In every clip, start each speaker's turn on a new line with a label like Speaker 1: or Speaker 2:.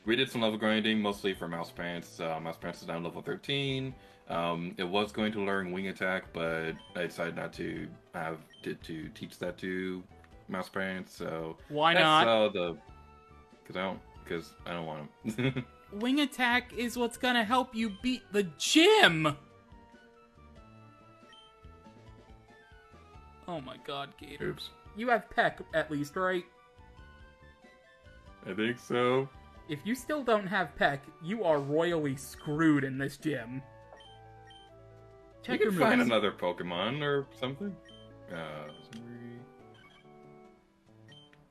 Speaker 1: We did some level grinding, mostly for Mouse Pants. Mouse Pants is now level 13. It was going to learn Wing Attack, but I decided not to to teach that to Mouse Pants. So
Speaker 2: Why
Speaker 1: that's
Speaker 2: not?
Speaker 1: because I don't want him.
Speaker 2: Wing Attack is what's gonna help you beat the gym! Oh my god, Gator.
Speaker 1: Oops.
Speaker 2: You have Peck, at least, right?
Speaker 1: I think so.
Speaker 2: If you still don't have Peck, you are royally screwed in this gym. Check
Speaker 1: You
Speaker 2: your
Speaker 1: can find
Speaker 2: moves.
Speaker 1: another Pokemon or something.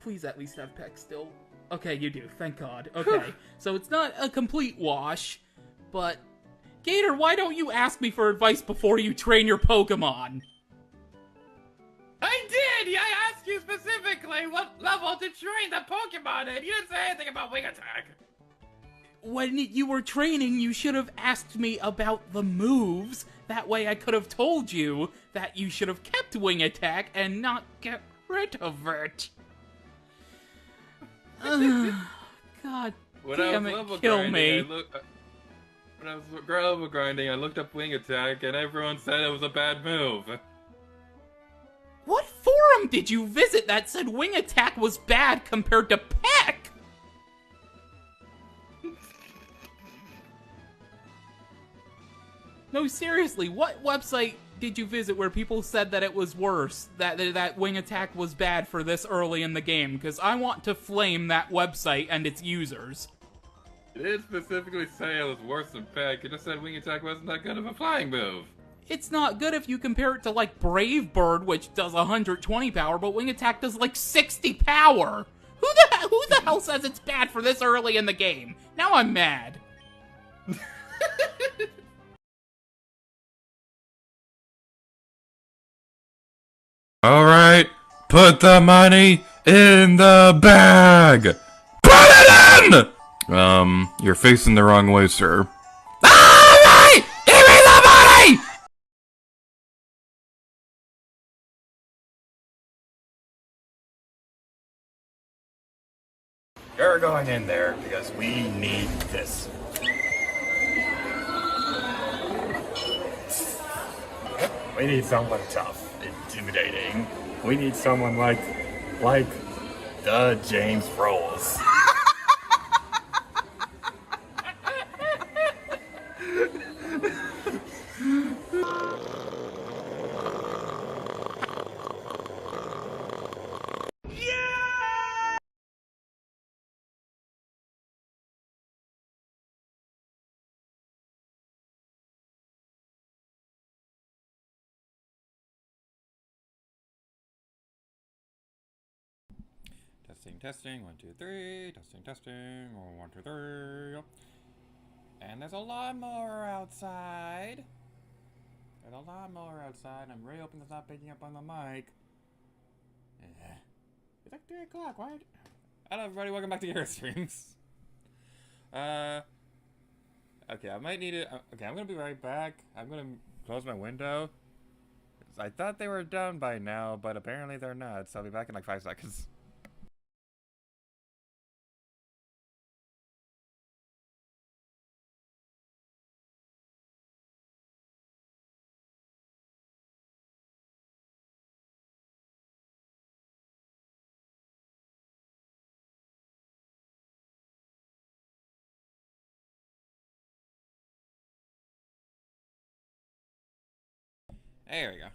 Speaker 2: Please at least have Peck still. Okay, you do. Thank God. Okay, so it's not a complete wash, but... Gator, why don't you ask me for advice before you train your Pokemon?
Speaker 3: I did! I asked you specifically what level to train the Pokemon in! You didn't say anything about Wing Attack!
Speaker 2: When you were training, you should have asked me about the moves. That way I could have told you that you should have kept Wing Attack and not get rid of it. God
Speaker 1: When
Speaker 2: damn
Speaker 1: I was
Speaker 2: it,
Speaker 1: level
Speaker 2: kill
Speaker 1: grinding,
Speaker 2: me.
Speaker 1: when I was level grinding, I looked up Wing Attack, and everyone said it was a bad move.
Speaker 2: What forum did you visit that said Wing Attack was bad compared to Peck? No, seriously, what website did you visit where people said that it was worse, that Wing Attack was bad for this early in the game? Because I want to flame that website and its users.
Speaker 1: It didn't specifically say it was worse than Peck. It just said Wing Attack wasn't that good of a flying move.
Speaker 2: It's not good if you compare it to, like, Brave Bird, which does 120 power, but Wing Attack does, like, 60 power! Who the hell says it's bad for this early in the game? Now I'm mad.
Speaker 4: Alright, put the money in the bag! Put it in! You're facing the wrong way, sir. Alright! Give me the money!
Speaker 5: You're going in there because we need this. We need someone tough, intimidating. We need someone like the James Rolls.
Speaker 3: Testing, 1, 2, 3, testing, 1, 2, 3. And there's a lawnmower outside. There's a lawnmower outside, and I'm really hoping it's not picking up on the mic. It's like 3 o'clock, right? Hello everybody, welcome back to G8RStreams. Okay, I might need it. Okay, I'm gonna be right back. I'm gonna close my window. I thought they were done by now, but apparently they're not, so I'll be back in like 5 seconds. There we go.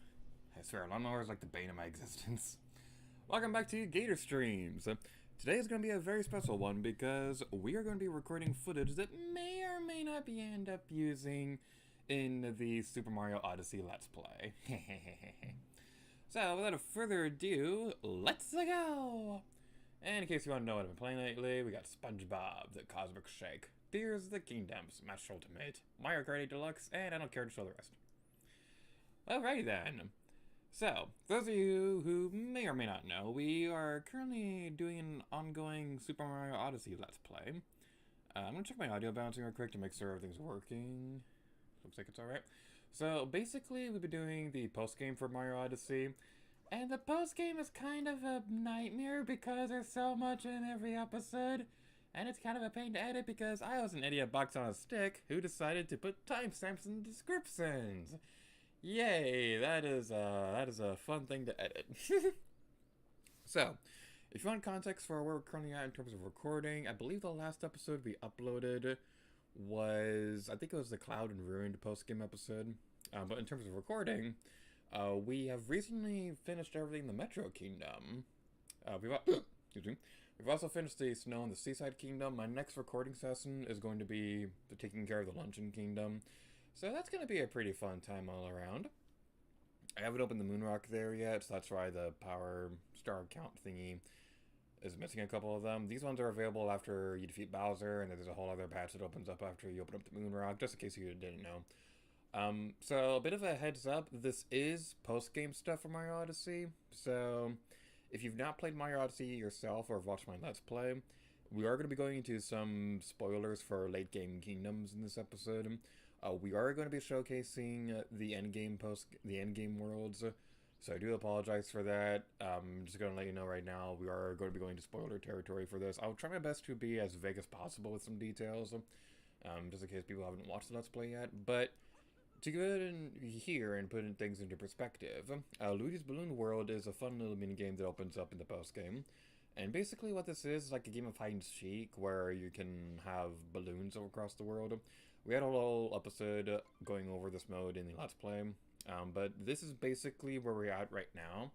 Speaker 3: I swear, lawnmower is like the bane of my existence. Welcome back to G8RStreams. Today is going to be a very special one because we are going to be recording footage that may or may not be end up using in the Super Mario Odyssey Let's Play. So, without further ado, let's go! And in case you want to know what I've been playing lately, we got SpongeBob, the Cosmic Shake, Tears of the Kingdom, Smash Ultimate, Mario Kart 8 Deluxe, and I don't care to show the rest. Alrighty then. So, for those of you who may or may not know, we are currently doing an ongoing Super Mario Odyssey Let's Play. I'm gonna check my audio balancing real quick to make sure everything's working. Looks like it's alright. So, basically, we've been doing the post-game for Mario Odyssey, and the post-game is kind of a nightmare because there's so much in every episode, And it's kind of a pain to edit because I was an idiot box on a stick who decided to put timestamps in the descriptions. Yay, that is a fun thing to edit. So, if you want context for where we're currently at in terms of recording, I believe the last episode we uploaded was, I think it was the Cloud and Ruined post-game episode. But in terms of recording, we have recently finished everything in the Metro Kingdom. We've also finished the Snow and the Seaside Kingdom. My next recording session is going to be taking care of the Luncheon Kingdom. So that's going to be a pretty fun time all around. I haven't opened the Moonrock there yet, so that's why the Power Star count thingy is missing a couple of them. These ones are available after you defeat Bowser, and then there's a whole other patch that opens up after you open up the Moonrock, just in case you didn't know. So a bit of a heads up, this is post-game stuff for Mario Odyssey, so if you've not played Mario Odyssey yourself or have watched my Let's Play, we are going to be going into some spoilers for late-game kingdoms in this episode. We are going to be showcasing the endgame worlds, so I do apologize for that. I'm just going to let you know right now, we are going to be going to spoiler territory for this. I'll try my best to be as vague as possible with some details, just in case people haven't watched the Let's Play yet, but to go ahead and hear and put things into perspective, Luigi's Balloon World is a fun little minigame that opens up in the post-game. And basically what this is like a game of hide-and-seek where you can have balloons across the world. We had a little episode going over this mode in the Let's Play, but this is basically where we're at right now.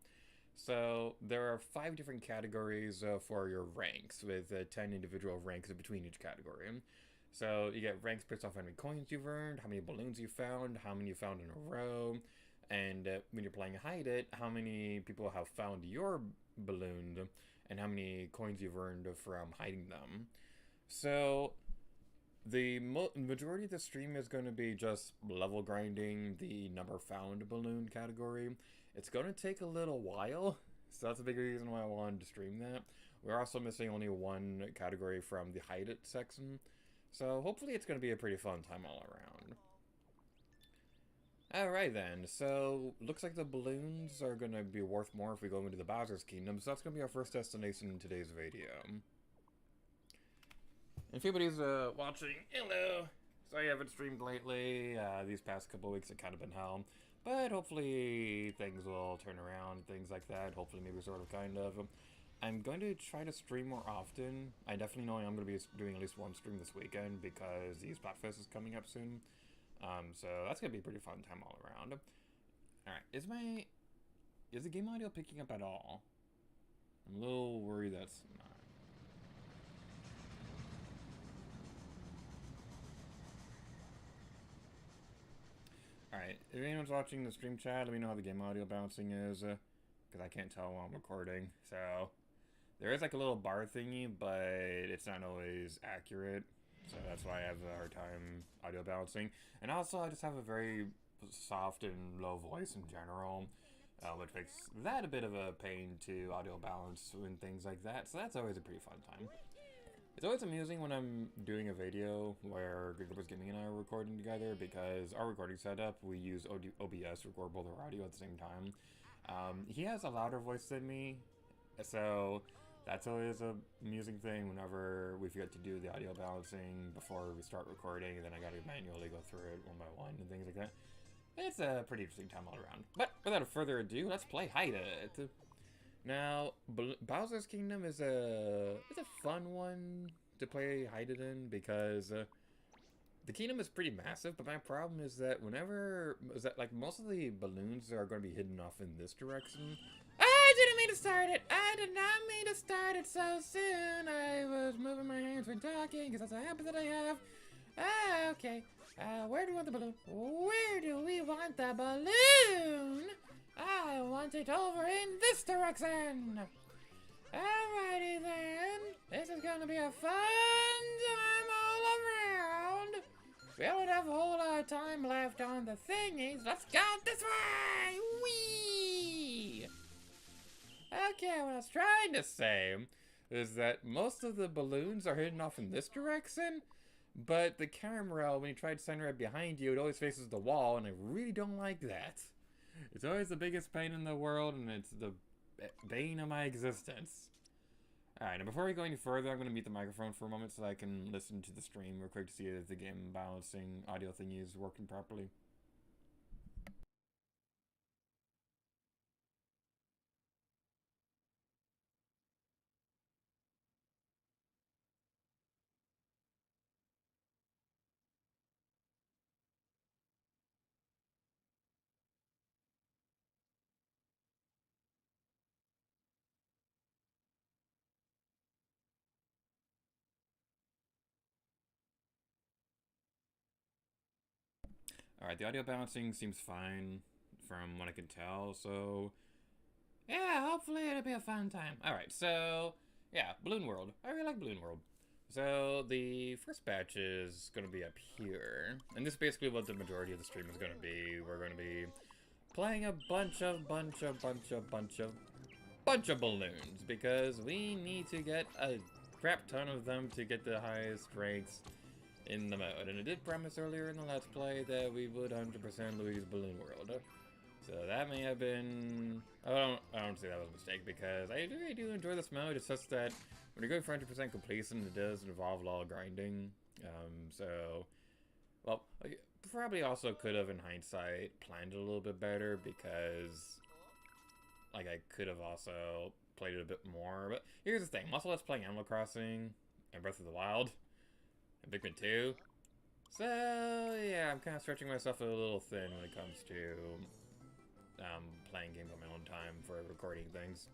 Speaker 3: So there are 5 different categories for your ranks, with 10 individual ranks in between each category. So you get ranks based off how many coins you've earned, how many balloons you found, how many you found in a row, and when you're playing Hide It, how many people have found your balloon, and how many coins you've earned from hiding them. So the majority of the stream is going to be just level grinding the number found balloon category. It's going to take a little while, so that's a big reason why I wanted to stream that. We're also missing only one category from the Hide It section. So hopefully it's going to be a pretty fun time all around. Alright then, so looks like the balloons are going to be worth more if we go into the Bowser's Kingdom, so that's going to be our first destination in today's video. If anybody's watching, hello! Sorry I haven't streamed lately, these past couple weeks have kind of been hell, but hopefully things will turn around, things like that, hopefully maybe sort of kind of. I'm going to try to stream more often. I definitely know I'm going to be doing at least one stream this weekend because the Splatfest is coming up soon. So that's going to be a pretty fun time all around. Alright, is the game audio picking up at all? I'm a little worried that's not. Alright, if anyone's watching the stream chat, let me know how the game audio bouncing is, because I can't tell while I'm recording, so there is like a little bar thingy, but it's not always accurate, so that's why I have a hard time audio balancing. And also, I just have a very soft and low voice in general, which makes that a bit of a pain to audio balance and things like that, so that's always a pretty fun time. It's always amusing when I'm doing a video where Gigabyte Gaming and I are recording together, because our recording setup, we use OBS to record both our audio at the same time. He has a louder voice than me, so that's always an amusing thing whenever we forget to do the audio balancing before we start recording, and then I gotta manually go through it one by one and things like that. It's a pretty interesting time all around. But without further ado, let's play Hide It. Now, Bowser's Kingdom is a fun one to play Hide It in because the kingdom is pretty massive, but my problem is that like most of the balloons are going to be hidden off in this direction. I didn't mean to start it! I did not mean to start it so soon! I was moving my hands when talking, because that's a habit that I have. Okay. Where do we want the balloon? Where do we want the balloon? I want it over in this direction! Alrighty then. This is gonna be a fun time all around. We don't have a whole lot of time left on the thingies. Let's go this way! Whee! Okay, what I was trying to say is that most of the balloons are hidden off in this direction, but the camera, when you try to center it behind you, it always faces the wall, and I really don't like that. It's always the biggest pain in the world, and it's the bane of my existence. Alright, and before we go any further, I'm going to mute the microphone for a moment so I can listen to the stream real quick to see if the game balancing audio thingy is working properly. Alright, the audio balancing seems fine from what I can tell, so yeah, hopefully it'll be a fun time. Alright, so yeah, Balloon World. I really like Balloon World. So the first batch is going to be up here, and this is basically what the majority of the stream is going to be. We're going to be playing a bunch of balloons, because we need to get a crap ton of them to get the highest ranks in the mode. And I did promise earlier in the Let's Play that we would 100% Luigi's Balloon World. So that may have been... I don't say that was a mistake, because I really do enjoy this mode. It's just that when you're going for 100% completion, it does involve a lot of grinding. So... Well, I probably also could have, in hindsight, planned it a little bit better, because... Like, I could have also played it a bit more. But here's the thing. I'm also Let's Playing Animal Crossing and Breath of the Wild and Pikmin 2. So, yeah, I'm kind of stretching myself a little thin when it comes to playing games on my own time for recording things.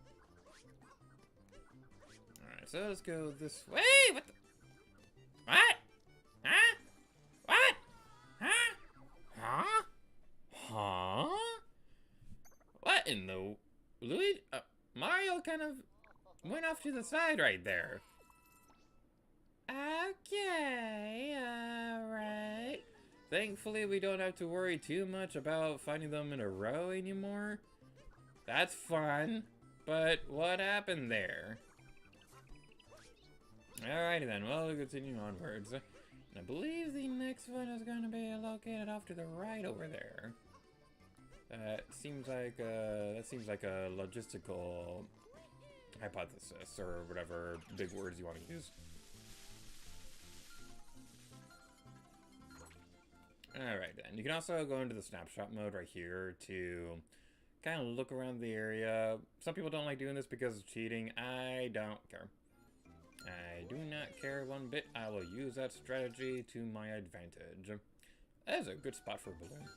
Speaker 3: Alright, so let's go this way. What the? What? Huh? What? Huh? Huh? Huh? What in the... Luigi? Mario kind of went off to the side right there. Okay, alright. Thankfully, we don't have to worry too much about finding them in a row anymore. That's fun. But what happened there? Alrighty then, well, we'll continue onwards. And I believe the next one is going to be located off to the right over there. That seems like a logistical hypothesis, or whatever big words you want to use. Alright then, you can also go into the snapshot mode right here to kind of look around the area. Some people don't like doing this because it's cheating. I don't care. I do not care one bit. I will use that strategy to my advantage. That is a good spot for a balloon.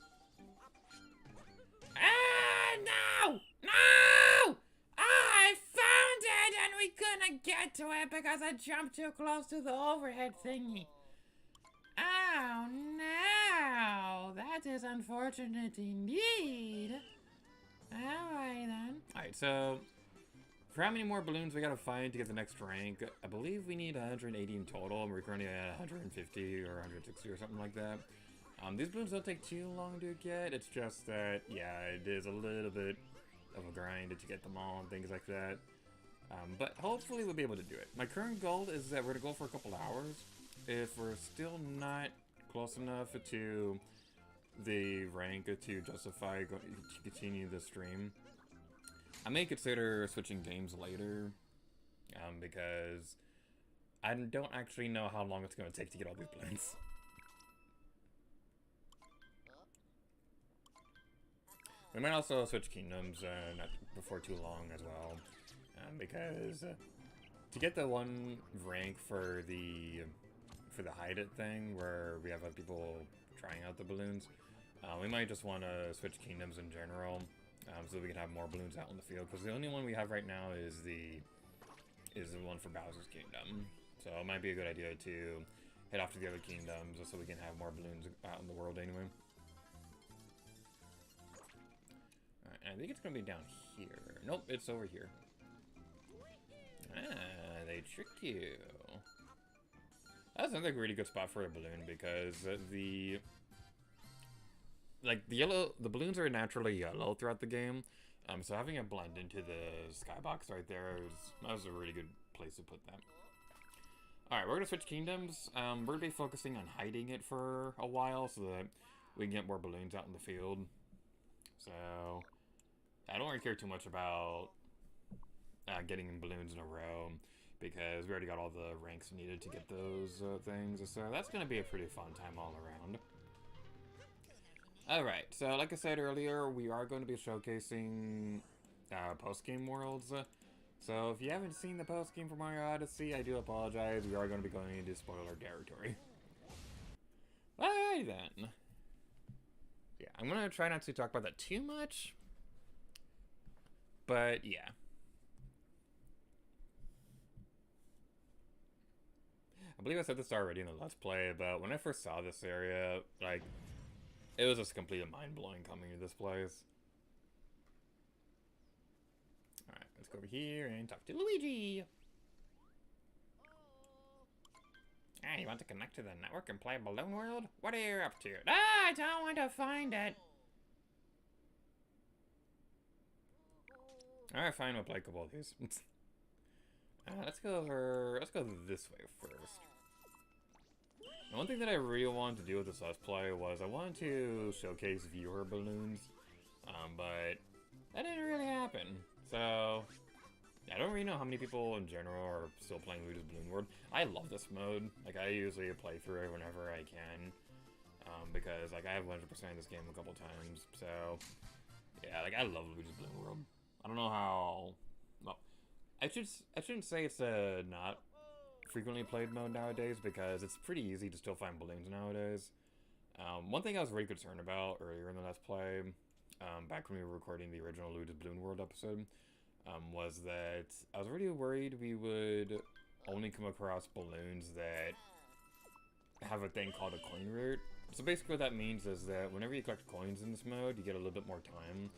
Speaker 3: Ah, no! No! I found it and we couldn't get to it because I jumped too close to the overhead thingy. Oh no! That is unfortunate indeed. Alright then. Alright, so for how many more balloons we gotta find to get the next rank, I believe we need 180 in total, and we're currently at 150 or 160 or something like that. These balloons don't take too long to get, it's just that, yeah, it is a little bit of a grind to get them all and things like that. But hopefully we'll be able to do it. My current goal is that we're gonna go for a couple hours. If we're still not close enough to the rank to justify to continue the stream, I may consider switching games later, because I don't actually know how long it's going to take to get all these balloons. We might also switch kingdoms not before too long as well, because to get the one rank for the hide it thing, where we have other people trying out the balloons, we might just want to switch kingdoms in general, so we can have more balloons out in the field, because the only one we have right now is the one for Bowser's Kingdom. So it might be a good idea to head off to the other kingdoms so we can have more balloons out in the world anyway. Alright, I think it's going to be down here. Nope, it's over here. Ah, they tricked you. That's another really good spot for a balloon, because the balloons are naturally yellow throughout the game, so having it blend into the skybox right there was a really good place to put that. Alright, we're gonna switch kingdoms. We're gonna be focusing on hiding it for a while so that we can get more balloons out in the field. So I don't really care too much about getting balloons in a row. because we already got all the ranks needed to get those things, so that's going to be a pretty fun time all around. Alright, so like I said earlier, we are going to be showcasing post-game worlds. So if you haven't seen the post-game for Mario Odyssey, I do apologize. We are going to be going into spoiler territory. Alright then. Yeah, I'm going to try not to talk about that too much. But yeah. I believe I said this already in the Let's Play, but when I first saw this area, like, it was just completely mind-blowing coming to this place. Alright, let's go over here and talk to Luigi! Ah, you want to connect to the network and play Balloon World? What are you up to? Ah, I don't want to find it! Alright, fine, we'll play a couple of these. Let's go this way first. Now, one thing that I really wanted to do with this Let's Play was I wanted to showcase viewer balloons, but that didn't really happen. So, I don't really know how many people in general are still playing Luigi's Balloon World. I love this mode. Like, I usually play through it whenever I can, because, like, I have 100% of this game a couple times. So, yeah, like, I love Luigi's Balloon World. I don't know how... Well, I shouldn't say it's a not frequently played mode nowadays, because it's pretty easy to still find balloons nowadays. One thing I was really concerned about earlier in the Let's Play, back when we were recording the original Luigi's Balloon World episode, was that I was really worried we would only come across balloons that have a thing called a coin route. So basically what that means is that whenever you collect coins in this mode, you get a little bit more time.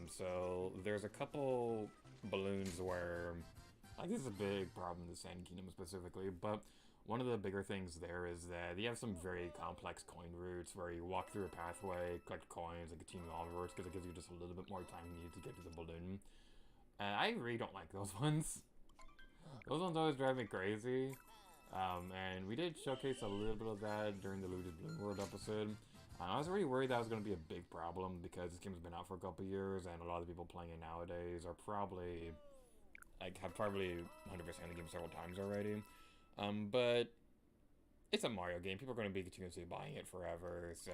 Speaker 3: So there's a couple balloons where, like, this is a big problem in the Sand Kingdom specifically, but one of the bigger things there is that you have some very complex coin routes where you walk through a pathway, collect coins, and continue onwards, because it gives you just a little bit more time needed to get to the balloon. And I really don't like those ones. Those ones always drive me crazy. And we did showcase a little bit of that during the Luigi's Balloon World episode. I was really worried that was going to be a big problem, because this game's been out for a couple years, and a lot of the people playing it nowadays are probably... like, have probably 100% the game several times already. But it's a Mario game. People are going to be continuously buying it forever. So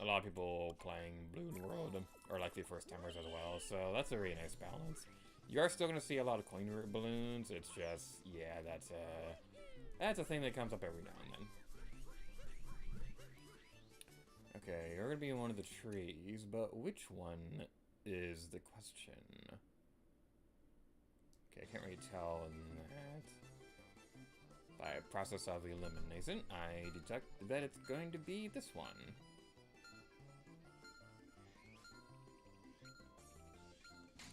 Speaker 3: a lot of people playing Balloon World are likely first timers as well. So that's a really nice balance. You are still going to see a lot of coin route balloons. It's just, yeah, that's a thing that comes up every now and then. Okay, you're going to be in one of the trees, but which one is the question? Okay, I can't really tell in that. By process of elimination, I detect that it's going to be this one.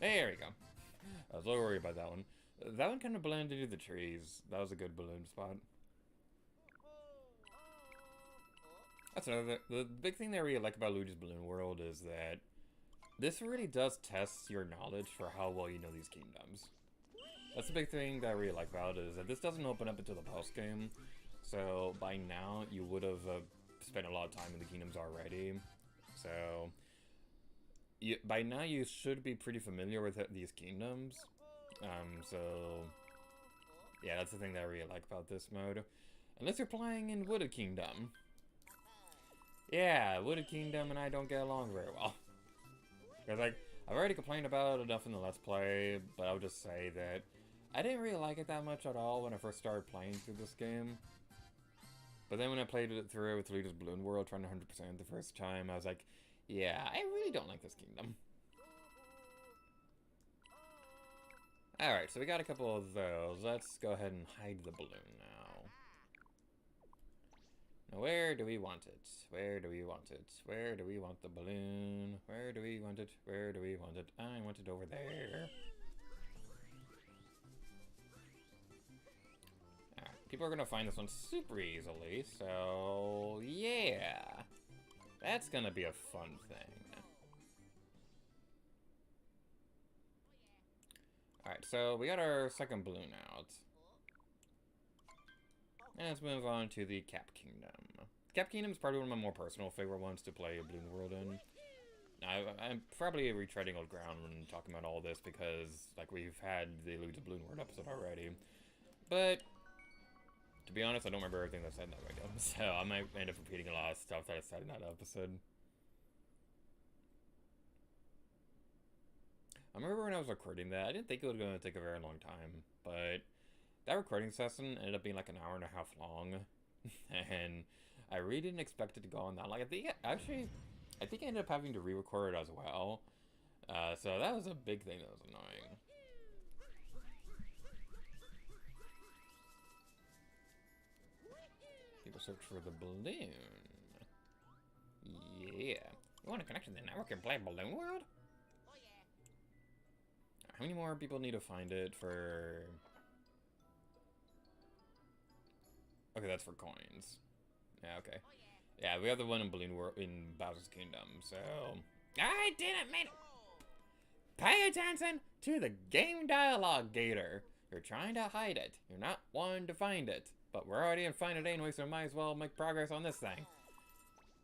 Speaker 3: There we go. I was a little worried about that one. That one kind of blended into the trees. That was a good balloon spot. That's another. The big thing that I really like about Luigi's Balloon World is that this really does test your knowledge for how well you know these kingdoms. That's the big thing that I really like about it, is that this doesn't open up until the post-game. So by now, you would have spent a lot of time in the kingdoms already. So by now, you should be pretty familiar with these kingdoms. So yeah, that's the thing that I really like about this mode. Unless you're playing in Wooded Kingdom. Yeah, Wooded Kingdom and I don't get along very well. Because, like, I've already complained about it enough in the Let's Play, but I would just say that I didn't really like it that much at all when I first started playing through this game. But then when I played it through with Luigi's Balloon World, trying to 100% the first time, I was like, yeah, I really don't like this kingdom. Alright, so we got a couple of those. Let's go ahead and hide the balloon now. Now, where do we want it? Where do we want it? Where do we want the balloon? Where do we want it? Where do we want it? I want it over there. Alright, people are gonna find this one super easily, so yeah. That's gonna be a fun thing. Alright, so we got our second balloon out. And let's move on to the Cap Kingdom. Cap Kingdom is probably one of my more personal favorite ones to play a Balloon World in. I'm probably retreading old ground when talking about all this because, like, we've had the Luigi Balloon World episode already. But to be honest, I don't remember everything that's said in that video, so I might end up repeating a lot of stuff that I said in that episode. I remember when I was recording that, I didn't think it was going to take a very long time, but that recording session ended up being like an hour and a half long, and I really didn't expect it to go on that long. I think I ended up having to re-record it as well, so that was a big thing that was annoying. People search for the balloon. Yeah. You want to connect to the network and play Balloon World? How many more people need to find it for... Okay, that's for coins. Yeah, okay. Yeah, we have the one in Balloon World in Bowser's Kingdom, so... I didn't mean it! Pay attention to the game dialogue, Gator. You're trying to hide it. You're not one to find it. But we're already in Find It anyway, so we might as well make progress on this thing.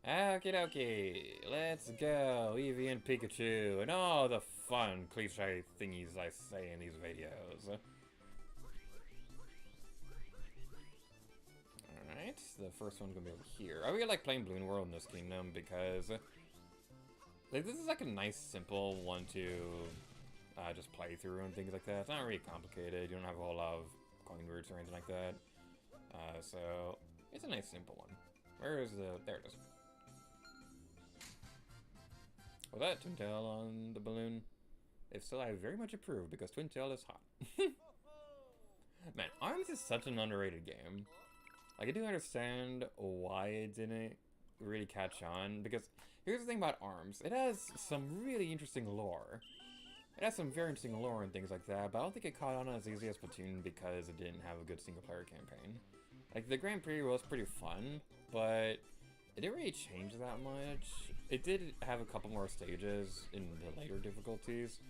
Speaker 3: Okie dokie. Let's go. Eevee and Pikachu. And all the fun cliche thingies I say in these videos. Alright, the first one's gonna be over here. I really like playing Balloon World in this kingdom because... like, this is like a nice, simple one to just play through and things like that. It's not really complicated. You don't have a whole lot of coin routes or anything like that. So, it's a nice, simple one. Where is the... there it is. Was that Twin Tail on the balloon? If so, I very much approve, because Twin Tail is hot. Man, ARMS is such an underrated game. Like, I do understand why it didn't really catch on, because here's the thing about ARMS. It has some really interesting lore. It has some very interesting lore and things like that, but I don't think it caught on as easy as Splatoon because it didn't have a good single-player campaign. Like, the Grand Prix was pretty fun, but it didn't really change that much. It did have a couple more stages in the later difficulties,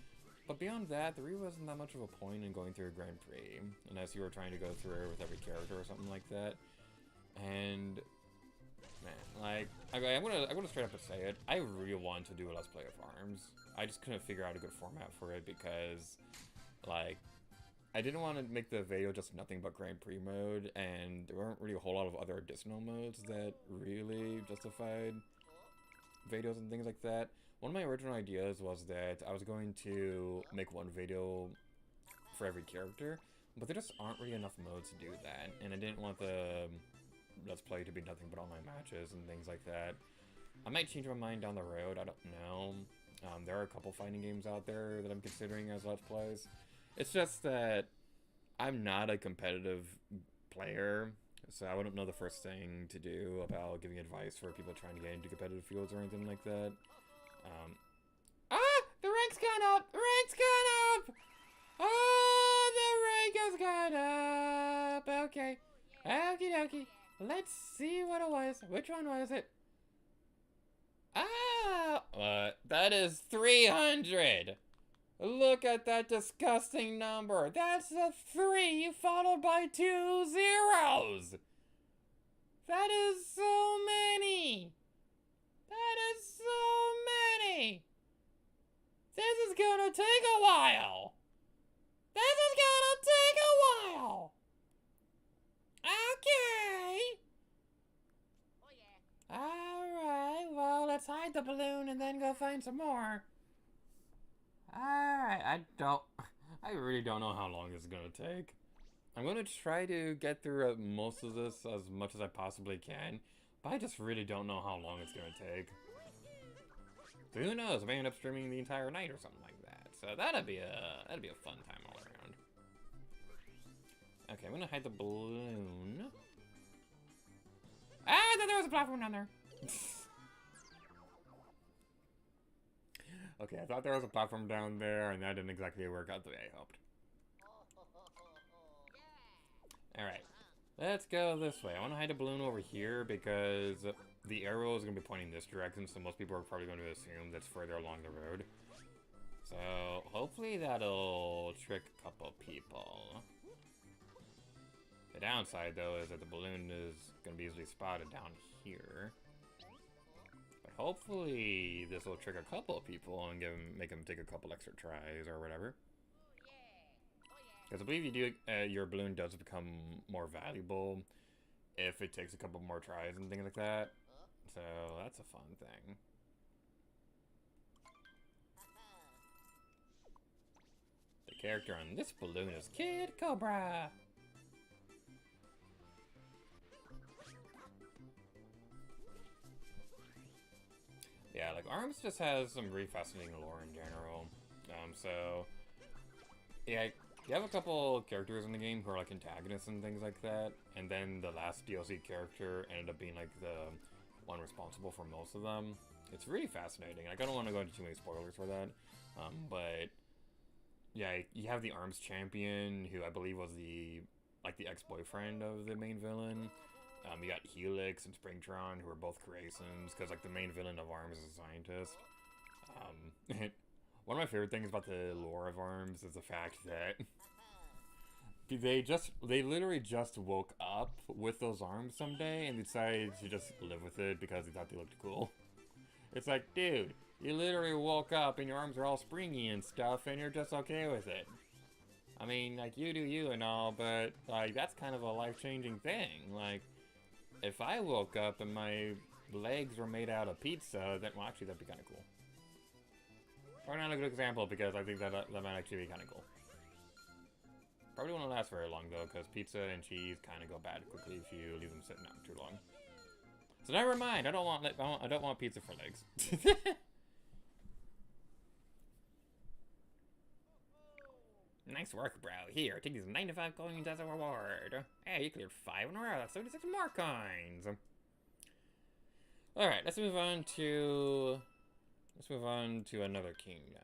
Speaker 3: but beyond that, there really wasn't that much of a point in going through a Grand Prix, unless you were trying to go through it with every character or something like that. And, man, like, I'm gonna straight up say it, I really want to do a Let's Play of ARMS. I just couldn't figure out a good format for it because, like, I didn't want to make the video just nothing but Grand Prix mode, and there weren't really a whole lot of other additional modes that really justified videos and things like that. One of my original ideas was that I was going to make one video for every character, but there just aren't really enough modes to do that, and I didn't want the Let's Play to be nothing but online matches and things like that. I might change my mind down the road, I don't know. There are a couple fighting games out there that I'm considering as Let's Plays. It's just that I'm not a competitive player, so I wouldn't know the first thing to do about giving advice for people trying to get into competitive fields or anything like that. The rank's gone up! The rank's gone up! Oh, the rank has gone up! Okay. Okie dokie. Let's see what it was. Which one was it? That is 300! Look at that disgusting number. That's a 3 followed by 2 zeros. That is so many. That is so many. This is gonna take a while. This is gonna take a while. Okay. Alright, well, let's hide the balloon and then go find some more. Alright, I really don't know how long this is gonna take. I'm gonna try to get through most of this as much as I possibly can, but I just really don't know how long it's gonna take. So who knows, I may end up streaming the entire night or something like that. So that'd be a fun time all around. Okay, I'm gonna hide the balloon. Ah, I thought there was a platform down there. Okay, I thought there was a platform down there, and that didn't exactly work out the way I hoped. Alright, let's go this way. I want to hide a balloon over here because the arrow is going to be pointing this direction, so most people are probably going to assume that's further along the road. So, hopefully that'll trick a couple people. The downside, though, is that the balloon is going to be easily spotted down here. But hopefully this will trick a couple of people and make them take a couple extra tries or whatever. Because I believe you do, your balloon does become more valuable if it takes a couple more tries and things like that. So that's a fun thing. The character on this balloon is Kid Cobra. Yeah, like ARMS just has some really fascinating lore in general. So yeah, you have a couple characters in the game who are like antagonists and things like that, and then the last DLC character ended up being like the one responsible for most of them. It's really fascinating. Like, I don't want to go into too many spoilers for that, but yeah, you have the ARMS champion, who I believe was the ex-boyfriend of the main villain. You got Helix and Springtron, who are both Creations, because like the main villain of ARMS is a scientist. One of my favorite things about the lore of ARMS is the fact that they literally just woke up with those arms someday and decided to just live with it because they thought they looked cool. It's like, dude, you literally woke up and your arms are all springy and stuff and you're just okay with it. I mean, like, you do you and all, but like, that's kind of a life-changing thing. Like, if I woke up and my legs were made out of pizza, then, well, actually, that'd be kind of cool. Probably not a good example, because I think that might actually be kind of cool. Probably won't last very long, though, because pizza and cheese kind of go bad quickly if you leave them sitting out too long. So never mind, I don't want pizza for legs. Nice work, bro. Here, take these 95 coins as a reward. Hey, you cleared 5 in a row. That's 76 more coins. Alright, let's move on to another kingdom.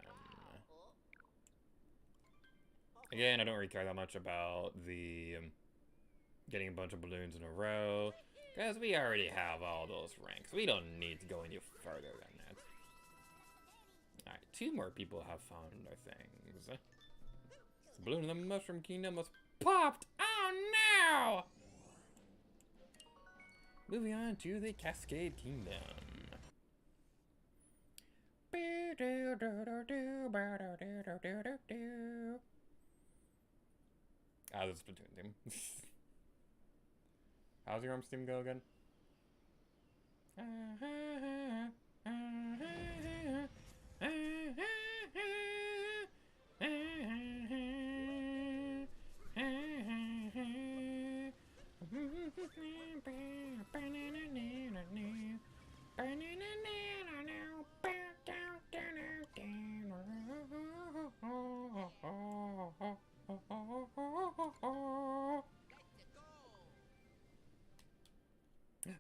Speaker 3: Again, I don't really care that much about the getting a bunch of balloons in a row, because we already have all those ranks. We don't need to go any further than that. Alright, 2 more people have found their things. The balloon in the Mushroom Kingdom was popped! Oh no! Moving on to the Cascade Kingdom. Ah, this is Splatoon theme. How's your ARMS theme go again?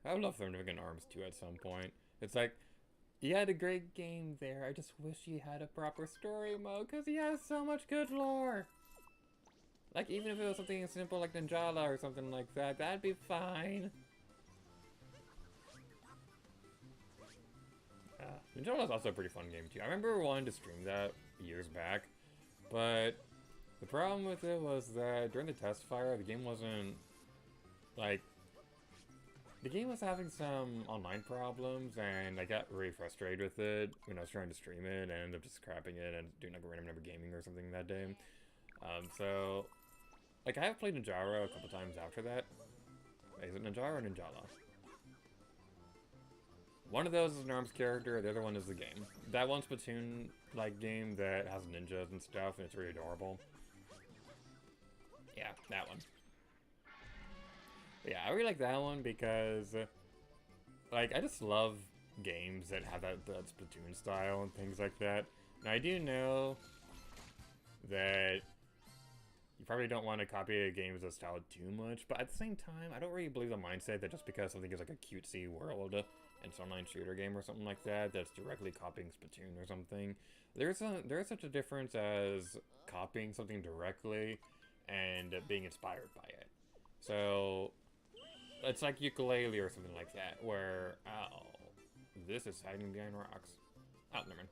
Speaker 3: I would love for them to make an ARMS 2 at some point. It's like, you had a great game there, I just wish you had a proper story mode, because he has so much good lore! Like, even if it was something as simple like Ninjala or something like that, that'd be fine. Ninjala is also a pretty fun game too. I remember wanting to stream that years back, but the problem with it was that during the test fire, the game wasn't, like, the game was having some online problems, and I got really frustrated with it when I was trying to stream it, and ended up just scrapping it and doing like a random number gaming or something that day. So, like, I have played Ninjara a couple times after that. Is it Ninjara or Ninjala? One of those is an ARMS character, the other one is the game. That one's Splatoon-like game that has ninjas and stuff, and it's really adorable. Yeah, that one. Yeah, I really like that one because, like, I just love games that have that Splatoon style and things like that. Now, I do know that you probably don't want to copy a game's style too much, but at the same time, I don't really believe the mindset that just because something is like a cutesy world and it's an online shooter game or something like that, that's directly copying Splatoon or something. There is such a difference as copying something directly and being inspired by it. So, it's like Ukulele or something like that, where, oh, this is hiding behind rocks. Oh, never mind.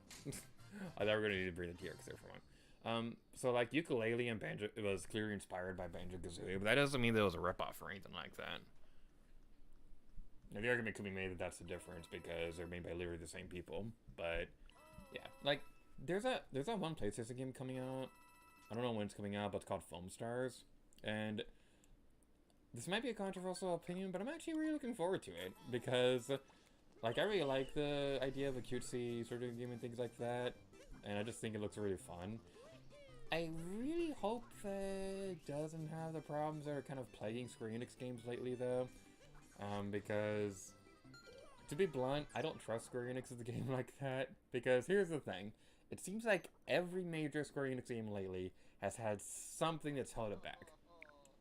Speaker 3: I thought we were going to need to bring the T-Rex there for one. So like Ukulele and Banjo, it was clearly inspired by Banjo-Kazooie, but that doesn't mean that it was a ripoff or anything like that. Now the argument could be made that that's the difference because they're made by literally the same people, but yeah, like there's that one PlayStation game coming out I don't know when it's coming out, but it's called Foam Stars. And this might be a controversial opinion, but I'm actually really looking forward to it. Because, like, I really like the idea of a cutesy sort of game and things like that. And I just think it looks really fun. I really hope that it doesn't have the problems that are kind of plaguing Square Enix games lately, though. Because, to be blunt, I don't trust Square Enix as a game like that. Because here's the thing. It seems like every major Square Enix game lately has had something that's held it back.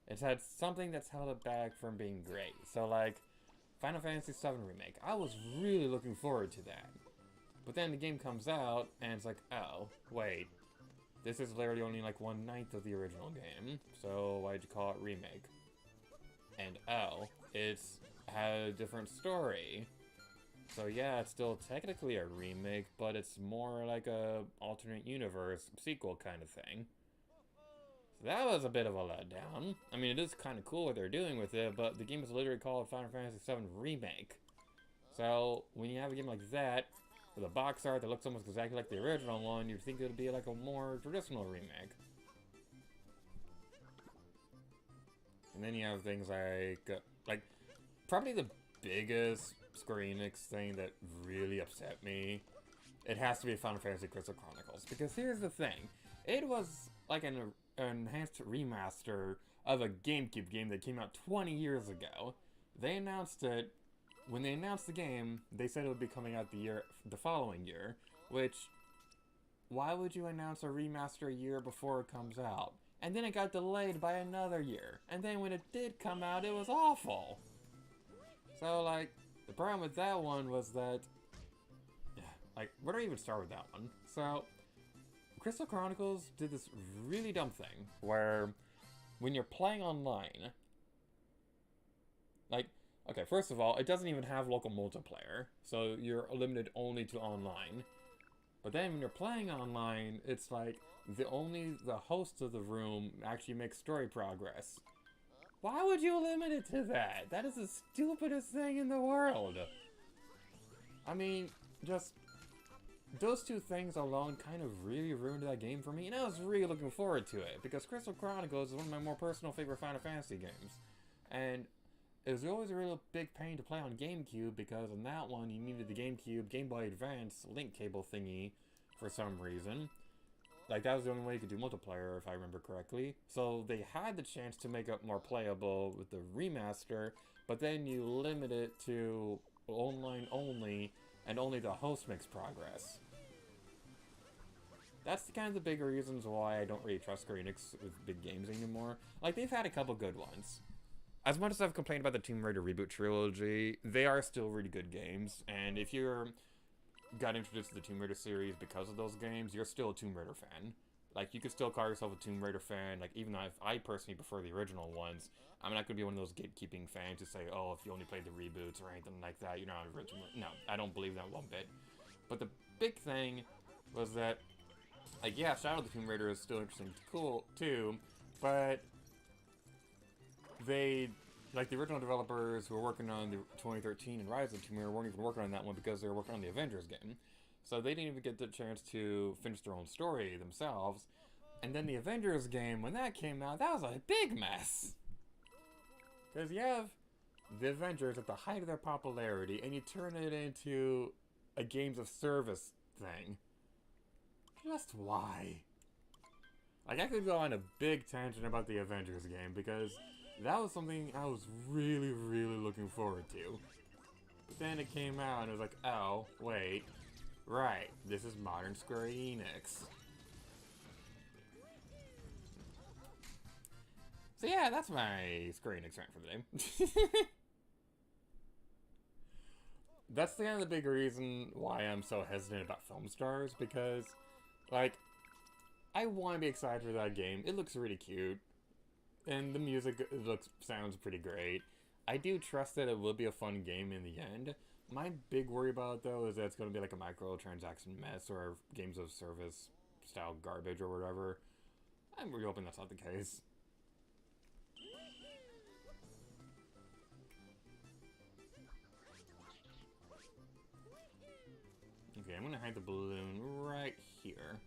Speaker 3: It's had something that's held it back from being great. So, like, Final Fantasy VII Remake. I was really looking forward to that. But then the game comes out, and it's like, oh, wait. This is literally only like 1/9 of the original game, so why'd you call it remake? And oh, it's had a different story. So yeah, it's still technically a remake, but it's more like a alternate universe sequel kind of thing. So that was a bit of a letdown. I mean, it is kind of cool what they're doing with it, but the game is literally called Final Fantasy VII Remake. So when you have a game like that, with a box art that looks almost exactly like the original one, you'd think it would be like a more traditional remake. And then you have things like, probably the biggest Square Enix thing that really upset me, it has to be Final Fantasy Crystal Chronicles. Because here's the thing, it was like an enhanced remaster of a GameCube game that came out 20 years ago. They announced it. When they announced the game, they said it would be coming out the following year, which, why would you announce a remaster a year before it comes out? And then it got delayed by another year, and then when it did come out, it was awful. So, like, the problem with that one was that, like, where do I even start with that one? So, Crystal Chronicles did this really dumb thing, where when you're playing online, like, okay, first of all, it doesn't even have local multiplayer, so you're limited only to online. But then when you're playing online, it's like the host of the room actually makes story progress. Why would you limit it to that? That is the stupidest thing in the world. I mean, just those two things alone kind of really ruined that game for me, and I was really looking forward to it, because Crystal Chronicles is one of my more personal favorite Final Fantasy games. And it was always a real big pain to play on GameCube, because in that one you needed the GameCube Game Boy Advance link cable thingy for some reason. Like, that was the only way you could do multiplayer, if I remember correctly. So they had the chance to make it more playable with the remaster, but then you limit it to online only, and only the host makes progress. That's kind of the big reasons why I don't really trust Square Enix with big games anymore. Like, they've had a couple good ones. As much as I've complained about the Tomb Raider reboot trilogy, they are still really good games, and if you're got introduced to the Tomb Raider series because of those games, you're still a Tomb Raider fan. Like, you could still call yourself a Tomb Raider fan, like, even though I personally prefer the original ones, I'm not going to be one of those gatekeeping fans who say, oh, if you only played the reboots or anything like that, you're not original. No, I don't believe that one bit. But the big thing was that, like, yeah, Shadow of the Tomb Raider is still interesting, cool, too, but they, like, the original developers who were working on the 2013 and Rise of the Tomb Raider weren't even working on that one because they were working on the Avengers game. So they didn't even get the chance to finish their own story themselves. And then the Avengers game, when that came out, that was a big mess. Because you have the Avengers at the height of their popularity, and you turn it into a games of service thing. Just why? Like, I could go on a big tangent about the Avengers game, because that was something I was really, really looking forward to. But then it came out and it was like, oh, wait. Right, this is modern Square Enix. So yeah, that's my Square Enix rant for the day. That's kind of the big reason why I'm so hesitant about Film Stars, because, like, I want to be excited for that game. It looks really cute. And the music sounds pretty great. I do trust that it will be a fun game in the end. My big worry about it, though, is that it's going to be like a microtransaction mess or games of service style garbage or whatever. I'm really hoping that's not the case. Okay, I'm going to hide the balloon right here.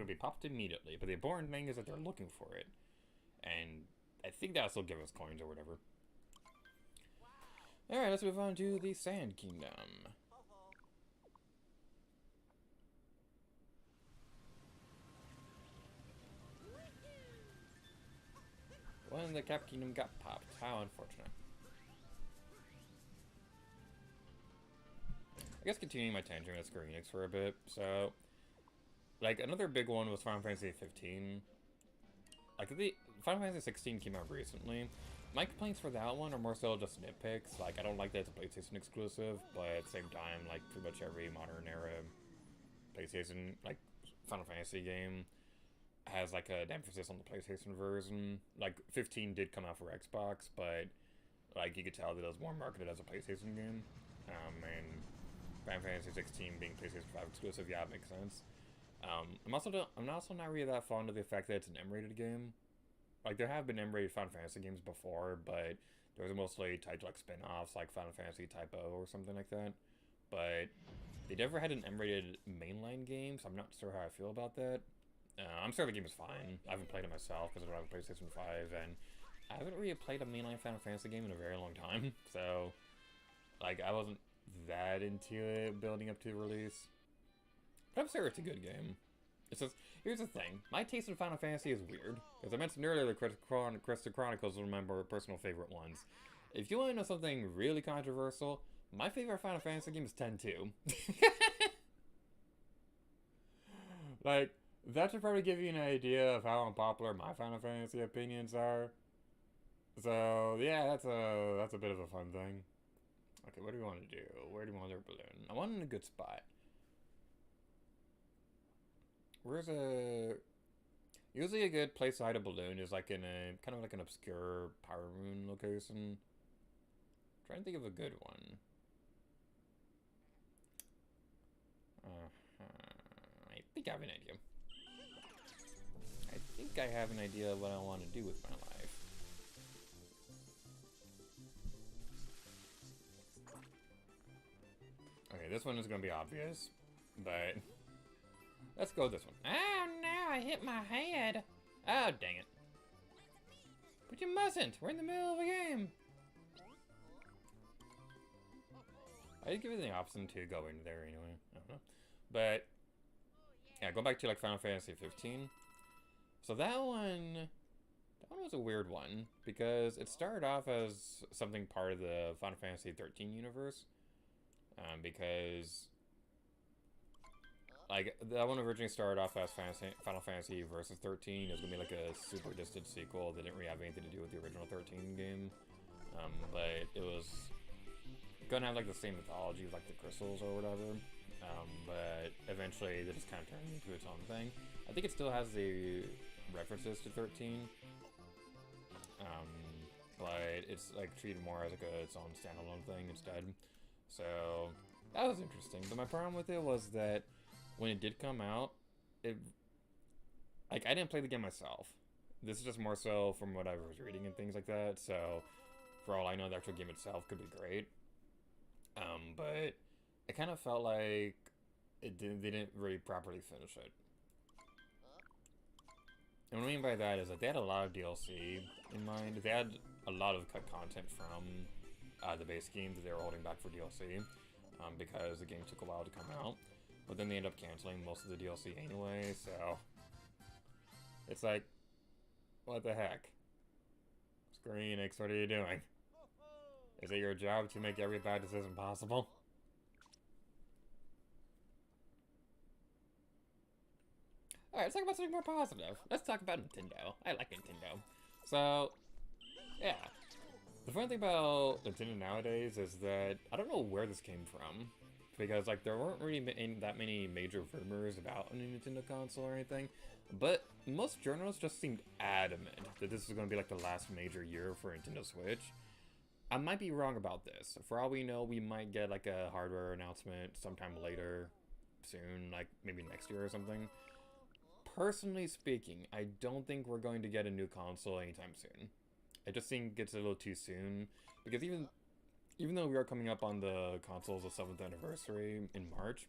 Speaker 3: to be popped immediately, but the important thing is that they're looking for it. And I think that'll still give us coins or whatever. Alright, let's move on to the Sand Kingdom. When the Cap Kingdom got popped. How unfortunate. I guess continuing my tangent with Square Enix for a bit. So, like, another big one was Final Fantasy 15. Like, the Final Fantasy 16 came out recently. My complaints for that one are more so just nitpicks. Like, I don't like that it's a PlayStation exclusive, but at the same time, like, pretty much every modern era PlayStation, like, Final Fantasy game has, like, an emphasis on the PlayStation version. Like, 15 did come out for Xbox, but, like, you could tell that it was more marketed as a PlayStation game. And Final Fantasy 16 being PlayStation 5 exclusive, yeah, it makes sense. I'm also not really that fond of the fact that it's an M-rated game. Like, there have been M-rated Final Fantasy games before, but those are mostly tied to, like, spin-offs, like Final Fantasy Type O or something like that. But they never had an M-rated mainline game, so I'm not sure how I feel about that. I'm sure the game is fine. I haven't played it myself because I don't have a PlayStation 5, and I haven't really played a mainline Final Fantasy game in a very long time. So, like, I wasn't that into it building up to the release. But I'm sure it's a good game. It's just, here's the thing. My taste in Final Fantasy is weird. As I mentioned earlier, the Crystal Chronicles is one of my personal favorite ones. If you want to know something really controversial, my favorite Final Fantasy game is 10-2. Like, that should probably give you an idea of how unpopular my Final Fantasy opinions are. So, yeah, that's a bit of a fun thing. Okay, what do we want to do? Where do we want our balloon? I want it in a good spot. Usually a good place to hide a balloon is like in a, kind of like an obscure power moon location. Trying to think of a good one. I think I have an idea. I think I have an idea of what I want to do with my life. Okay, this one is going to be obvious, but let's go with this one. Oh no, I hit my head. Oh, dang it. But you mustn't. We're in the middle of a game. I'd give it the option to go in there anyway. I don't know. But, yeah, go back to like Final Fantasy 15. So that one was a weird one because it started off as something part of the Final Fantasy 13 universe. Because, like, that one originally started off as Final Fantasy Versus 13. It was going to be like a super distant sequel that didn't really have anything to do with the original 13 game. But it was going to have, like, the same mythology with, like, the crystals or whatever. But eventually they just kind of turned into its own thing. I think it still has the references to 13. But it's, like, treated more as, like, its own standalone thing instead. So, that was interesting. But my problem with it was that when it did come out, like, I didn't play the game myself. This is just more so from what I was reading and things like that. So, for all I know, the actual game itself could be great. But it kind of felt like they didn't really properly finish it. And what I mean by that is that they had a lot of DLC in mind. They had a lot of cut content from the base game that they were holding back for DLC, because the game took a while to come out. But then they ended up canceling most of the DLC anyway, so it's like, what the heck? Square Enix, what are you doing? Is it your job to make every bad decision possible? Alright, let's talk about something more positive. Let's talk about Nintendo. I like Nintendo. So, yeah. The funny thing about Nintendo nowadays is that I don't know where this came from. Because, like, there weren't really that many major rumors about a new Nintendo console or anything. But most journalists just seemed adamant that this was going to be, like, the last major year for Nintendo Switch. I might be wrong about this. For all we know, we might get, like, a hardware announcement sometime later, soon, like, maybe next year or something. Personally speaking, I don't think we're going to get a new console anytime soon. I just think it's a little too soon, because even though we are coming up on the console's 7th anniversary in March,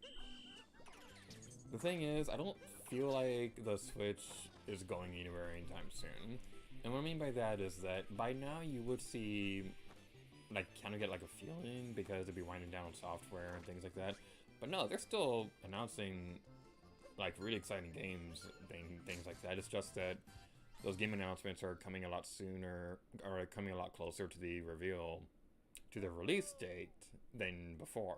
Speaker 3: the thing is, I don't feel like the Switch is going anywhere anytime soon. And what I mean by that is that by now you would see, like, kind of get like a feeling because they'd be winding down software and things like that. But no, they're still announcing like really exciting games, things like that. It's just that those game announcements are coming a lot sooner, or coming a lot closer to the reveal, to the release date than before.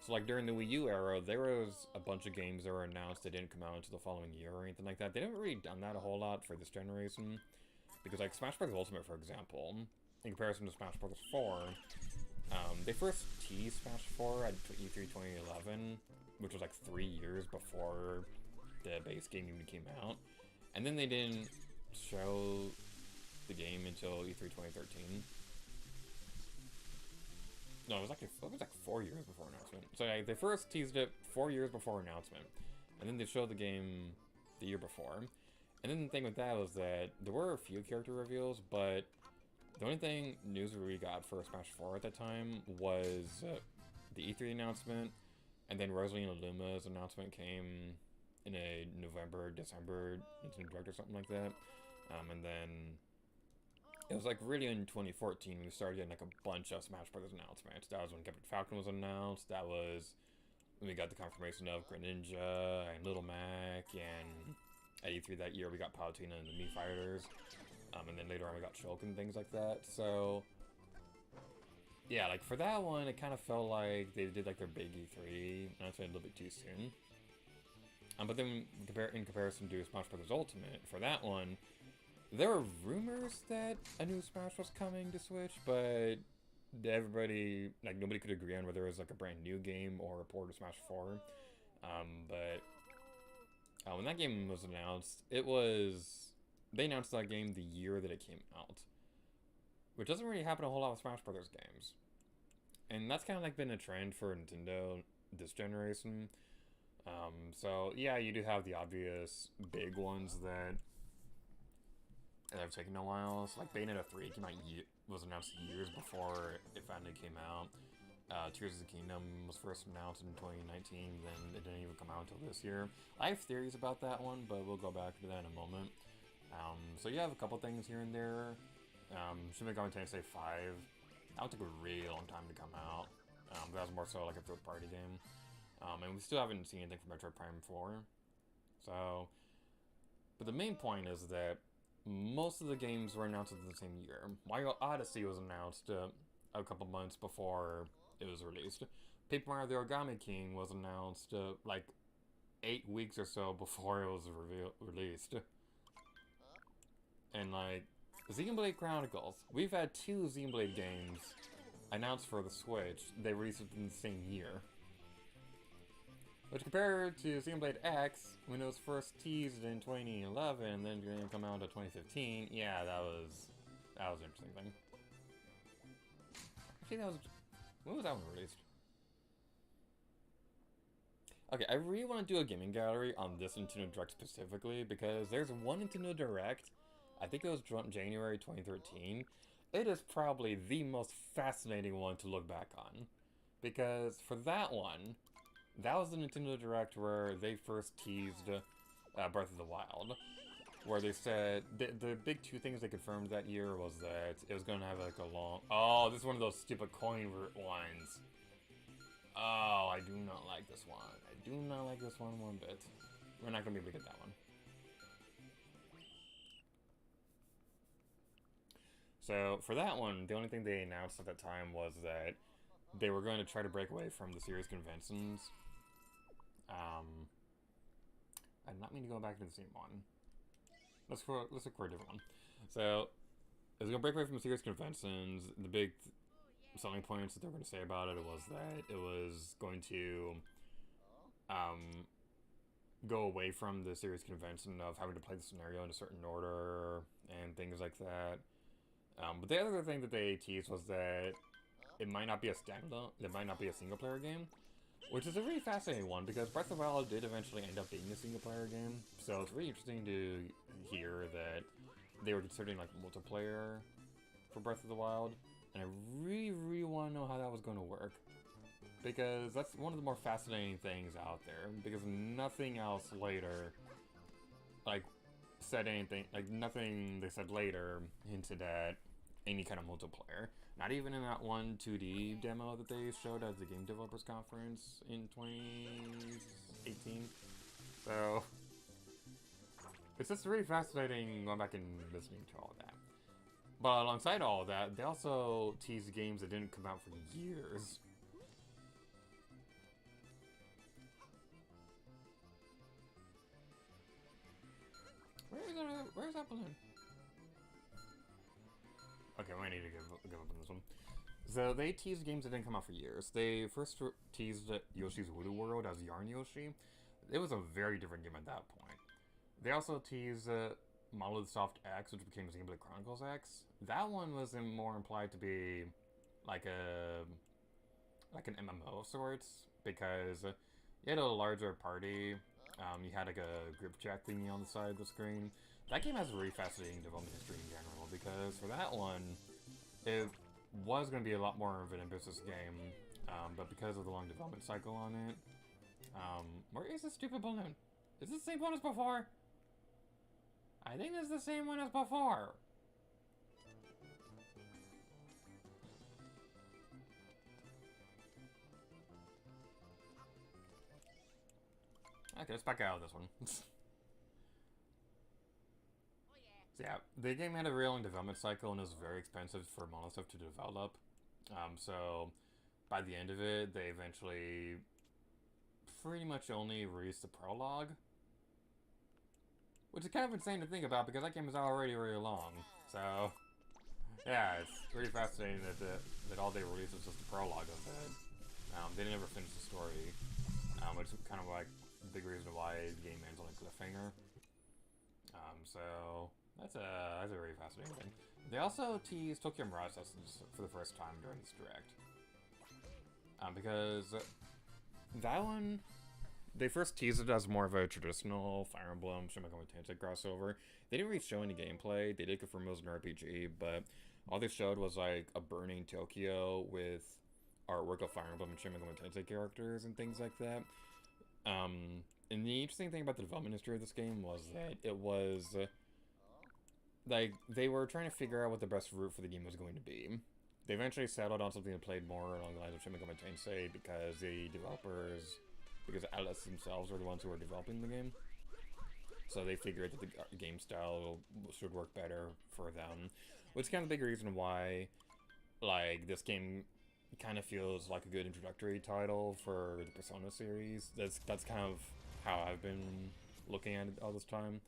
Speaker 3: So like during the Wii U era, there was a bunch of games that were announced that didn't come out until the following year or anything like that. They haven't really done that a whole lot for this generation. Because like Smash Bros. Ultimate, for example, in comparison to Smash Bros. 4, they first teased Smash 4 at E3 2011, which was like 3 years before the base game even came out. And then they didn't show the game until E3 2013. No, it was like 4 years before announcement. So they first teased it 4 years before announcement, and then they showed the game the year before. And then the thing with that was that there were a few character reveals, but the only thing news we really got for Smash 4 at that time was the E3 announcement, and then Rosalina Luma's announcement came in a November, December Nintendo Direct or something like that. And then it was like really in 2014 we started getting like a bunch of Smash Brothers announcements. That was when Captain Falcon was announced. That was when we got the confirmation of Greninja and Little Mac, and at E3 that year we got Palutena and the Mii Fighters. And then later on we got Shulk and things like that. So yeah, like for that one, it kind of felt like they did like their big E3 announcement a little bit too soon. But then in comparison to Smash Bros. Ultimate, for that one, there were rumors that a new Smash was coming to Switch, but everybody, like, nobody could agree on whether it was like a brand new game or a port of Smash 4. But when that game was announced, they announced that game the year that it came out, which doesn't really happen a whole lot with Smash Brothers games. And that's kind of like been a trend for Nintendo this generation. So yeah, you do have the obvious big ones that have taken a while. So like Bayonetta 3 was announced years before it finally came out. Tears of the Kingdom was first announced in 2019, then it didn't even come out until this year. I have theories about that one, but we'll go back to that in a moment. So you have a couple things here and there. Shin Megami Tensei 5, that took a really long time to come out. That was more so like a third-party game. And we still haven't seen anything from Metroid Prime 4. So, but the main point is that most of the games were announced in the same year. Mario Odyssey was announced a couple months before it was released. Paper Mario the Origami King was announced like 8 weeks or so before it was released. And like, Xenoblade Chronicles, we've had 2 Xenoblade games announced for the Switch. They released it in the same year. Which compared to Xenoblade X, when it was first teased in 2011 and then going to come out in 2015, yeah, that was an interesting thing. Actually, when was that one released? Okay, I really want to do a gaming gallery on this Nintendo Direct specifically, because there's one Nintendo Direct, I think it was January 2013. It is probably the most fascinating one to look back on. Because for that one, that was the Nintendo Direct where they first teased Breath of the Wild. Where they said, the big 2 things they confirmed that year was that it was going to have like a long... Oh, this is one of those stupid coin ones. Oh, I do not like this one. I do not like this one bit. We're not going to be able to get that one. So, for that one, the only thing they announced at that time was that they were going to try to break away from the series conventions. I did not mean to go back to the same one. Let's look for a different one. So, it was going to break away from the series conventions. The big selling points that they were going to say about it was that it was going to go away from the series convention of having to play the scenario in a certain order and things like that. But the other thing that they teased was that it might not be a standalone, it might not be a single-player game, which is a really fascinating one, because Breath of the Wild did eventually end up being a single-player game, so it's really interesting to hear that they were considering, like, multiplayer for Breath of the Wild, and I really, really want to know how that was going to work. because that's one of the more fascinating things out there, because nothing else later, like, said anything, like, nothing they said later hinted at any kind of multiplayer. Not even in that one 2D demo that they showed at the Game Developers Conference in 2018. So, it's just really fascinating going back and listening to all of that. But alongside all of that, they also teased games that didn't come out for years. Where's that balloon? Okay, we need to give up on this one. So they teased games that didn't come out for years. They first teased Yoshi's Wooloo World as Yarn Yoshi. It was a very different game at that point. They also teased Monolith Soft X, which became Xenoblade Chronicles X. That one was more implied to be like an MMO of sorts, because you had a larger party. You had like a group chat thingy on the side of the screen. That game has a really fascinating development history in general, because for that one, it was going to be a lot more of an ambitious game, but because of the long development cycle on it, where is this stupid balloon? Is this the same one as before? I think it's the same one as before. Okay, let's back out of this one. So yeah, the game had a real long development cycle and it was very expensive for Monolith to develop. So by the end of it, they eventually pretty much only released the prologue. Which is kind of insane to think about because that game is already really long. So yeah, it's really fascinating that all they released was just the prologue of it. They didn't ever finish the story, which is kind of like a big reason why the game ends on a cliffhanger. So that's a very fascinating thing. They also teased Tokyo Mirage Sessions for the first time during this direct, because that one, they first teased it as more of a traditional Fire Emblem Shin Megami Tensei crossover. They didn't really show any gameplay. They did confirm it was an RPG, but all they showed was like a burning Tokyo with artwork of Fire Emblem and Shin Megami Tensei characters and things like that. And the interesting thing about the development history of this game was that it was like they were trying to figure out what the best route for the game was going to be. They eventually settled on something that played more along the lines of Shin Megami Tensei because the developers, because Atlas themselves were the ones who were developing the game. So they figured that the game style should work better for them. Which is kind of the big reason why, like, this game kind of feels like a good introductory title for the Persona series. That's kind of how I've been looking at it all this time.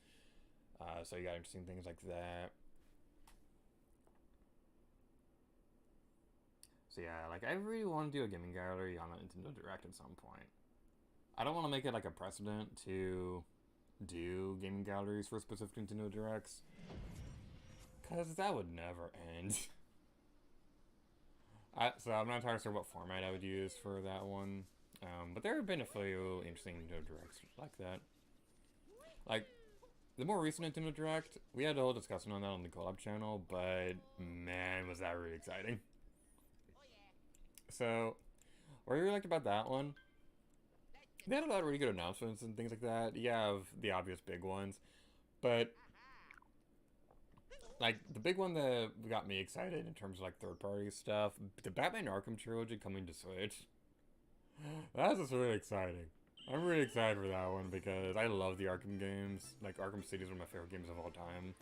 Speaker 3: So you got interesting things like that. So yeah, like, I really want to do a gaming gallery on a Nintendo Direct at some point. I don't want to make it like a precedent to do gaming galleries for specific Nintendo Directs, because that would never end. So I'm not entirely sure what format I would use for that one, but there have been a few interesting Nintendo Directs like that. Like, the more recent Nintendo Direct, we had a whole discussion on that on the collab channel, but man, was that really exciting. So, what I really liked about that one, they had a lot of really good announcements and things like that. You have the obvious big ones, but like, the big one that got me excited in terms of like third-party stuff, the Batman Arkham trilogy coming to Switch. That's just really exciting. I'm really excited for that one because I love the Arkham games. Like, Arkham City is one of my favorite games of all time.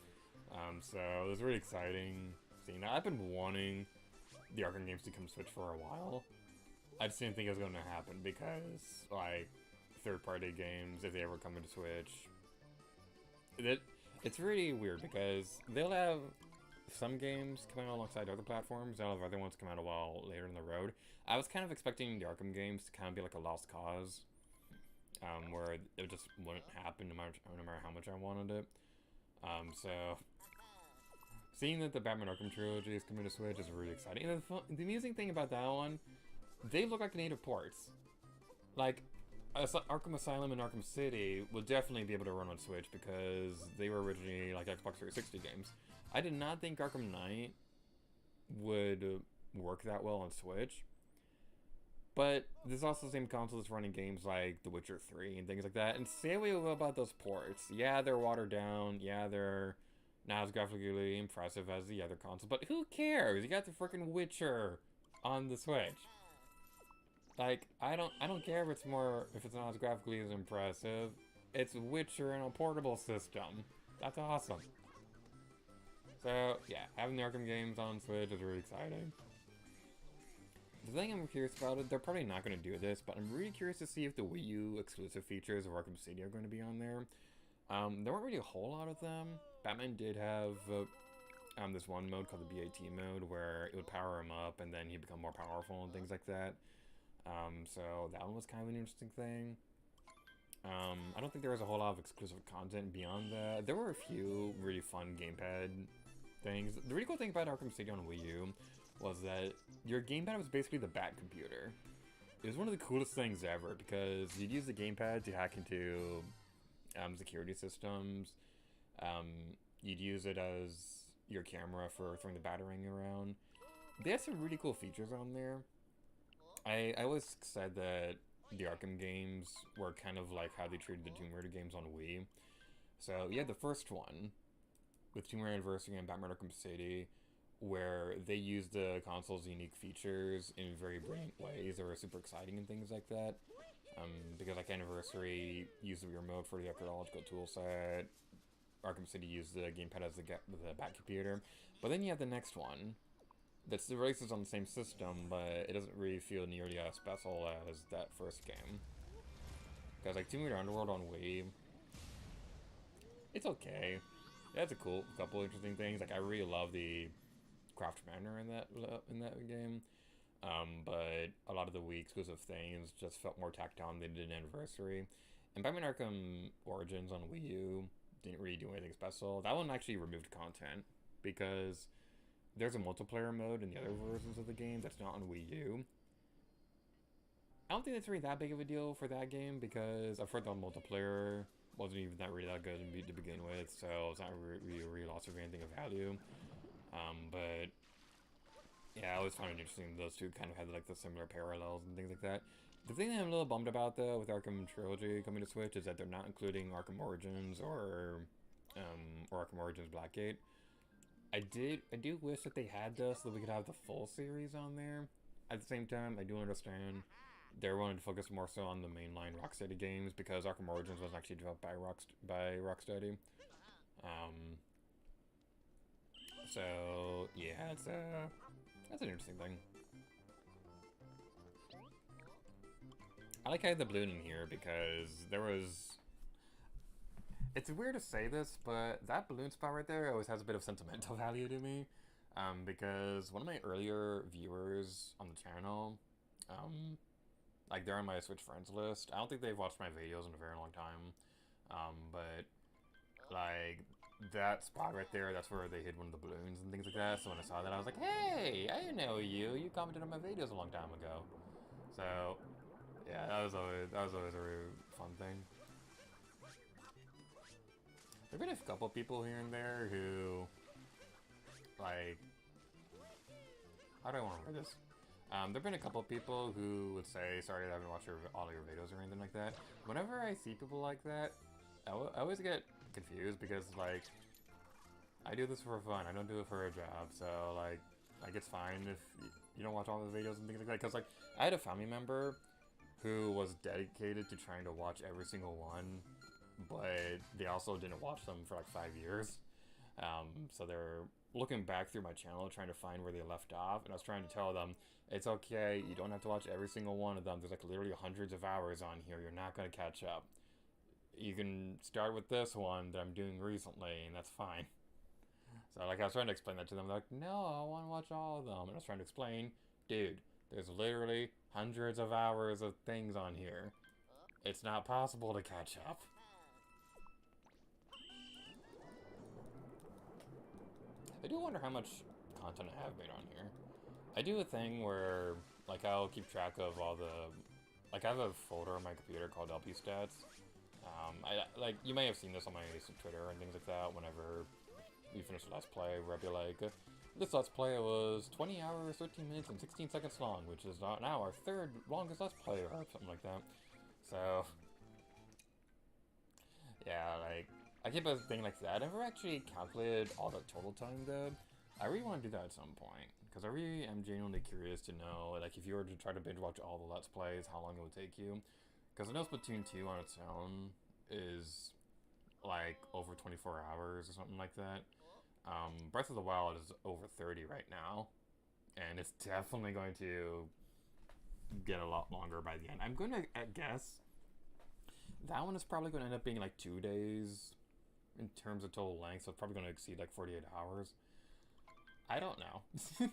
Speaker 3: So it was really exciting seeing that. I've been wanting the Arkham games to come to Switch for a while. I just didn't think it was going to happen because, like, third-party games, if they ever come into Switch, it's really weird because they'll have some games coming out alongside other platforms, they'll have other ones come out a while later in the road. I was kind of expecting the Arkham games to kind of be like a lost cause, where it just wouldn't happen no matter how much I wanted it. So seeing that the Batman Arkham trilogy is coming to Switch is really exciting. And the amusing thing about that one, they look like native ports. Like, Arkham Asylum and Arkham City will definitely be able to run on Switch because they were originally like Xbox 360 games. I did not think Arkham Knight would work that well on Switch. But this is also the same console that's running games like The Witcher 3 and things like that. And say what you will about those ports. Yeah, they're watered down. Yeah, they're not as graphically impressive as the other console. But who cares? You got the freaking Witcher on the Switch. Like, I don't care if it's not as graphically as impressive. It's Witcher in a portable system. That's awesome. So, yeah, having the Arkham games on Switch is really exciting. The thing I'm curious about it, they're probably not going to do this, but I'm really curious to see if the Wii U exclusive features of Arkham City are going to be on there. There weren't really a whole lot of them. Batman did have this one mode called the BAT mode where it would power him up and then he'd become more powerful and things like that. So that one was kind of an interesting thing. I don't think there was a whole lot of exclusive content beyond that. There were a few really fun gamepad things. The really cool thing about Arkham City on Wii U was that your gamepad was basically the Bat computer. It was one of the coolest things ever because you'd use the gamepad to hack into security systems. You'd use it as your camera for throwing the batarang around. They had some really cool features on there. I always said that the Arkham games were kind of like how they treated the Tomb Raider games on Wii. So you had the first one with Tomb Raider Anniversary and Batman Arkham City, where they used the console's unique features in very brilliant ways that were super exciting and things like that. Because like Anniversary used the remote for the archaeological toolset, Arkham City used the gamepad as the Bat computer. But then you have the next one that's the races on the same system, but it doesn't really feel nearly as special as that first game. Because like Tomb Raider Underworld on Wii, it's okay. That's a couple interesting things. Like I really love the craft manor in that game, but a lot of the Wii exclusive things just felt more tacked on than they did in Anniversary. And Batman Arkham Origins on Wii U didn't really do anything special. That one actually removed content because there's a multiplayer mode in the other versions of the game that's not on Wii U. I don't think that's really that big of a deal for that game because I've heard the multiplayer wasn't even really that good to begin with, so it's not really lost of anything of value. But yeah, I always found it interesting those two kind of had like the similar parallels and things like that. The thing that I'm a little bummed about though with Arkham Trilogy coming to Switch is that they're not including Arkham Origins or Arkham Origins Blackgate. I do wish that they had this so that we could have the full series on there. At the same time, I do understand they're wanting to focus more so on the mainline Rocksteady games because Arkham Origins was actually developed by Rocksteady. So yeah, that's an interesting thing. I like how I had the balloon in here because there was. It's weird to say this, but that balloon spot right there always has a bit of sentimental value to me. Because one of my earlier viewers on the channel, like they're on my Switch friends list. I don't think they've watched my videos in a very long time. But like that spot right there, that's where they hid one of the balloons and things like that. So when I saw that, I was like, hey, I know you. You commented on my videos a long time ago. So yeah, that was always a really fun thing. There've been a couple people here and there who, like, how do I want to word this? There've been a couple people who would say, sorry, I haven't watched all your videos or anything like that. Whenever I see people like that, I always get confused because, like, I do this for fun. I don't do it for a job. So, like it's fine if you don't watch all the videos and things like that. Because, like, I had a family member who was dedicated to trying to watch every single one, but they also didn't watch them for like 5 years. So they're looking back through my channel trying to find where they left off, and I was trying to tell them, it's okay, you don't have to watch every single one of them. There's like literally hundreds of hours on here. You're not going to catch up. You can start with this one that I'm doing recently, and that's fine. So like I was trying to explain that to them. They're like, no, I want to watch all of them. And I was trying to explain, dude, there's literally hundreds of hours of things on here. It's not possible to catch up. I do wonder how much content I have made on here. I do a thing where, like, I'll keep track of all the... Like, I have a folder on my computer called LP Stats. You may have seen this on my Twitter and things like that whenever we finish the Let's Play, where I'd be like, This Let's Play was 20 hours, 13 minutes, and 16 seconds long, which is now our third longest Let's Play, or something like that. So, yeah, like, I keep a thing like that. I never actually calculated all the total time, though. I really want to do that at some point, because I really am genuinely curious to know, like, if you were to try to binge watch all the Let's Plays, how long it would take you. Because I know Splatoon 2 on its own is, like, over 24 hours or something like that. Breath of the Wild is over 30 right now, and it's definitely going to get a lot longer by the end. I'm going to guess that one is probably going to end up being like 2 days in terms of total length, so it's probably going to exceed like 48 hours. I don't know.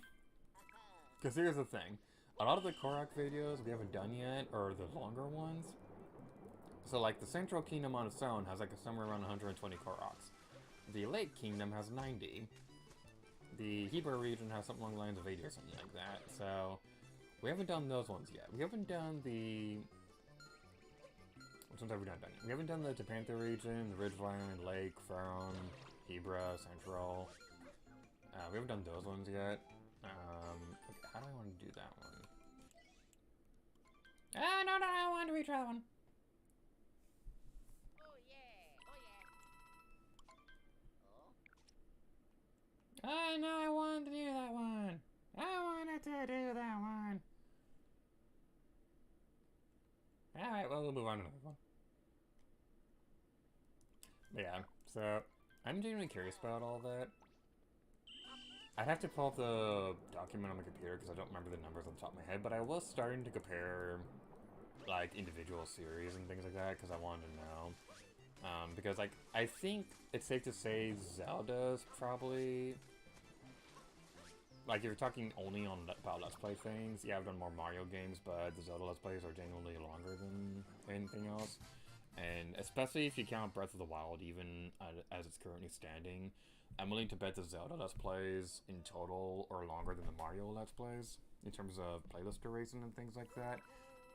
Speaker 3: Because here's the thing. A lot of the Korok videos we haven't done yet are the longer ones. So like the Central Kingdom on its own has like somewhere around 120 Koroks. The Lake Kingdom has 90. The Hebrew region has something along the lines of 80 or something like that. So we haven't done those ones yet. We haven't done the... Which ones have we not done yet? We haven't done the Tapantha region, the Ridgeline, Lake, Faron, Hebra, Central. We haven't done those ones yet. Okay, how do I want to do that one? Ah, no, I want to retry that one.
Speaker 6: Oh yeah,
Speaker 3: I know I wanted to do that one. I wanted to do that one. Alright, well, we'll move on to another one. Yeah, so I'm genuinely curious about all that. I'd have to pull up the document on my computer because I don't remember the numbers on the top of my head, but I was starting to compare, like, individual series and things like that because I wanted to know. Because, like, I think it's safe to say Zelda's probably... Like, if you're talking only on about Let's Play things, yeah, I've done more Mario games, but the Zelda Let's Plays are genuinely longer than anything else. And especially if you count Breath of the Wild, even as it's currently standing, I'm willing to bet the Zelda Let's Plays in total are longer than the Mario Let's Plays, in terms of playlist duration and things like that.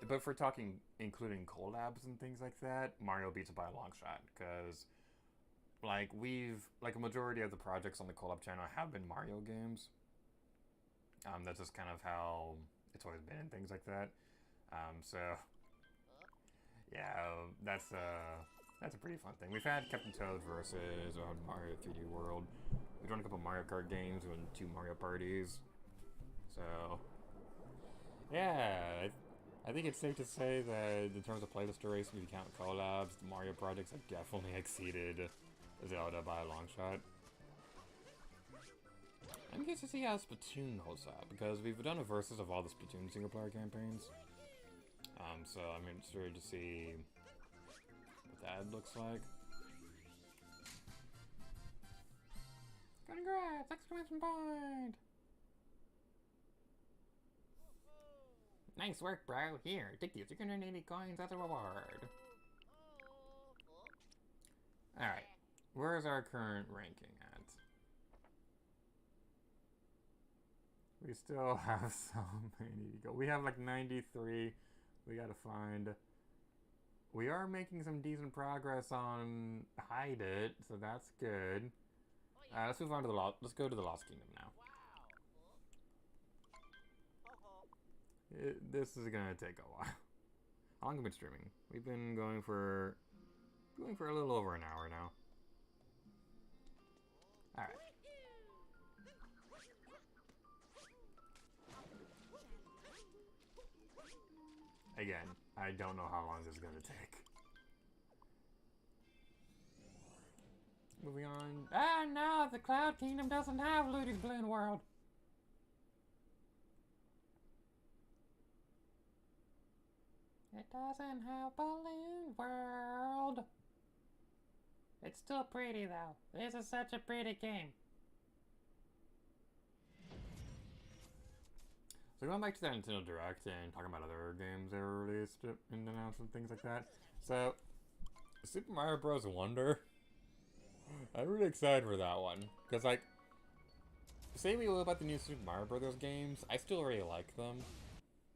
Speaker 3: But if we're talking including collabs and things like that, Mario beats it by a long shot, because, like, a majority of the projects on the collab channel have been Mario games. That's just kind of how it's always been and things like that. So, yeah, that's a pretty fun thing. We've had Captain Toad versus Mario 3D World. We've done a couple Mario Kart games and 2 Mario parties. So, yeah, I think it's safe to say that in terms of playlist duration, if you count collabs, the Mario projects have definitely exceeded Zelda by a long shot. I'm curious to see how Splatoon holds up, because we've done a versus of all the Splatoon single-player campaigns. So I'm interested to see what that looks like. Congrats! Exclamation point! Nice work, bro. Here, take these 380 coins as a reward. Alright, where's our current ranking at? We still have so many to go. We have like 93 we gotta find. We are making some decent progress on Hide It, so that's good. Let's move on to let's go to the Lost Kingdom now. This is gonna take a while. How long have we been streaming? We've been going for a little over an hour now. Alright. Again, I don't know how long this is gonna take. Moving on. Ah, no! The Cloud Kingdom doesn't have Luigi's Balloon World! It doesn't have Balloon World! It's still pretty, though. This is such a pretty game. So going back to that Nintendo Direct and talking about other games that were released and announced and things like that. So, Super Mario Bros. Wonder. I'm really excited for that one. Because, like, say we will about the new Super Mario Bros. Games, I still really like them.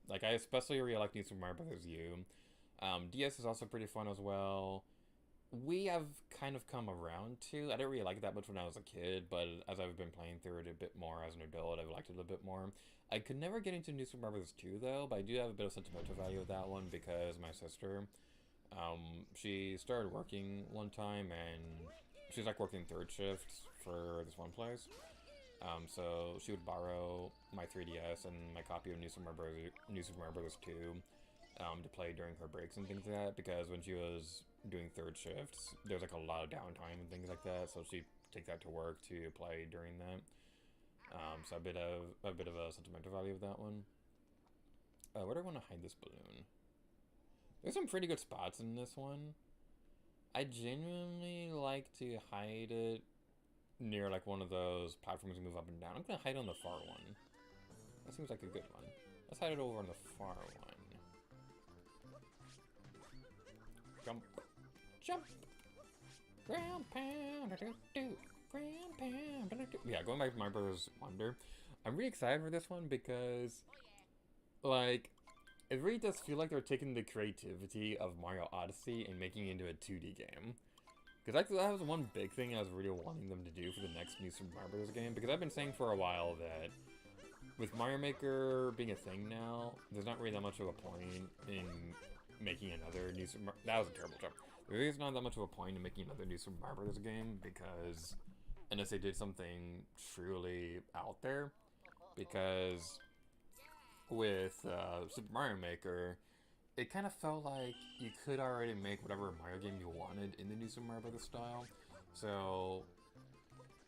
Speaker 3: Like, I especially really like New Super Mario Bros. U. DS is also pretty fun as well. we have kind of come around to. I didn't really like it that much when I was a kid, but as I've been playing through it a bit more as an adult, I've liked it a bit more. I could never get into New Super Mario Bros. 2 though, but I do have a bit of sentimental value with that one because my sister, she started working one time and she's like working third shift for this one place. So she would borrow my 3DS and my copy of New Super Mario Bros. 2 to play during her breaks and things like that, because when she was doing third shifts, there's like a lot of downtime and things like that, so she'd take that to work to play during that. So a bit of a sentimental value of that one. Where do I want to hide this balloon? There's some pretty good spots in this one. I genuinely like to hide it near like one of those platforms you move up and down. I'm gonna hide on the far one. That seems like a good one. Let's hide it over on the far one. Jump. Jump! Ground pound, do, ground pound, do. Yeah, going back to My Brother's Wonder, I'm really excited for this one because, like, it really does feel like they're taking the creativity of Mario Odyssey and making it into a 2D game. Because that was one big thing I was really wanting them to do for the next new Super Mario Bros. Game, because I've been saying for a while that with Mario Maker being a thing now, there's not really that much of a point in making another new Super Mario... That was a terrible joke. There is not that much of a point in making another new Super Mario Bros. Game, because unless they did something truly out there, because with Super Mario Maker, it kind of felt like you could already make whatever Mario game you wanted in the new Super Mario Bros. Style. So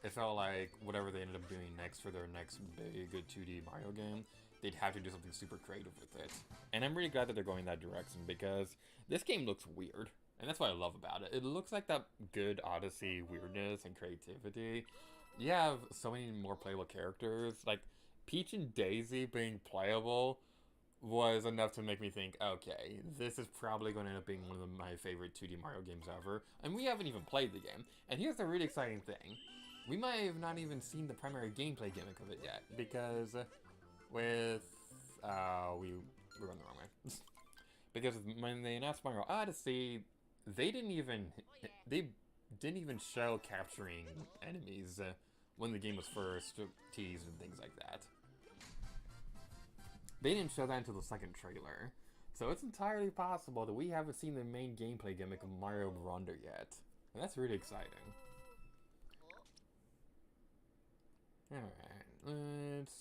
Speaker 3: it felt like whatever they ended up doing next for their next big 2D Mario game, they'd have to do something super creative with it. And I'm really glad that they're going that direction, because this game looks weird. And that's what I love about it. It looks like that good Odyssey weirdness and creativity. You have so many more playable characters. Like, Peach and Daisy being playable was enough to make me think, okay, this is probably going to end up being one of my favorite 2D Mario games ever. And we haven't even played the game. And here's the really exciting thing. We might have not even seen the primary gameplay gimmick of it yet, because with... we're going the wrong way. Because when they announced Mario Odyssey, they didn't even show capturing enemies when the game was first teased and things like that. They didn't show that until the second trailer. So it's entirely possible that we haven't seen the main gameplay gimmick of Mario Wonder yet. And that's really exciting. Alright, let's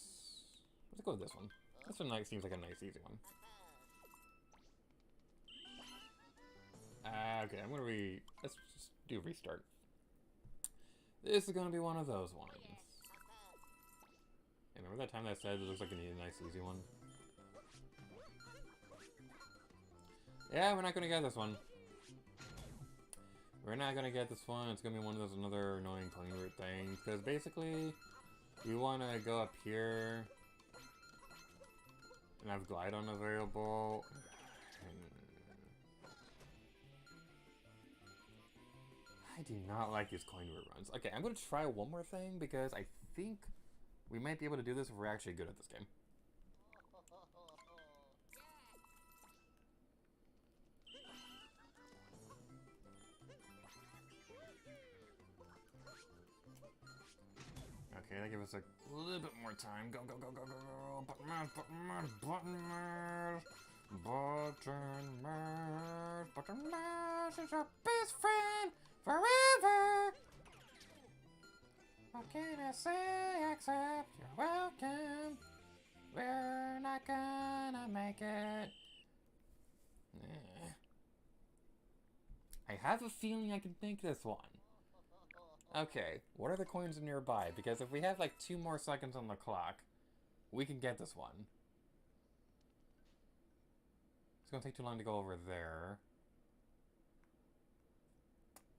Speaker 3: go with this one. This one seems like a nice, easy one. Okay, let's just do a restart. This is gonna be one of those ones. Hey, remember that time that I said it looks like a nice, easy one? Yeah, we're not gonna get this one. We're not gonna get this one. It's gonna be one of those another annoying coin route things. Because basically, we wanna go up here and have glide on available. I do not like these coin route runs. Okay, I'm gonna try one more thing because I think we might be able to do this if we're actually good at this game. Okay, that gives us a little bit more time. Go, go, go, go, go, go. Button mash, button mash, button mash. Button mash, button mash is your best friend forever. What can I say except you're welcome? We're not gonna make it. I have a feeling I can think this one. Okay, what are the coins nearby? Because if we have like 2 more seconds on the clock, we can get this one. It's gonna take too long to go over there.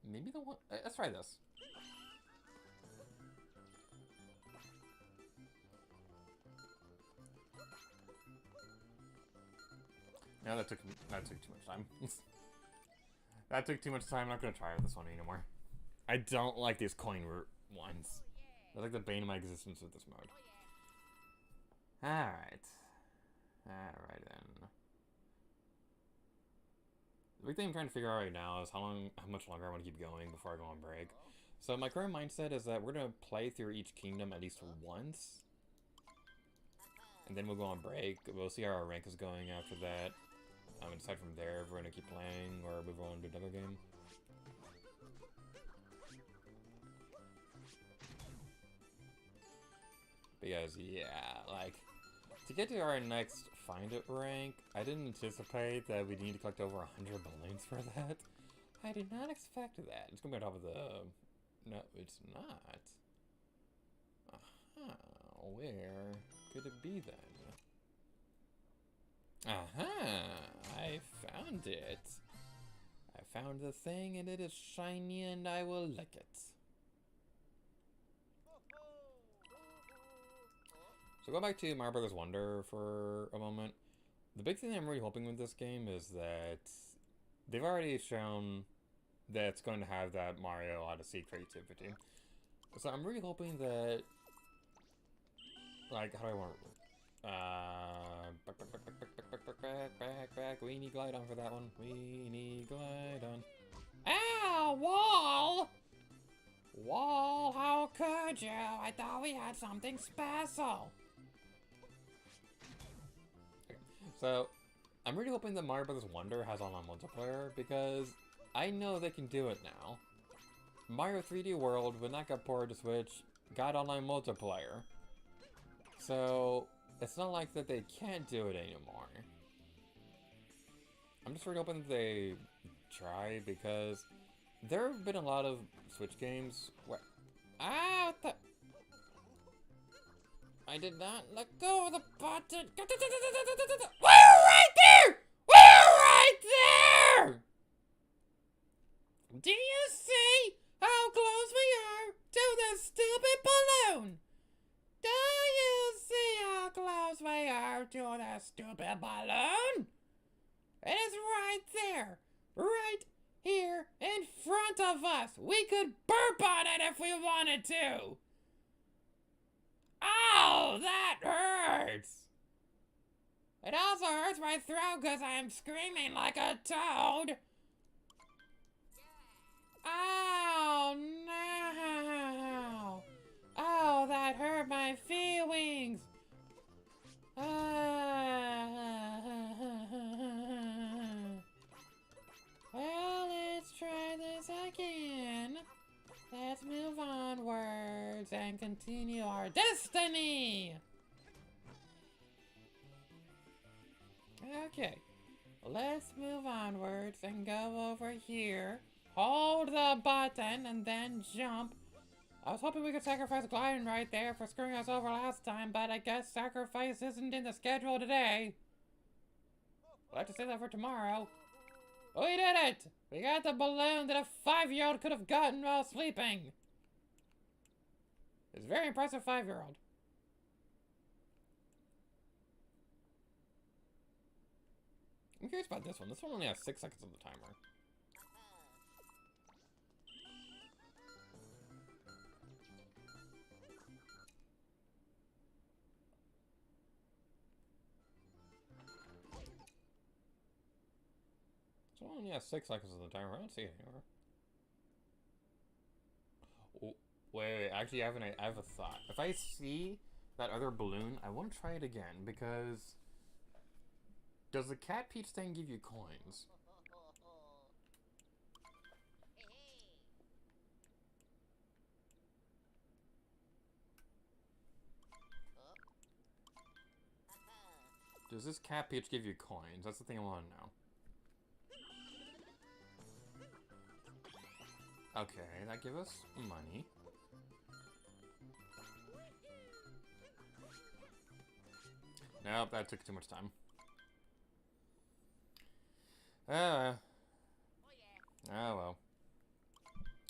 Speaker 3: Maybe the one... let's try this. No, that took too much time. That took too much time. I'm not gonna try this one anymore. I don't like these coin route ones. They're like the bane of my existence with this mode. Alright. Alright then. The big thing I'm trying to figure out right now is how much longer I want to keep going before I go on break. So my current mindset is that we're going to play through each kingdom at least once. And then we'll go on break. We'll see how our rank is going after that. And decide from there if we're going to keep playing or move on to another game. Because, yeah, like, to get to our next Find It rank, I didn't anticipate that we need to collect over 100 balloons for that. I did not expect that. It's going to be on top of the... No, it's not. Aha, where could it be then? Aha, I found it. I found the thing and it is shiny and I will lick it. So go back to Mario Brothers Wonder for a moment. The big thing I'm really hoping with this game is that they've already shown that it's going to have that Mario Odyssey creativity. So I'm really hoping that, like, how do I want back. We need glide on for that one. We need glide on. Ow, wall! Wall, how could you? I thought we had something special. Okay. So, I'm really hoping that Mario Brothers Wonder has online multiplayer because I know they can do it now. Mario 3D World, when that got ported to Switch, got online multiplayer. So, it's not like that they can't do it anymore. I'm just really hoping that they try because there have been a lot of Switch games where... Ah, I did not let go of the button. We're right there! We're right there! Do you see how close we are to the stupid balloon? Do you see how close we are to the stupid balloon? It is right there, right here in front of us. We could burp on it if we wanted to. Ow, that hurts. It also hurts my throat because I am screaming like a toad. Oh, no. Oh, that hurt my feelings. Well, let's try this again. Let's move onwards and continue our destiny. Okay, let's move onwards and go over here. Hold the button and then jump. I was hoping we could sacrifice gliding right there for screwing us over last time, but I guess sacrifice isn't in the schedule today. We'll have to save that for tomorrow. We did it! We got the balloon that a 5-year-old could have gotten while sleeping. It's a very impressive 5-year-old. I'm curious about this one. This one only has 6 seconds on the timer. This one only has 6 seconds on the timer. I don't see it anywhere. Oh, wait. Actually, I have a thought. If I see that other balloon, I want to try it again because... Does the Cat Peach thing give you coins? Does this Cat Peach give you coins? That's the thing I want to know. Okay, that gives us money. Nope, that took too much time. Oh well.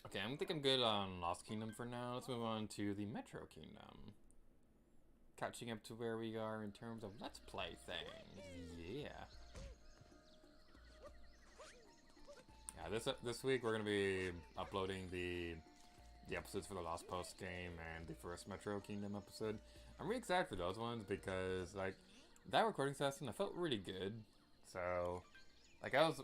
Speaker 3: Okay, I think I'm good on Lost Kingdom for now. Let's move on to the Metro Kingdom. Catching up to where we are in terms of Let's Play things. Yeah. Yeah, this week we're gonna be uploading the episodes for the Lost Post game and the first Metro Kingdom episode. I'm really excited for those ones because like that recording session I felt really good. So like I was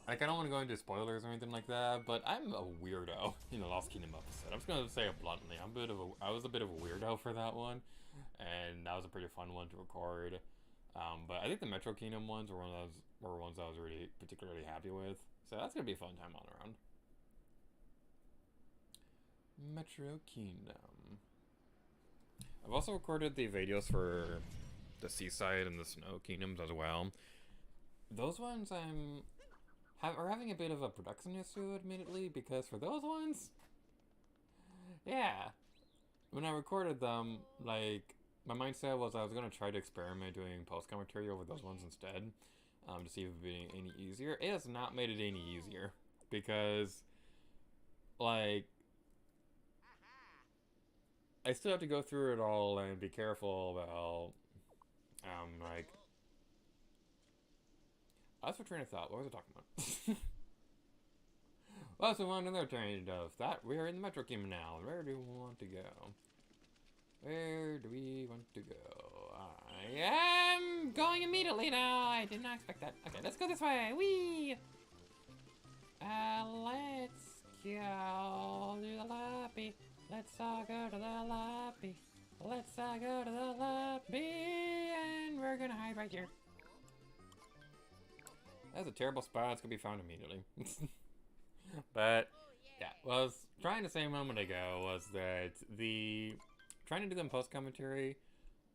Speaker 3: like, I don't want to go into spoilers or anything like that, but I'm a weirdo in the Lost Kingdom episode. I'm just gonna say it bluntly. I was a bit of a weirdo for that one, and that was a pretty fun one to record. But I think the Metro Kingdom ones were ones I was really particularly happy with. So that's gonna be a fun time all around. Metro Kingdom. I've also recorded the videos for the Seaside and the Snow Kingdoms as well. Those ones are having a bit of a production issue, admittedly, because for those ones, yeah, when I recorded them, like, my mindset was I was gonna try to experiment doing post commentary over those ones instead, to see if it would be any easier. It has not made it any easier because, like, I still have to go through it all and be careful about, like, I was for train of thought. What was I talking about? Well, so on another train of thought. We're in the Metro Kingdom now. Where do we want to go? Where do we want to go? I am going immediately now. I did not expect that. Okay, let's go this way. Whee! Let's go to the lobby. Let's all go to the lobby. Let's all go to the lobby. And we're gonna hide right here. That's a terrible spot. It's gonna be found immediately. But yeah, what I was trying to say a moment ago was that trying to do them post commentary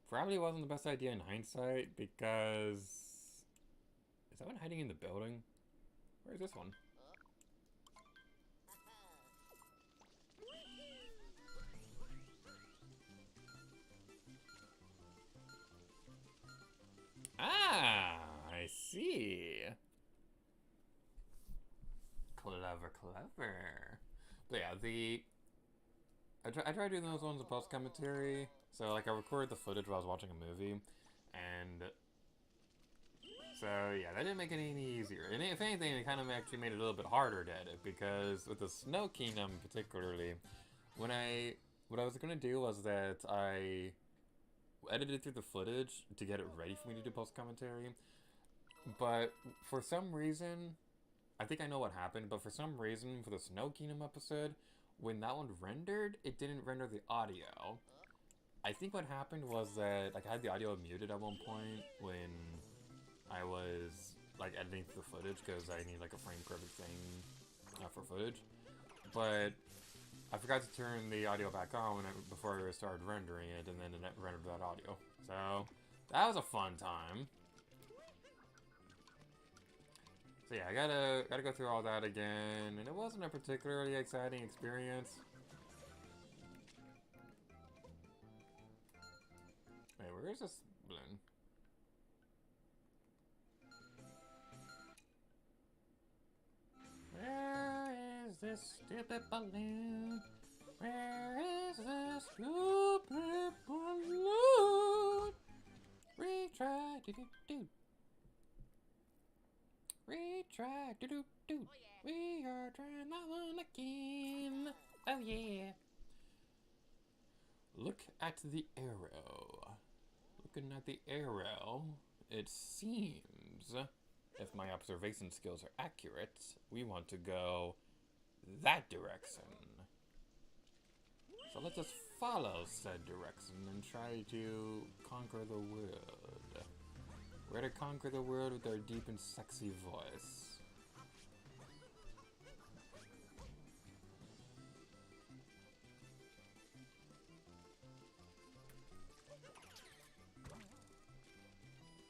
Speaker 3: probably wasn't the best idea in hindsight because is that one hiding in the building? Where's this one? Ah, I see. Clever. But yeah, I tried doing those ones in post commentary. So like I recorded the footage while I was watching a movie, and so yeah, that didn't make it any easier. And if anything, it kind of actually made it a little bit harder to edit because with the Snow Kingdom particularly, what I was gonna do was that I edited through the footage to get it ready for me to do post commentary, but for some reason, I think I know what happened, but for some reason for the Snow Kingdom episode, when that one rendered, it didn't render the audio. I think what happened was that like I had the audio muted at one point when I was like editing through the footage because I need like a frame perfect thing for footage, but I forgot to turn the audio back on before I started rendering it, and then it rendered that audio. So that was a fun time. So yeah, I gotta go through all that again, and it wasn't a particularly exciting experience. Wait, where is this balloon? Where is this stupid balloon? Where is this stupid balloon? Retry, do-do-do. Retry, do-do-do. We are trying that one again. Oh yeah. Look at the arrow. Looking at the arrow, it seems, if my observation skills are accurate, we want to go that direction. So let us follow said direction and try to conquer the world. We're to conquer the world with our deep and sexy voice.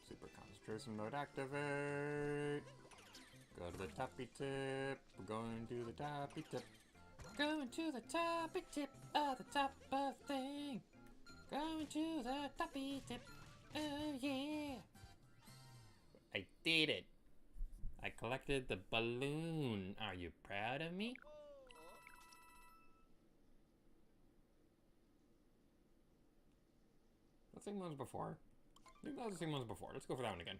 Speaker 3: Super concentration mode activate. Go to the toppy tip. We're going to the toppy tip. Going to the toppy tip of the top of thing. Going to the toppy tip. Oh yeah. I did it. I collected the balloon. Are you proud of me? That same one was before. I think that was the same one as before. Let's go for that one again.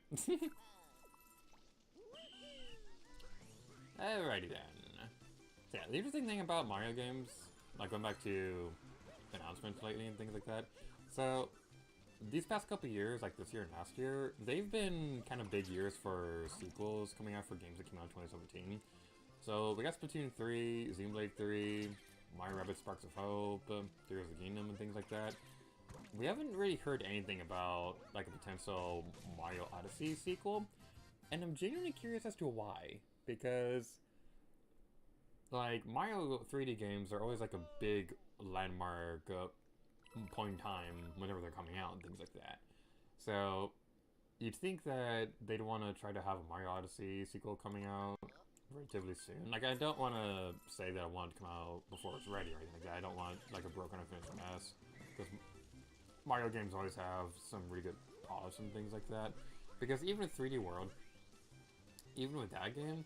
Speaker 3: Alrighty then. So yeah, the interesting thing about Mario games, like going back to announcements lately and things like that. So, these past couple years, like this year and last year, they've been kind of big years for sequels coming out for games that came out in 2017. So we got Splatoon 3, Xenoblade 3, Mario Rabbids Sparks of Hope, Tears of the Kingdom, and things like that. We haven't really heard anything about like a potential Mario Odyssey sequel, and I'm genuinely curious as to why. Because like Mario 3D games are always like a big landmark point in time whenever they're coming out and things like that. So you'd think that they'd want to try to have a Mario Odyssey sequel coming out relatively soon. Like, I don't want to say that I want it to come out before it's ready or anything like that. I don't want like a broken or finished mess, because Mario games always have some really good polish and things like that. Because even with 3D World, even with that game,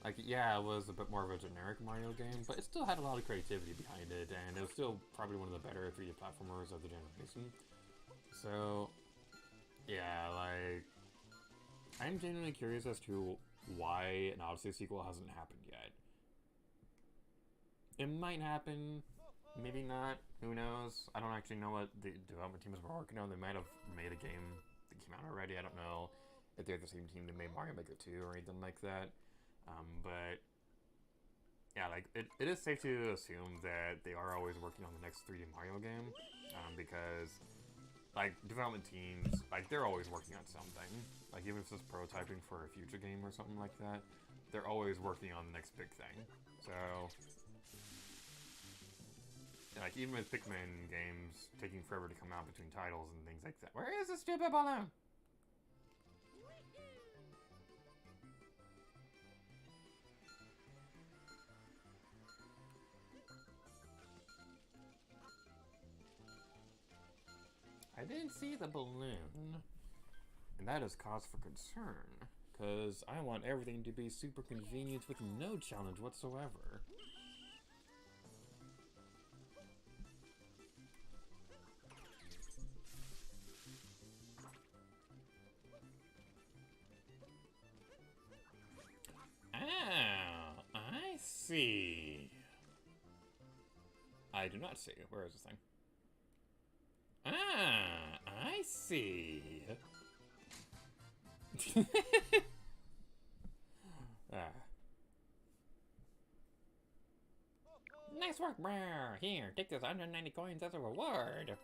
Speaker 3: like, yeah, it was a bit more of a generic Mario game, but it still had a lot of creativity behind it, and it was still probably one of the better 3D platformers of the generation. So, yeah, like, I'm genuinely curious as to why an Odyssey sequel hasn't happened yet. It might happen, maybe not, who knows. I don't actually know what the development teams were working on. They might have made a game that came out already. I don't know if they're the same team that made Mario Maker 2 or anything like that. But yeah, like it is safe to assume that they are always working on the next 3D Mario game, because like development teams, like they're always working on something. Like even if it's just prototyping for a future game or something like that, they're always working on the next big thing. So like even with Pikmin games taking forever to come out between titles and things like that. Where is this stupid balloon? I didn't see the balloon, and that is cause for concern, because I want everything to be super convenient with no challenge whatsoever. Ah, I see. I do not see. Where is this thing? Ah, I see. Ah. Nice work, brr. Here, take this 190 coins as a reward.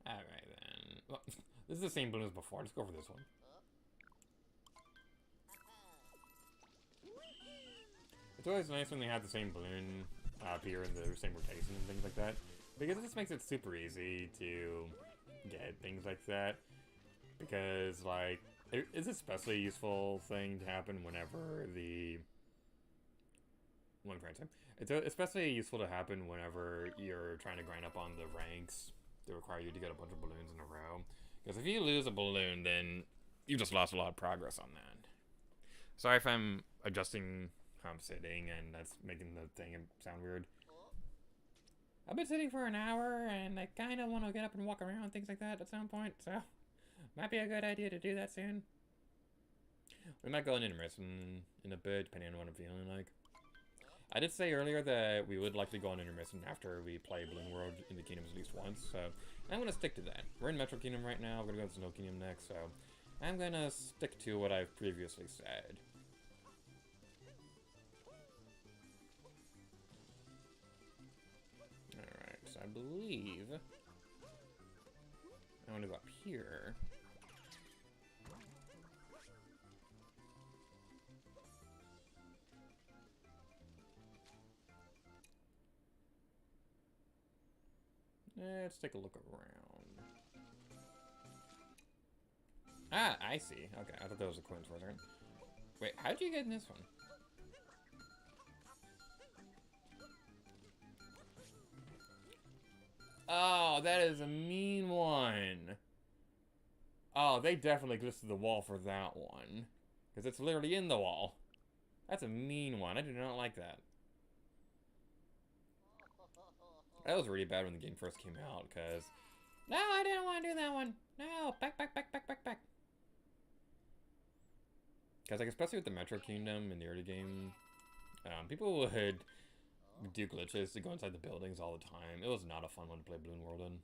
Speaker 3: Alright then. Well, this is the same balloon as before. Let's go for this one. It's always nice when they have the same balloon appear in the same rotation and things like that, because it just makes it super easy to get things like that. Because, like, it's especially useful thing to happen whenever the... It's especially useful to happen whenever you're trying to grind up on the ranks that require you to get a bunch of balloons in a row. Because if you lose a balloon, then you just lost a lot of progress on that. Sorry if I'm adjusting how I'm sitting and that's making the thing sound weird. I've been sitting for an hour and I kind of want to get up and walk around and things like that at some point, so might be a good idea to do that soon. We might go on intermission in a bit, depending on what I'm feeling like. I did say earlier that we would likely go on intermission after we play Balloon World in the Kingdoms at least once, so I'm going to stick to that. We're in Metro Kingdom right now, we're going to go to Snow Kingdom next, so I'm going to stick to what I've previously said. Alright, so I believe I want to go up here. Let's take a look around. Ah, I see. Okay, I thought that was a coin for a second. Wait, how'd you get in this one? Oh, that is a mean one. Oh, they definitely glisted the wall for that one. Because it's literally in the wall. That's a mean one. I do not like that. That was really bad when the game first came out, because... No, I didn't want to do that one. No, back. Because, like, especially with the Metro Kingdom in the early game, people would do glitches to go inside the buildings all the time. It was not a fun one to play Balloon World in.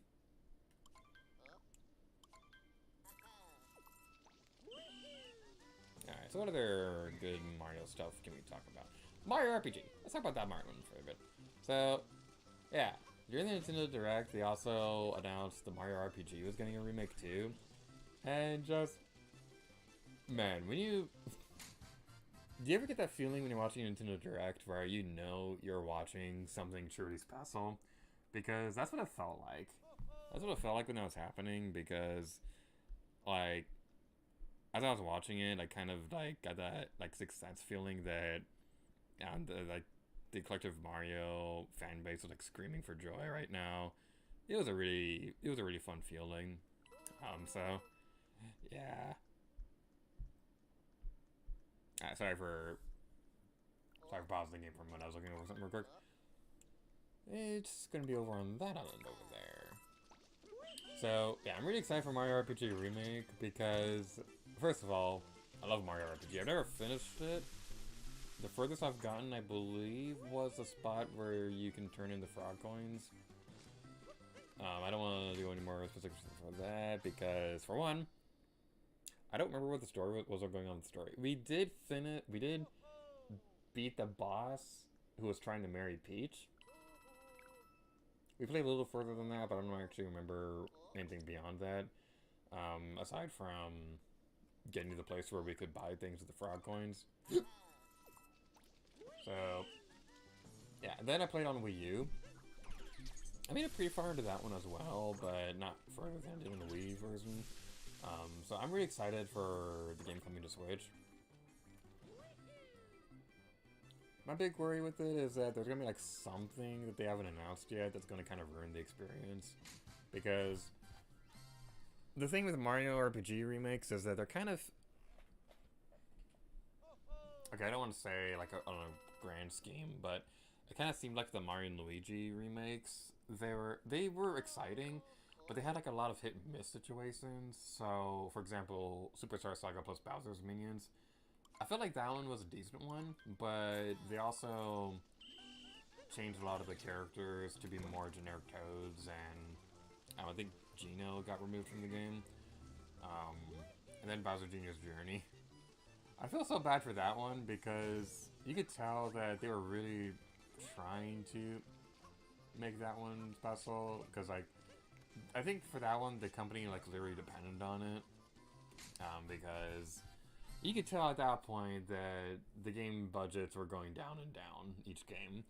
Speaker 3: Alright, so what other good Mario stuff can we talk about? Mario RPG. Let's talk about that Mario one for a bit. So, yeah. During the Nintendo Direct, they also announced the Mario RPG was getting a remake too. And just... Man, when you... Do you ever get that feeling when you're watching a Nintendo Direct where you know you're watching something truly special? Because that's what it felt like. That's what it felt like when that was happening, because, like, as I was watching it, I kind of, like, got that, like, Sixth Sense feeling that, the collective Mario fan base was, like, screaming for joy right now. It was a really fun feeling. So, yeah. Sorry for pausing the game for a minute. I was looking over something real quick. It's gonna be over on that island over there. So, yeah, I'm really excited for Mario RPG Remake because, first of all, I love Mario RPG. I've never finished it. The furthest I've gotten, I believe, was the spot where you can turn into frog coins. I don't want to do any more specifics for that because, for one, I don't remember what the story was going on in the story. We did beat the boss who was trying to marry Peach. We played a little further than that, but I don't actually remember anything beyond that. Aside from getting to the place where we could buy things with the frog coins. So, yeah, then I played on Wii U. I made it pretty far into that one as well, but not further than I did in the Wii version. So I'm really excited for the game coming to Switch. My big worry with it is that there's gonna be like something that they haven't announced yet that's gonna kind of ruin the experience. Because the thing with Mario RPG remakes is that they're kind of... Okay, I don't want to say like on a grand scheme, but it kind of seemed like the Mario and Luigi remakes, they were exciting, but they had like a lot of hit and miss situations. So, for example, Superstar Saga plus Bowser's Minions, I felt like that one was a decent one, but they also changed a lot of the characters to be more generic Toads, and I think Geno got removed from the game. And then Bowser Jr.'s Journey. I feel so bad for that one because you could tell that they were really trying to make that one special, because like I think for that one the company like literally depended on it, because you could tell at that point that the game budgets were going down and down each game,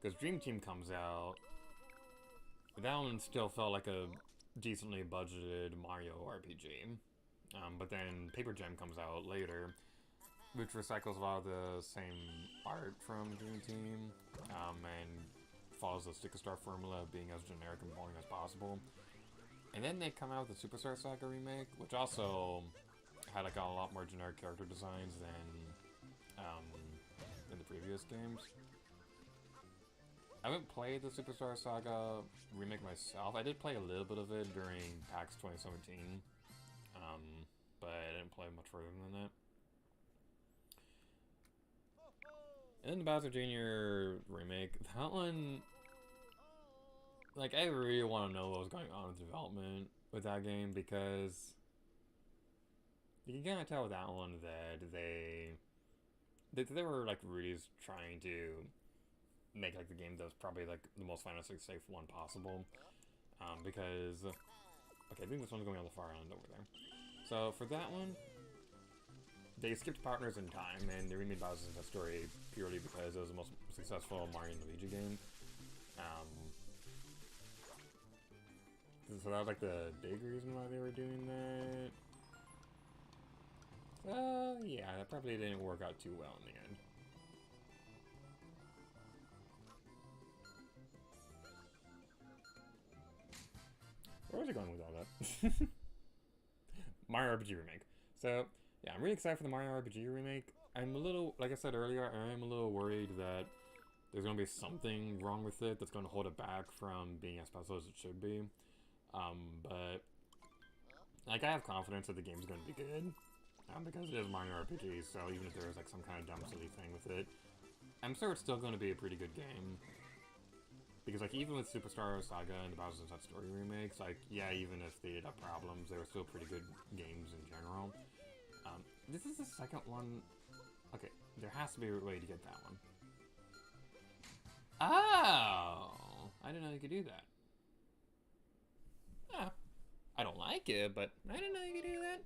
Speaker 3: because Dream Team comes out, that one still felt like a decently budgeted Mario RPG, but then Paper Gem comes out later, which recycles a lot of the same art from Dream Team, and follows the Sticker Star formula of being as generic and boring as possible. And then they come out with the Superstar Saga remake, which also had like a lot more generic character designs than in the previous games. I haven't played the Superstar Saga remake myself. I did play a little bit of it during PAX 2017, but I didn't play much further than that. And then the Bowser Jr. remake, that one, like, I really want to know what was going on with development with that game, because you can kind of tell with that one that they were, like, really trying to make, like, the game that was probably, like, the most fantasy safe one possible, because, okay, I think this one's going on the far end over there. So, for that one, they skipped Partners in Time, and they remade Bowser's Story purely because it was the most successful Mario and Luigi game. So that was like the big reason why they were doing that. So yeah, that probably didn't work out too well in the end. Where was I going with all that? Mario RPG Remake. So, yeah, I'm really excited for the Mario RPG Remake. I'm a little, like I said earlier, I am a little worried that there's going to be something wrong with it that's going to hold it back from being as special as it should be. But, like, I have confidence that the game's going to be good. Because it is Mario RPG, so even if there's, like, some kind of dumb silly thing with it, I'm sure it's still going to be a pretty good game. Because, like, even with Superstar Saga and the Bowser's Inside Story remakes, like, yeah, even if they had problems, they were still pretty good games in general. This is the second one. Okay, there has to be a way to get that one. Oh! I didn't know you could do that. Ah, I don't like it, but I didn't know you could do that.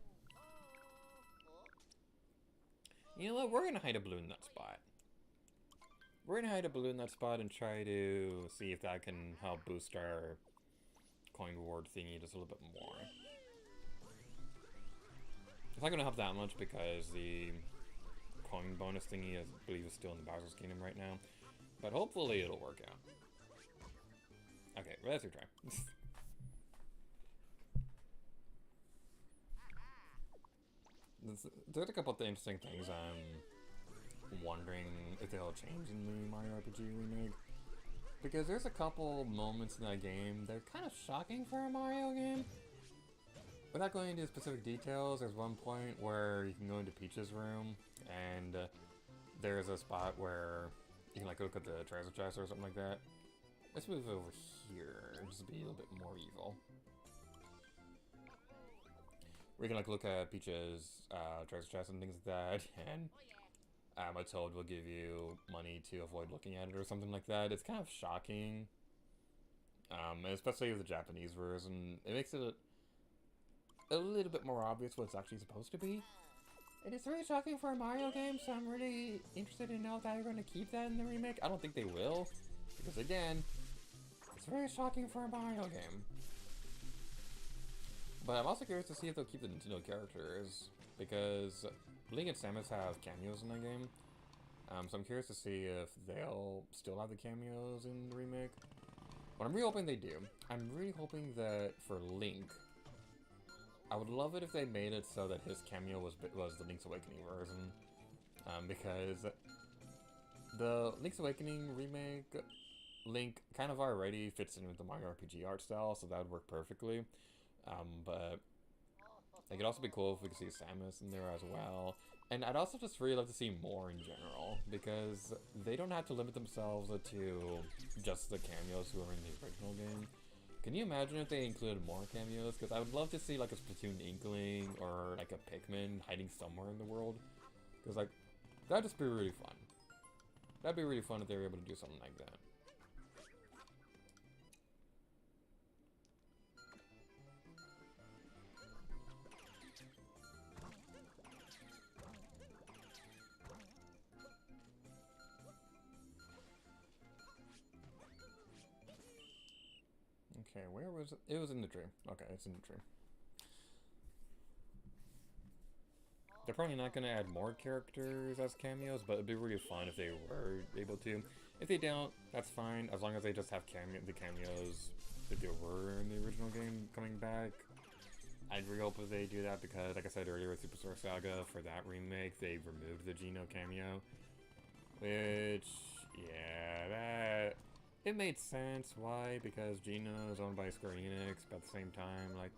Speaker 3: You know what? We're gonna hide a balloon in that spot. We're gonna hide a balloon in that spot and try to see if that can help boost our coin reward thingy just a little bit more. It's not gonna help that much because the coin bonus thingy, I believe, is still in the Bowser's Kingdom right now. But hopefully it'll work out. Okay, well, let's retry. There's a couple of interesting things I'm wondering if they'll change in the Mario RPG remake. Because there's a couple moments in that game that are kind of shocking for a Mario game. Without going into specific details, there's one point where you can go into Peach's room, and there's a spot where you can like look at the treasure chest or something like that. Let's move over here, just to be a little bit more evil. We can like look at Peach's treasure chest and things like that, and a toad will give you money to avoid looking at it or something like that. It's kind of shocking, especially with the Japanese version. It makes it a little bit more obvious what it's actually supposed to be. It is very shocking for a Mario game, so I'm really interested to know if they're going to keep that in the remake. I don't think they will, because again, it's very shocking for a Mario game. But I'm also curious to see if they'll keep the Nintendo characters, because Link and Samus have cameos in that game. So I'm curious to see if they'll still have the cameos in the remake. But I'm really hoping they do. I'm really hoping that for Link, I would love it if they made it so that his cameo was the Link's Awakening version. Because the Link's Awakening remake, Link kind of already fits in with the Mario RPG art style, so that would work perfectly. But it could also be cool if we could see Samus in there as well. And I'd also just really love to see more in general, because they don't have to limit themselves to just the cameos who are in the original game. Can you imagine if they included more cameos? Because I would love to see like a Splatoon Inkling or like a Pikmin hiding somewhere in the world. Because like, that'd just be really fun. That'd be really fun if they were able to do something like that. Okay, where was it? It was in the tree. Okay, it's in the tree. They're probably not going to add more characters as cameos, but it'd be really fun if they were able to. If they don't, that's fine, as long as they just have the cameos that there were in the original game coming back. I'd really hope if they do that, because, like I said earlier with Superstar Saga, for that remake, they removed the Geno cameo. Which, yeah, that... It made sense. Why? Because Geno is owned by Square Enix, but at the same time, like,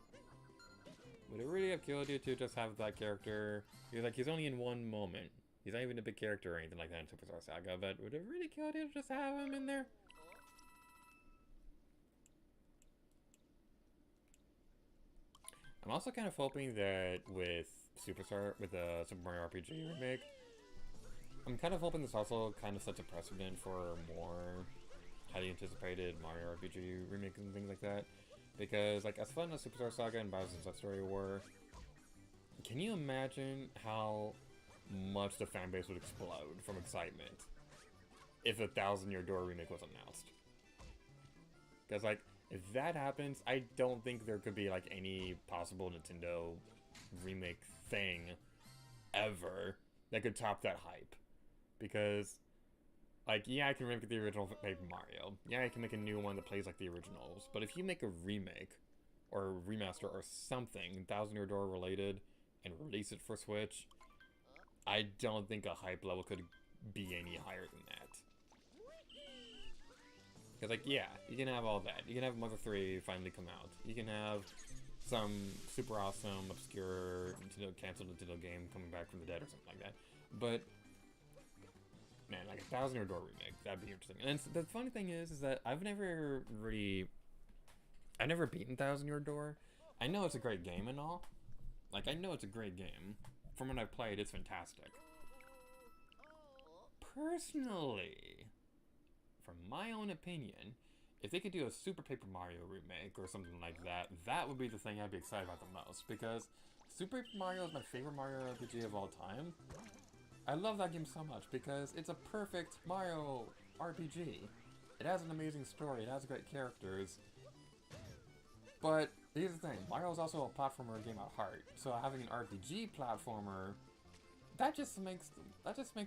Speaker 3: would it really have killed you to just have that character? He's only in one moment. He's not even a big character or anything like that in Superstar Saga, but would it really kill you to just have him in there? I'm also kind of hoping that with the Super Mario RPG remake, I'm kind of hoping this also kind of sets a precedent for more highly anticipated Mario RPG remakes and things like that. Because, like, as fun as Superstar Saga and Bowser's Inside Story were, can you imagine how much the fanbase would explode from excitement if a 1000-Year Door remake was announced? Because, like, if that happens, I don't think there could be, like, any possible Nintendo remake thing ever that could top that hype. Because, like, yeah, I can remake the original Paper Mario. Yeah, I can make a new one that plays like the originals. But if you make a remake, or a remaster, or something 1000-Year Door related, and release it for Switch, I don't think a hype level could be any higher than that. Because, like, yeah, you can have all that. You can have Mother 3 finally come out. You can have some super awesome, obscure, canceled Nintendo game coming back from the dead or something like that. But Man, like a 1,000-Year Door remake. That'd be interesting. And the funny thing is that I've never beaten 1,000-Year Door. I know it's a great game and all. Like, I know it's a great game. From what I've played, it's fantastic. Personally, from my own opinion, if they could do a Super Paper Mario remake or something like that, that would be the thing I'd be excited about the most. Because Super Paper Mario is my favorite Mario RPG of all time. I love that game so much because it's a perfect Mario RPG. It has an amazing story, it has great characters. But here's the thing, Mario is also a platformer game at heart. So having an RPG platformer, that just makes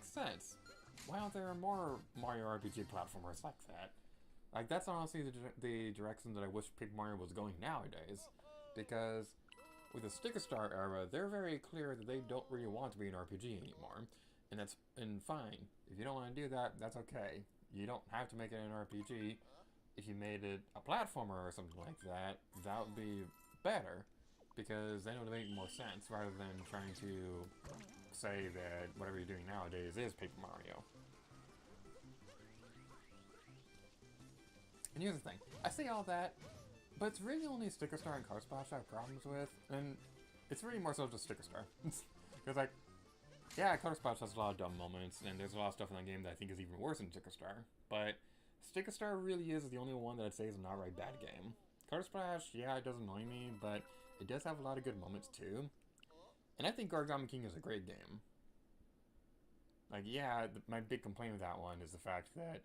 Speaker 3: sense. Why aren't there more Mario RPG platformers like that? Like, that's honestly the direction that I wish Paper Mario was going nowadays. Because with the Sticker Star era, they're very clear that they don't really want to be an RPG anymore. And that's fine. If you don't want to do that, that's okay. You don't have to make it an RPG. If you made it a platformer or something like that, that would be better. Because then it would make more sense, rather than trying to say that whatever you're doing nowadays is Paper Mario. And here's the thing. I say all that, but it's really only Sticker Star and Color Splash I have problems with. And it's really more so just Sticker Star. Because, like, yeah, Color Splash has a lot of dumb moments, and there's a lot of stuff in that game that I think is even worse than Sticker Star. But Sticker Star really is the only one that I'd say is an outright bad game. Color Splash, yeah, it does annoy me, but it does have a lot of good moments too. And I think Origami King is a great game. Like, yeah, my big complaint with that one is the fact that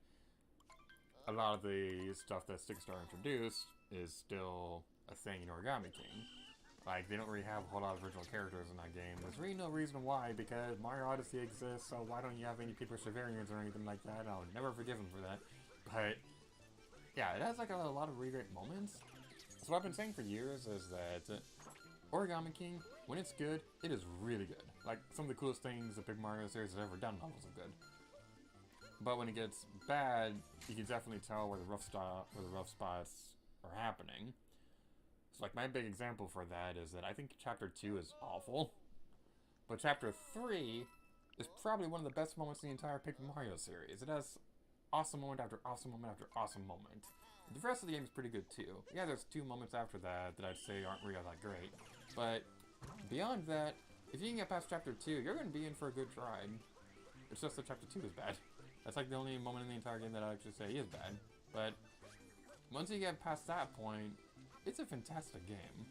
Speaker 3: a lot of the stuff that Sticker Star introduced is still a thing in Origami King. Like, they don't really have a whole lot of original characters in that game. There's really no reason why, because Mario Odyssey exists, so why don't you have any Paper Survivors or anything like that? I'll never forgive them for that. But, yeah, it has, like, a lot of really great moments. So what I've been saying for years is that Origami King, when it's good, it is really good. Like, some of the coolest things the Paper Mario series has ever done levels are good. But when it gets bad, you can definitely tell where the rough spots are happening. So, like, my big example for that is that I think Chapter 2 is awful. But Chapter 3 is probably one of the best moments in the entire Paper Mario series. It has awesome moment after awesome moment after awesome moment. The rest of the game is pretty good too. Yeah, there's 2 moments after that that I'd say aren't really that great. But beyond that, if you can get past Chapter 2, you're going to be in for a good ride. It's just that Chapter 2 is bad. That's like the only moment in the entire game that I'd actually say is bad. But once you get past that point, it's a fantastic game.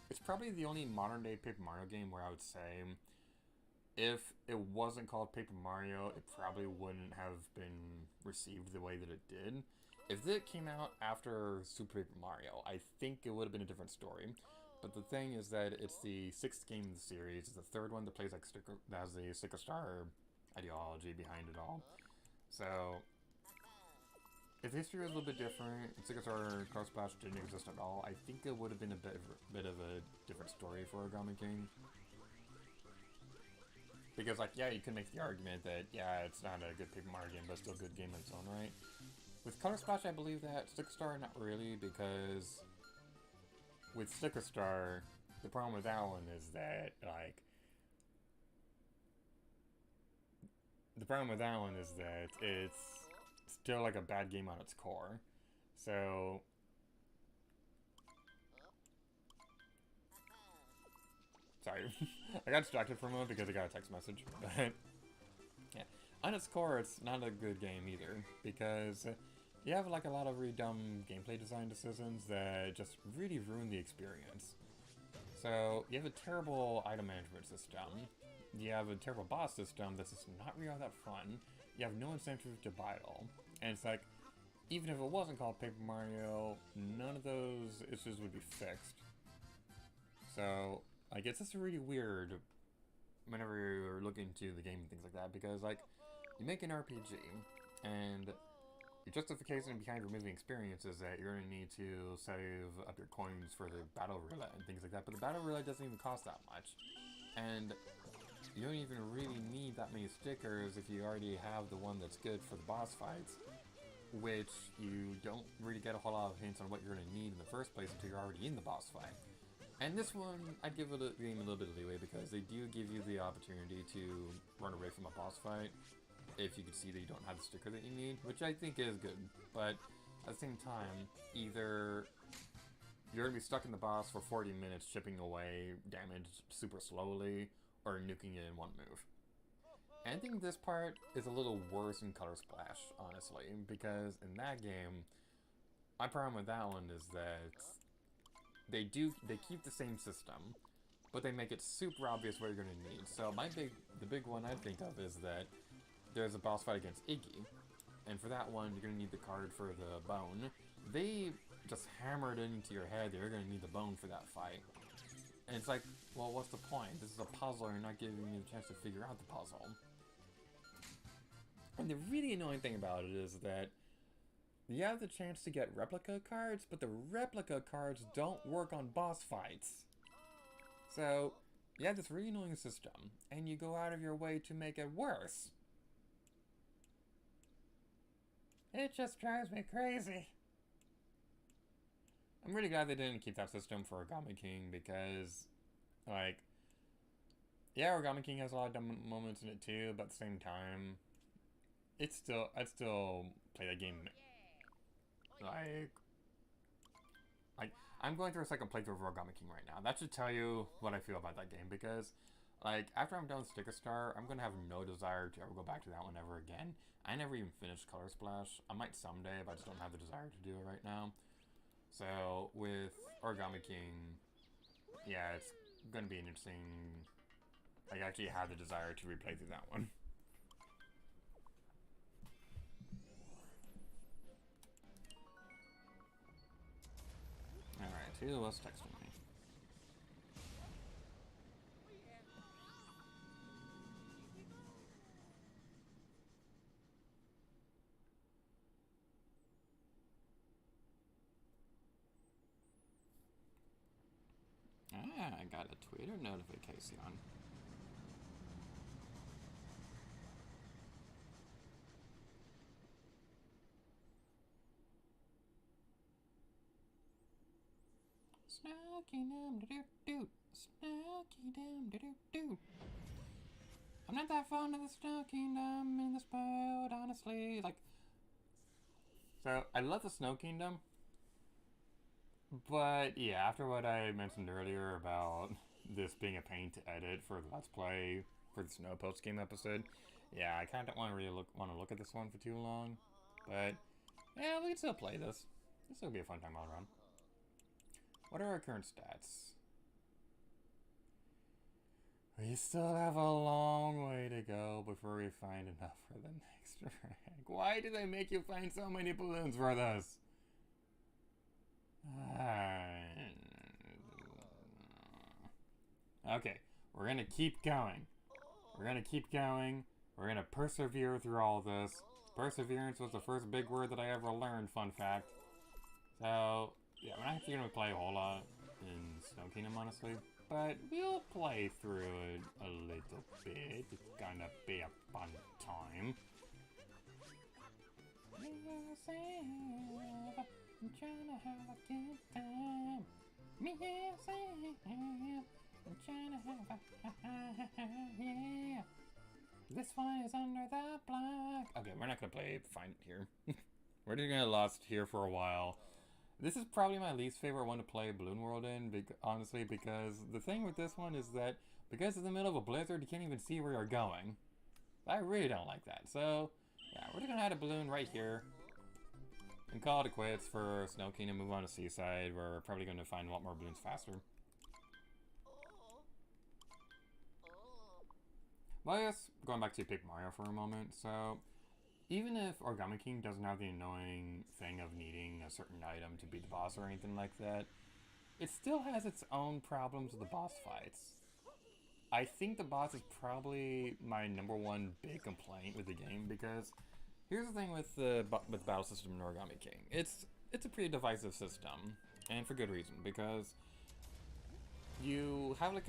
Speaker 3: It's probably the only modern-day Paper Mario game where I would say, if it wasn't called Paper Mario, it probably wouldn't have been received the way that it did. If it came out after Super Paper Mario, I think it would have been a different story. But the thing is that it's the 6th game of the series. It's the 3rd one that plays like that has the Sticker Star ideology behind it all. So if history was a little bit different, Sticker Star and Color Splash didn't exist at all, I think it would have been a bit of a different story for Origami King. Because, like, yeah, you could make the argument that, yeah, it's not a good Paper Mario game, but still a good game in its own right. With Color Splash, I believe that. Sticker Star, not really, because with Sticker Star, the problem with that one is that, like, it's still, like, a bad game on its core. So sorry, I got distracted for a moment because I got a text message, but yeah, on its core, it's not a good game either, because you have like a lot of really dumb gameplay design decisions that just really ruin the experience. So you have a terrible item management system, you have a terrible boss system that's just not really all that fun, you have no incentive to buy it all, and it's like, even if it wasn't called Paper Mario, none of those issues would be fixed. So, like, it's just really weird whenever you're looking into the game and things like that, because, like, you make an RPG, and your justification behind removing experience is that you're going to need to save up your coins for the battle roulette and things like that, but the battle roulette doesn't even cost that much. And you don't even really need that many stickers if you already have the one that's good for the boss fights, which you don't really get a whole lot of hints on what you're going to need in the first place until you're already in the boss fight. And this one, I'd give it the game a little bit of leeway because they do give you the opportunity to run away from a boss fight if you can see that you don't have the sticker that you need, which I think is good. But at the same time, either you're going to be stuck in the boss for 40 minutes chipping away damage super slowly, or nuking it in one move. And I think this part is a little worse in Color Splash, honestly, because in that game, my problem with that one is that they keep the same system, but they make it super obvious what you're gonna need. So the big one I think of is that there's a boss fight against Iggy, and for that one, you're gonna need the card for the bone. They just hammered it into your head that you're gonna need the bone for that fight. And it's like, well, what's the point? This is a puzzle, you're not giving me the chance to figure out the puzzle. And the really annoying thing about it is that you have the chance to get replica cards, but the replica cards don't work on boss fights. So, you have this really annoying system, and you go out of your way to make it worse. It just drives me crazy. I'm really glad they didn't keep that system for Origami King because, like, yeah, Origami King has a lot of dumb moments in it too, but at the same time, I'd still play that game. Like, I'm going through a second playthrough of Origami King right now. That should tell you what I feel about that game, because, like, after I'm done with Sticker Star, I'm going to have no desire to ever go back to that one ever again. I never even finished Color Splash. I might someday, but I just don't have the desire to do it right now. So, with Origami King, yeah, it's going to be an interesting... I actually have the desire to replay through that one. Alright, who was texting me? Ah, I got a Twitter notification. Snooky dum doo doo, Snooky dum doo doo. I'm not that fond of the Snow Kingdom in this world, honestly. Like, so I love the Snow Kingdom, but yeah, after what I mentioned earlier about this being a pain to edit for the Let's Play for the Snow post game episode, yeah, I kind of don't want to really look at this one for too long. But yeah, we can still play this. This will be a fun time all around. What are our current stats? We still have a long way to go before we find enough for the next rank. Why do they make you find so many balloons for this? Okay, we're gonna keep going. We're gonna keep going. We're gonna persevere through all this. Perseverance was the first big word that I ever learned, fun fact. So, yeah, we're not actually gonna play a whole lot in Snow Kingdom, honestly. But we'll play through it a little bit. It's gonna be a fun time. I'm trying to have a good time. I'm trying to have a yeah. This one is under the block. Okay, we're not gonna play Find It here. We're just gonna lost here for a while. This is probably my least favorite one to play Balloon World in, honestly, because the thing with this one is that because it's in the middle of a blizzard, you can't even see where you're going. I really don't like that. So, yeah, we're just gonna add a balloon right here and call it quits for Snow Kingdom, move on to Seaside, where we're probably gonna find a lot more balloons faster. Well, yes, going back to Paper Mario for a moment, so even if Origami King doesn't have the annoying thing of needing a certain item to beat the boss or anything like that, it still has its own problems with the boss fights. I think the boss is probably my #1 big complaint with the game, because here's the thing with the battle system in Origami King. It's a pretty divisive system, and for good reason, because you have like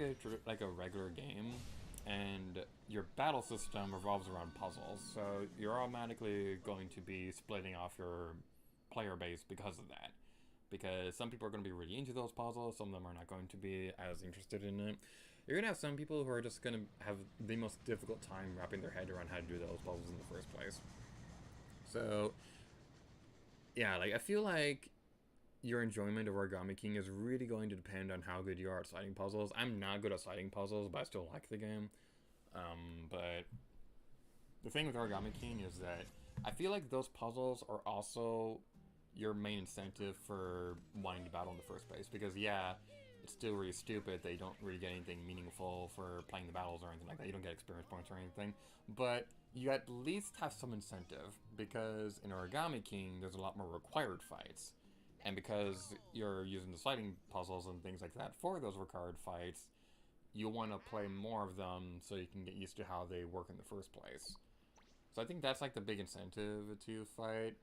Speaker 3: a regular game, and your battle system revolves around puzzles, so you're automatically going to be splitting off your player base because of that. because some people are going to be really into those puzzles, some of them are not going to be as interested in it. You're going to have some people who are just going to have the most difficult time wrapping their head around how to do those puzzles in the first place. So, yeah, like, I feel like your enjoyment of Origami King is really going to depend on how good you are at sliding puzzles. I'm not good at sliding puzzles, but I still like the game. But the thing with Origami King is that I feel like those puzzles are also your main incentive for wanting to battle in the first place. Because, yeah, it's still really stupid that you don't really get anything meaningful for playing the battles or anything like that. You don't get experience points or anything. But you at least have some incentive, because in Origami King, there's a lot more required fights. And because you're using the sliding puzzles and things like that for those required fights, you want to play more of them so you can get used to how they work in the first place. So I think that's like the big incentive to fight.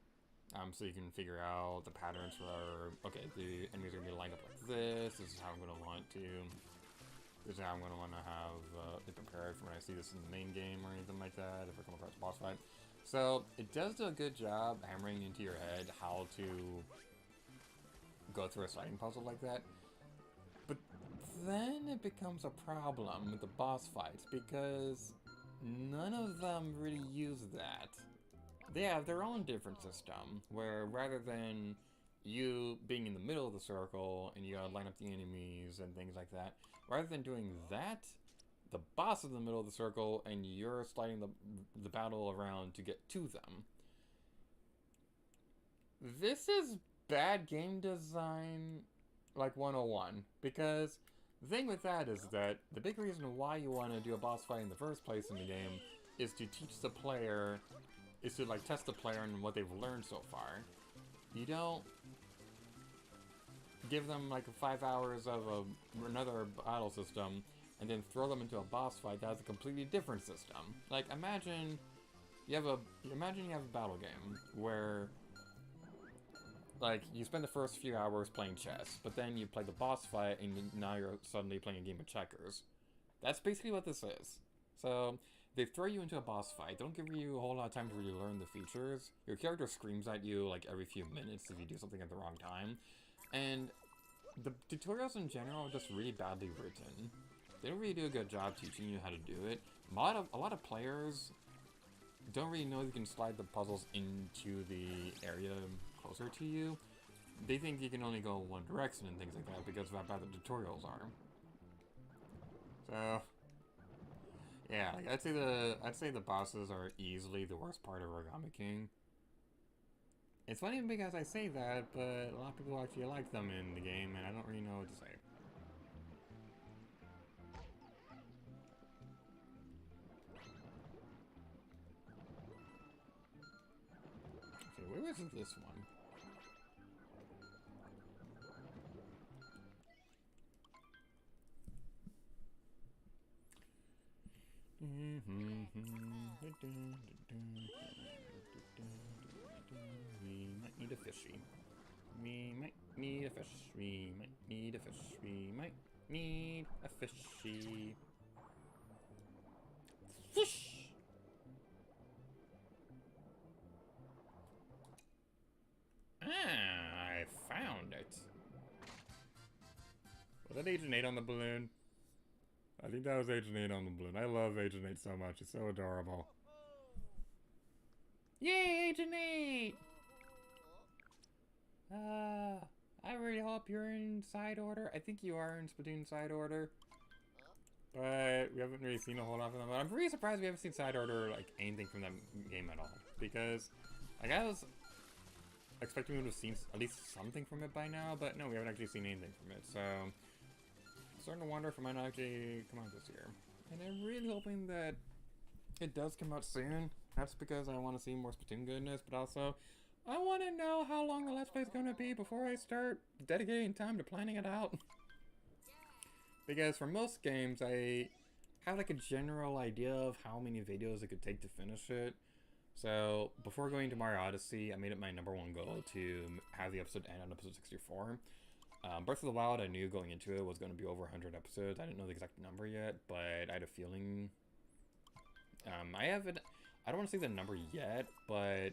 Speaker 3: So you can figure out the patterns for, okay, the enemies are going to be lined up like this is how I'm going to want to, this is how I'm going to want to have it prepared for when I see this in the main game or anything like that, if I come across a boss fight. So it does do a good job hammering into your head how to go through a sliding puzzle like that. But then it becomes a problem with the boss fights, because none of them really use that. They have their own different system, where rather than you being in the middle of the circle and you gotta line up the enemies and things like that, rather than doing that, the boss is in the middle of the circle and you're sliding the battle around to get to them. This is bad game design, like 101, because the thing with that is that the big reason why you want to do a boss fight in the first place in the game is to teach the player, is to like test the player on what they've learned so far. You don't give them like 5 hours of another battle system and then throw them into a boss fight that has a completely different system. Like, imagine you have a battle game where, like, you spend the first few hours playing chess, but then you play the boss fight and now you're suddenly playing a game of checkers. That's basically what this is. So they throw you into a boss fight. They don't give you a whole lot of time to really learn the features. Your character screams at you like every few minutes if you do something at the wrong time. And the tutorials in general are just really badly written. They don't really do a good job teaching you how to do it. A lot of players don't really know you can slide the puzzles into the area closer to you. They think you can only go one direction and things like that because of how bad the tutorials are. So yeah, like, I'd say the bosses are easily the worst part of Origami King. It's funny because I say that, but a lot of people actually like them in the game, and I don't really know what to say. Okay, where is this one? We might need a fishy. We might need a fish. We might need a fish. We might need a fishy. Fish! Ah, I found it. Was that Agent 8 on the balloon? I think that was Agent 8 on the balloon. I love Agent 8 so much. It's so adorable. Yay, Agent 8! I really hope you're in side order. I think you are in Splatoon side order. But we haven't really seen a whole lot of them. But I'm really surprised we haven't seen side order, like, anything from that game at all. Because, like, I was expecting we would have seen at least something from it by now. But no, we haven't actually seen anything from it. So I'm starting to wonder if it might not actually come out this year. And I'm really hoping that it does come out soon. That's because I want to see more Splatoon goodness, but also I want to know how long the Let's Play is going to be before I start dedicating time to planning it out. Because for most games, I have like a general idea of how many videos it could take to finish it. So before going to Mario Odyssey, I made it my #1 goal to have the episode end on episode 64. Breath of the Wild, I knew going into it was going to be over 100 episodes. I didn't know the exact number yet, but I had a feeling. I don't want to say the number yet, but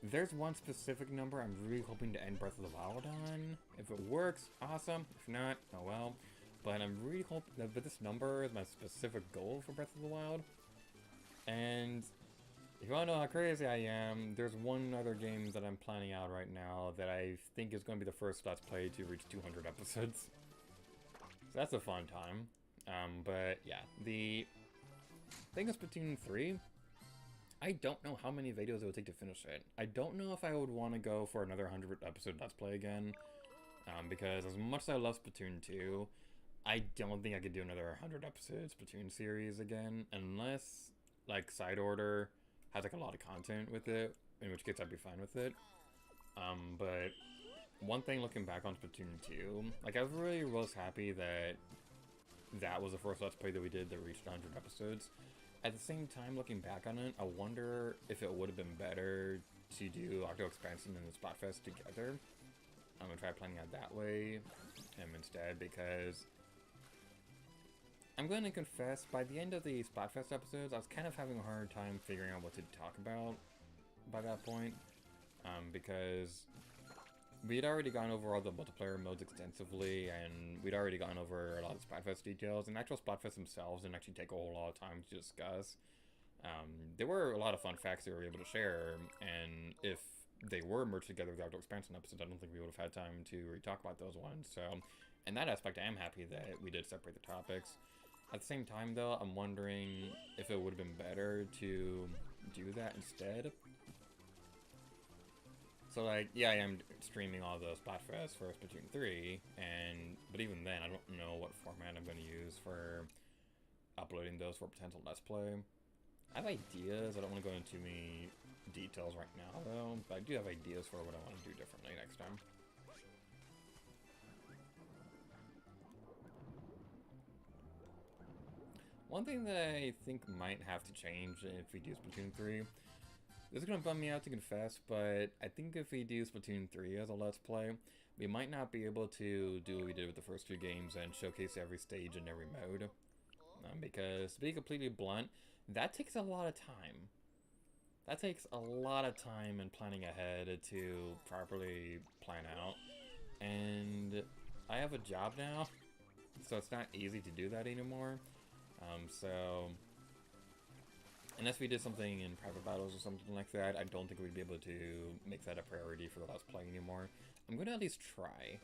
Speaker 3: There's one specific number I'm really hoping to end Breath of the Wild on. If it works, awesome. If not, oh well. But I'm really hoping that this number is my specific goal for Breath of the Wild. And if you want to know how crazy I am, there's one other game that I'm planning out right now that I think is going to be the first Let's Play to reach 200 episodes. So that's a fun time. But yeah, the thing is Splatoon 3. I don't know how many videos it would take to finish it. I don't know if I would want to go for another 100 episode Let's Play again. Because as much as I love Splatoon 2, I don't think I could do another 100 episode Splatoon series again. Unless, like, Side Order has, like, a lot of content with it. In which case I'd be fine with it. But one thing looking back on Splatoon 2, like, I really was happy that that was the first Let's Play that we did that reached 100 episodes. At the same time, looking back on it, I wonder if it would have been better to do Octo Expansion and the Splatfest together. I'm gonna try playing it that way instead, because I'm going to confess, by the end of the Splatfest episodes, I was kind of having a hard time figuring out what to talk about by that point, because we had already gone over all the multiplayer modes extensively, and we'd already gone over a lot of Splatfest details, and actual Splatfest themselves didn't actually take a whole lot of time to discuss. There were a lot of fun facts that we were able to share, and if they were merged together with the Octo Expansion episodes, I don't think we would have had time to really talk about those ones. So, in that aspect, I am happy that we did separate the topics. At the same time, though, I'm wondering if it would have been better to do that instead. So, like, yeah, I am streaming all the Splatfest for Splatoon 3, but even then, I don't know what format I'm going to use for uploading those for potential Let's Play. I have ideas. I don't want to go into too many details right now, though, but I do have ideas for what I want to do differently next time. One thing that I think might have to change if we do Splatoon 3, this is going to bum me out to confess, but I think if we do Splatoon 3 as a Let's Play, we might not be able to do what we did with the first two games and showcase every stage and every mode. Because, to be completely blunt, that takes a lot of time. That takes a lot of time in planning ahead to properly plan out. And I have a job now, so it's not easy to do that anymore. So, unless we did something in private battles or something like that, I don't think we'd be able to make that a priority for the Let's Play anymore. I'm going to at least try.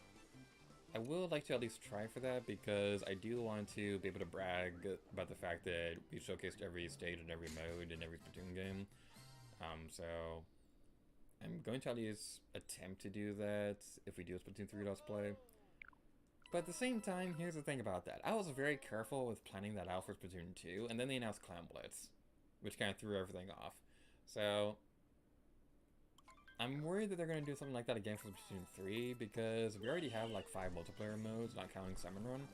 Speaker 3: I will like to at least try for that, because I do want to be able to brag about the fact that we showcased every stage and every mode in every Splatoon game. So, I'm going to at least attempt to do that if we do a Splatoon 3 Let's Play. But at the same time, here's the thing about that. I was very careful with planning that out for Splatoon 2, and then they announced Clan Blitz, which kind of threw everything off. So, I'm worried that they're going to do something like that again for Splatoon 3, because we already have like 5 multiplayer modes, not counting Summon Run.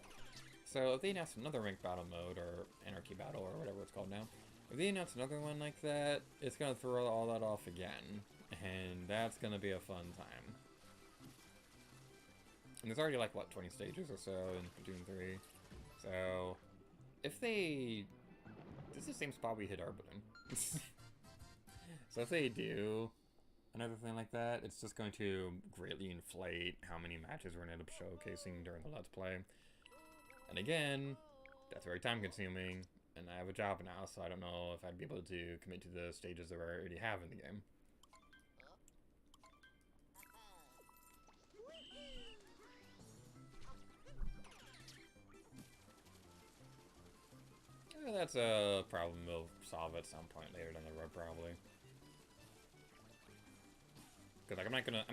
Speaker 3: So if they announce another Ranked Battle mode, or Anarchy Battle, or whatever it's called now, if they announce another one like that, it's going to throw all that off again, and that's going to be a fun time. And there's already like, what, 20 stages or so in Splatoon 3. So, if they... This is the same spot we hit our balloon. So if they do another thing like that, it's just going to greatly inflate how many matches we're going to end up showcasing during the Let's Play. And again, that's very time consuming, and I have a job now, so I don't know if I'd be able to commit to the stages that we already have in the game. That's a problem we'll solve at some point later down the road, probably. Cause like I'm not gonna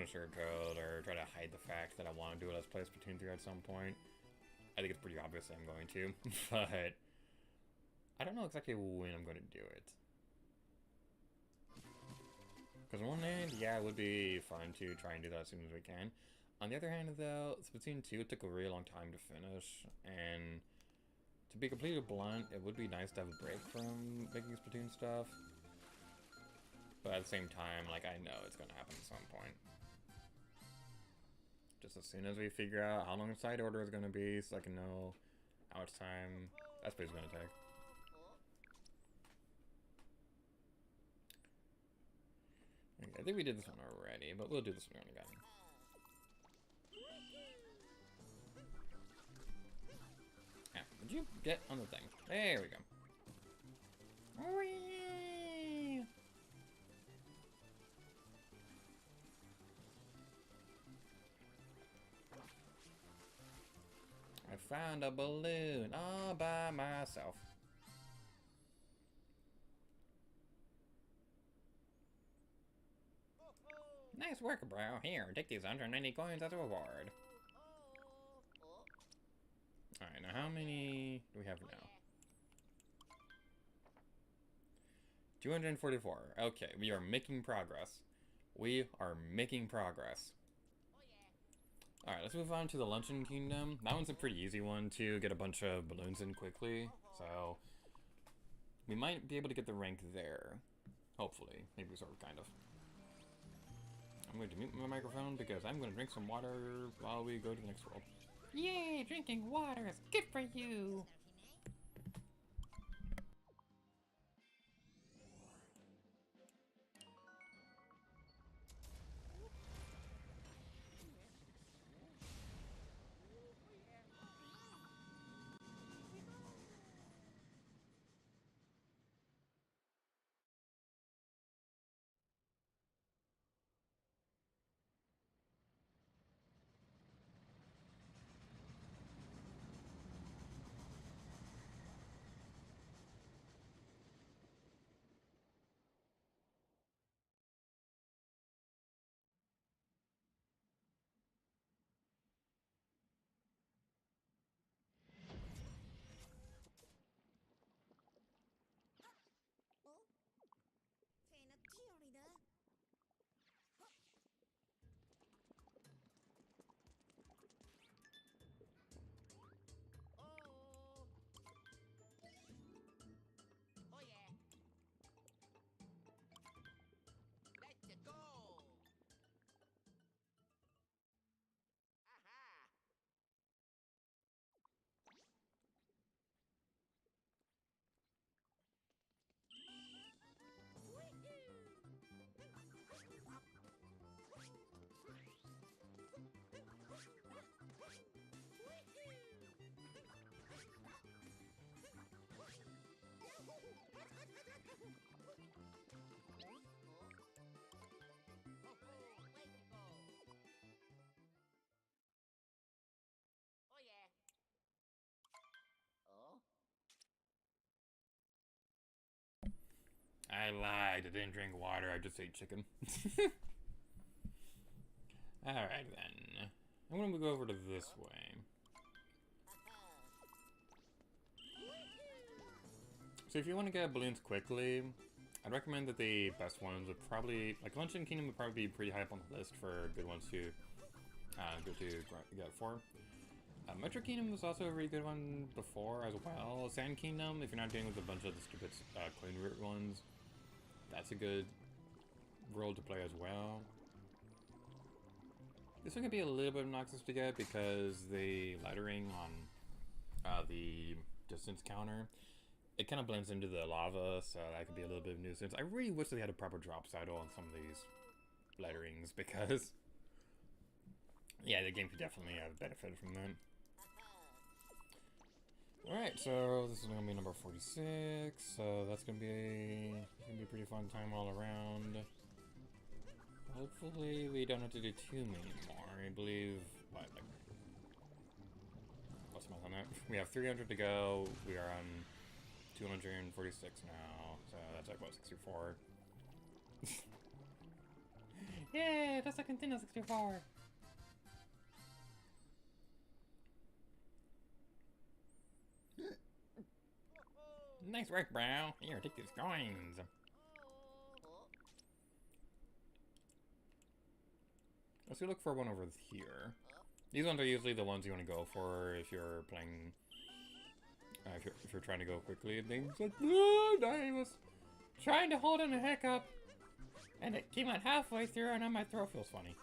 Speaker 3: sugarcoat or try to hide the fact that I want to do a Let's Play Splatoon 3 at some point. I think it's pretty obvious that I'm going to, but I don't know exactly when I'm going to do it. Because on one hand, yeah, it would be fun to try and do that as soon as we can. On the other hand, though, Splatoon 2 took a really long time to finish, and to be completely blunt, it would be nice to have a break from making Splatoon stuff. But at the same time, like, I know it's going to happen at some point. Just as soon as we figure out how long the side order is going to be, so I can know how much time that space is going to take. I think we did this one already, but we'll do this one again. Yeah, would you get on the thing? There we go. Whee! I found a balloon all by myself. Nice work, bro. Here, take these 190 coins as a reward. Alright, now how many do we have now? 244. Okay, we are making progress. We are making progress. Alright, let's move on to the Luncheon Kingdom. That one's a pretty easy one to get a bunch of balloons in quickly. So, we might be able to get the rank there. Hopefully. Maybe sort of, kind of. I'm going to mute my microphone because I'm going to drink some water while we go to the next world. Yay! Drinking water is good for you! I lied. I didn't drink water. I just ate chicken. Alright then. I'm gonna go over to this way. So if you want to get balloons quickly, I'd recommend that the best ones would probably... Like, Luncheon Kingdom would probably be pretty high up on the list for good ones to go to get for. Metro Kingdom was also a really good one before as well. Sand Kingdom, if you're not dealing with a bunch of the stupid coin route ones, that's a good world to play as well. This one can be a little bit obnoxious to get because the lettering on the distance counter, it kind of blends into the lava, so that could be a little bit of a nuisance. I really wish they had a proper drop saddle on some of these letterings because, yeah, the game could definitely have benefited from that. Alright, so this is going to be number 46, so that's going to be a pretty fun time all around. Hopefully we don't have to do too many more. I believe, what, like, what's the math on that? We have 300 to go, we are on 246 now, so that's like, what, 64? Yay, that's like Nintendo 64! Nice work, bro. Here, take these coins. Let's go look for one over here. These ones are usually the ones you want to go for if you're playing, if you're trying to go quickly and things like that. I was trying to hold in a hiccup, and it came out halfway through, and now my throat feels funny.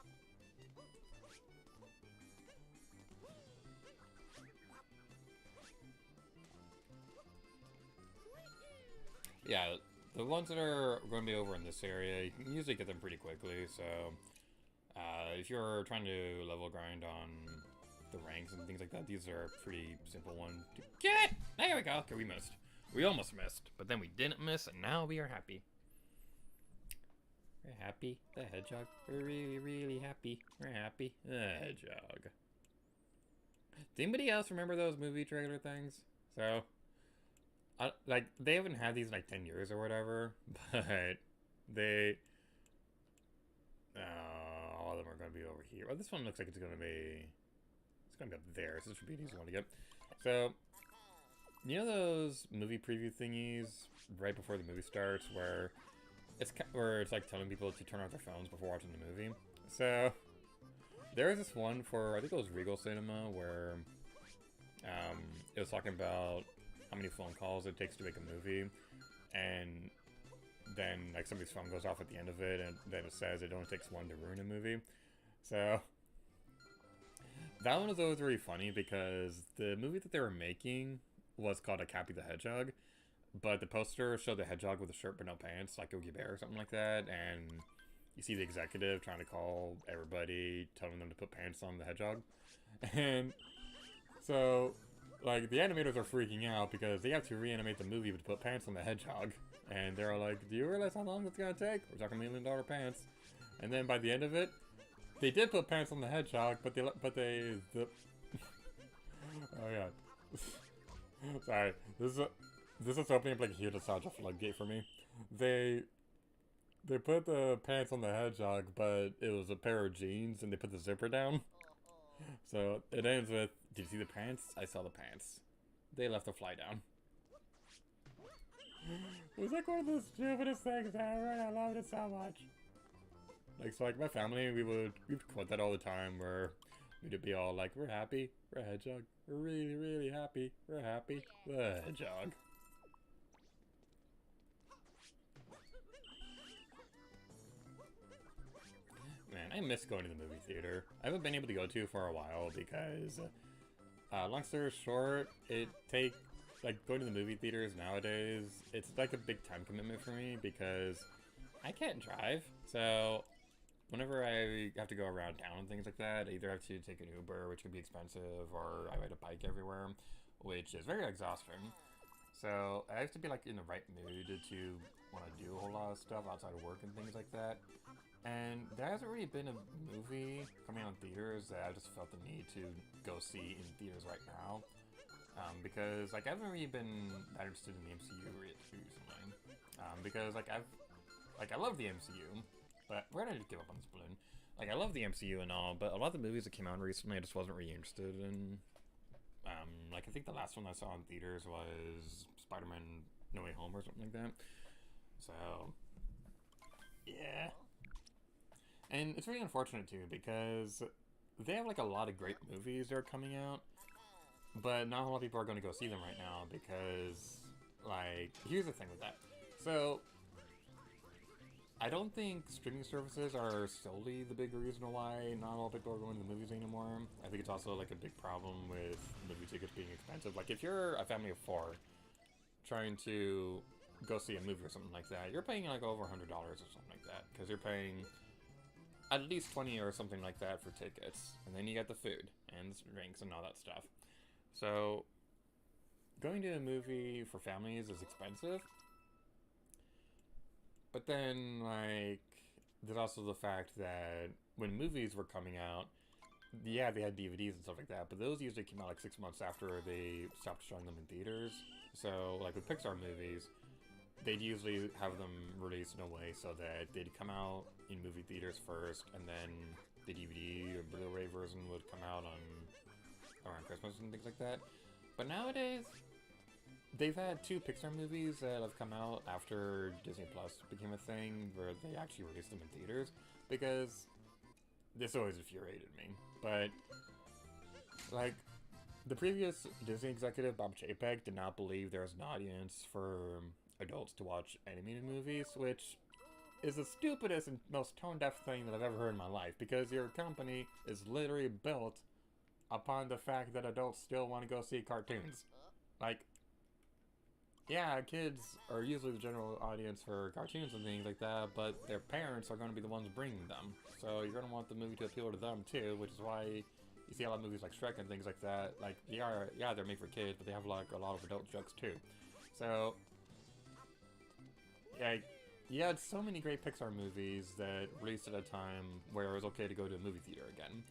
Speaker 3: Yeah, the ones that are going to be over in this area, you can usually get them pretty quickly, so if you're trying to level grind on the ranks and things like that, these are a pretty simple one to get! There we go! Okay, we missed. We almost missed, but then we didn't miss, and now we are happy. We're happy. The hedgehog. We're really, really happy. We're happy. The hedgehog. Does anybody else remember those movie trailer things? So, like, they haven't had these in like 10 years or whatever, but they... all of them are going to be over here. Well, this one looks like it's going to be... It's going to be up there, so this should be an easy one to get. So, you know those movie preview thingies right before the movie starts where it's like telling people to turn off their phones before watching the movie? So, there was this one for, I think it was Regal Cinema, where it was talking about how many phone calls it takes to make a movie, and then like somebody's phone goes off at the end of it, and then it says it only takes one to ruin a movie. So that one was always really funny because the movie that they were making was called A Cappy the Hedgehog, but the poster showed the hedgehog with a shirt but no pants, like Yogi Bear or something like that, and you see the executive trying to call everybody, telling them to put pants on the hedgehog. And so, like, the animators are freaking out because they have to reanimate the movie to put pants on the hedgehog. And they're like, do you realize how long it's gonna take? We're talking $1 million pants. And then by the end of it, they did put pants on the hedgehog, but oh god. Sorry, this is opening up like a huge nostalgia floodgate for me. They put the pants on the hedgehog, but it was a pair of jeans, and they put the zipper down. So it ends with, did you see the pants? I saw the pants. They left the fly down. It was like one of the stupidest things ever, and I loved it so much. Like, so like my family, we'd quote that all the time, where we'd be all like, we're happy, we're a hedgehog, we're really, really happy, we're happy, the hedgehog. Man, I miss going to the movie theater. I haven't been able to go to for a while because, long story short, going to the movie theaters nowadays, it's like a big time commitment for me because I can't drive. So, whenever I have to go around town and things like that, I either have to take an Uber, which can be expensive, or I ride a bike everywhere, which is very exhausting. So, I have to be like in the right mood to want to do a whole lot of stuff outside of work and things like that. And there hasn't really been a movie coming out in theaters that I just felt the need to go see in theaters right now. Because, like, I haven't really been that interested in the MCU recently. Because, like, I love the MCU, but we're gonna give up on this balloon. Like, I love the MCU and all, but a lot of the movies that came out recently I just wasn't really interested in. Like, I think the last one I saw in theaters was Spider-Man No Way Home or something like that. So, yeah. And it's really unfortunate, too, because they have, like, a lot of great movies that are coming out, but not a lot of people are going to go see them right now because, like, here's the thing with that. So, I don't think streaming services are solely the big reason why not all people are going to the movies anymore. I think it's also, like, a big problem with movie tickets being expensive. Like, if you're a family of 4 trying to go see a movie or something like that, you're paying, like, over $100 or something like that, because you're paying at least 20 or something like that for tickets, and then you get the food and the drinks and all that stuff. So going to a movie for families is expensive, but then, like, there's also the fact that when movies were coming out, yeah, they had DVDs and stuff like that, but those usually came out like 6 months after they stopped showing them in theaters. So, like, with Pixar movies, they'd usually have them released in a way so that they'd come out in movie theaters first, and then the DVD or Blu-ray version would come out around Christmas and things like that. But nowadays, they've had 2 Pixar movies that have come out after Disney Plus became a thing, where they actually released them in theaters, because this always infuriated me. But, like, the previous Disney executive, Bob Chapek, did not believe there was an audience for adults to watch animated movies, which is the stupidest and most tone-deaf thing that I've ever heard in my life, because your company is literally built upon the fact that adults still want to go see cartoons. Like, yeah, kids are usually the general audience for cartoons and things like that, but their parents are going to be the ones bringing them. So you're going to want the movie to appeal to them too, which is why you see a lot of movies like Shrek and things like that. Like, yeah, they're made for kids, but they have like a lot of adult jokes too. So, yeah, you had so many great Pixar movies that released at a time where it was okay to go to a movie theater again.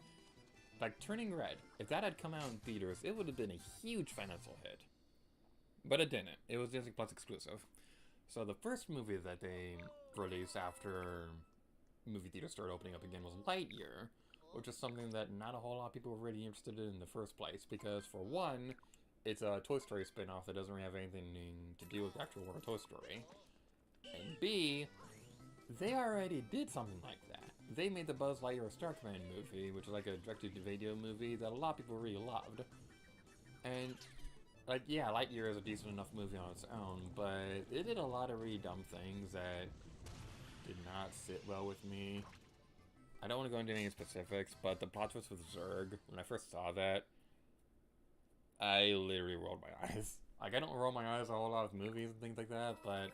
Speaker 3: Like Turning Red, if that had come out in theaters, it would have been a huge financial hit. But it didn't. It was Disney Plus exclusive. So the first movie that they released after movie theaters started opening up again was Lightyear, which is something that not a whole lot of people were really interested in the first place, because for one, it's a Toy Story spin-off that doesn't really have anything to do with the actual world of Toy Story. And B, they already did something like that. They made the Buzz Lightyear Star Command movie, which is like a direct-to-video movie that a lot of people really loved. And like, yeah, Lightyear is a decent enough movie on its own, but it did a lot of really dumb things that did not sit well with me. I don't want to go into any specifics, but the plot twist with Zurg, when I first saw that, I literally rolled my eyes. Like, I don't roll my eyes a whole lot with movies and things like that, but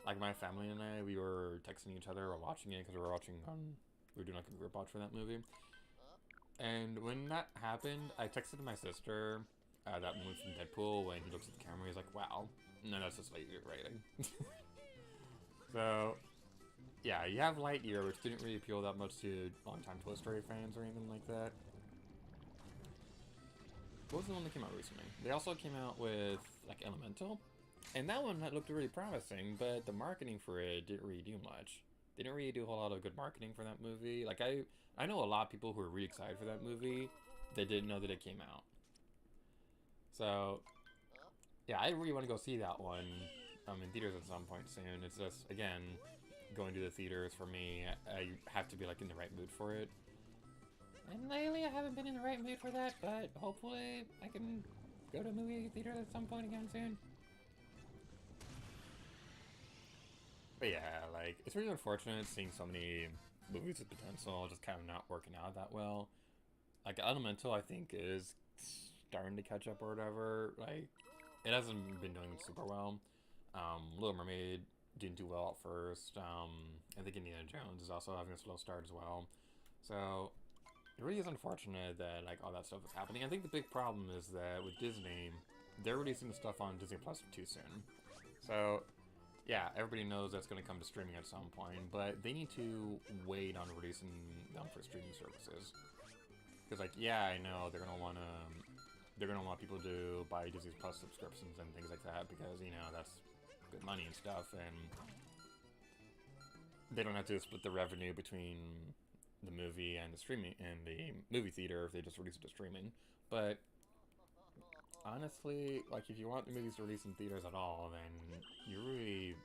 Speaker 3: like my family and I, we were texting each other or watching it because we were doing like a group watch for that movie. And when that happened, I texted my sister that moment from Deadpool when he looks at the camera, he's like, wow. No, that's just Lightyear writing. So, yeah, you have Lightyear, which didn't really appeal that much to longtime Toy Story fans or anything like that. What was the one that came out recently? They also came out with, like, Elemental. And that one looked really promising, but the marketing for it didn't really do much. They didn't really do a whole lot of good marketing for that movie. Like, I know a lot of people who are really excited for that movie that didn't know that it came out. So, yeah, I really want to go see that one in theaters at some point soon. It's just, again, going to the theaters for me, I have to be, like, in the right mood for it. And lately I haven't been in the right mood for that, but hopefully I can go to a movie theater at some point again soon. But yeah, like, it's really unfortunate seeing so many movies with potential just kind of not working out that well. Like, Elemental, I think, is starting to catch up or whatever. Like, it hasn't been doing super well. Little Mermaid didn't do well at first. I think Indiana Jones is also having a slow start as well. So, it really is unfortunate that, like, all that stuff is happening. I think the big problem is that with Disney, they're releasing stuff on Disney Plus too soon. So, yeah, everybody knows that's going to come to streaming at some point, but they need to wait on releasing them for streaming services. Because, like, yeah, I know they're going to want people to buy Disney Plus subscriptions and things like that because, you know, that's good money and stuff, and they don't have to split the revenue between the movie and the streaming and the movie theater if they just release it to streaming. But honestly, like, if you want the movies to release in theaters at all, then you really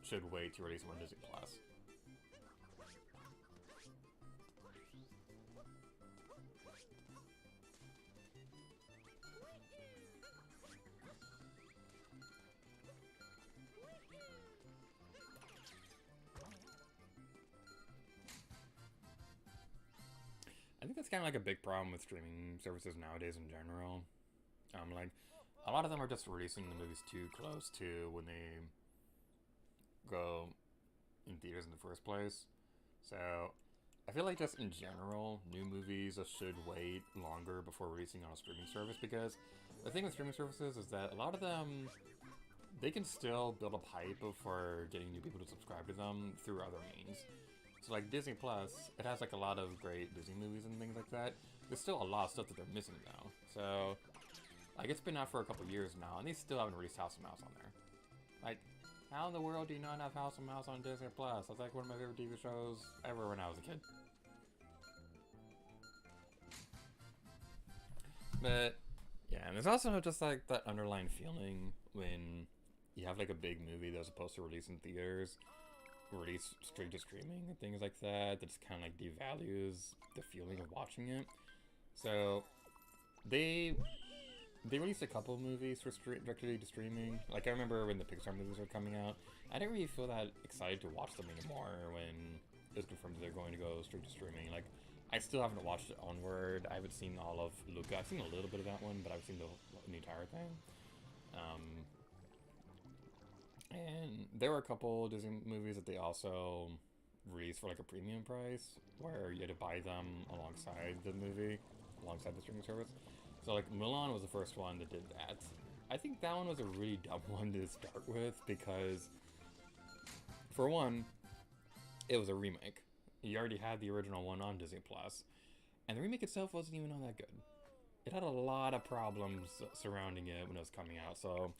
Speaker 3: should wait to release them on Disney Plus. I think that's kind of like a big problem with streaming services nowadays in general. Like, a lot of them are just releasing the movies too close to when they go in theaters in the first place. So, I feel like just in general, new movies should wait longer before releasing on a streaming service, because the thing with streaming services is that a lot of them, they can still build up hype for getting new people to subscribe to them through other means. So, like, Disney Plus, it has, like, a lot of great Disney movies and things like that. There's still a lot of stuff that they're missing, though. So, like, it's been out for a couple years now, and they still haven't released House of Mouse on there. Like, how in the world do you not have House of Mouse on Disney Plus? That's, like, one of my favorite TV shows ever when I was a kid. But, yeah, and there's also just, like, that underlying feeling when you have, like, a big movie that was supposed to release in theaters, release straight to streaming and things like that, that just kind of, like, devalues the feeling of watching it. So, they released a couple movies for directly to streaming. Like, I remember when the Pixar movies were coming out, I didn't really feel that excited to watch them anymore when it was confirmed that they're going to go straight to streaming. Like, I still haven't watched it Onward. I haven't seen all of Luca. I've seen a little bit of that one, but I've seen the entire thing. And there were a couple Disney movies that they also released for like a premium price, where you had to buy them alongside the movie, alongside the streaming service. So like Mulan was the first one that did that. I think that one was a really dumb one to start with because, for one, it was a remake. You already had the original one on Disney Plus, and the remake itself wasn't even all that good. It had a lot of problems surrounding it when it was coming out. So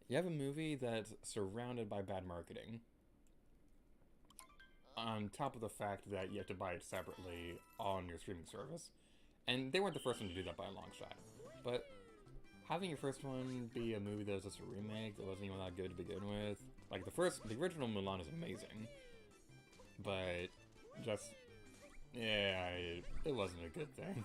Speaker 3: you have a movie that's surrounded by bad marketing, on top of the fact that you have to buy it separately on your streaming service. And they weren't the first one to do that by a long shot. But having your first one be a movie that was just a remake that wasn't even that good to begin with, like the original Mulan is amazing, but just, yeah, it wasn't a good thing.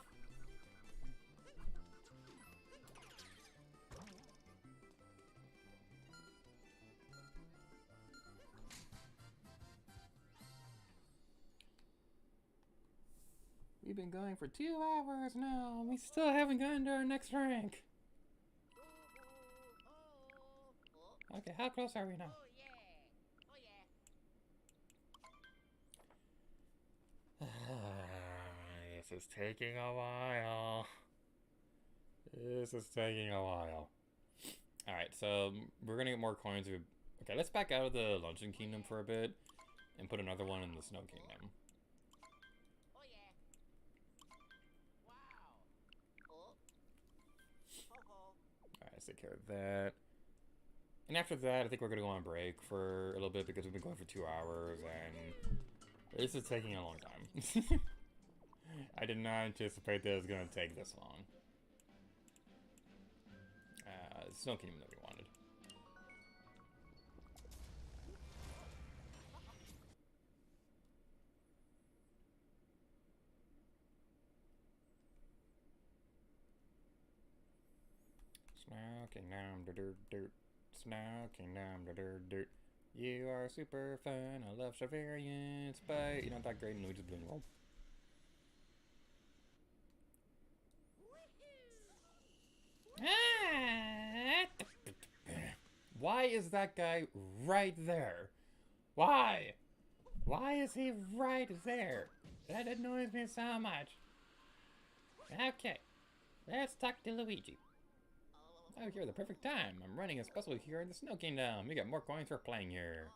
Speaker 3: We've been going for 2 hours now, and we still haven't gotten to our next rank. Okay, how close are we now? This is taking a while. This is taking a while. Alright, so we're gonna get more coins. Okay, let's back out of the Luncheon Kingdom for a bit and put another one in the Snow Kingdom. Alright, let's take care of that. And after that, I think we're gonna go on break for a little bit because we've been going for 2 hours and this is taking a long time. I did not anticipate that it was gonna take this long. Snow Kingdom that we wanted. Snow Kingdom, dirt. Snow Kingdom, dirt. You are super fun. I love Severians, but you're not that great in Luigi's Balloon World. Why is that guy right there? Why? Why is he right there? That annoys me so much. Okay, let's talk to Luigi. Oh, you're the perfect time. I'm running a special here in the Snow Kingdom. We got more coins for playing here.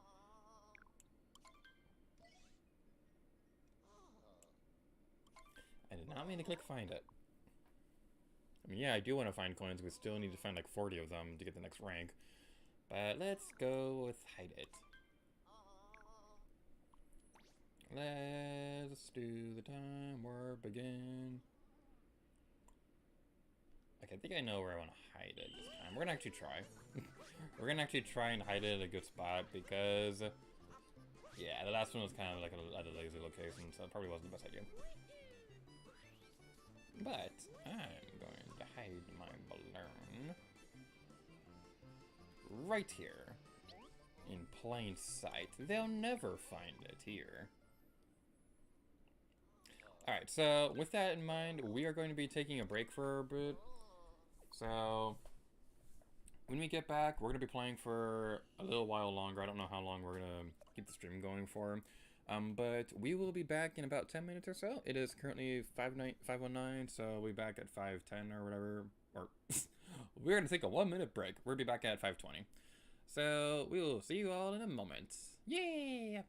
Speaker 3: I did not mean to click find it. I mean, yeah, I do want to find coins. We still need to find like 40 of them to get the next rank. But let's go with hide it. Let's do the time warp again. Okay, I think I know where I want to hide it this time. We're gonna actually try. We're gonna actually try and hide it at a good spot because, yeah, the last one was kind of like at a lazy location, so it probably wasn't the best idea. But I'm going to hide my balloon right here in plain sight. They'll never find it here. Alright, so with that in mind, we are going to be taking a break for a bit. So when we get back, we're going to be playing for a little while longer. I don't know how long we're going to keep the stream going for. But we will be back in about 10 minutes or so. It is currently 5:19, so we'll be back at 5:10 or whatever. Or we're going to take a 1-minute break. We'll be back at 5:20. So we will see you all in a moment. Yeah!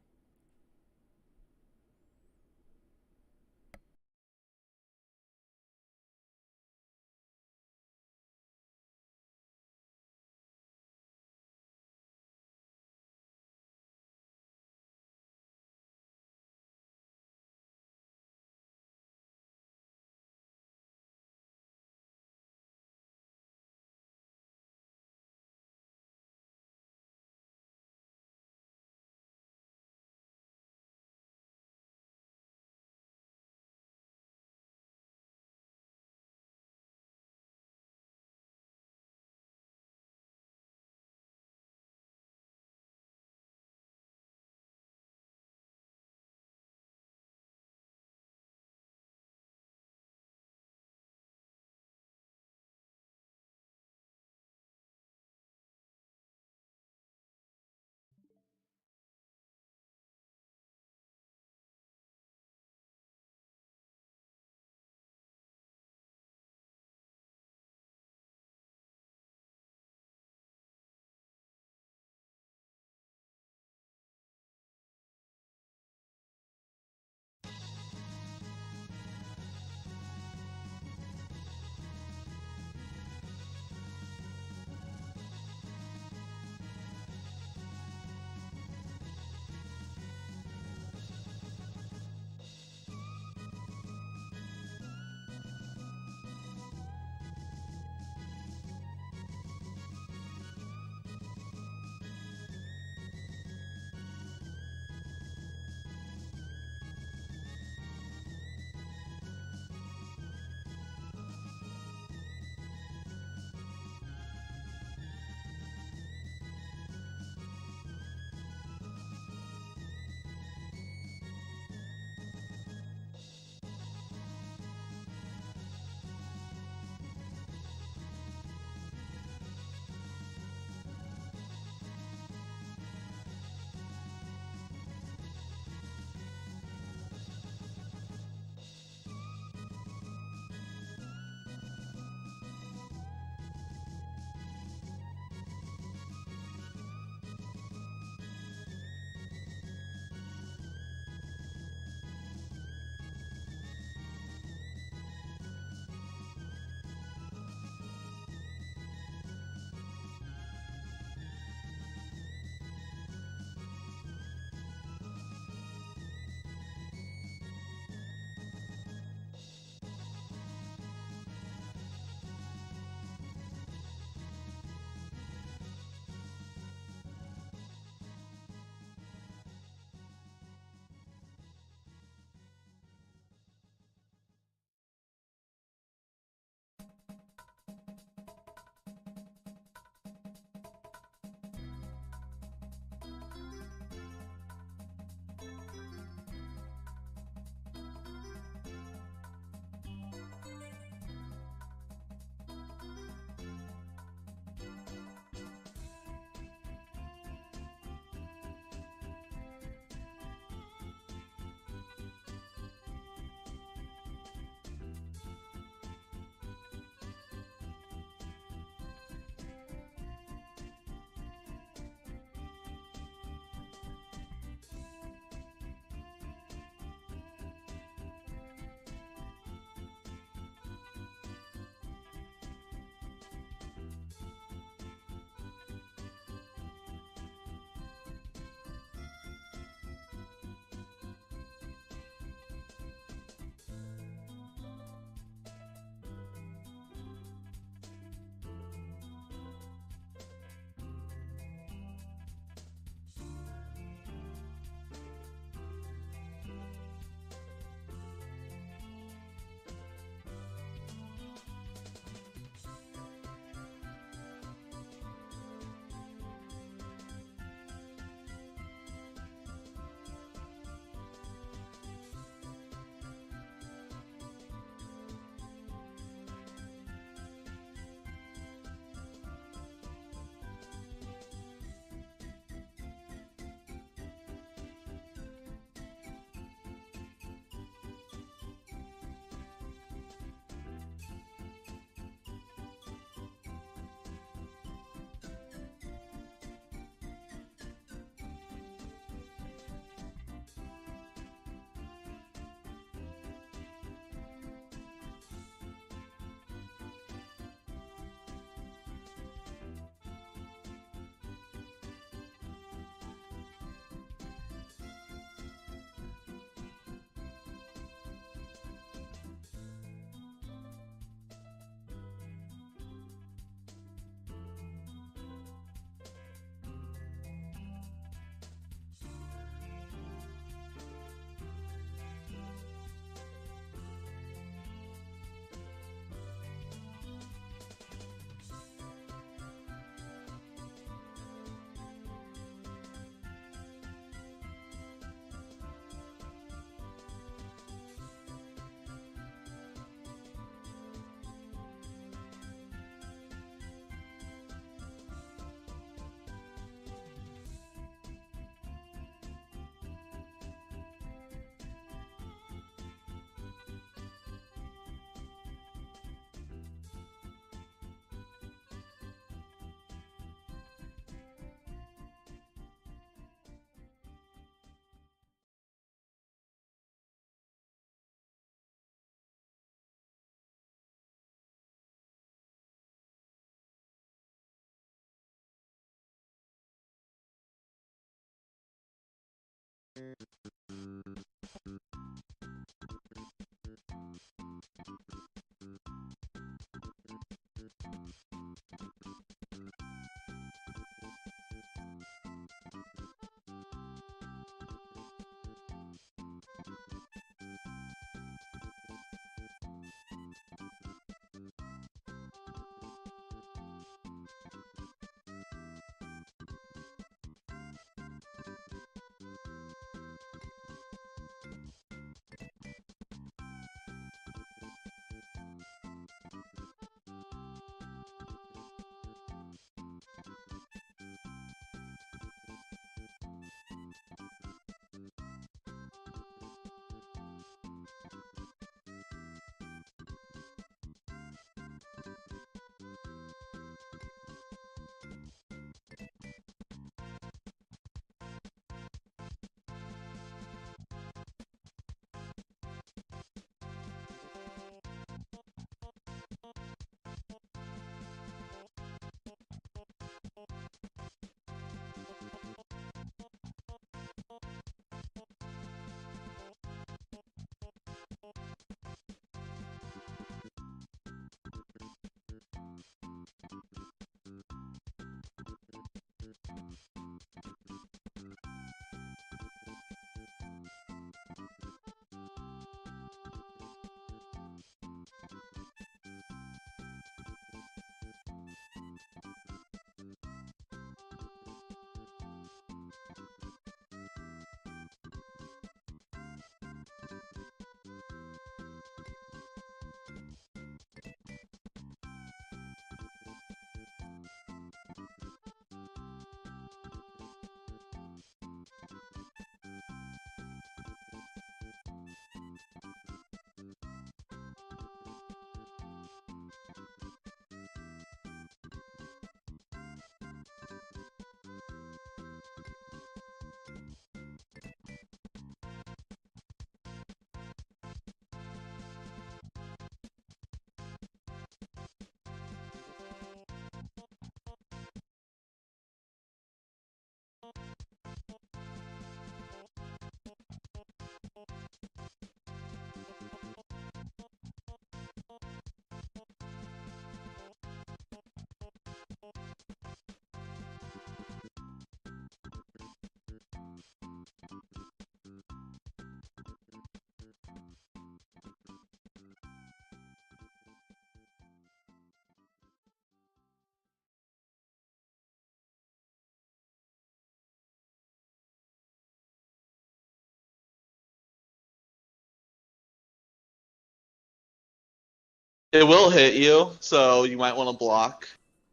Speaker 6: It will hit you, so you might want to block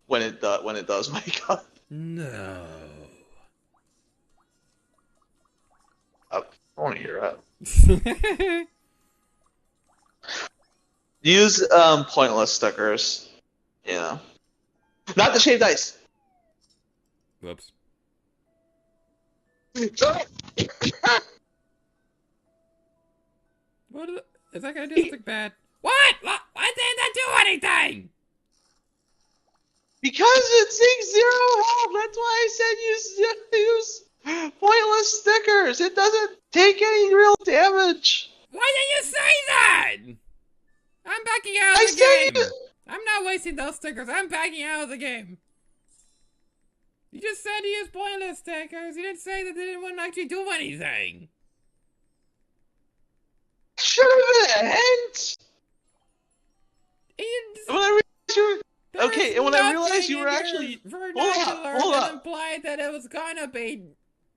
Speaker 6: when it does wake up.
Speaker 3: No.
Speaker 6: I want to hear that. Use pointless stickers. Yeah. Not the shaved ice.
Speaker 3: Whoops. What is that gonna do something bad? What? Why didn't that do anything?
Speaker 6: Because it takes 0 health. That's why I said use pointless stickers. It doesn't take any real damage.
Speaker 3: Why did you say that? I'm backing out
Speaker 6: I
Speaker 3: of the
Speaker 6: said
Speaker 3: game. I'm not wasting those stickers. I'm backing out of the game. You just said to use pointless stickers. You didn't say that they didn't actually do anything.
Speaker 6: Should have been a hint. When I realized you were okay, and when I realized you were actually hold up.
Speaker 3: Implied that it was gonna be.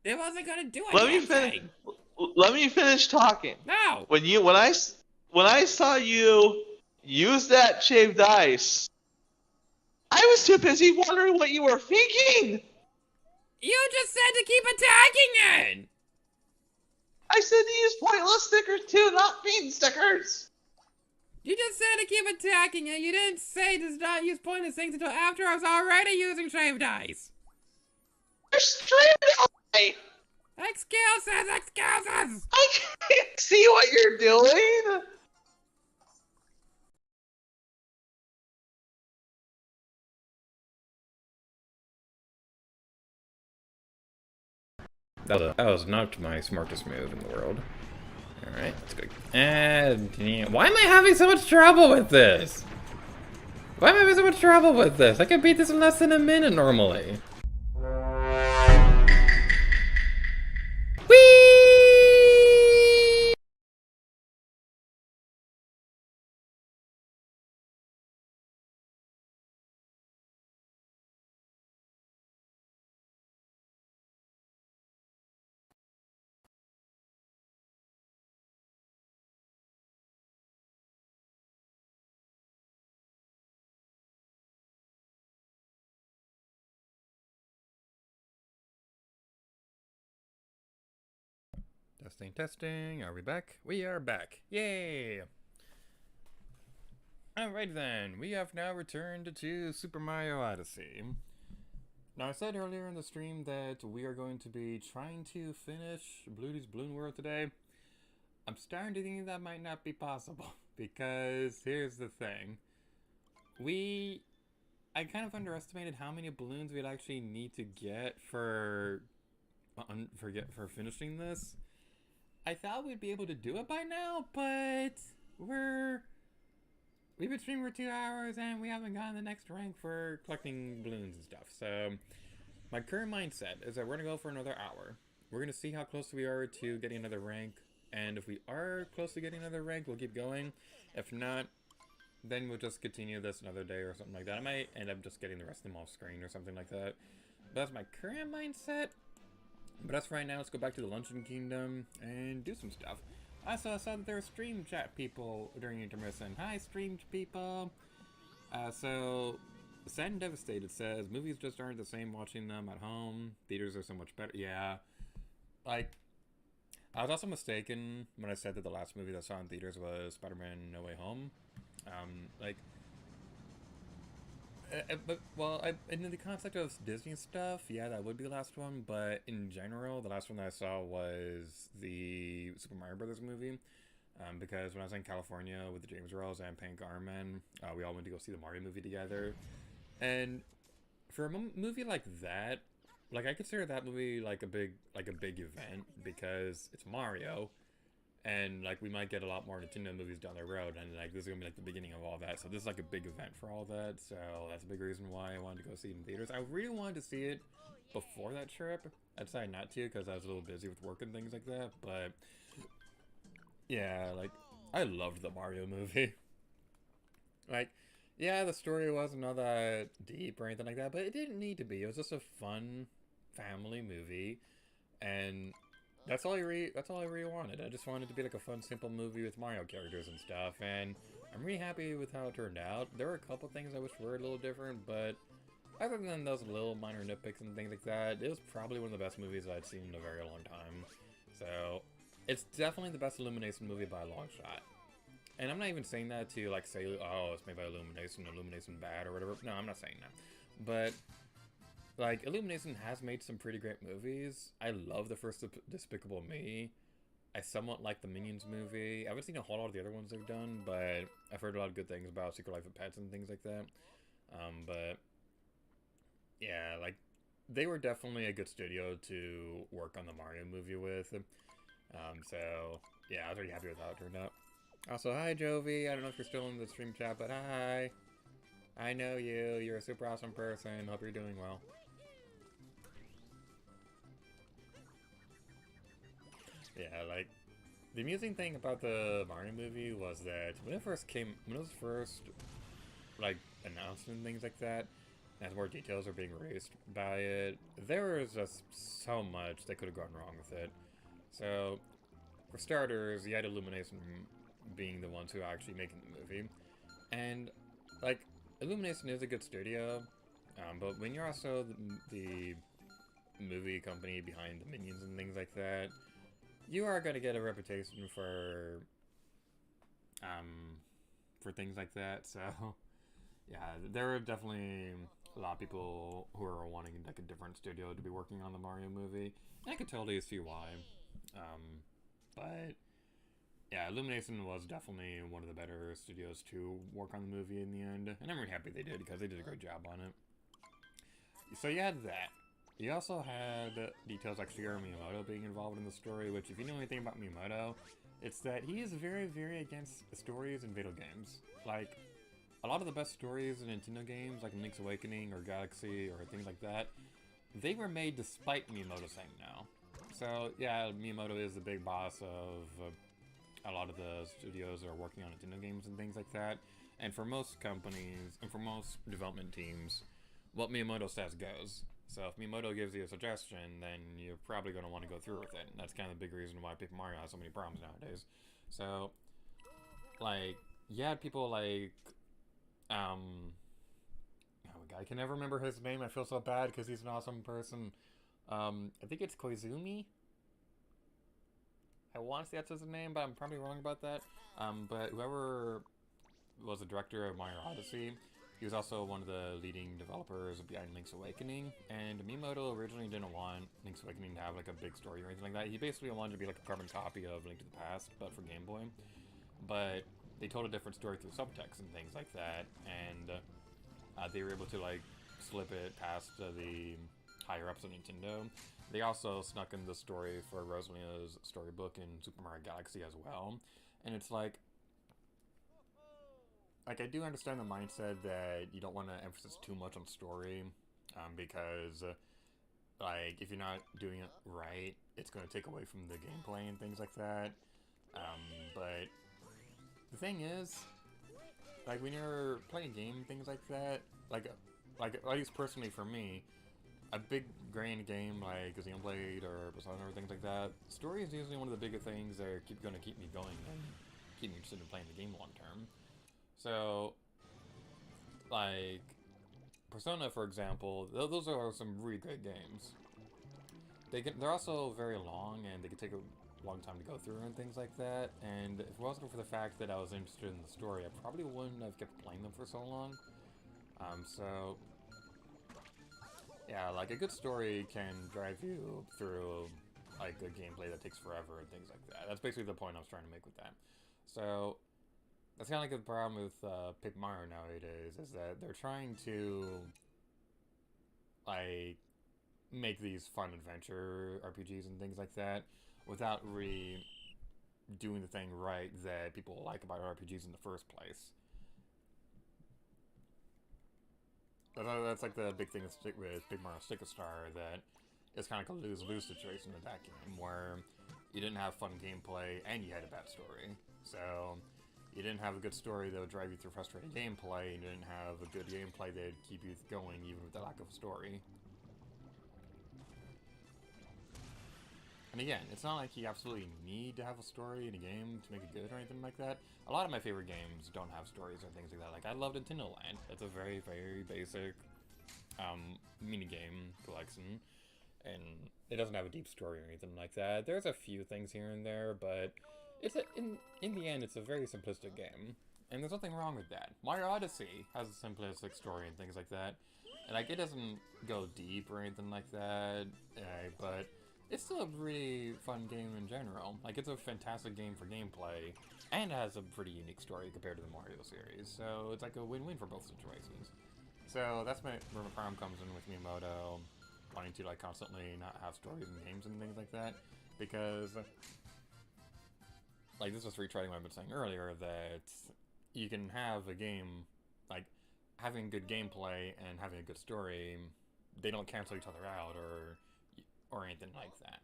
Speaker 3: It wasn't gonna do
Speaker 6: Let
Speaker 3: anything.
Speaker 6: me finish talking.
Speaker 3: No.
Speaker 6: When I saw you use that shaved ice, I was too busy wondering what you were thinking.
Speaker 3: You just said to keep attacking it.
Speaker 6: I said to use pointless stickers too, not bean stickers.
Speaker 3: You just said to keep attacking it. You didn't say to not use pointless things until after I was already using shaved ice.
Speaker 6: You're straight away.
Speaker 3: Excuses.
Speaker 6: I can't see what you're doing.
Speaker 3: That was not my smartest move in the world. Alright, let's go. And why am I having so much trouble with this? Why am I having so much trouble with this? I could beat this in less than a minute normally. Whee! Testing, testing. Are we back? We are back. Yay! Alright then, we have now returned to Super Mario Odyssey. Now I said earlier in the stream that we are going to be trying to finish Luigi's Balloon World today. I'm starting to think that might not be possible, because here's the thing. I kind of underestimated how many balloons we'd actually need to get for finishing this. I thought we'd be able to do it by now, but we've been streaming for 2 hours and we haven't gotten the next rank for collecting balloons and stuff. So my current mindset is that we're gonna go for another hour. We're gonna see how close we are to getting another rank, and if we are close to getting another rank, we'll keep going. If not, then we'll just continue this another day or something like that. I might end up just getting the rest of them off screen or something like that. But that's my current mindset. But as for right now, let's go back to the Luncheon Kingdom and do some stuff. I saw that there were stream chat people during intermission. Hi, stream people! So, Sad and Devastated says, movies just aren't the same watching them at home. Theaters are so much better. Yeah. Like, I was also mistaken when I said that the last movie that I saw in theaters was Spider-Man No Way Home. In the concept of Disney stuff, yeah, that would be the last one, but in general, the last one that I saw was the Super Mario Brothers movie, because when I was in California with the James Earls and Pank Arman, we all went to go see the Mario movie together, and for a movie like that, like, I consider that movie like a big event, because it's Mario, and, like, we might get a lot more Nintendo movies down the road, and, like, this is gonna be, like, the beginning of all that, so this is, like, a big event for all that, so that's a big reason why I wanted to go see it in theaters. I really wanted to see it before that trip. I decided not to, because I was a little busy with work and things like that, but, yeah, like, I loved the Mario movie. Like, yeah, the story wasn't all that deep or anything like that, but it didn't need to be. It was just a fun family movie, and that's all I really wanted. I just wanted it to be like a fun, simple movie with Mario characters and stuff, and I'm really happy with how it turned out. There were a couple things I wish were a little different, but other than those little minor nitpicks and things like that, it was probably one of the best movies I'd seen in a very long time. So, it's definitely the best Illumination movie by a long shot. And I'm not even saying that to, like, say, oh, it's made by Illumination bad, or whatever. No, I'm not saying that. But like, Illumination has made some pretty great movies. I love the first Despicable Me. I somewhat like the Minions movie. I haven't seen a whole lot of the other ones they've done, but I've heard a lot of good things about Secret Life of Pets and things like that. But yeah, like, they were definitely a good studio to work on the Mario movie with. So yeah, I was really happy with how it turned out. Also, hi Jovi. I don't know if you're still in the stream chat, but hi. I know you. You're a super awesome person. Hope you're doing well. Yeah, like, the amusing thing about the Mario movie was that when it was first, like, announced and things like that, as more details are being released by it, there was just so much that could have gone wrong with it. So, for starters, you had Illumination being the ones who are actually making the movie, and, like, Illumination is a good studio, but when you're also the movie company behind the Minions and things like that, you are going to get a reputation for things like that. So yeah, there are definitely a lot of people who are wanting, like, a different studio to be working on the Mario movie, and I could totally see why. But yeah, Illumination was definitely one of the better studios to work on the movie in the end, and I'm really happy they did, because they did a great job on it. So you had that. You also had details like Shigeru Miyamoto being involved in the story, which if you know anything about Miyamoto, it's that he is very, very against stories in video games. Like, a lot of the best stories in Nintendo games, like Link's Awakening or Galaxy or things like that, they were made despite Miyamoto saying no. So, yeah, Miyamoto is the big boss of a lot of the studios that are working on Nintendo games and things like that. And for most companies, and for most development teams, what Miyamoto says goes. So if Miyamoto gives you a suggestion, then you're probably going to want to go through with it. And that's kind of the big reason why Paper Mario has so many problems nowadays. So, like, you had people like, oh my god, I can never remember his name. I feel so bad because he's an awesome person. I think it's Koizumi. I want to say that's his name, but I'm probably wrong about that. But whoever was the director of Mario Odyssey, he was also one of the leading developers behind Link's Awakening, and Miyamoto originally didn't want Link's Awakening to have like a big story or anything like that. He basically wanted to be like a carbon copy of Link to the Past, but for Game Boy. But they told a different story through subtext and things like that, and they were able to like slip it past the higher-ups of Nintendo. They also snuck in the story for Rosalina's storybook in Super Mario Galaxy as well, and it's like I do understand the mindset that you don't want to emphasize too much on story, because, like, if you're not doing it right, it's going to take away from the gameplay and things like that. But the thing is, like, when you're playing a game, things like that, like at least personally for me, a big grand game like Xenoblade or Persona or things like that, story is usually one of the bigger things that are going to keep me going and keep me interested in playing the game long term. So, like, Persona, for example, those are some really great games. They're also very long, and they can take a long time to go through and things like that, and if it wasn't for the fact that I was interested in the story, I probably wouldn't have kept playing them for so long. So, yeah, like, a good story can drive you through, like, a gameplay that takes forever and things like that. That's basically the point I was trying to make with that. So, that's kind of like the problem with Paper Mario nowadays, is that they're trying to, like, make these fun adventure RPGs and things like that without really doing the thing right that people like about RPGs in the first place. That's like the big thing with Big Mario Sticker Star, that it's kind of like a lose-lose situation with that game, where you didn't have fun gameplay and you had a bad story. So you didn't have a good story that would drive you through frustrating gameplay, and you didn't have a good gameplay that would keep you going even with the lack of a story. And again, it's not like you absolutely need to have a story in a game to make it good or anything like that. A lot of my favorite games don't have stories or things like that. Like, I love Nintendo Land. It's a very, very basic minigame collection, and it doesn't have a deep story or anything like that. There's a few things here and there, but it's in the end, it's a very simplistic game, and there's nothing wrong with that. Mario Odyssey has a simplistic story and things like that, and like, it doesn't go deep or anything like that, but it's still a really fun game in general. Like, it's a fantastic game for gameplay, and it has a pretty unique story compared to the Mario series, so it's like a win-win for both situations. So that's where my problem comes in with Miyamoto wanting to, like, constantly not have stories in games and things like that, because, like, this is retreading what I've been saying earlier, that you can have a game, like, having good gameplay and having a good story, they don't cancel each other out or anything like that.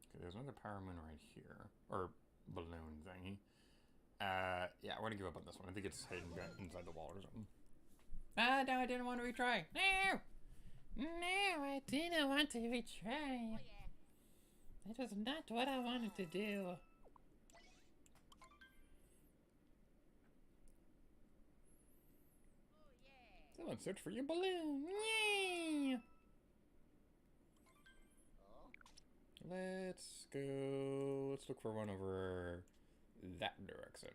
Speaker 3: Okay, there's another Power Moon right here, or balloon thingy. Yeah, we're gonna give up on this one. I think it's hidden inside the wall or something. Ah, no, I didn't want to retry. No! No, I didn't want to retry. That was not what I wanted to do. Someone search for your balloon. Yay! Let's go. Let's look for one over that direction.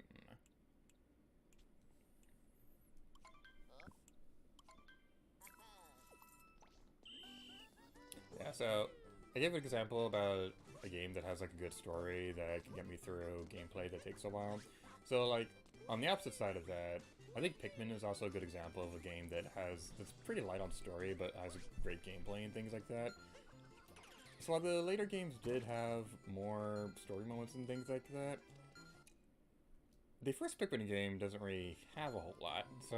Speaker 3: so I gave an example about a game that has like a good story that can get me through gameplay that takes a while. So like on the opposite side of that, I think Pikmin is also a good example of a game that's pretty light on story but has a great gameplay and things like that. So while the later games did have more story moments and things like that, the first Pikmin game doesn't really have a whole lot. So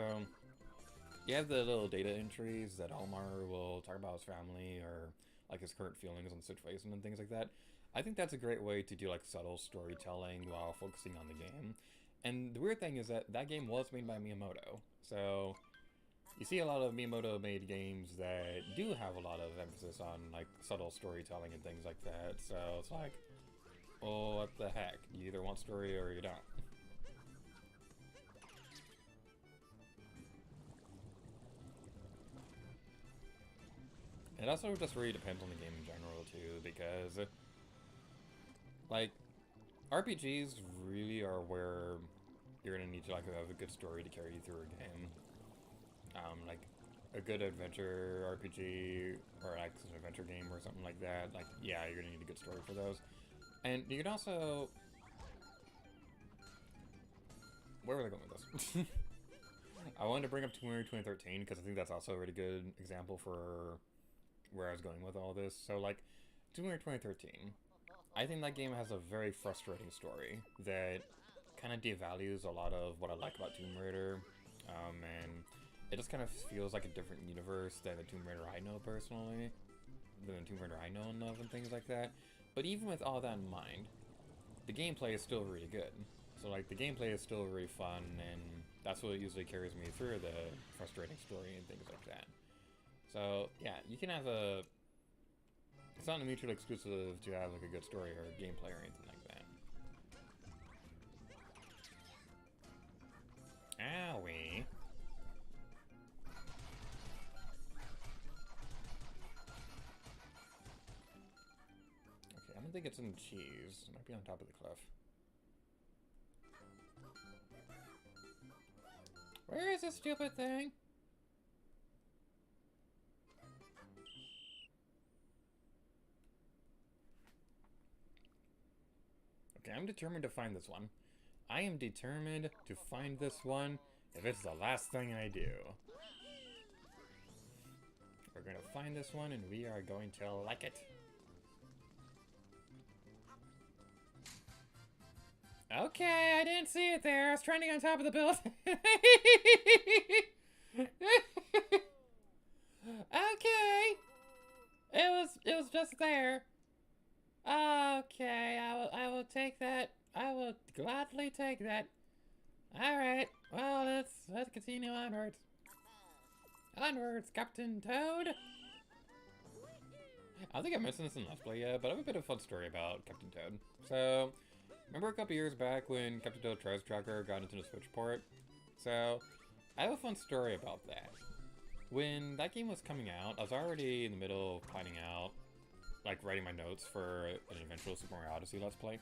Speaker 3: you have the little data entries that Elmar will talk about his family or like his current feelings on the situation and things like that. I think that's a great way to do like subtle storytelling while focusing on the game. And the weird thing is that that game was made by Miyamoto. So you see a lot of Miyamoto made games that do have a lot of emphasis on like subtle storytelling and things like that. So it's like, well, what the heck? You either want story or you don't. It also just really depends on the game in general, too, because, like, RPGs really are where you're gonna need to, like, have a good story to carry you through a game. Like, a good adventure RPG, or action-adventure game or something like that, like, yeah, you're gonna need a good story for those. And you can also... Where was I going with this? I wanted to bring up Tomb Raider 2013, because I think that's also a really good example for where I was going with all this. So, like, Tomb Raider 2013, I think that game has a very frustrating story that kind of devalues a lot of what I like about Tomb Raider, and it just kind of feels like a different universe than the Tomb Raider I know personally, than the Tomb Raider I know and love and things like that. But even with all that in mind, the gameplay is still really good. So, like, the gameplay is still really fun, and that's what usually carries me through the frustrating story and things like that. So, yeah, you can have a... It's not mutually exclusive to have, like, a good story or gameplay or anything like that. Owie. Okay, I don't think it's in cheese. It might be on top of the cliff. Where is this stupid thing? Okay, I'm determined to find this one. I am determined to find this one if it's the last thing I do. We're gonna find this one and we are going to like it. Okay, I didn't see it there. I was trying to get on top of the building. Okay. It was just there. Okay, I will take that. I will gladly take that. Alright, well, let's continue onwards. Onwards, Captain Toad! I don't think I mentioned this in Let's Play yet, but I have a bit of a fun story about Captain Toad. So, remember a couple years back when Captain Toad Treasure Tracker got into the Switch port? So, I have a fun story about that. When that game was coming out, I was already in the middle of planning out, like, writing my notes for an eventual Super Mario Odyssey Let's Play.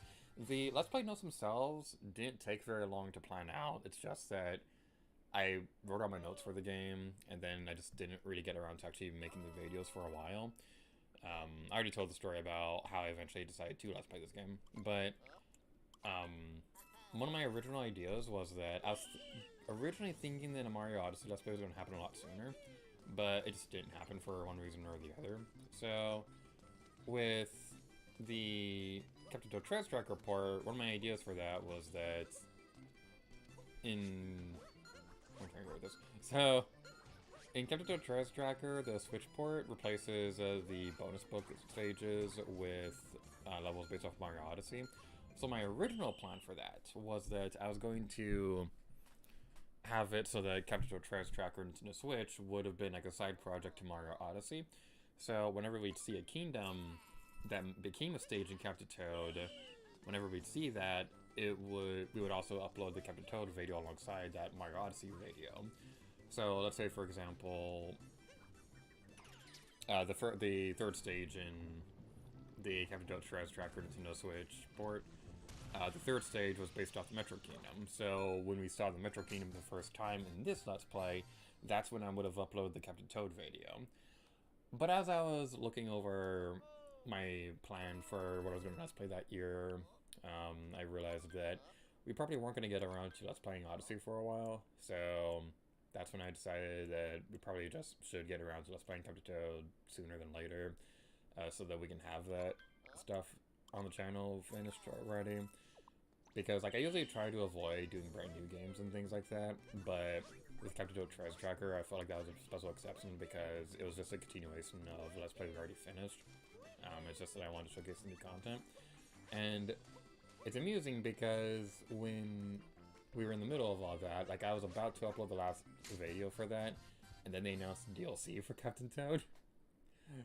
Speaker 3: The Let's Play notes themselves didn't take very long to plan out. It's just that I wrote out my notes for the game, and then I just didn't really get around to actually making the videos for a while. I already told the story about how I eventually decided to Let's Play this game, but one of my original ideas was that I was originally thinking that a Mario Odyssey Let's Play was going to happen a lot sooner, but it just didn't happen for one reason or the other. So, with the Captain Toad Treasure Tracker port, one of my ideas for that was that I'm trying to go with this. So, in Captain Toad Treasure Tracker, the Switch port replaces the bonus book stages with levels based off Mario Odyssey. So my original plan for that was that I was going to have it so that Captain Toad Treasure Tracker on Nintendo Switch would have been like a side project to Mario Odyssey. So whenever we'd see a kingdom that became a stage in Captain Toad, whenever we'd see that, we would also upload the Captain Toad video alongside that Mario Odyssey video. So let's say, for example, the third stage in the Captain Toad Treasure Tracker Nintendo Switch port, the third stage was based off the Metro Kingdom. So when we saw the Metro Kingdom the first time in this Let's Play, that's when I would have uploaded the Captain Toad video. But as I was looking over my plan for what I was going to Let's Play that year, I realized that we probably weren't going to get around to Let's Playing Odyssey for a while. So that's when I decided that we probably just should get around to Let's Playing Captain Toad sooner than later, so that we can have that stuff on the channel finished already. Because, like, I usually try to avoid doing brand new games and things like that, but with Captain Toad Treasure Tracker, I felt like that was a special exception because it was just a continuation of Let's Play we already finished. It's just that I wanted to showcase some new content. And it's amusing because when we were in the middle of all that, like, I was about to upload the last video for that, and then they announced DLC for Captain Toad.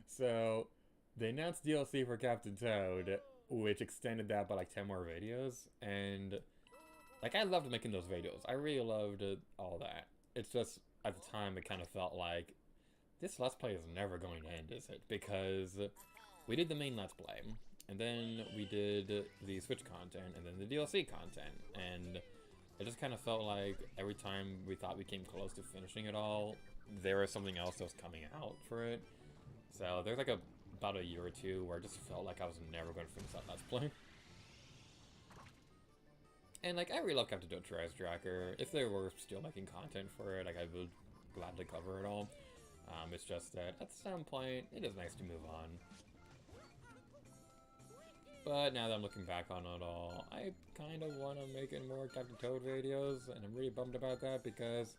Speaker 3: So, they announced DLC for Captain Toad, which extended that by like 10 more videos, and like I loved making those videos. I really loved all that. It's just at the time it kind of felt like this Let's Play is never going to end, is it? Because we did the main Let's Play, and then we did the Switch content, and then the DLC content, and it just kind of felt like every time we thought we came close to finishing it all, there was something else that was coming out for it. So there's like about a year or two where it just felt like I was never going to finish that Let's Play. And like, I really love Captain Toad Treasure Tracker. If they were still making content for it, like, I would gladly cover it all. It's just that at some point, it is nice to move on. But now that I'm looking back on it all, I kind of want to make it more Captain Toad videos, and I'm really bummed about that because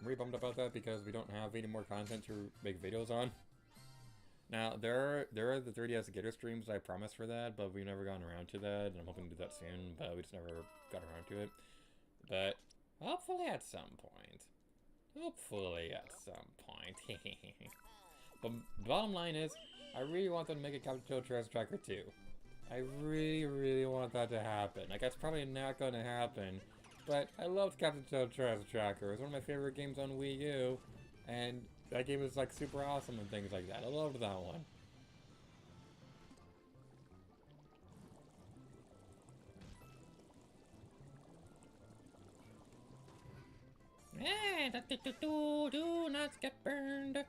Speaker 3: we don't have any more content to make videos on. Now, there are the 3DS G8RStreams I promised for that, but we've never gotten around to that, and I'm hoping to do that soon, but we just never got around to it. But hopefully at some point. But the bottom line is, I really want them to make a Captain Toad Treasure Tracker 2. I really, really want that to happen. Like, that's probably not going to happen, but I loved Captain Toad Treasure Tracker. It was one of my favorite games on Wii U, and that game was like super awesome and things like that. I loved that one. Do not get burned.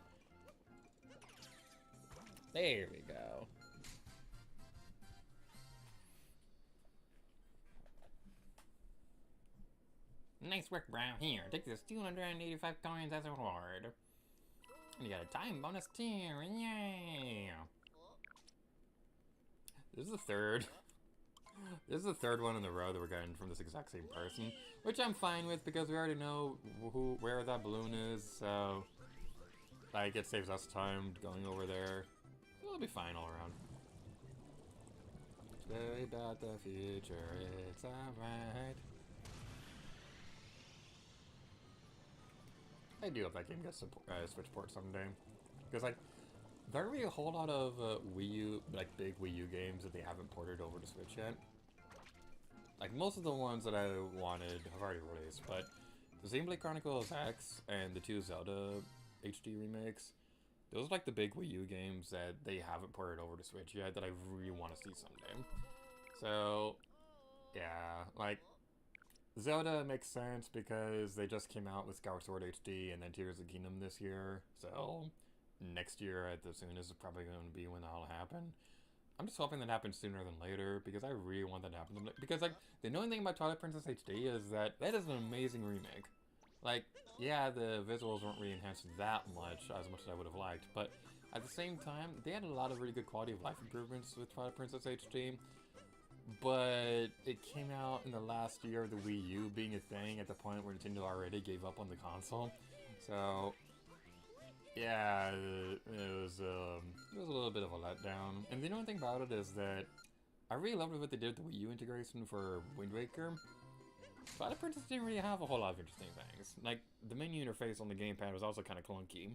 Speaker 3: There we go. Nice work, Brown. Here, take this 285 coins as a reward. And you got a time bonus too. Yay! This is the third. This is the third one in a row that we're getting from this exact same person, which I'm fine with because we already know where that balloon is. So, like, it saves us time going over there. We'll be fine all around. Today about the future, it's alright. I do hope that game gets Switch port someday, because like there aren't really a whole lot of Wii U, like big Wii U games that they haven't ported over to Switch yet. Like most of the ones that I wanted have already released, but the Xenoblade Chronicles X and the 2 Zelda HD remakes, those are like the big Wii U games that they haven't ported over to Switch yet that I really want to see someday. So yeah, like Zelda makes sense because they just came out with Skyward Sword HD and then Tears of the Kingdom this year. So next year at the soonest is probably going to be when that'll happen. I'm just hoping that happens sooner than later because I really want that to happen. Because like the annoying thing about Twilight Princess HD is that is an amazing remake. Like, yeah, the visuals weren't really enhanced that much as I would have liked, but at the same time, they had a lot of really good quality of life improvements with Twilight Princess HD. But it came out in the last year of the Wii U being a thing at the point where Nintendo already gave up on the console. So, yeah, it was a little bit of a letdown. And the only thing about it is that I really loved what they did with the Wii U integration for Wind Waker. Twilight Princess didn't really have a whole lot of interesting things. Like, the menu interface on the gamepad was also kind of clunky.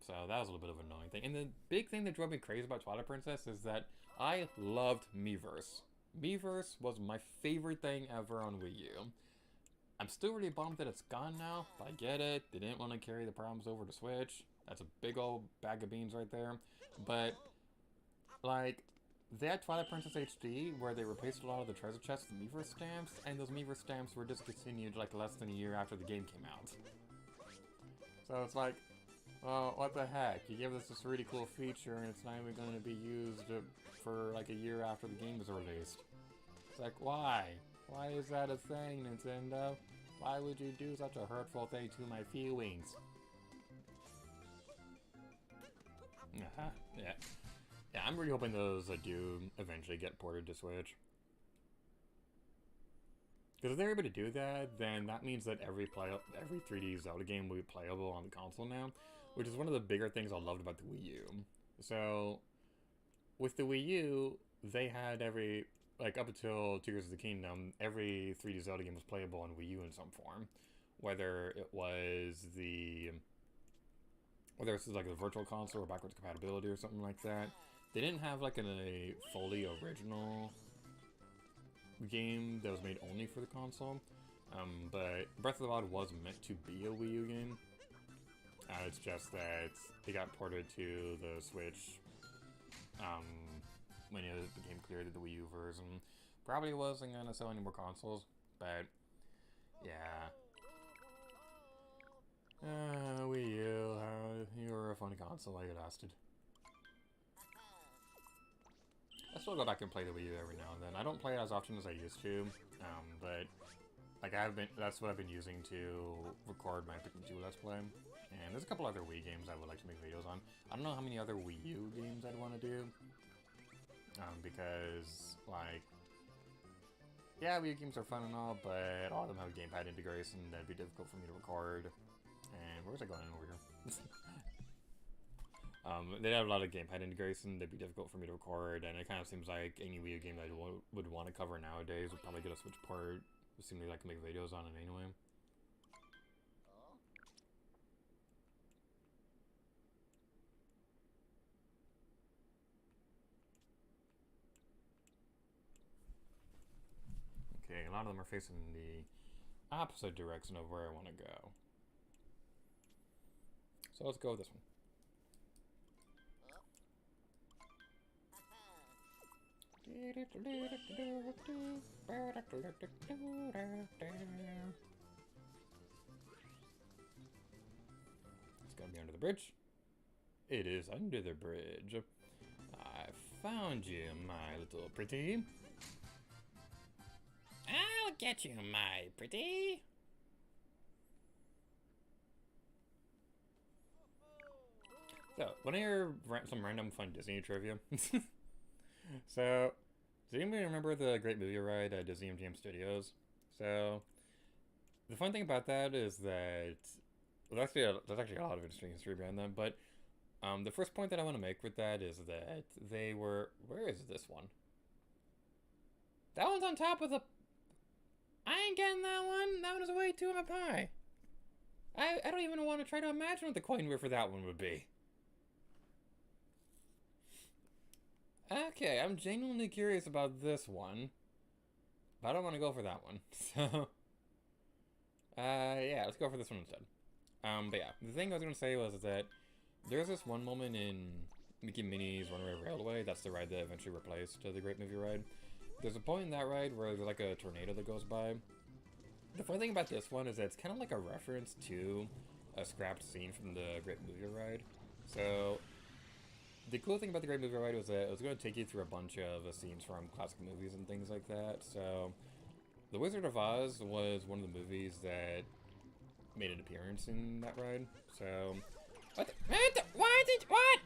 Speaker 3: So that was a little bit of an annoying thing. And the big thing that drove me crazy about Twilight Princess is that I loved Miiverse. Miiverse was my favorite thing ever on Wii U. I'm still really bummed that it's gone now, but I get it. They didn't want to carry the problems over to Switch. That's a big old bag of beans right there. But, like, they had Twilight Princess HD where they replaced a lot of the treasure chests with Miiverse stamps, and those Miiverse stamps were discontinued like less than a year after the game came out. So it's like, Well, what the heck? You gave us this really cool feature and it's not even going to be used for like a year after the game is released. It's like, why? Why is that a thing, Nintendo? Why would you do such a hurtful thing to my feelings? Yeah. Yeah, I'm really hoping those do eventually get ported to Switch. Because if they're able to do that, then that means that every 3D Zelda game will be playable on the console now, which is one of the bigger things I loved about the Wii U. So, with the Wii U, they had up until Tears of the Kingdom, every 3D Zelda game was playable on Wii U in some form. Whether it was like a virtual console or backwards compatibility or something like that. They didn't have like a fully original game that was made only for the console, but Breath of the Wild was meant to be a Wii U game. It's just that it got ported to the Switch when it became clear that the Wii U version probably wasn't gonna sell any more consoles. But yeah, Wii U, you were a fun console while you lasted. I still go back and play the Wii U every now and then. I don't play it as often as I used to, but like that's what I've been using to record my Pikmin 2 Let's Play. And there's a couple other Wii games I would like to make videos on. I don't know how many other Wii U games I'd want to do, because like, yeah, Wii U games are fun and all, but all of them have gamepad integration that'd be difficult for me to record. And where's I going over here? They have a lot of gamepad integration that'd be difficult for me to record, and it kind of seems like any Wii U game that I would want to cover nowadays would probably get a Switch port. It seems like I can make videos on it anyway. Okay, a lot of them are facing the opposite direction of where I want to go. So let's go with this one. It's gotta be under the bridge. It is under the bridge. I found you, my little pretty. I'll get you, my pretty. So, wanna hear some random fun Disney trivia? So, does anybody remember the Great Movie Ride at Disney MGM Studios? So, the fun thing about that is that, well, there's actually a lot of interesting history behind them, but the first point that I want to make with that is that they were, where is this one? That one's on top of the, I ain't getting that one. That one is way too up high. I don't even want to try to imagine what the coin whip for that one would be. Okay, I'm genuinely curious about this one, but I don't want to go for that one. So, yeah, let's go for this one instead. But yeah, the thing I was going to say was that there's this one moment in Mickey and Minnie's Runaway Railway, that's the ride that eventually replaced the Great Movie Ride. There's a point in that ride where there's like a tornado that goes by. The funny thing about this one is that it's kind of like a reference to a scrapped scene from the Great Movie Ride. So, the cool thing about the Great Movie Ride was that it was going to take you through a bunch of scenes from classic movies and things like that. So, The Wizard of Oz was one of the movies that made an appearance in that ride. So, what?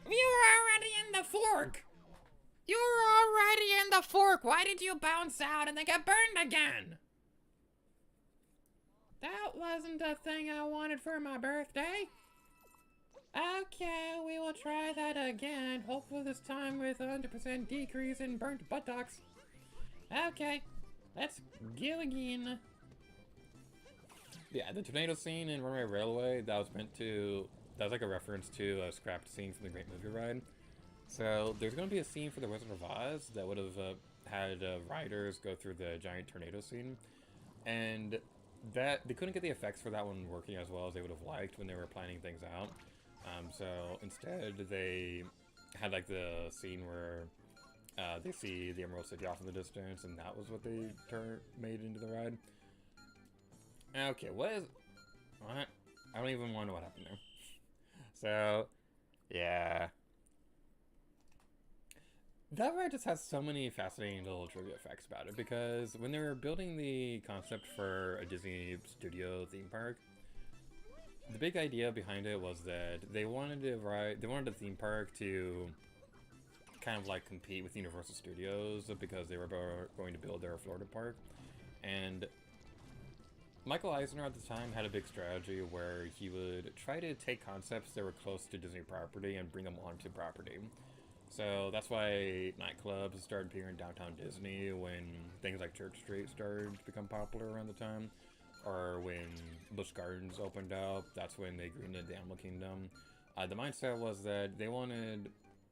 Speaker 3: You were already in the fork! You were already in the fork! Why did you bounce out and then get burned again? That wasn't the thing I wanted for my birthday. Okay, we will try that again. Hopefully this time with a 100% decrease in burnt buttocks. Okay, let's go again. Yeah, the tornado scene in Runaway Railway, that was like a reference to a scrapped scene from the Great Movie Ride. So there's going to be a scene for the Wizard of Oz that would have had riders go through the giant tornado scene. And that they couldn't get the effects for that one working as well as they would have liked when they were planning things out. So instead, they had like the scene where they see the Emerald City off in the distance, and that was what they made into the ride. Okay, what? I don't even want to know what happened there. So, yeah. That ride just has so many fascinating little trivia facts about it, because when they were building the concept for a Disney Studio theme park, the big idea behind it was that they wanted the theme park to kind of like compete with Universal Studios, because they were going to build their Florida park. And Michael Eisner at the time had a big strategy where he would try to take concepts that were close to Disney property and bring them onto property. So that's why nightclubs started appearing downtown Disney when things like Church Street started to become popular around the time. Or when Busch Gardens opened up, that's when they greenlit the Animal Kingdom. The mindset was that they wanted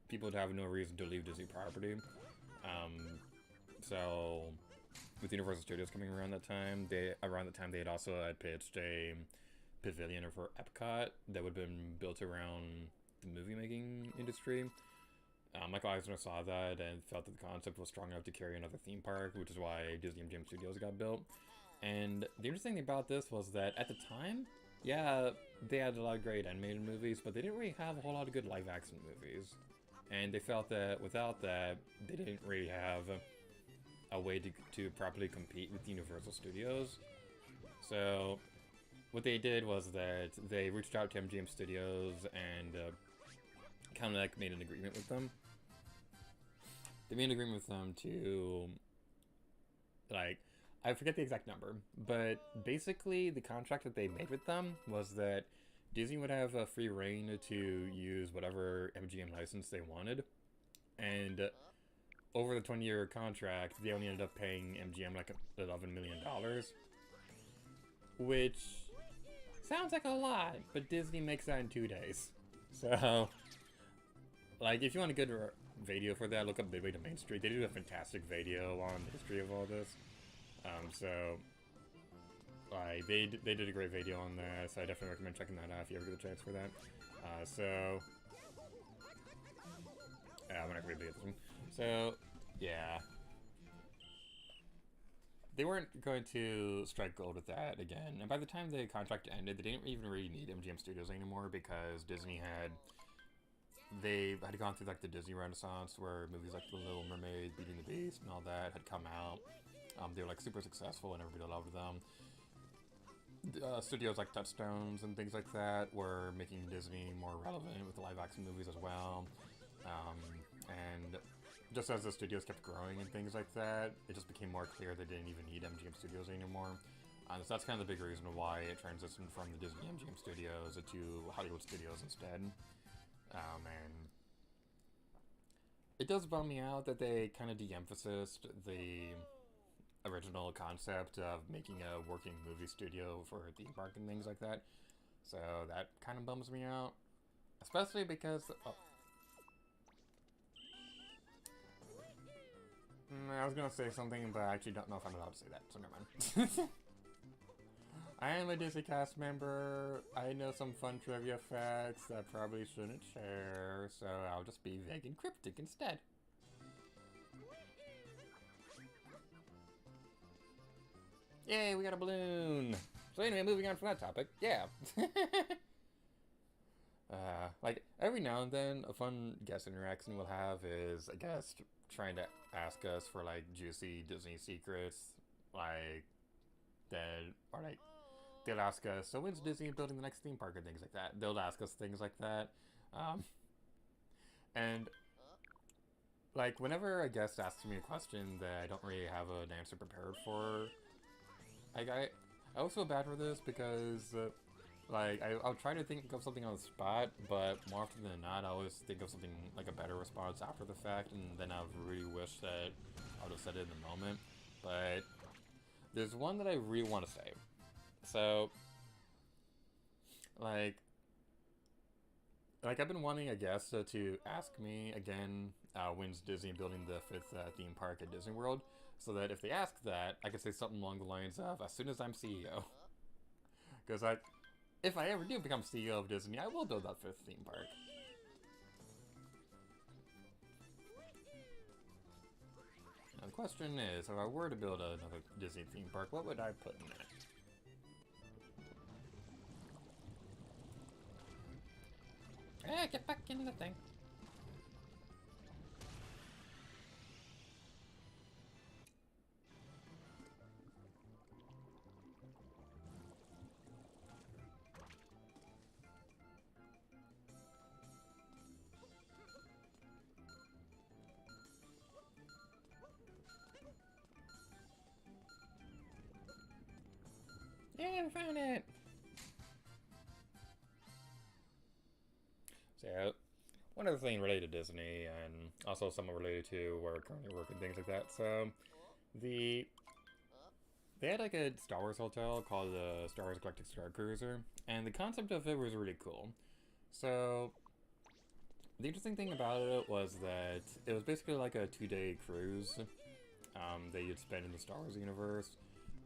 Speaker 3: people to have no reason to leave Disney property. So with Universal Studios coming around that time, they had also pitched a pavilion for Epcot that would have been built around the movie making industry. Michael Eisner saw that and felt that the concept was strong enough to carry another theme park, which is why Disney MGM Studios got built. And the interesting thing about this was that at the time, yeah, they had a lot of great animated movies, but they didn't really have a whole lot of good live-action movies. And they felt that without that, they didn't really have a way to properly compete with Universal Studios. So what they did was that they reached out to MGM Studios and kind of like made an agreement with them. They made an agreement with them to, like, I forget the exact number, but basically the contract that they made with them was that Disney would have a free reign to use whatever MGM license they wanted. And over the 20-year contract, they only ended up paying MGM like $11 million. Which sounds like a lot, but Disney makes that in 2 days. So, like, if you want a good video for that, look up Midway to Main Street. They do a fantastic video on the history of all this. So, like, they did a great video on that, so I definitely recommend checking that out if you ever get a chance for that. We're not going to be able to get this one. So, yeah. They weren't going to strike gold with that again, and by the time the contract ended, they didn't even really need MGM Studios anymore, because Disney they had gone through, like, the Disney Renaissance, where movies like The Little Mermaid, Beauty and the Beast, and all that had come out. They were, like, super successful and everybody loved them. Studios like Touchstones and things like that were making Disney more relevant with live-action movies as well. And just as the studios kept growing and things like that, it just became more clear they didn't even need MGM Studios anymore. So that's kind of the big reason why it transitioned from the Disney MGM Studios to Hollywood Studios instead. And it does bum me out that they kind of de-emphasized the original concept of making a working movie studio for a theme park and things like that. So that kind of bums me out. Especially because... I was going to say something, but I actually don't know if I'm allowed to say that, so never mind. I am a Disney cast member. I know some fun trivia facts that I probably shouldn't share, so I'll just be vague and cryptic instead. Yay, we got a balloon! So anyway, moving on from that topic, yeah. Like, every now and then, a fun guest interaction we'll have is a guest trying to ask us for, like, juicy Disney secrets, like, they'll ask us, so when's Disney building the next theme park and things like that. They'll ask us things like that. And, like, whenever a guest asks me a question that I don't really have an answer prepared for, I always feel bad for this because, like, I'll try to think of something on the spot, but more often than not, I always think of something, like, a better response after the fact, and then I really wish that I would have said it in the moment. But there's one that I really want to say. So, like I've been wanting a guest to ask me again, when's Disney building the 5th theme park at Disney World, so that if they ask that, I can say something along the lines of, as soon as I'm CEO. Because if I ever do become CEO of Disney, I will build that 5th theme park. Now the question is, if I were to build another Disney theme park, what would I put in it? Yeah, get back in the thing. Yeah, I found it! So, one other thing related to Disney, and also somewhat related to where we're currently working, things like that. So, they had like a Star Wars hotel called the Star Wars Galactic Star Cruiser, and the concept of it was really cool. So, the interesting thing about it was that it was basically like a 2-day cruise that you'd spend in the Star Wars universe.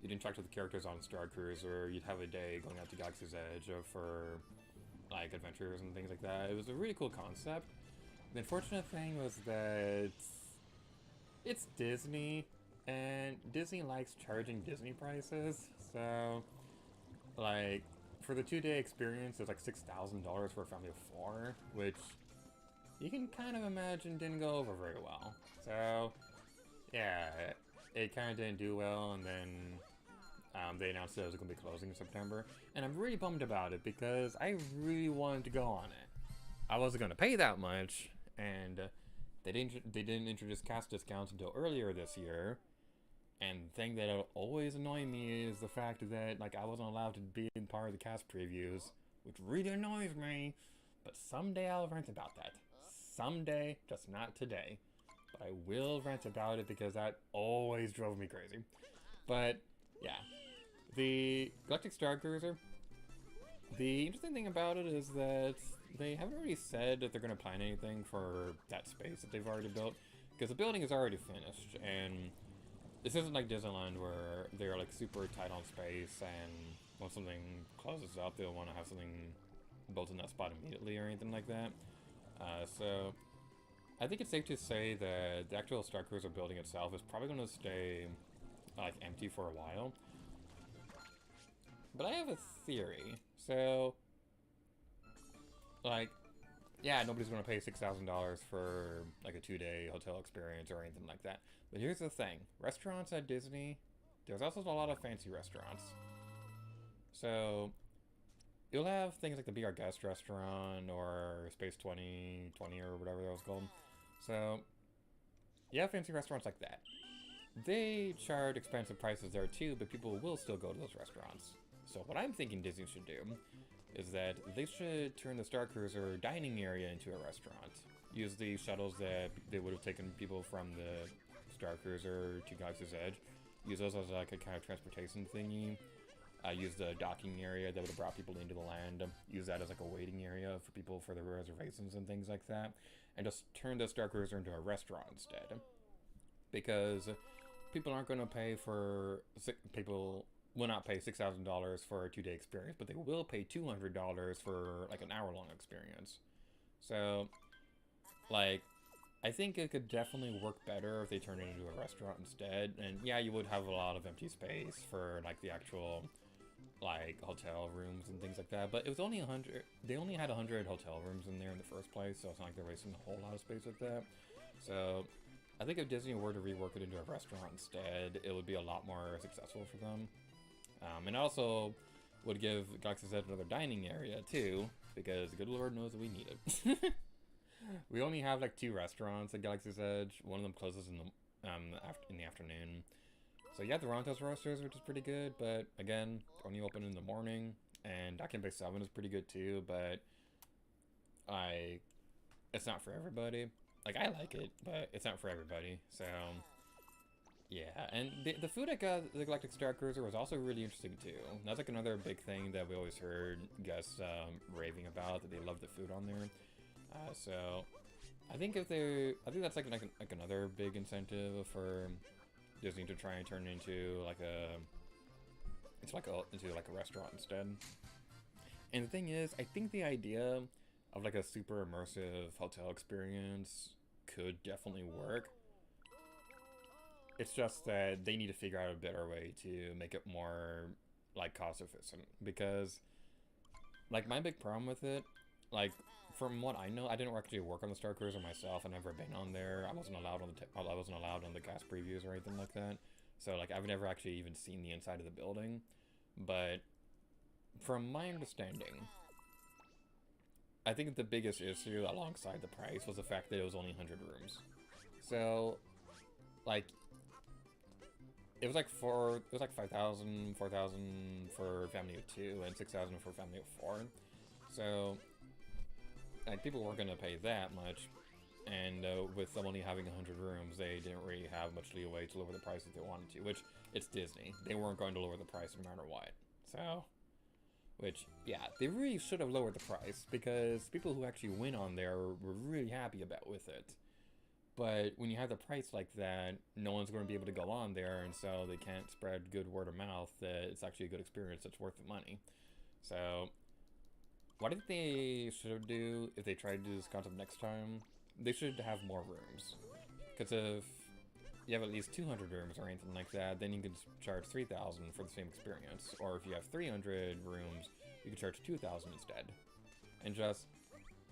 Speaker 3: You'd interact with the characters on Star Cruiser. You'd have a day going out to Galaxy's Edge for like adventures and things like that. It was a really cool concept. The unfortunate thing was that it's Disney, and Disney likes charging Disney prices. So, like, for the 2-day experience, it was like $6,000 for a family of 4, which you can kind of imagine didn't go over very well. So, yeah, it kind of didn't do well, and then they announced that it was going to be closing in September, and I'm really bummed about it because I really wanted to go on it. I wasn't going to pay that much, and they didn't introduce cast discounts until earlier this year. And the thing that always annoyed me is the fact that like I wasn't allowed to be in part of the cast previews, which really annoys me. But someday I'll rant about that. Someday, just not today. But I will rant about it because that always drove me crazy. But yeah, the Galactic Star Cruiser. The interesting thing about it is that they haven't really said that they're going to plan anything for that space that they've already built, because the building is already finished, and this isn't like Disneyland where they're like super tight on space, and when something closes up, they'll want to have something built in that spot immediately or anything like that. So I think it's safe to say that the actual Star Cruiser building itself is probably going to stay like empty for a while. But I have a theory. So, like, yeah, nobody's going to pay $6,000 for, like, a 2-day hotel experience or anything like that. But here's the thing. Restaurants at Disney, there's also a lot of fancy restaurants. So, you'll have things like the Be Our Guest restaurant or Space 2020 or whatever that was called. So, you have fancy restaurants like that. They charge expensive prices there too, but people will still go to those restaurants. So what I'm thinking Disney should do is that they should turn the Star Cruiser dining area into a restaurant. Use the shuttles that they would have taken people from the Star Cruiser to Galaxy's Edge. Use those as like a kind of transportation thingy. Use the docking area that would have brought people into the land. Use that as like a waiting area for people for their reservations and things like that. And just turn the Star Cruiser into a restaurant instead. Because people aren't going to pay for... People will not pay $6,000 for a 2-day experience, but they will pay $200 for like an hour-long experience. So, like, I think it could definitely work better if they turn it into a restaurant instead. And yeah, you would have a lot of empty space for like the actual like hotel rooms and things like that. But it was only 100. They only had 100 hotel rooms in there in the first place, so it's not like they're wasting a whole lot of space with that. So, I think if Disney were to rework it into a restaurant instead, it would be a lot more successful for them. And also would give Galaxy's Edge another dining area too, because the good Lord knows that we need it. We only have like 2 restaurants at Galaxy's Edge. One of them closes in the afternoon. So you have the Rontos Roasters, which is pretty good, but again, only open in the morning. And Docking Bay 7 is pretty good too, but it's not for everybody. Like, I like it, but it's not for everybody. So yeah, and the food at the Galactic Star Cruiser was also really interesting too. That's like another big thing that we always heard guests raving about, that they love the food on there. So I think that's like another big incentive for Disney to try and turn into like a restaurant instead. And the thing is, I think the idea of like a super immersive hotel experience could definitely work. It's just that they need to figure out a better way to make it more, like, cost efficient. Because, like, my big problem with it like, from what I know, I didn't actually work on the Star Cruiser myself. I've never been on there. I wasn't allowed on the cast previews or anything like that. So, like, I've never actually even seen the inside of the building. But from my understanding, I think the biggest issue alongside the price was the fact that it was only 100 rooms. So, like, it was like 5,000, 4,000 for family of 2, and 6,000 for family of 4. So, like, people weren't gonna pay that much, and with them only having 100 rooms, they didn't really have much leeway to lower the price if they wanted to, which, it's Disney. They weren't going to lower the price no matter what. So, which, yeah, they really should have lowered the price, because people who actually went on there were really happy with it. But when you have the price like that, no one's going to be able to go on there, and so they can't spread good word of mouth that it's actually a good experience that's worth the money. So, what I think they should do, if they try to do this concept next time, they should have more rooms. Because if you have at least 200 rooms or anything like that, then you can charge 3,000 for the same experience. Or if you have 300 rooms, you can charge 2,000 instead. And just,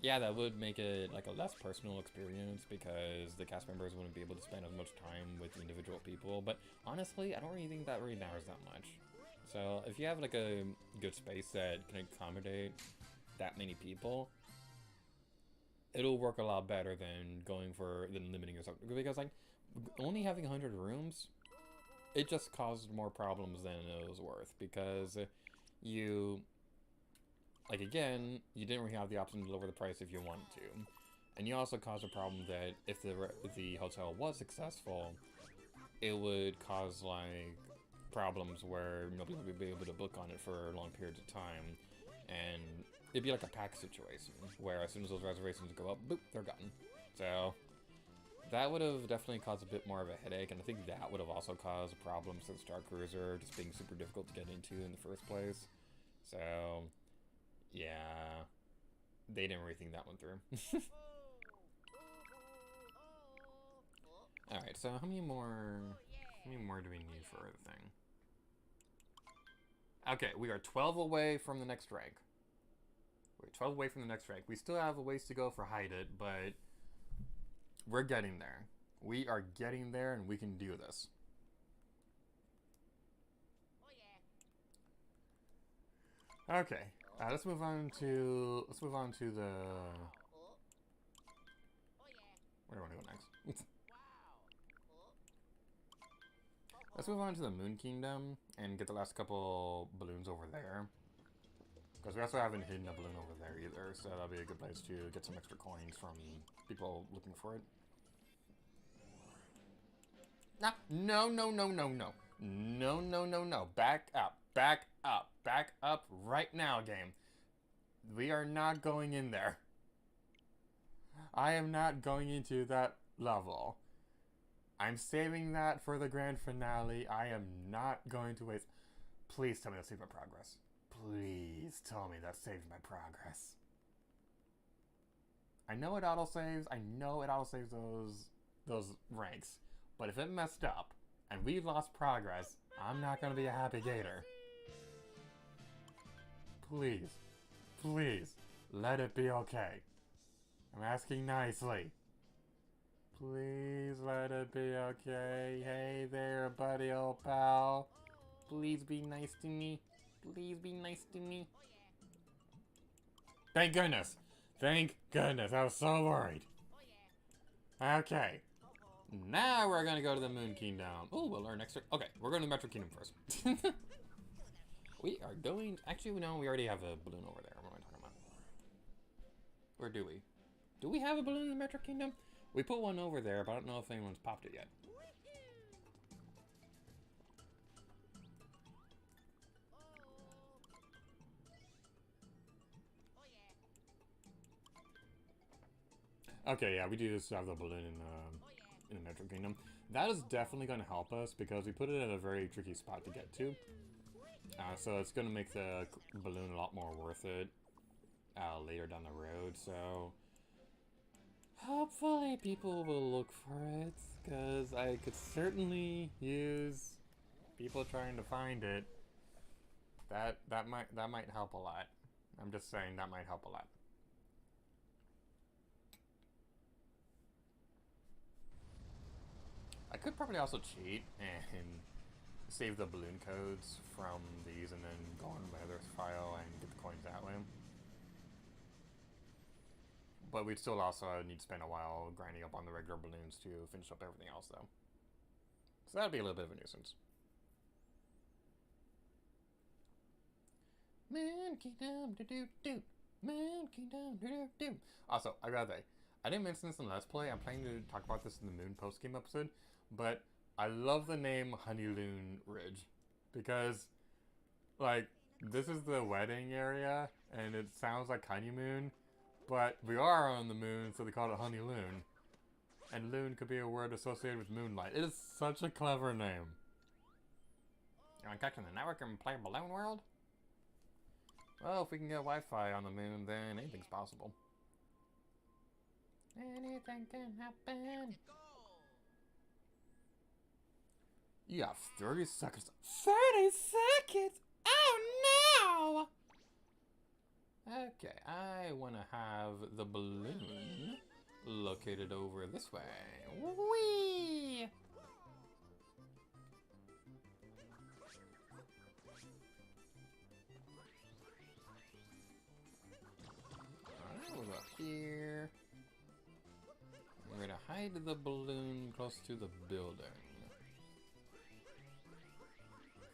Speaker 3: yeah, that would make it like a less personal experience because the cast members wouldn't be able to spend as much time with the individual people. But honestly, I don't really think that really matters that much. So if you have like a good space that can accommodate that many people, it'll work a lot better than limiting yourself. Because like, only having 100 rooms, it just caused more problems than it was worth, because you, like, again, you didn't really have the option to lower the price if you wanted to. And you also caused a problem that if the hotel was successful, it would cause, like, problems where nobody would be able to book on it for long periods of time. And it'd be like a pack situation, where as soon as those reservations go up, boop, they're gone. So that would have definitely caused a bit more of a headache, and I think that would have also caused problems with Star Cruiser just being super difficult to get into in the first place. So, yeah, they didn't really think that one through. Alright, so how many more do we need for the thing? Okay, we are 12 away from the next rank. We're 12 away from the next rank. We still have a ways to go for Hide It, but we're getting there. We are getting there, and we can do this. Okay, let's move on to the. Where do I want to go next? Let's move on to the Moon Kingdom and get the last couple balloons over there. Because we also haven't hidden a balloon over there either, so that'll be a good place to get some extra coins from people looking for it. No, no, no, no, no. No, no, no, no. Back up. Back up. Back up right now, game. We are not going in there. I am not going into that level. I'm saving that for the grand finale. I am not going to waste... Please tell me that saved my progress. Please tell me that saved my progress. I know it autosaves. I know it autosaves those ranks. But if it messed up, and we lost progress, I'm not going to be a happy gator. Please. Please. Let it be okay. I'm asking nicely. Please let it be okay. Hey there, buddy, old pal. Please be nice to me. Please be nice to me. Thank goodness. Thank goodness. I was so worried. Okay. Now we're gonna go to the Moon Kingdom. Oh, we'll learn extra. Okay, we're going to the Metro Kingdom first. We are going... Actually, no, we already have a balloon over there. What am I talking about? Or do we? Do we have a balloon in the Metro Kingdom? We put one over there, but I don't know if anyone's popped it yet. Okay, yeah, we do just have the balloon in the Metro Kingdom. That is definitely going to help us because we put it at a very tricky spot to get to. So it's going to make the balloon a lot more worth it later down the road. So hopefully people will look for it because I could certainly use people trying to find it. That might help a lot. I'm just saying that might help a lot. could probably also cheat and save the balloon codes from these and then go on my other file and get the coins that way. But we'd still also need to spend a while grinding up on the regular balloons to finish up everything else, though. So that'd be a little bit of a nuisance. Monkey dum do do do. Monkey dum do do do. Also, I gotta say, I didn't mention this in Let's Play. I'm planning to talk about this in the Moon post-game episode, but I love the name Honeyloon Ridge because, like, this is the wedding area, and it sounds like honeymoon, but we are on the moon, so they call it Honeyloon. And loon could be a word associated with moonlight. It is such a clever name. You want to catch on the network and play Balloon World? Well, if we can get Wi-Fi on the moon, then anything's possible. Anything can happen. You have 30 seconds. 30 seconds? Oh no! Okay, I want to have the balloon located over this way. Whee! Alright, we'll go up here. We're gonna hide the balloon close to the building.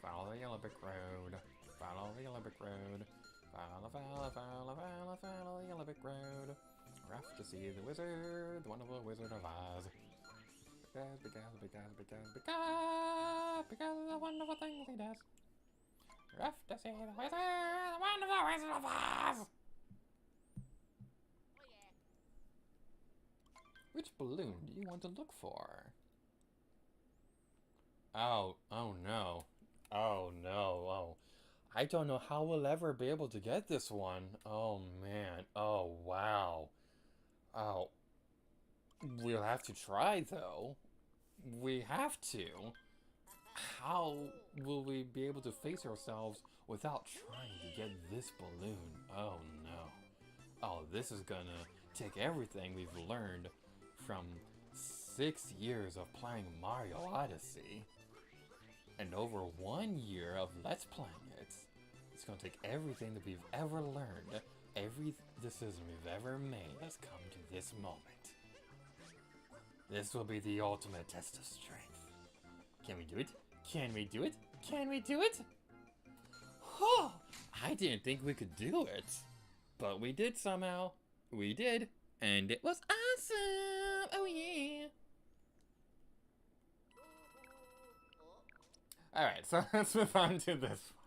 Speaker 3: Follow the yellow brick road. Follow the yellow brick road. Follow the yellow brick road. We're off to see the wizard, the wonderful Wizard of Oz. Because of the wonderful things he does. We're off to see the wizard, the wonderful Wizard of Oz. Which balloon do you want to look for? Oh no. Oh no, oh. I don't know how we'll ever be able to get this one. Oh man, oh wow. Oh. We'll have to try though. We have to. How will we be able to face ourselves without trying to get this balloon? Oh no. Oh, this is gonna take everything we've learned from 6 years of playing Mario Odyssey. And over 1 year of Let's Playing it. It's gonna take everything that we've ever learned, every decision we've ever made has come to this moment. This will be the ultimate test of strength. Can we do it? Can we do it? Can we do it? Oh, I didn't think we could do it. But we did somehow. We did. And it was awesome! Oh yeah! Alright, so let's move on to this one.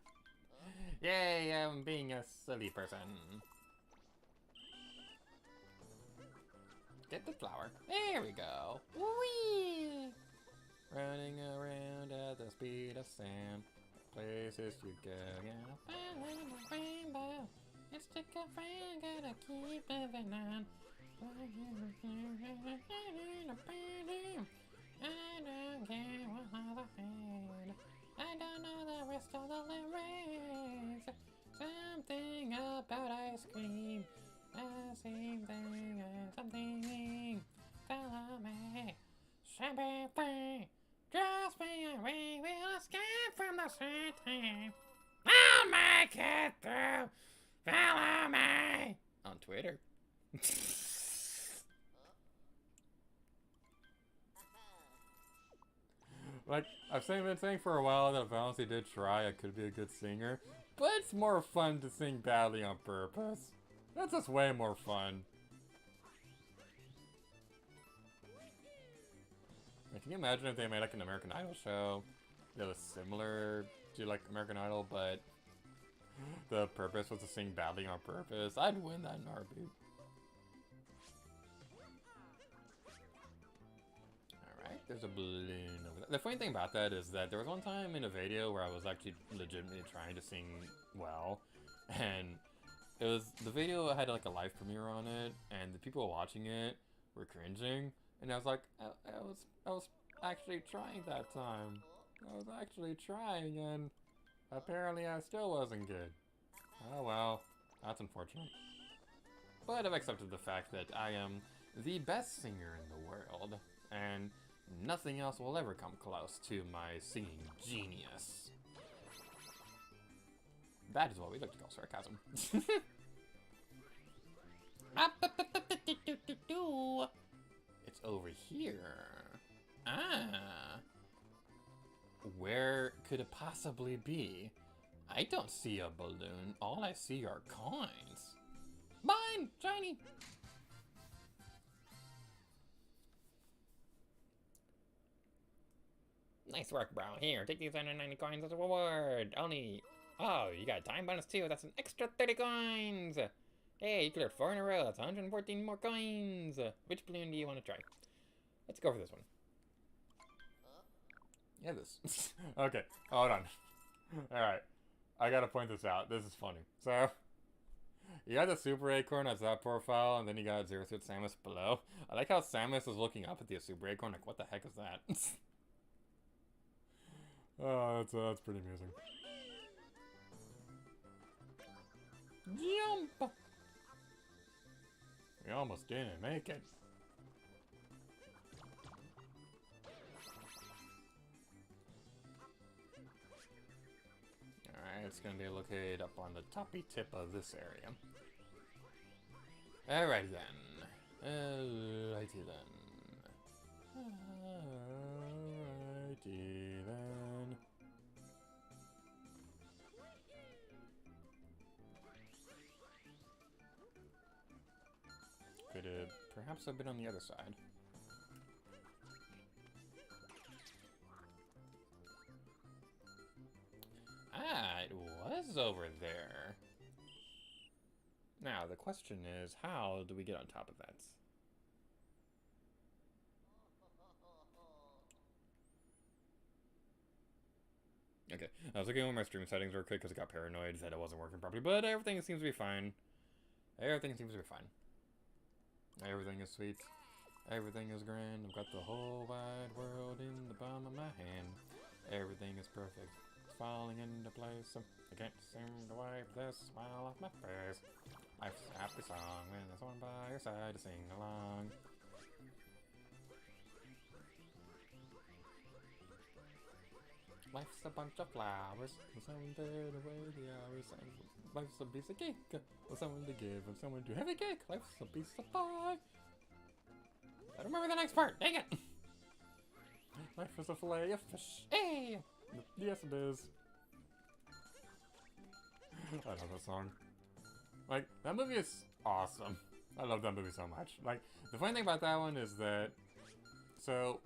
Speaker 3: Yay, I'm being a silly person. Get the flower. There we go. Whee! Running around at the speed of sound. Places you go, gonna find a rainbow. It's stick around, gotta keep moving on. I don't care what lies ahead. I don't know the rest of the lyrics. Something about ice cream. The same thing as something. Follow me. Champagne. Trust me, we will escape from the city. I'll make it through. Follow me. On Twitter. Like, I've been saying for a while that if I honestly did try, I could be a good singer. But it's more fun to sing badly on purpose. That's just way more fun. Like, can you imagine if they made like an American Idol show that was similar to like American Idol, but the purpose was to sing badly on purpose? I'd win that in a heartbeat. There's a balloon over there. The funny thing about that is that there was one time in a video where I was actually legitimately trying to sing well, and it was, the video had like a live premiere on it, and the people watching it were cringing, and I was like, I was actually trying that time. I was actually trying, and apparently I still wasn't good. Oh well, that's unfortunate. But I've accepted the fact that I am the best singer in the world, and Nothing else will ever come close to my singing genius. That is what we like to call sarcasm. It's over here. Ah. Where could it possibly be? I don't see a balloon. All I see are coins. Mine! Shiny! Nice work, bro. Here, take these 190 coins as a reward. Only... Oh, you got a time bonus too. That's an extra 30 coins. Hey, you cleared 4 in a row. That's 114 more coins. Which balloon do you want to try? Let's go for this one. Yeah, this. Okay, hold on. Alright. I gotta point this out. This is funny. So, you got the Super Acorn as that profile, and then you got Zero Suit Samus below. I like how Samus is looking up at the Super Acorn, like, what the heck is that? Oh, that's pretty amusing. Jump! We almost didn't make it. Alright, it's gonna be located up on the toppy tip of this area. Alright then. Alrighty then. Alrighty then. Could have perhaps have been on the other side. Ah, it was over there. Now, the question is, how do we get on top of that? Okay, I was looking over my stream settings real quick because I got paranoid that it wasn't working properly, but everything seems to be fine. Everything seems to be fine. Everything is sweet. Everything is grand. I've got the whole wide world in the palm of my hand. Everything is perfect. It's falling into place. I can't seem to wipe this smile off my face. Life's a happy song when there's one by your side to sing along. Life's a bunch of flowers, with someone there to wait the hours. Life's a piece of cake, with someone to give, and someone to have a cake. Life's a piece of pie. I don't remember the next part, dang it! Life is a fillet of fish. Hey! Yes, it is. I love that song. Like, that movie is awesome. I love that movie so much. Like, the funny thing about that one is that... So...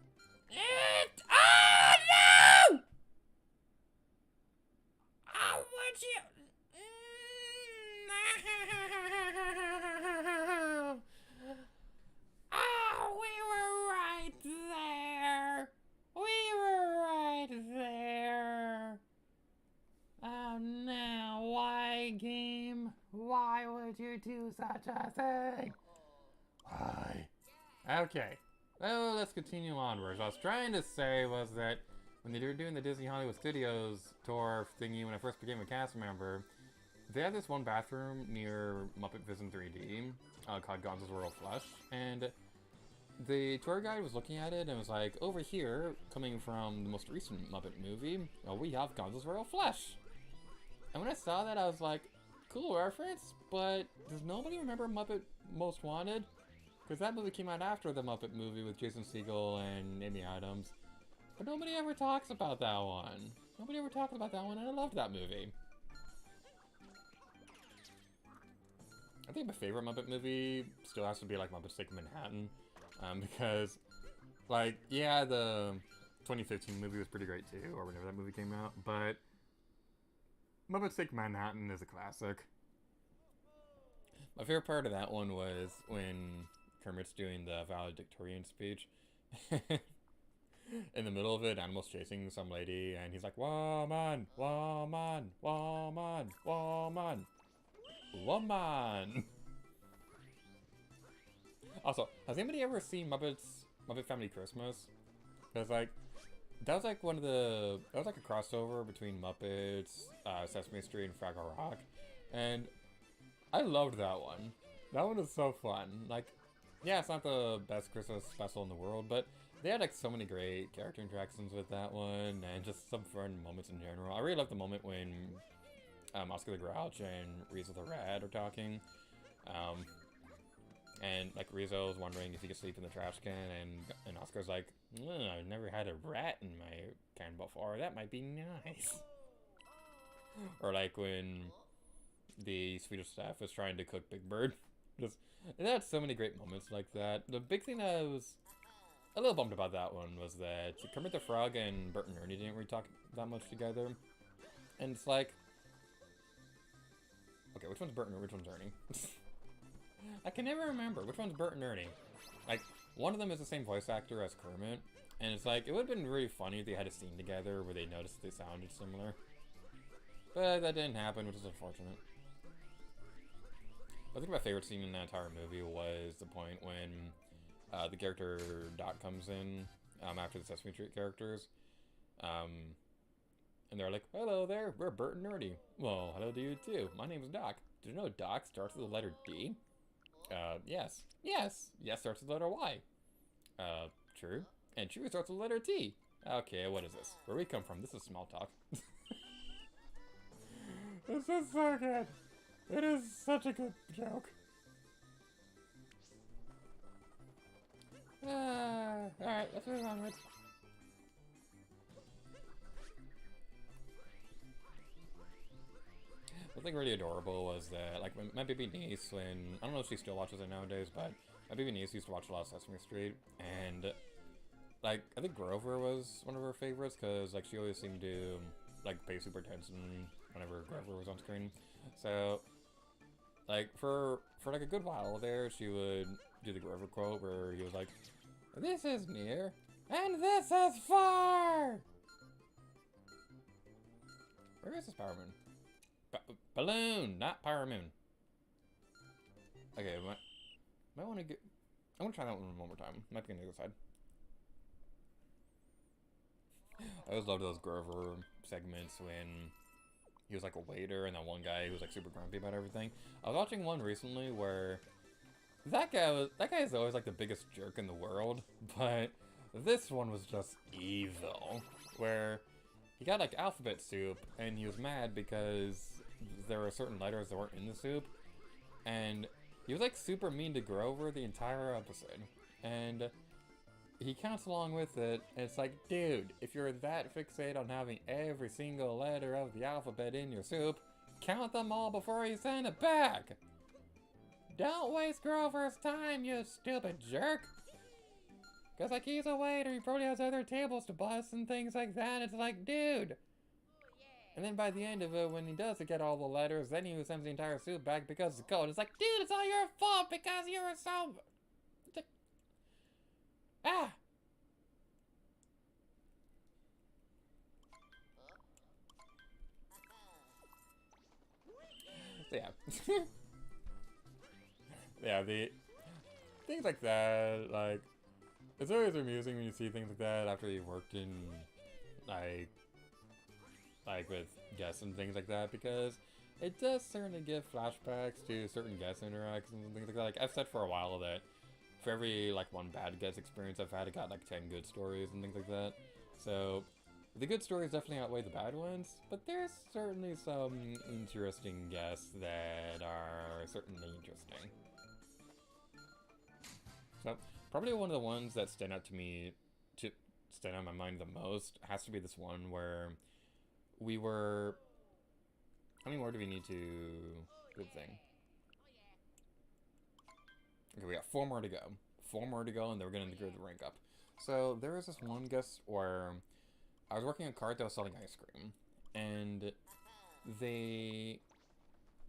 Speaker 3: Oh, no! Oh, would you... No! Oh, we were right there! We were right there! Oh no, why, game? Why would you do such a thing? Why? Okay. Well, let's continue onwards. What I was trying to say was that when they were doing the Disney Hollywood Studios tour thingy when I first became a cast member, they had this one bathroom near Muppet Vision 3D called Gonzo's Royal Flush, and the tour guide was looking at it and was like, over here, coming from the most recent Muppet movie, we have Gonzo's Royal Flush. And when I saw that, I was like, cool reference, but does nobody remember Muppet Most Wanted? Because that movie came out after the Muppet movie with Jason Segel and Amy Adams. But nobody ever talks about that one. Nobody ever talks about that one, and I loved that movie. I think my favorite Muppet movie still has to be like Muppets Take Manhattan. Because, like, yeah, the 2015 movie was pretty great too, or whenever that movie came out, but Muppets Take Manhattan is a classic. My favorite part of that one was when Kermit's doing the valedictorian speech. In the middle of it, Animal's chasing some lady, and he's like, woman, woman, woman, woman, woman. Also, has anybody ever seen Muppet Family Christmas? Because, like, that was like that was like a crossover between Muppets, Sesame Street, and Fraggle Rock. And I loved that one. That one was so fun. Like, yeah, it's not the best Christmas special in the world, but they had like so many great character interactions with that one, and just some fun moments in general. I really love the moment when Oscar the Grouch and Rizzo the Rat are talking. And like Rizzo's wondering if he could sleep in the trash can, and Oscar's like, I've never had a rat in my can before. That might be nice. Or like when the Swedish staff was trying to cook Big Bird. Just, it had so many great moments like that. The big thing that I was a little bummed about that one was that Kermit the Frog and Bert and Ernie didn't really talk that much together. And it's like, okay, which one's Bert and which one's Ernie? I can never remember which one's Bert and Ernie. Like, one of them is the same voice actor as Kermit, and it's like, it would have been really funny if they had a scene together where they noticed they sounded similar. But that didn't happen, which is unfortunate. I think my favorite scene in that entire movie was the point when the character Doc comes in after the Sesame Street characters. And they're like, hello there, we're Bert and Ernie. Well, hello to you too. My name's Doc. Did you know Doc starts with the letter D? Yes. Yes. Yes starts with the letter Y. True. And true starts with the letter T. Okay, what is this? Where we come from, this is small talk. This is so good. It is such a good joke. Alright, let's move onwards. The thing really adorable was that, like, my baby niece, when, I don't know if she still watches it nowadays, but my baby niece used to watch a lot of Sesame Street, and, like, I think Grover was one of her favorites, because, like, she always seemed to, like, pay super attention whenever Grover was on screen. So, like, for like, a good while there, she would do the Grover quote, where he was like, this is near, and this is far! Where is this Power Moon? Balloon, not Power Moon. Okay, might want to get. I want to try that one more time. Might be on the other side. I always loved those Grover segments when he was like a waiter, and that one guy who was like super grumpy about everything. I was watching one recently where that guy is always like the biggest jerk in the world, but this one was just evil. Where he got like alphabet soup, and he was mad because there were certain letters that weren't in the soup, and he was like super mean to Grover the entire episode, and he counts along with it, and it's like, dude, if you're that fixated on having every single letter of the alphabet in your soup, count them all before you send it back! Don't waste Grover's time, you stupid jerk! Cause like, he's a waiter, he probably has other tables to bus and things like that. It's like, dude. And then by the end of it, when he does get all the letters, then he sends the entire soup back because of the code. It's like, dude, it's all your fault because you were so... Ah! So yeah. Yeah, the... things like that, like... It's always amusing when you see things like that after you've worked in, like with guests and things like that, because it does certainly give flashbacks to certain guest interactions and things like that. Like, I've said for a while that for every, like, one bad guest experience I've had, I got, like, 10 good stories and things like that. So, the good stories definitely outweigh the bad ones, but there's certainly some interesting guests that are certainly interesting. So, probably one of the ones that stand out in my mind the most has to be this one where we were... How many more do we need to... Good thing. Okay, we got 4 more to go. 4 more to go, and then we're going to go the rank up. So, there was this one guest where I was working a cart that was selling ice cream, and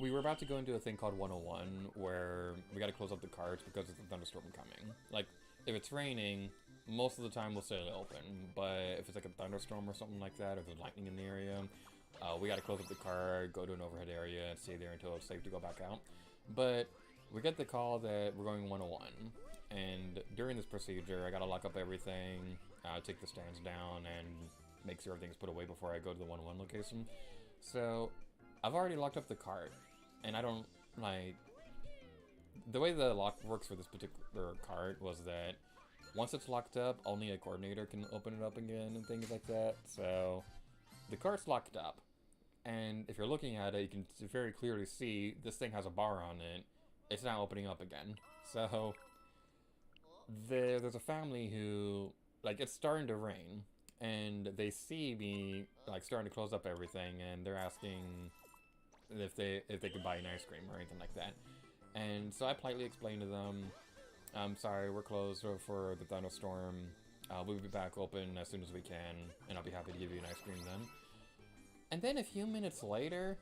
Speaker 3: we were about to go into a thing called 101, where we gotta close up the carts because it's a thunderstorm coming. Like, if it's raining, most of the time we'll stay open, but if it's like a thunderstorm or something like that, or there's lightning in the area, we gotta close up the cart, go to an overhead area, and stay there until it's safe to go back out. But we get the call that we're going 101, and during this procedure, I gotta lock up everything, take the stands down, and make sure everything's put away before I go to the 101 location. So, I've already locked up the cart, and I don't, like... The way the lock works for this particular cart was that once it's locked up, only a coordinator can open it up again and things like that. So the cart's locked up. And if you're looking at it, you can very clearly see this thing has a bar on it. It's not opening up again. So there's a family who, like, it's starting to rain. And they see me, like, starting to close up everything. And they're asking if they could buy an ice cream or anything like that. And so I politely explained to them, I'm sorry, we're closed for the thunderstorm. We'll be back open as soon as we can. And I'll be happy to give you an ice cream then. And then a few minutes later,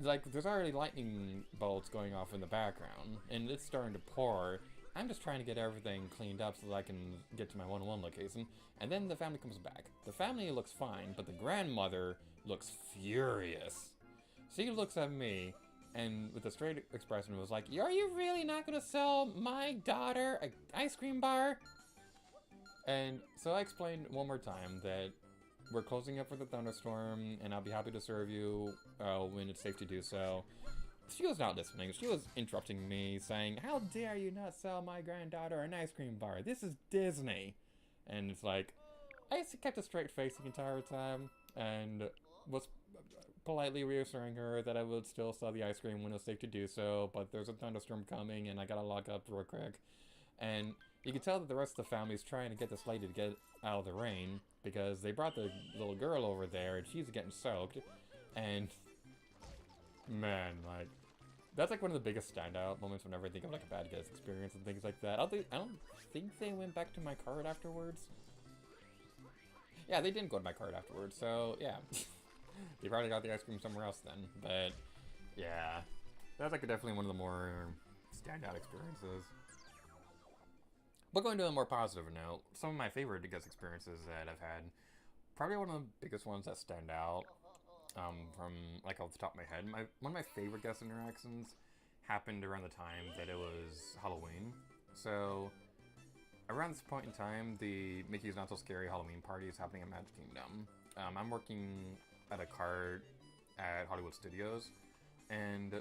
Speaker 3: like, there's already lightning bolts going off in the background, and it's starting to pour. I'm just trying to get everything cleaned up so that I can get to my 1-1 location, and then the family comes back. The family looks fine, but the grandmother looks furious. She looks at me, and with a straight expression was like, are you really not going to sell my daughter an ice cream bar? And so I explained one more time that we're closing up for the thunderstorm, and I'll be happy to serve you when it's safe to do so. She was not listening. She was interrupting me, saying, how dare you not sell my granddaughter an ice cream bar? This is Disney. And it's like, I just kept a straight face the entire time, and was politely reassuring her that I would still sell the ice cream when it's safe to do so, but there's a thunderstorm coming, and I gotta lock up real quick. And you can tell that the rest of the family is trying to get this lady to get out of the rain, because they brought the little girl over there, and she's getting soaked. And man, like, that's like one of the biggest standout moments whenever I think of like a bad guest experience and things like that. I don't think they went back to my card afterwards. Yeah, they didn't go to my card afterwards, so yeah. They probably got the ice cream somewhere else then. But yeah, that's like definitely one of the more standout experiences. But going to a more positive note, some of my favorite guest experiences that I've had, probably one of the biggest ones that stand out from like off the top of my head. One of my favorite guest interactions happened around the time that it was Halloween. So around this point in time, the Mickey's Not So Scary Halloween party is happening at Magic Kingdom. I'm working at a cart at Hollywood Studios, and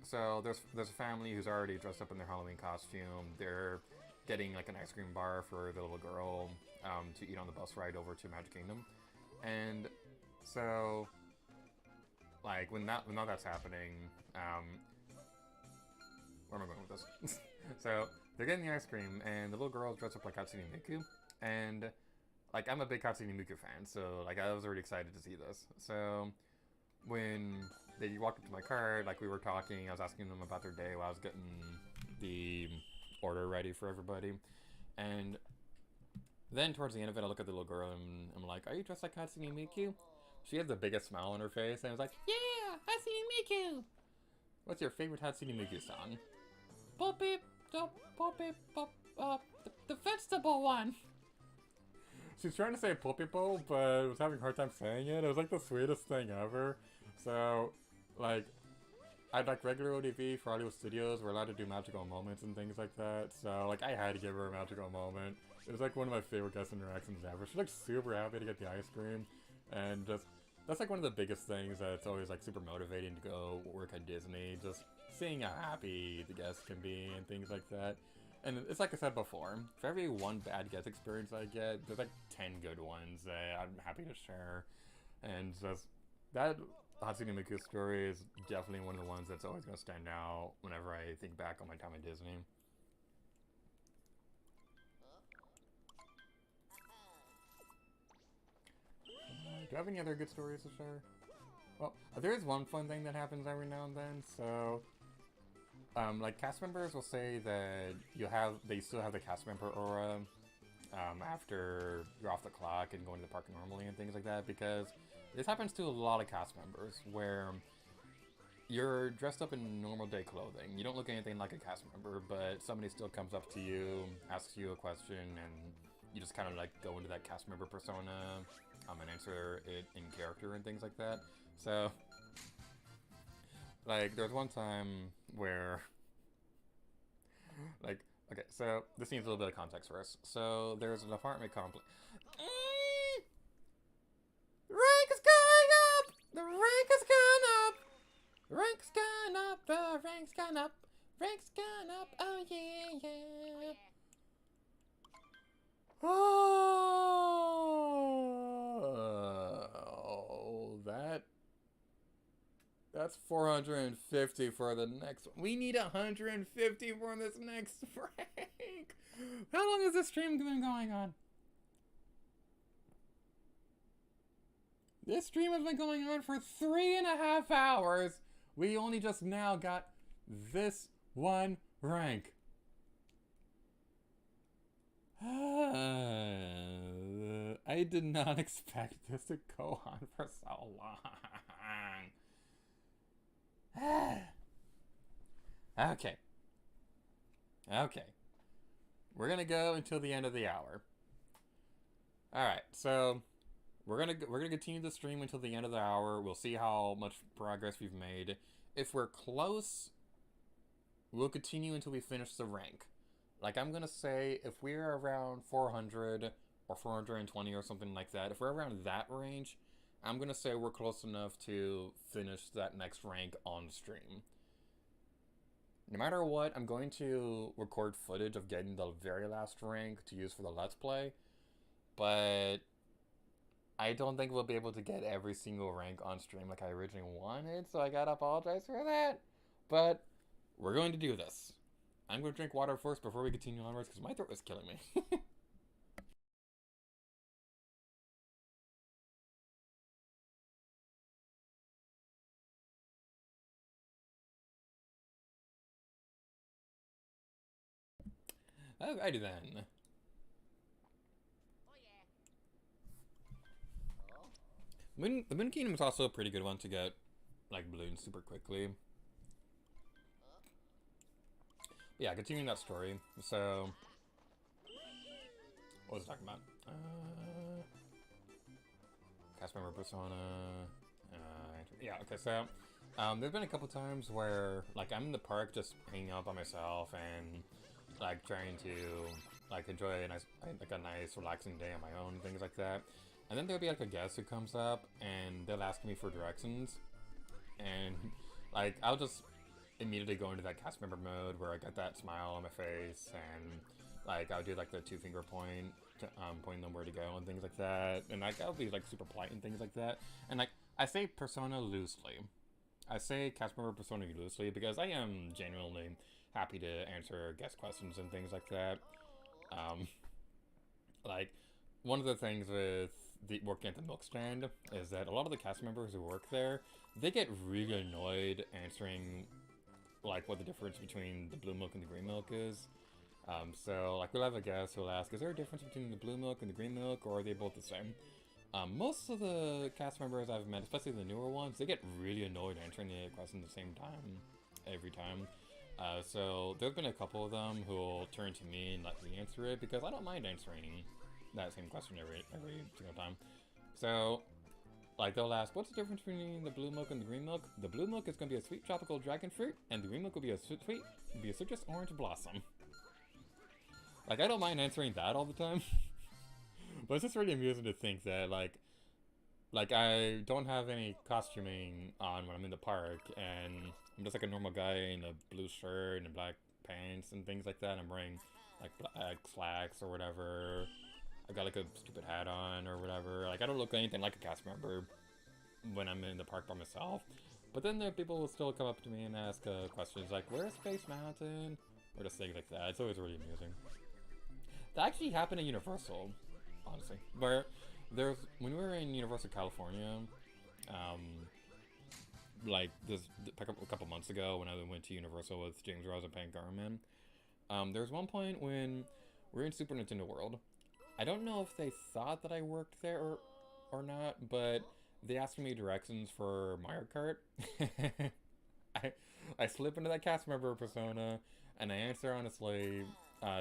Speaker 3: so there's a family who's already dressed up in their Halloween costume. They're getting like an ice cream bar for the little girl to eat on the bus ride over to Magic Kingdom. And so, like, when all that's happening, where am I going with this? So they're getting the ice cream, and the little girl is dressed up like Hatsune Miku, and like, I'm a big Hatsune Miku fan, so like, I was already excited to see this. So when they walked up to my cart, like, we were talking, I was asking them about their day while I was getting the order ready for everybody. And then towards the end of it, I look at the little girl and I'm like, are you dressed like Hatsune Miku? She had the biggest smile on her face, and I was like, yeah, Hatsune Miku! What's your favorite Hatsune Miku song? The vegetable one! She's trying to say Popipo, but was having a hard time saying it. It was like the sweetest thing ever. So, like, I'd like regular ODV for Hollywood Studios. We're allowed to do magical moments and things like that. So, like, I had to give her a magical moment. It was like one of my favorite guest interactions ever. She looked super happy to get the ice cream. And just, that's like one of the biggest things that's always like super motivating to go work at Disney. Just seeing how happy the guests can be and things like that. And it's like I said before, for every one bad guest experience I get, there's like 10 good ones that I'm happy to share. And just, that Hatsune Miku story is definitely one of the ones that's always going to stand out whenever I think back on my time at Disney. Do I have any other good stories to share? Well, there is one fun thing that happens every now and then, so like, cast members will say that they still have the cast member aura after you're off the clock and going to the park normally and things like that, because this happens to a lot of cast members where you're dressed up in normal day clothing. You don't look anything like a cast member, but somebody still comes up to you, asks you a question, and you just kind of like go into that cast member persona and answer it in character and things like that. So, like, there's one time where, like, okay, so this needs a little bit of context for us. So there's an apartment complex. Rank is going up! The rank has gone up! Rank's gone up! The rank's gone up! Rank's gone up! Oh yeah, yeah! Oh, that's 450 for the next one. We need 150 for this next rank. How long has this stream been going on? This stream has been going on for 3.5 hours. We only just now got this one rank. I did not expect this to go on for so long. Okay. Okay. We're gonna go until the end of the hour. Alright, so we're gonna continue the stream until the end of the hour. We'll see how much progress we've made. If we're close, we'll continue until we finish the rank. Like, I'm gonna say, if we're around 400 or 420 or something like that, if we're around that range, I'm gonna say we're close enough to finish that next rank on stream. No matter what, I'm going to record footage of getting the very last rank to use for the Let's Play, but I don't think we'll be able to get every single rank on stream like I originally wanted, so I gotta apologize for that. But we're going to do this. I'm going to drink water first before we continue onwards because my throat is killing me. Alrighty then. The Moon Kingdom is also a pretty good one to get, like, balloons super quickly. But yeah, continuing that story. So, what was I talking about? Cast member persona. Yeah, okay, so there's been a couple times where, like, I'm in the park just hanging out by myself and, like, trying to, like, enjoy a nice, relaxing day on my own, things like that. And then there'll be, like, a guest who comes up and they'll ask me for directions. And, like, I'll just immediately go into that cast member mode where I got that smile on my face and, like, I'll do, like, the two-finger point, pointing them where to go and things like that. And, like, I'll be, like, super polite and things like that. And, like, I say persona loosely. I say cast member persona loosely because I am genuinely happy to answer guest questions and things like that. Like, one of the things with working at the milk stand is that a lot of the cast members who work there, they get really annoyed answering, like, what the difference between the blue milk and the green milk is. So, like, we'll have a guest who'll ask, is there a difference between the blue milk and the green milk, or are they both the same? Most of the cast members I've met, especially the newer ones, they get really annoyed answering the question at the same time, every time. So there's been a couple of them who'll turn to me and let me answer it, because I don't mind answering that same question every single time. So, like, they'll ask, what's the difference between the blue milk and the green milk? The blue milk is going to be a sweet tropical dragon fruit, and the green milk will be a citrus orange blossom. Like, I don't mind answering that all the time. But it's just really amusing to think that, like, I don't have any costuming on when I'm in the park, and I'm just like a normal guy in a blue shirt and black pants and things like that. I'm wearing, like, black slacks or whatever. I got, like, a stupid hat on or whatever. Like, I don't look anything like a cast member when I'm in the park by myself. But then there are people who still come up to me and ask questions like, where's Space Mountain? Or just things like that. It's always really amusing. That actually happened at Universal, honestly. Where when we were in Universal California, like a couple months ago when I went to Universal with James Rose and Pan Garman, there was one point when we were in Super Nintendo World. I don't know if they thought that I worked there or not, but they asked me directions for Mario Kart. I slip into that cast member persona, and I answer honestly,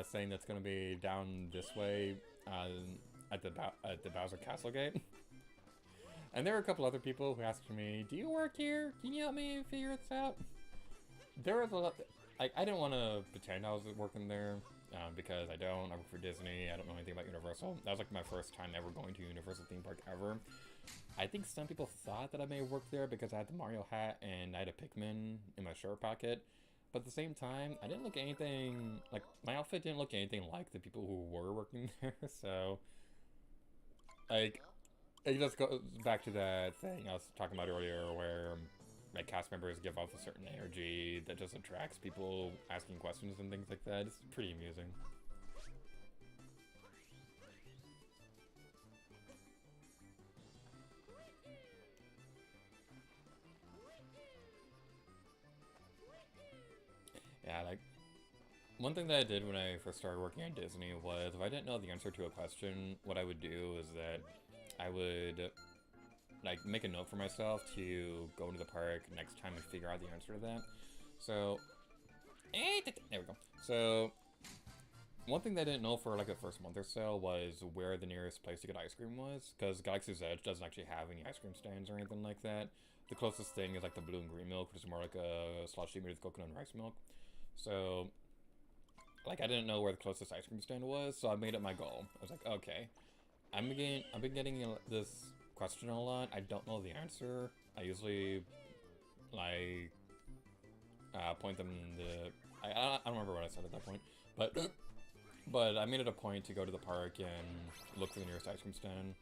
Speaker 3: saying that's going to be down this way at the Bowser Castle gate. And there were a couple other people who asked me, do you work here? Can you help me figure this out? There was a lot... I didn't want to pretend I was working there, because I don't. I work for Disney. I don't know anything about Universal. That was like my first time ever going to a Universal theme park ever. I think some people thought that I may have worked there because I had the Mario hat and I had a Pikmin in my shirt pocket. but at the same time, I didn't look anything, like, my outfit didn't look anything like the people who were working there, so, like, it just goes back to that thing I was talking about earlier, where, like, cast members give off a certain energy that just attracts people asking questions and things like that. It's pretty amusing. Yeah, like, one thing that I did when I first started working at Disney was, if I didn't know the answer to a question, what I would do is that I would, like, make a note for myself to go into the park next time and figure out the answer to that. So, there we go. So, one thing that I didn't know for, like, the first month or so was where the nearest place to get ice cream was, because Galaxy's Edge doesn't actually have any ice cream stands or anything like that. The closest thing is, like, the blue and green milk, which is more like a slushy made with coconut and rice milk. So, like, I didn't know where the closest ice cream stand was, so I made it my goal. I was like, okay, I've been getting this question a lot. I don't know the answer. I usually, like, point them the... I don't remember what I said at that point, but I made it a point to go to the park and look for the nearest ice cream stand.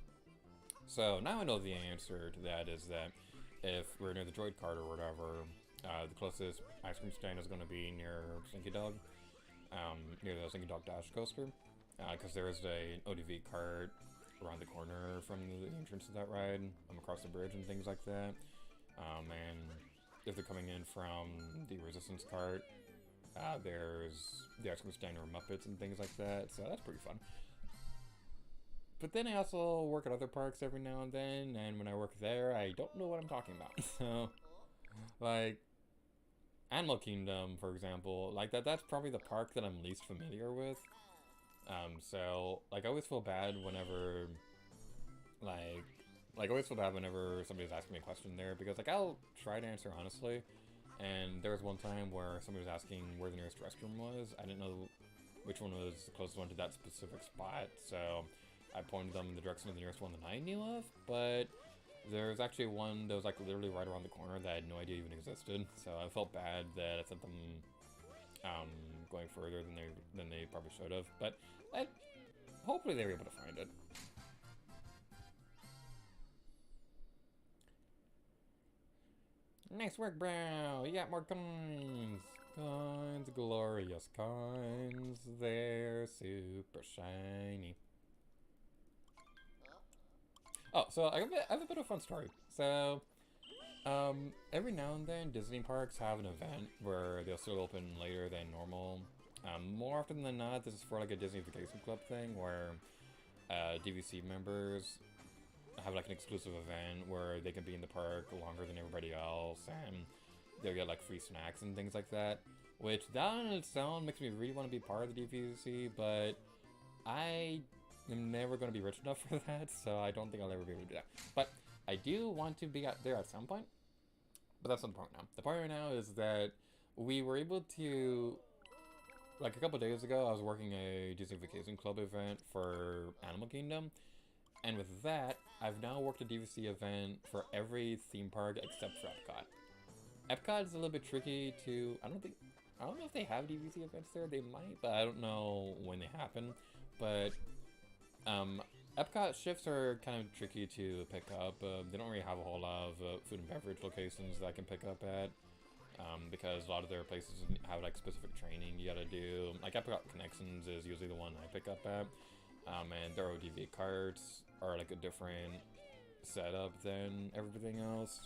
Speaker 3: So now I know the answer to that is that if we're near the droid cart or whatever, the closest ice cream stand is going to be near Slinky Dog, near the Slinky Dog Dash Coaster, because there is an ODV cart around the corner from the entrance to that ride, across the bridge and things like that. And if they're coming in from the Resistance cart, there's the ice cream stand or Muppets and things like that, so that's pretty fun. But then I also work at other parks every now and then, and when I work there, I don't know what I'm talking about. So, like, Animal Kingdom, for example, like, that's probably the park that I'm least familiar with. So, like, I always feel bad whenever, like, I always feel bad whenever somebody's asking me a question there, because, like, I'll try to answer honestly, and there was one time where somebody was asking where the nearest restroom was. I didn't know which one was the closest one to that specific spot, so I pointed them in the direction of the nearest one that I knew of, but there was actually one that was, like, literally right around the corner that I had no idea even existed, so I felt bad that I sent them going further than they probably should have, but hopefully they were able to find it. Nice work, bro! You got more coins! Coins, glorious coins, they're super shiny. Oh, so I have a bit of a fun story. So, every now and then, Disney parks have an event where they'll still open later than normal. More often than not, this is for, like, a Disney Vacation Club thing, where DVC members have, like, an exclusive event where they can be in the park longer than everybody else, and they'll get, like, free snacks and things like that. Which, that on its own makes me really want to be part of the DVC, but I'm never going to be rich enough for that, so I don't think I'll ever be able to do that. But I do want to be out there at some point, but that's not the point now. The point right now is that we were able to, like, a couple days ago, I was working a Disney Vacation Club event for Animal Kingdom, and with that, I've now worked a DVC event for every theme park except for Epcot. Epcot is a little bit tricky to, I don't know if they have DVC events there, they might, but I don't know when they happen. But Epcot shifts are kind of tricky to pick up. They don't really have a whole lot of food and beverage locations that I can pick up at, because a lot of their places have, like, specific training you gotta do. Like, Epcot Connections is usually the one I pick up at, and their ODV carts are, like, a different setup than everything else.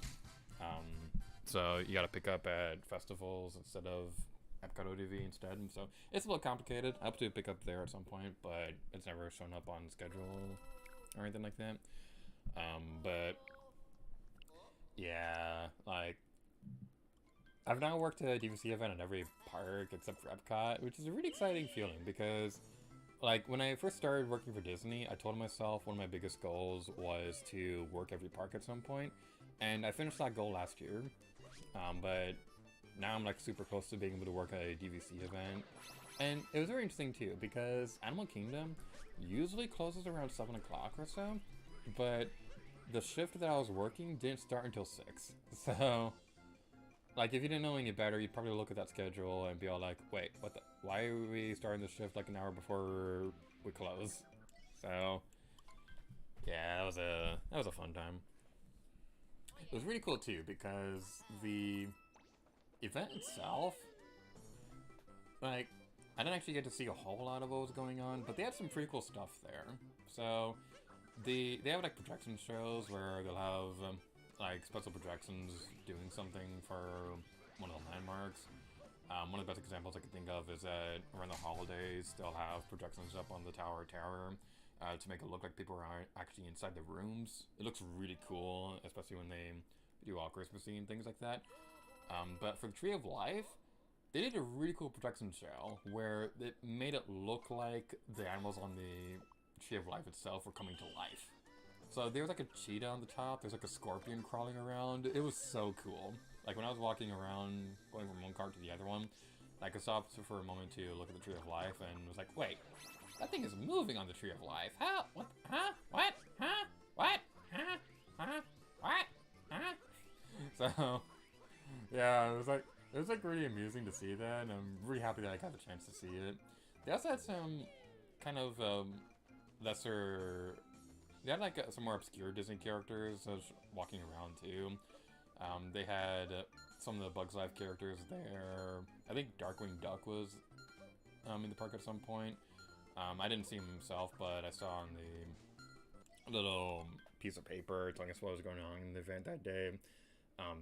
Speaker 3: So you gotta pick up at festivals instead of Epcot ODV instead, and so it's a little complicated. I hope to pick up there at some point, but it's never shown up on schedule or anything like that. But yeah, like, I've now worked a DVC event at every park except for Epcot, which is a really exciting feeling because, like, when I first started working for Disney, I told myself one of my biggest goals was to work every park at some point, and I finished that goal last year. But now I'm, like, super close to being able to work a DVC event. And it was very interesting too, because Animal Kingdom usually closes around 7 o'clock or so, but the shift that I was working didn't start until 6. So like, if you didn't know any better, you'd probably look at that schedule and be all like, wait, what the, why are we starting this shift like an hour before we close? So, yeah, that was a fun time. It was really cool too, because the event itself, like, I didn't actually get to see a whole lot of what was going on, but they had some pretty cool stuff there. So, they have like projection shows where they'll have like special projections doing something for one of the landmarks. One of the best examples I can think of is that around the holidays they'll have projections up on the tower to make it look like people are actually inside the rooms. It looks really cool, especially when they do all Christmassy and things like that. But for the Tree of Life, they did a really cool projection show where it made it look like the animals on the Tree of Life itself were coming to life. So there was like a cheetah on the top, there's like a scorpion crawling around. It was so cool. Like when I was walking around, going from one cart to the other one, like I stopped for a moment to look at the Tree of Life and was like, wait, that thing is moving on the Tree of Life. How? What? Huh? What? Huh? What? Huh? Huh? What? Huh? So, yeah, it was like really amusing to see that, and I'm really happy that I got the chance to see it. They also had some kind of lesser. They had like some more obscure Disney characters walking around too. They had some of the Bugs Life characters there. I think Darkwing Duck was in the park at some point. I didn't see him himself, but I saw on the little piece of paper telling us what was going on in the event that day.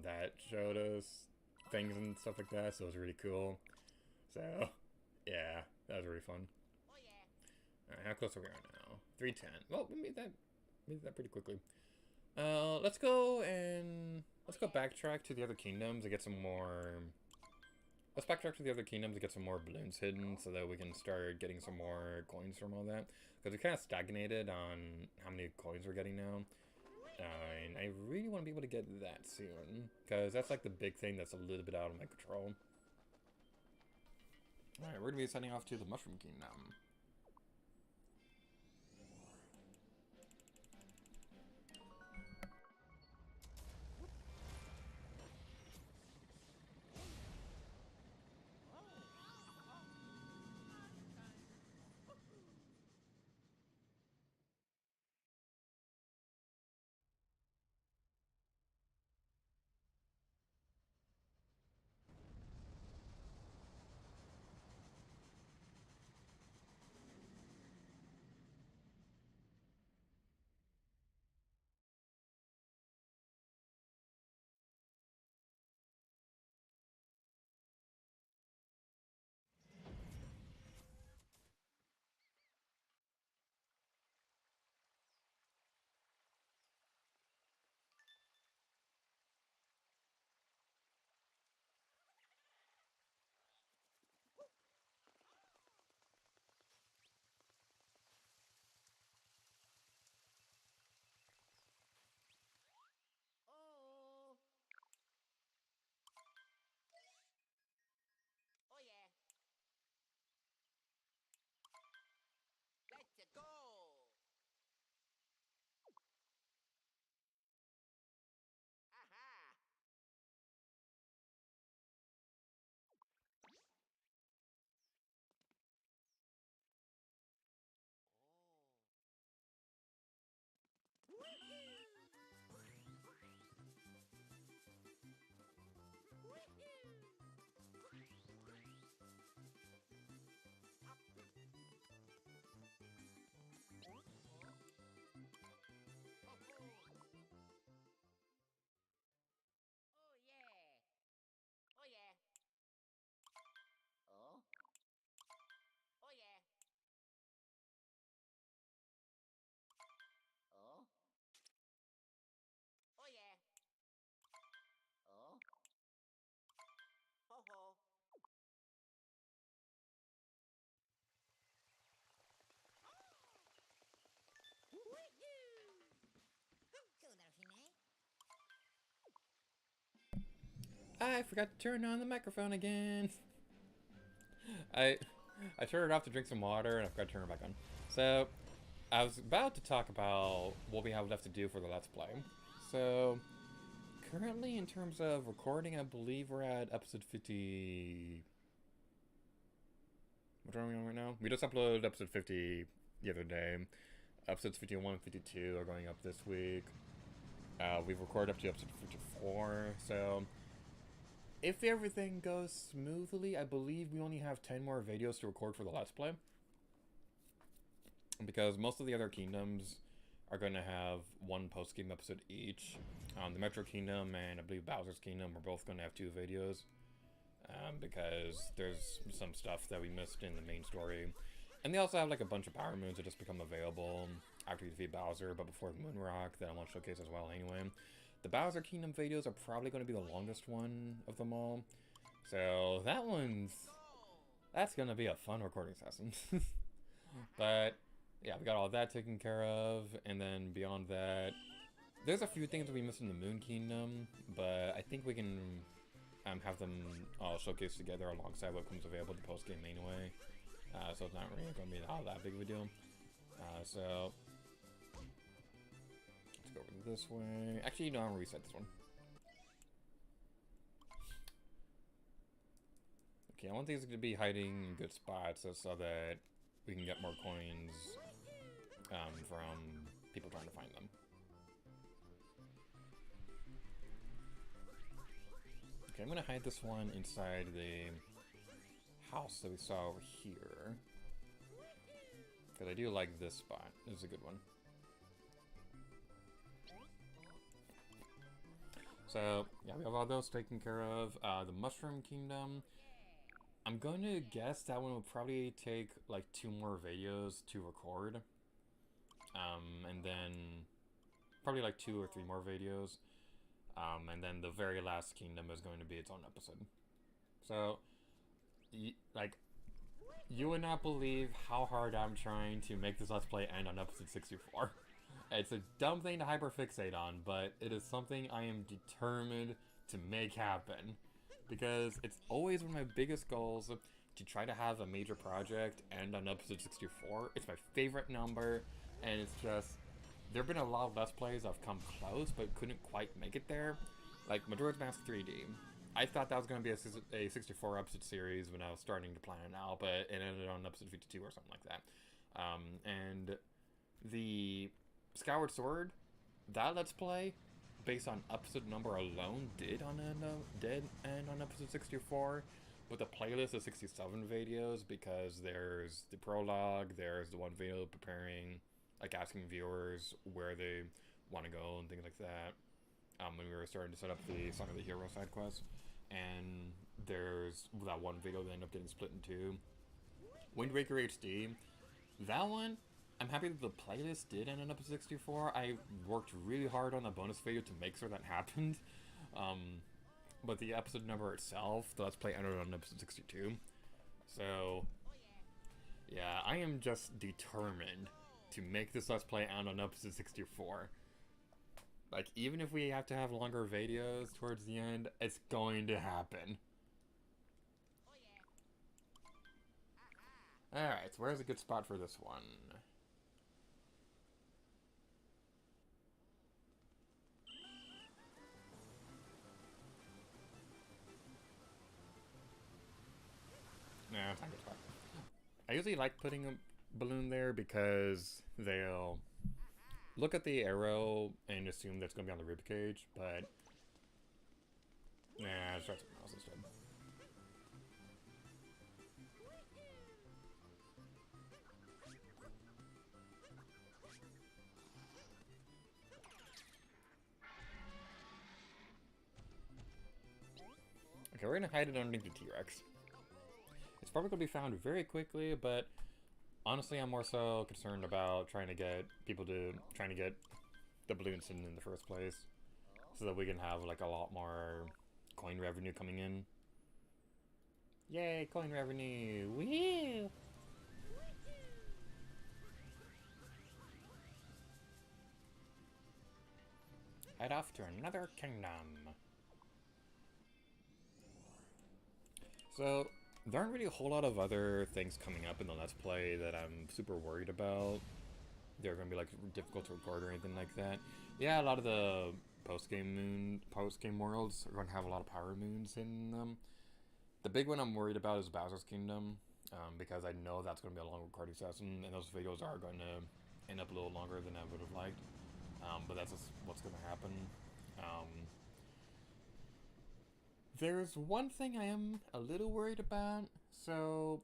Speaker 3: That showed us things and stuff like that, so it was really cool. So, yeah, that was really fun. Alright, how close are we now? 3:10. Well, we made that pretty quickly. Let's go backtrack to the other kingdoms to get some more. Let's backtrack to the other kingdoms to get some more balloons hidden, so that we can start getting some more coins from all that. Because we kind of stagnated on how many coins we're getting now. And I really want to be able to get that soon, because that's like the big thing that's a little bit out of my control. Alright, we're going to be sending off to the Mushroom Kingdom.
Speaker 7: Let's go! Aha! Oh yeah! Oh yeah! Oh? Oh yeah! Oh? Oh yeah! Oh? Ho ho!
Speaker 3: I forgot to turn on the microphone again. I turned it off to drink some water, and I forgot to turn it back on. So, I was about to talk about what we have left to do for the Let's Play. So, currently, in terms of recording, I believe we're at episode 50... What are we on right now? We just uploaded episode 50 the other day. Episodes 51 and 52 are going up this week. We've recorded up to episode 54, so... If everything goes smoothly, I believe we only have 10 more videos to record for the Let's Play. Because most of the other kingdoms are going to have one post-game episode each. The Metro Kingdom and I believe Bowser's Kingdom are both going to have 2 videos. Because there's some stuff that we missed in the main story. And they also have like a bunch of power moons that just become available after you defeat Bowser, but before the Moon Rock that I want to showcase as well anyway. The Bowser Kingdom videos are probably going to be the longest one of them all. So that's going to be a fun recording session. But yeah, we got all that taken care of, and then beyond that, there's a few things that we missed in the Moon Kingdom, but I think we can have them all showcased together alongside what comes available in the post-game anyway. So it's not really going to be all that big of a deal. So let's go over this way. Actually, no, I'm going to reset this one. Okay, I want these to be hiding in good spots so that we can get more coins from people trying to find them. Okay, I'm going to hide this one inside the house that we saw over here. Because I do like this spot. This is a good one. So, yeah, we have all those taken care of. The Mushroom Kingdom. I'm going to guess that one will probably take like 2 more videos to record. And then probably like 2 or 3 more videos. And then the very last kingdom is going to be its own episode. So, like, you would not believe how hard I'm trying to make this Let's Play end on episode 64. It's a dumb thing to hyperfixate on, but it is something I am determined to make happen. Because it's always one of my biggest goals to try to have a major project end on episode 64. It's my favorite number, and it's just... There have been a lot of Let's Plays that have come close, but couldn't quite make it there. Like Majora's Mask 3D. I thought that was going to be a 64 episode series when I was starting to plan it out, but it ended on episode 52 or something like that. And the Skyward Sword, that Let's Play, based on episode number alone, did end on episode 64, with a playlist of 67 videos, because there's the prologue, there's the one video preparing, like asking viewers where they want to go and things like that. When we were starting to set up the Song of the Hero side quest, and there's that one video that ended up getting split in 2. Wind Waker HD, that one, I'm happy that the playlist did end on episode 64. I worked really hard on the bonus video to make sure that happened. But the episode number itself, the Let's Play ended on episode 62. So, yeah, I am just determined to make this Let's Play end on episode 64. Like, even if we have to have longer videos towards the end, it's going to happen. Alright, so where's a good spot for this one? Nah, it's not a good spot. I usually like putting a balloon there because they'll look at the arrow and assume that's going to be on the ribcage, but nah, let's try something else instead. Okay, we're going to hide it underneath the T-Rex. It's probably going to be found very quickly, but honestly, I'm more so concerned about trying to get the balloons hidden in the first place, so that we can have like a lot more coin revenue coming in. Yay, coin revenue! Woo! Head off to another kingdom. So, there aren't really a whole lot of other things coming up in the Let's Play that I'm super worried about. They're going to be like difficult to record or anything like that. Yeah, a lot of the post-game worlds are going to have a lot of power moons in them. The big one I'm worried about is Bowser's Kingdom, because I know that's going to be a long recording session, and those videos are going to end up a little longer than I would have liked. But that's just what's going to happen. There's one thing I am a little worried about. So,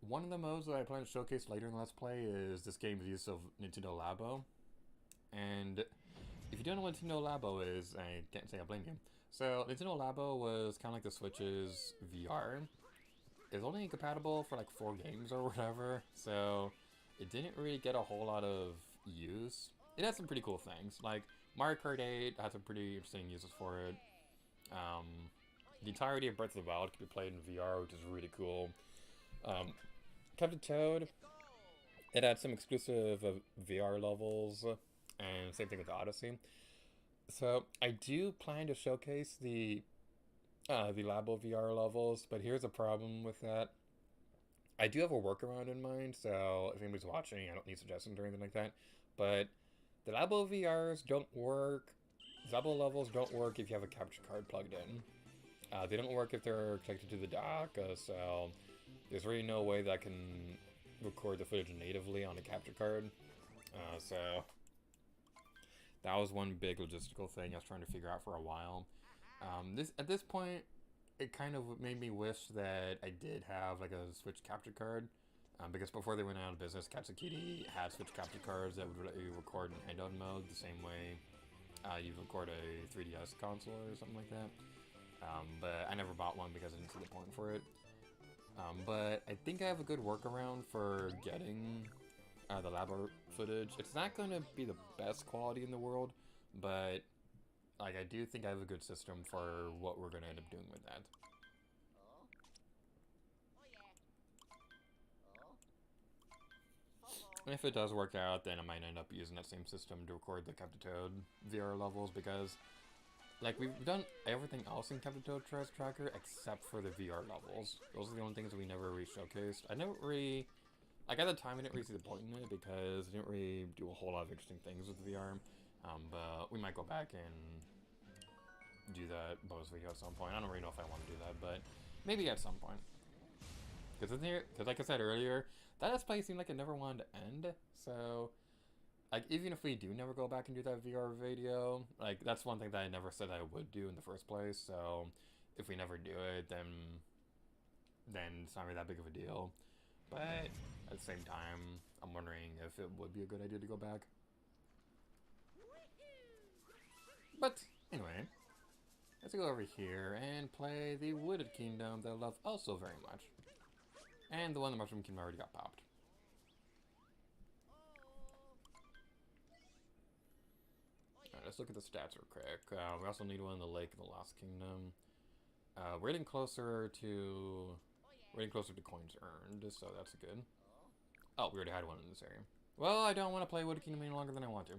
Speaker 3: one of the modes that I plan to showcase later in the Let's Play is this game's use of Nintendo Labo. And if you don't know what Nintendo Labo is, I can't say I blame you. So, Nintendo Labo was kind of like the Switch's VR. It's only compatible for like 4 games or whatever, so it didn't really get a whole lot of use. It had some pretty cool things, like Mario Kart 8 had some pretty interesting uses for it. The entirety of Breath of the Wild can be played in VR, which is really cool. Captain Toad, it had some exclusive VR levels, and same thing with Odyssey. So I do plan to showcase the Labo VR levels, but here's a problem with that. I do have a workaround in mind, so if anybody's watching, I don't need suggestions or anything like that. But the Labo VRs don't work. Labo levels don't work if you have a capture card plugged in. They don't work if they're connected to the dock, so there's really no way that I can record the footage natively on a capture card. So that was one big logistical thing I was trying to figure out for a while. At this point, it kind of made me wish that I did have like a Switch capture card, because before they went out of business, Katsukity had Switch capture cards that would let you record in handheld mode the same way you'd record a 3DS console or something like that. But I never bought one because I didn't see the point for it. But I think I have a good workaround for getting the Labo footage. It's not going to be the best quality in the world, but like I do think I have a good system for what we're going to end up doing with that. And if it does work out, then I might end up using that same system to record the Captain Toad VR levels, because like we've done everything else in Captain Toad Treasure Tracker except for the VR levels. Those are the only things that we never really showcased. I never really, like at the time I didn't really see the point in it because I didn't really do a whole lot of interesting things with VR. But we might go back and do that bonus video at some point. I don't really know if I want to do that, but maybe at some point. Because like I said earlier, that Let's Play seemed like it never wanted to end. So, like, even if we do never go back and do that VR video, like, that's one thing that I never said I would do in the first place. So, if we never do it, then it's not really that big of a deal. But at the same time, I'm wondering if it would be a good idea to go back. But anyway, let's go over here and play the Wooded Kingdom that I love also very much. And the one the Mushroom Kingdom already got popped. Alright, let's look at the stats real quick. We also need one in the Lake in the Lost Kingdom. We're getting closer to coins earned, so that's good. Oh, we already had one in this area. Well, I don't want to play Wooded Kingdom any longer than I want to.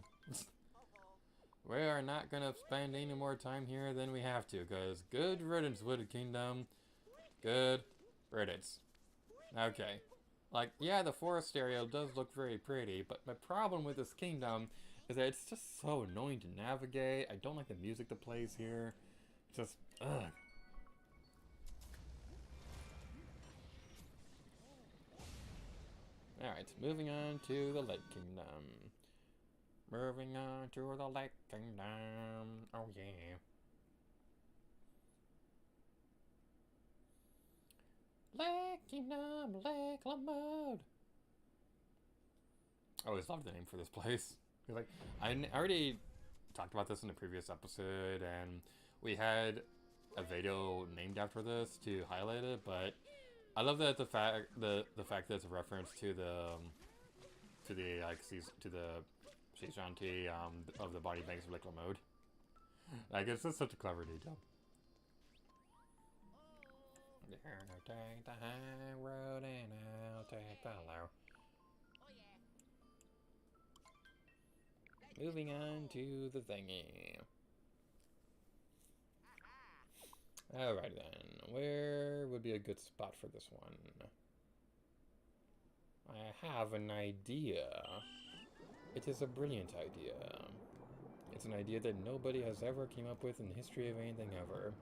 Speaker 3: We are not going to spend any more time here than we have to, because good riddance, Wooded Kingdom. Good riddance. Okay. Like, yeah, the forest area does look very pretty, but my problem with this kingdom is that it's just so annoying to navigate. I don't like the music that plays here. It's just, ugh. Alright, moving on to the Lake Kingdom. Moving on to the Lake Kingdom. Oh, yeah. Lake Kingdom, Lake Lamode. I always loved the name for this place. Like, I already talked about this in the previous episode, and we had a video named after this to highlight it. But I love that the fact that it's a reference to the sea shanty of the body banks of Lake Lamode. Like, it's just such a clever detail. Take the high road and I'll take the low. Moving on to the thingy. Alright then, where would be a good spot for this one? I have an idea. It is a brilliant idea. It's an idea that nobody has ever came up with in the history of anything ever.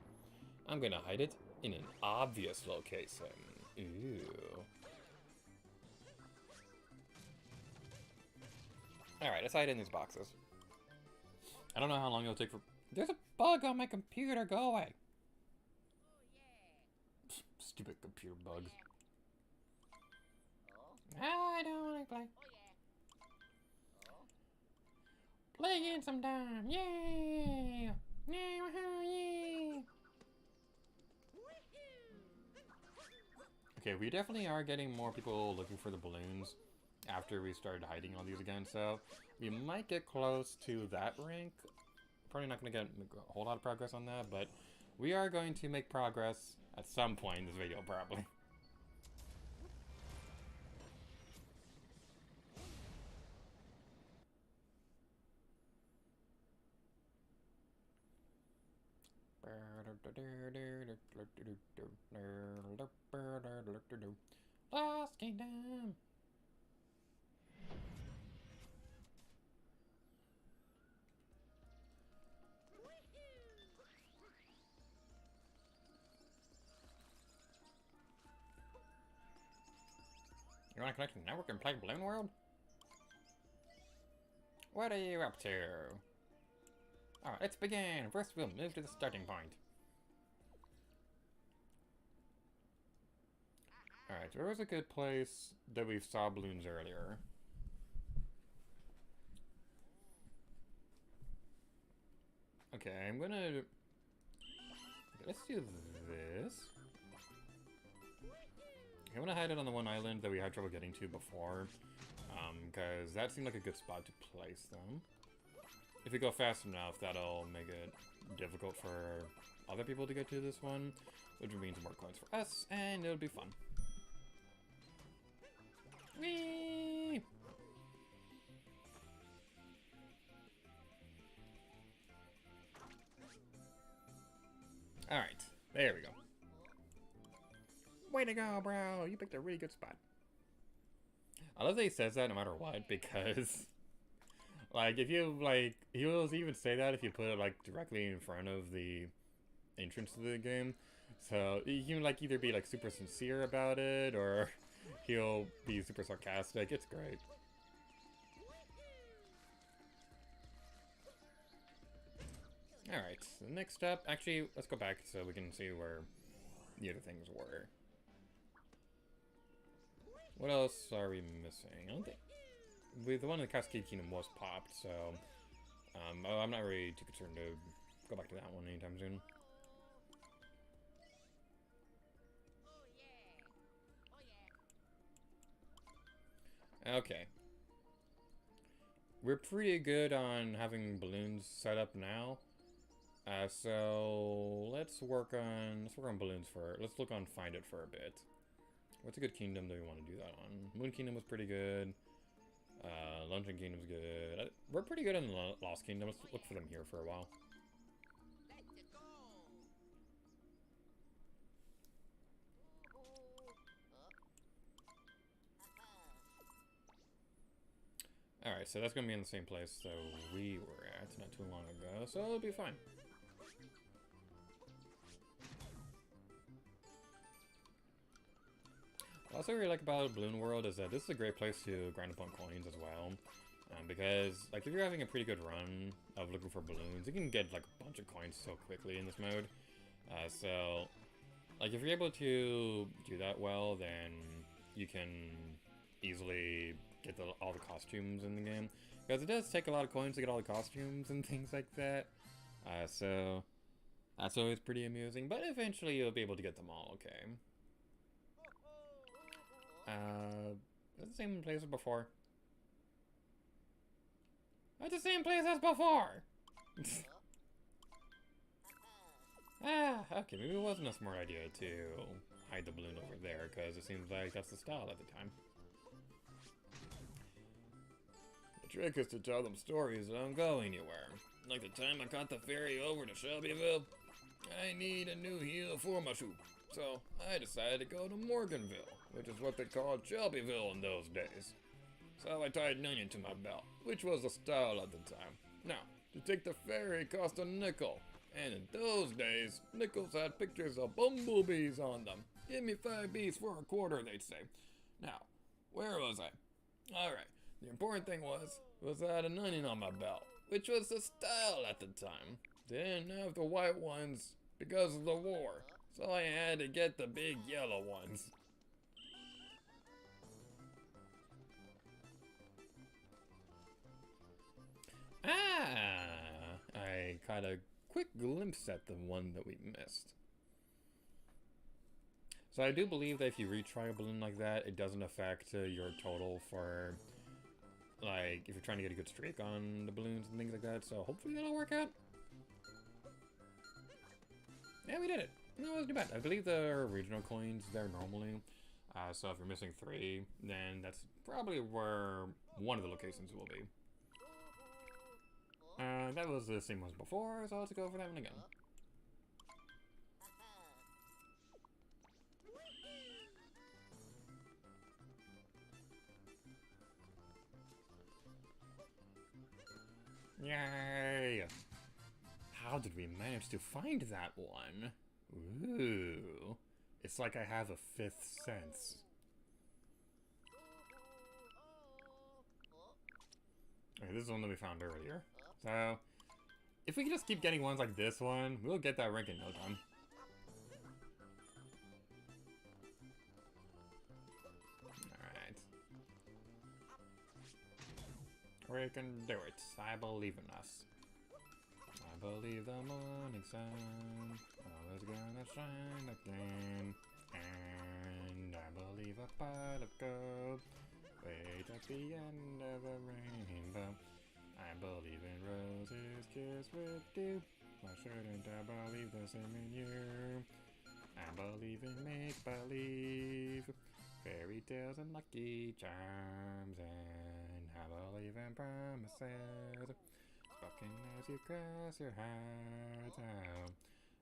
Speaker 3: I'm gonna hide it in an obvious location. Ooh. Alright, let's hide in these boxes. I don't know how long it'll take for... There's a bug on my computer, go away! Stupid computer bugs. I don't wanna play. Play again sometime, yay! Yay, woohoo, yay! Okay, we definitely are getting more people looking for the balloons after we started hiding all these again, so we might get close to that rank. Probably not going to get a whole lot of progress on that, but we are going to make progress at some point in this video, probably. Lost Kingdom! You want to connect to the network and play Balloon World? What are you up to? Alright, let's begin! First we'll move to the starting point. Alright, where was a good place that we saw balloons earlier? Okay, I'm gonna... Okay, let's do this. I'm gonna hide it on the one island that we had trouble getting to before, because that seemed like a good spot to place them. If we go fast enough, that'll make it difficult for other people to get to this one, which means more coins for us, and it'll be fun. Whee! Alright, there we go. Way to go, bro! You picked a really good spot. I love that he says that no matter what, because... Like, if you, like... He'll even say that if you put it, like, directly in front of the entrance to the game. So, he can, like, either be, like, super sincere about it, or he'll be super sarcastic. It's great. Alright, so next up... Actually, let's go back so we can see where the other things were. What else are we missing? I don't think... The one in the Cascade Kingdom was popped, so... I'm not really too concerned to go back to that one anytime soon. Okay. We're pretty good on having balloons set up now. So let's work on balloons for... Let's look on Find It for a bit. What's a good kingdom that we want to do that on? Moon Kingdom was pretty good. Luncheon Kingdom's good. We're pretty good in the Lost Kingdom. Let's look for them here for a while. Alright, so that's going to be in the same place that we were at not too long ago, so it'll be fine. What I also really like about Balloon World is that this is a great place to grind up on coins as well. Because, like, if you're having a pretty good run of looking for balloons, you can get, like, a bunch of coins so quickly in this mode. So, like, if you're able to do that well, then you can easily get all the costumes in the game. Because it does take a lot of coins to get all the costumes and things like that. So, that's always pretty amusing. But eventually you'll be able to get them all, okay. It's the same place as before. It's the same place as before! Okay, maybe it wasn't a smart idea to hide the balloon over there, because it seems like that's the style at the time. The trick is to tell them stories that don't go anywhere. Like the time I caught the ferry over to Shelbyville. I need a new heel for my shoe. So, I decided to go to Morganville, which is what they called Shelbyville in those days. So I tied an onion to my belt, which was the style at the time. Now, To take the ferry cost a nickel. And in those days, nickels had pictures of bumblebees on them. Give me 5 bees for a quarter, they'd say. Now, where was I? Alright, the important thing was I had an onion on my belt, which was the style at the time. Didn't have the white ones because of the war, so I had to get the big yellow ones. I caught a quick glimpse at the one that we missed. So I do believe that if you retry a balloon like that, it doesn't affect your total for, like, if you're trying to get a good streak on the balloons and things like that, so hopefully that'll work out. Yeah, we did it. No, it wasn't too bad. I believe there are regional coins there normally, so if you're missing 3, then that's probably where one of the locations will be. That was the same ones before, so let's go for that one again. Yay! How did we manage to find that one? Ooh. It's like I have a 5th sense. Okay, this is the one that we found earlier. So, if we can just keep getting ones like this one, we'll get that rank in no time. Alright. We can do it. I believe in us. I believe the morning sun always gonna shine again. And I believe a pot of gold wait at the end of the rainbow. I believe in roses kissed with dew. Why shouldn't I believe the same in you? I believe in make-believe, fairy tales and lucky charms, and I believe in promises spoken as you cross your heart out.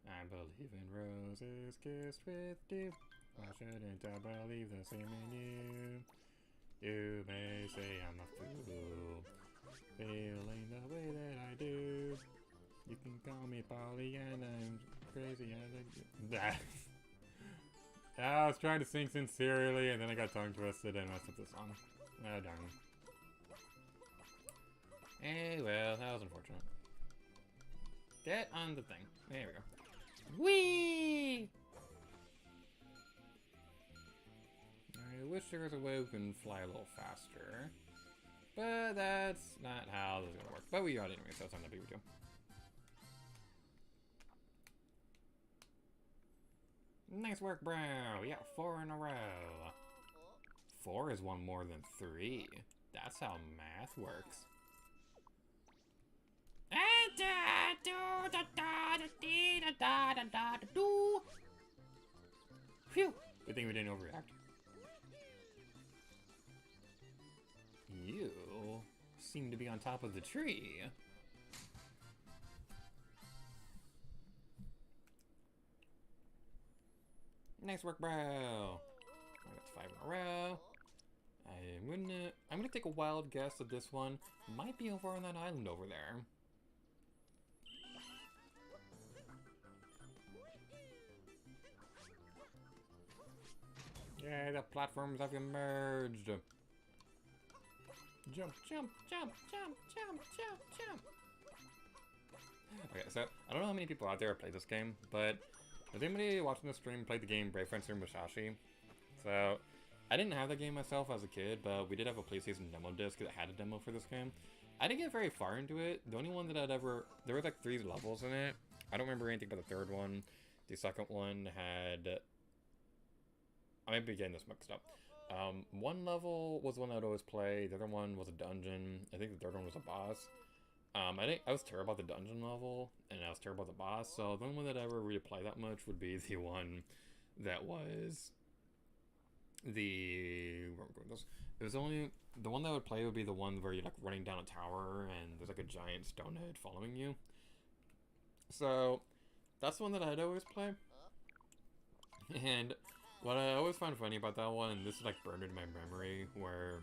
Speaker 3: I believe in roses kissed with dew. Why shouldn't I believe the same in you? You may say I'm a fool, feeling the way that I do. You can call me Pollyanna, I'm crazy as I was trying to sing sincerely, and then I got tongue twisted and messed up the song. Oh, darn. Eh, well, that was unfortunate. Get on the thing. There we go. Whee! I wish there was a way we can fly a little faster. But that's not how this is gonna work. But we got it anyway, so that's not a big deal. Nice work, bro! Yeah, 4 in a row. 4 is one more than 3. That's how math works. Phew! Good thing we didn't overreact. You seem to be on top of the tree. Nice work, bro. That's 5 in a row. I'm gonna take a wild guess that this one might be over on that island over there. Yay, the platforms have emerged. Jump, jump, jump, jump, jump, jump, jump. Okay, so I don't know how many people out there have played this game, but has anybody watching the stream played the game Brave Fencer Musashi? So, I didn't have the game myself as a kid, but we did have a PlayStation demo disc that had a demo for this game. I didn't get very far into it. The only one that there were like 3 levels in it. I don't remember anything about the 3rd one. The 2nd one had, I might be getting this mixed up. One level was the one I'd always play. The other one was a dungeon. I think the 3rd one was a boss. I was terrible at the dungeon level, and I was terrible at the boss, so the only one that I ever really played that much would be the one that was the... where am I going with this? It was only... the one that I would play would be the one where you're like running down a tower, and there's like a giant stone head following you. So, that's the one that I'd always play. And what I always found funny about that one, and this is like burned into my memory, where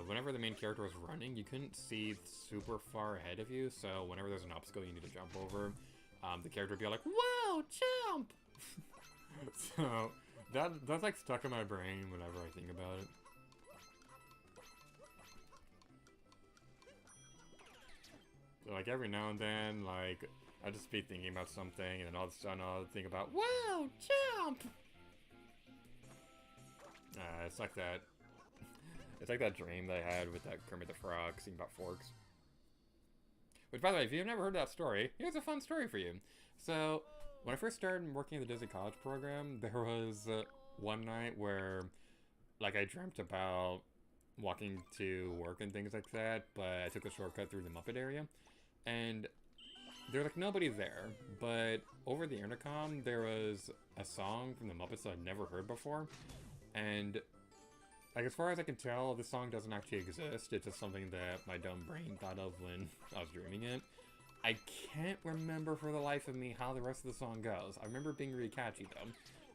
Speaker 3: whenever the main character was running, you couldn't see super far ahead of you, so whenever there's an obstacle you need to jump over, the character would be like, "Whoa, jump!" So, that's like stuck in my brain whenever I think about it. So, like, every now and then, like, I'll just be thinking about something, and then all of a sudden I'll think about, "Whoa, jump!" It's like that. It's like that dream that I had with that Kermit the Frog singing about forks. Which, by the way, if you've never heard that story, here's a fun story for you. So, when I first started working at the Disney College program, there was one night where, like, I dreamt about walking to work and things like that, but I took a shortcut through the Muppet area, and there was, like, nobody there, but over the intercom, there was a song from the Muppets that I'd never heard before, and like, as far as I can tell, this song doesn't actually exist. It's just something that my dumb brain thought of when I was dreaming it. I can't remember for the life of me how the rest of the song goes. I remember it being really catchy, though.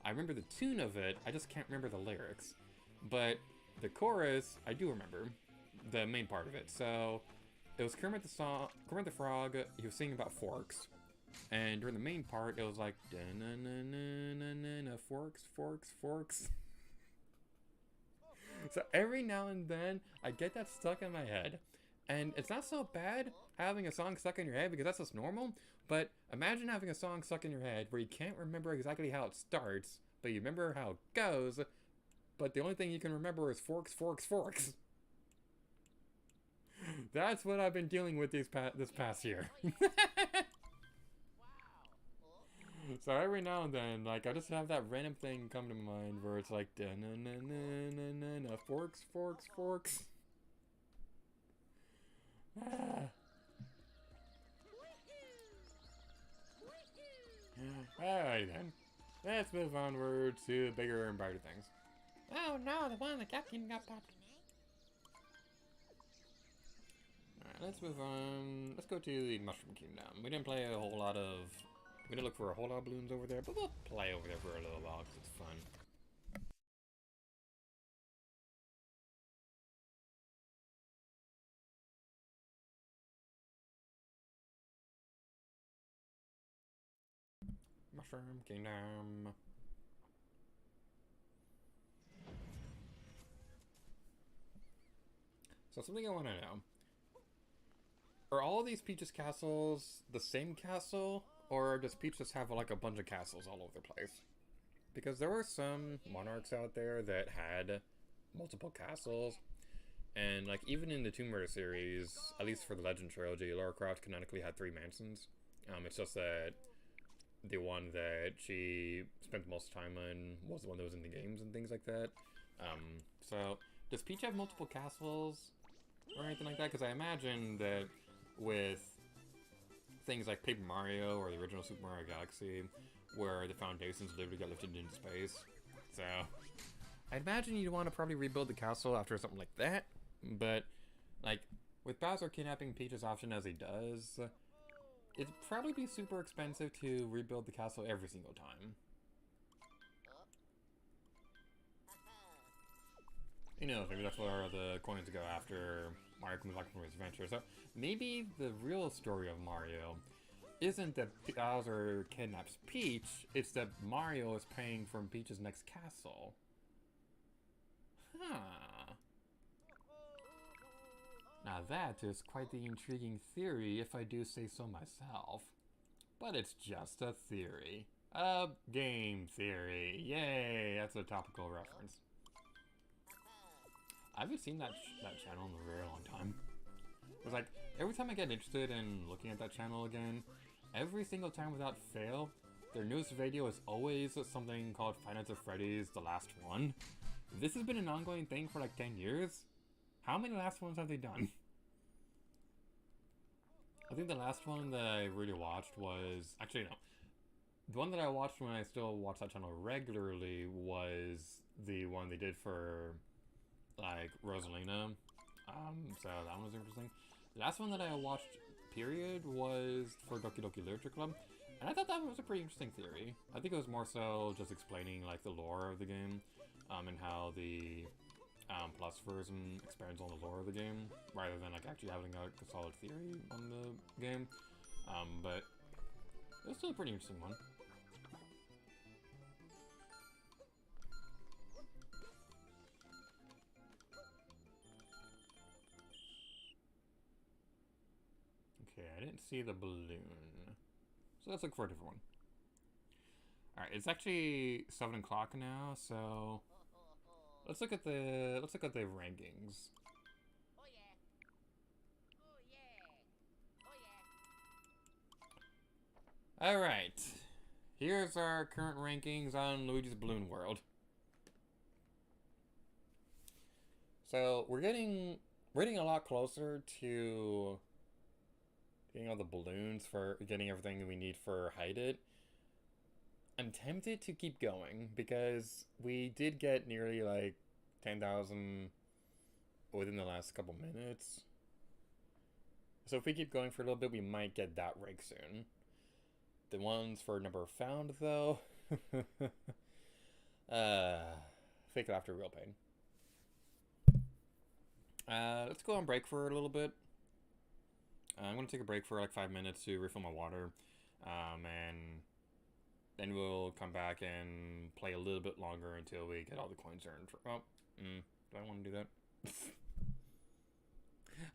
Speaker 3: I remember the tune of it, I just can't remember the lyrics. But the chorus, I do remember. The main part of it. So, it was Kermit the Frog, he was singing about forks. And during the main part, it was like, da-na-na-na-na-na, forks, forks, forks. So every now and then, I get that stuck in my head. And it's not so bad having a song stuck in your head, because that's just normal. But imagine having a song stuck in your head where you can't remember exactly how it starts, but you remember how it goes, but the only thing you can remember is forks, forks, forks. That's what I've been dealing with this past year. So every now and then, like, I just have that random thing come to mind where it's like, da-na-na-na-na-na, forks, forks, forks. Ah. Alright then. Let's move onward to bigger and brighter things. Oh no, the one that got popped. Alright, let's move on. Let's go to the Mushroom Kingdom. We didn't look for a whole lot of balloons over there, but we'll play over there for a little while because it's fun. Mushroom Kingdom. So something I want to know. Are all these Peach's castles the same castle? Or does Peach just have, like, a bunch of castles all over the place? Because there were some monarchs out there that had multiple castles. And, like, even in the Tomb Raider series, at least for the Legend trilogy, Lara Croft canonically had 3 mansions. It's just that the one that she spent the most time in was the one that was in the games and things like that. So, does Peach have multiple castles or anything like that? Because I imagine that with things like Paper Mario or the original Super Mario Galaxy, where the foundations literally got lifted into space. So, I'd imagine you'd want to probably rebuild the castle after something like that. But, like, with Bowser kidnapping Peach as often as he does, it'd probably be super expensive to rebuild the castle every single time. You know, maybe that's where the coins go after Mario comes back from his adventure. So maybe the real story of Mario isn't that Bowser kidnaps Peach, it's that Mario is paying for Peach's next castle. Huh. Now that is quite the intriguing theory, if I do say so myself. But it's just a theory. A game theory. Yay, that's a topical reference. I haven't seen that channel in a very long time. It's like, every time I get interested in looking at that channel again, every single time without fail, their newest video is always something called Five Nights at Freddy's The Last One. This has been an ongoing thing for like 10 years. How many last ones have they done? I think the last one that I really watched was... Actually, no. The one that I watched when I still watch that channel regularly was the one they did for, like, Rosalina. So that one was interesting. The last one that I watched, period, was for Doki Doki Literature Club. And I thought that was a pretty interesting theory. I think it was more so just explaining, like, the lore of the game. And how the plot philosophers and expands on the lore of the game, rather than like actually having a solid theory on the game. But it's still a pretty interesting one. Okay, I didn't see the balloon, so let's look for a different one. All right, it's actually 7 o'clock now, so let's look at the rankings.
Speaker 7: Oh yeah. Oh yeah. Oh yeah.
Speaker 3: All right, here's our current rankings on Luigi's Balloon World. So we're getting a lot closer to getting all the balloons for getting everything we need for Hide It. I'm tempted to keep going because we did get nearly like 10,000 within the last couple minutes. So if we keep going for a little bit, we might get that rank soon. The ones for number found, though, fake laughter, real pain. Let's go on break for a little bit. I'm gonna take a break for like 5 minutes to refill my water, and then we'll come back and play a little bit longer until we get all the coins earned. Oh, do I want to do that?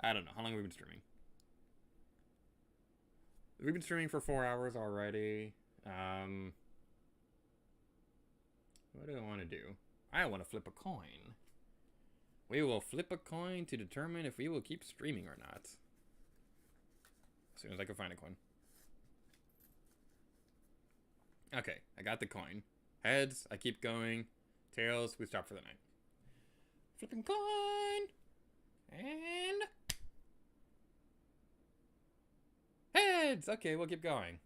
Speaker 3: I don't know. How long have we been streaming? We've been streaming for 4 hours already. What do I want to do? I want to flip a coin. We will flip a coin to determine if we will keep streaming or not. As soon as I can find a coin. Okay, I got the coin. Heads, I keep going. Tails, we stop for the night. Flipping coin! And... heads! Okay, we'll keep going.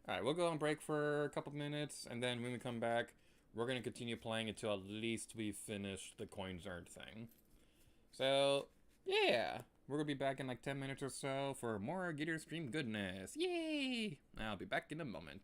Speaker 3: Alright, we'll go on break for a couple minutes, and then when we come back, we're going to continue playing until at least we finish the coins earned thing. So, yeah. We're going to be back in like 10 minutes or so for more G8RStream goodness. Yay! I'll be back in a moment.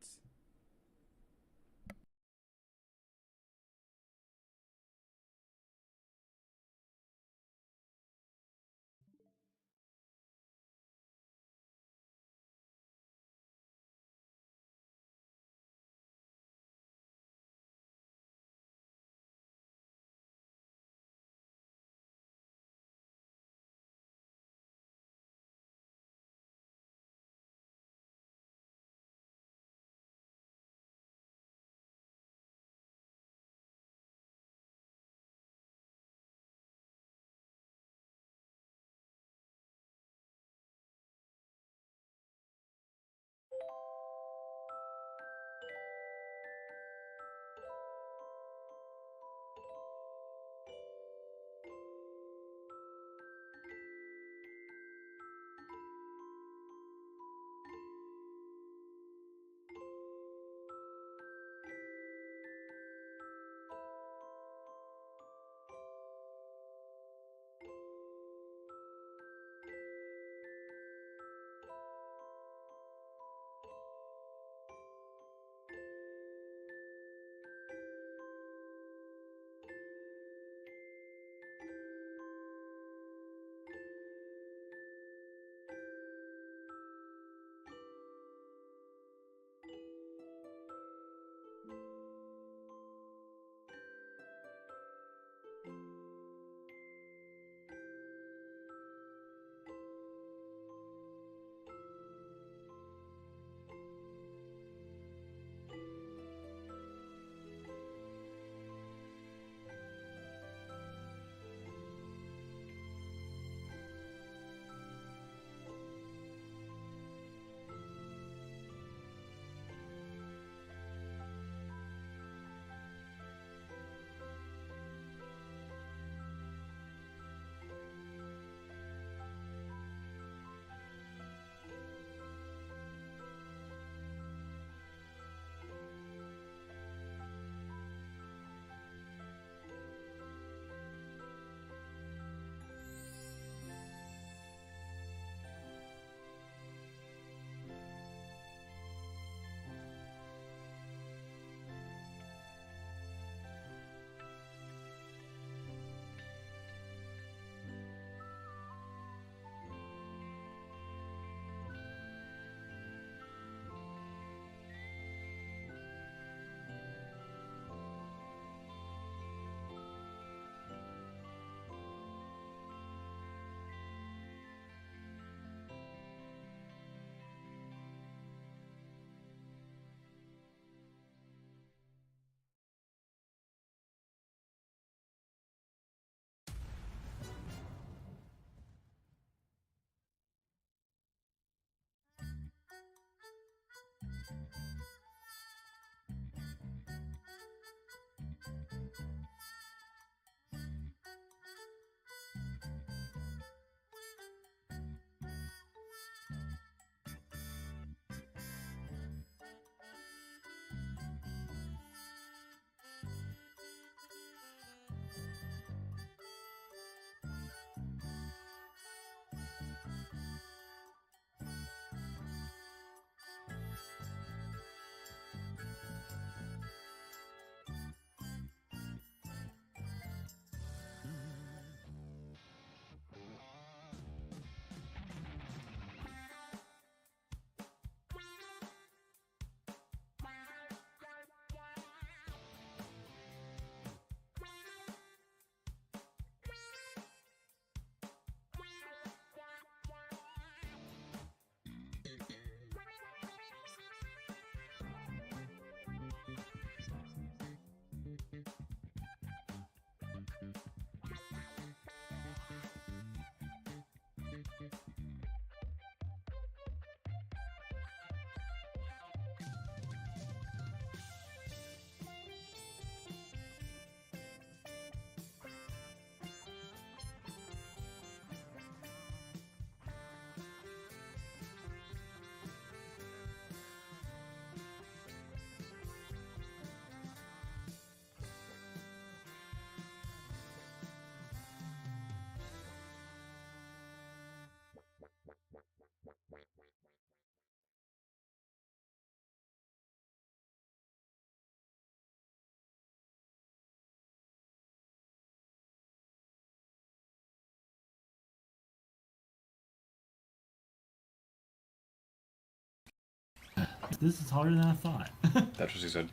Speaker 8: this is harder than I thought.
Speaker 1: That's what she said.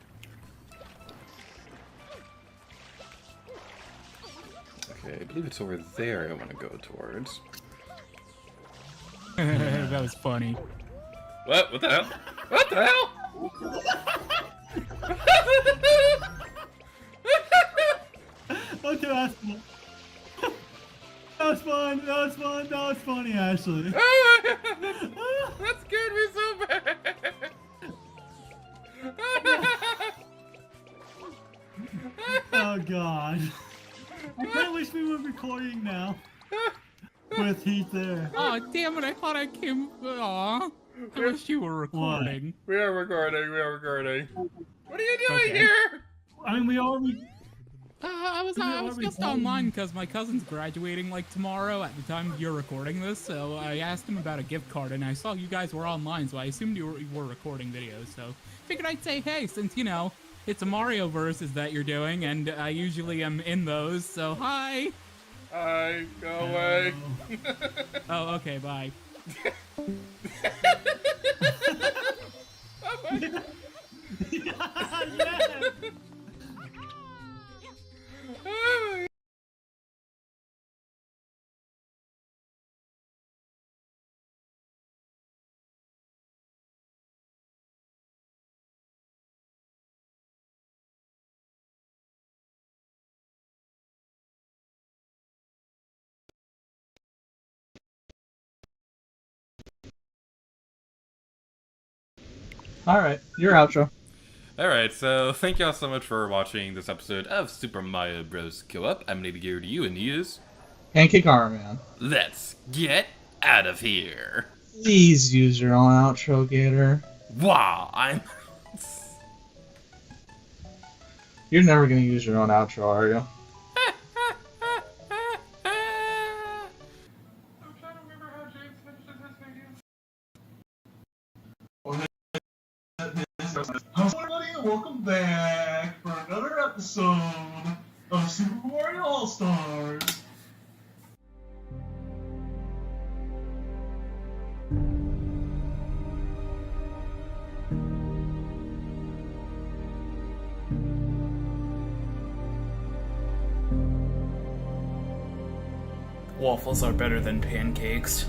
Speaker 1: Okay, I believe it's over there I want to go towards.
Speaker 2: That was funny.
Speaker 1: What? What the hell? What the hell?
Speaker 8: Okay, that's fun. That was fun. That was fun. That was funny, actually.
Speaker 1: That scared me so bad.
Speaker 8: Oh god. I kind of wish we were recording now. With Heath there.
Speaker 2: Oh, damn it, I thought I came... Aw. I wish you were recording.
Speaker 1: We are recording. We are recording. What are you doing
Speaker 2: Okay.
Speaker 1: here?
Speaker 8: I mean, we already...
Speaker 2: I was just online because my cousin's graduating like tomorrow at the time you're recording this, so I asked him about a gift card and I saw you guys were online, so I assumed you were recording videos, so figured I'd say hey, since, you know, it's a Mario versus that you're doing, and I usually am in those, so hi!
Speaker 1: Hi, go away.
Speaker 2: Oh, okay, bye.
Speaker 8: Yeah.
Speaker 9: Alright, your outro.
Speaker 1: Alright, so thank y'all so much for watching this episode of Super Mario Bros. Co-op. I'm gonna be here to you and use.
Speaker 9: Pancake Armor Man.
Speaker 1: Let's get out of here.
Speaker 9: Please use your own outro, Gator.
Speaker 1: Wow, I'm.
Speaker 9: You're never gonna use your own outro, are you? Hello everybody and welcome back for another episode of Super Mario All-Stars.
Speaker 2: Waffles are better than pancakes.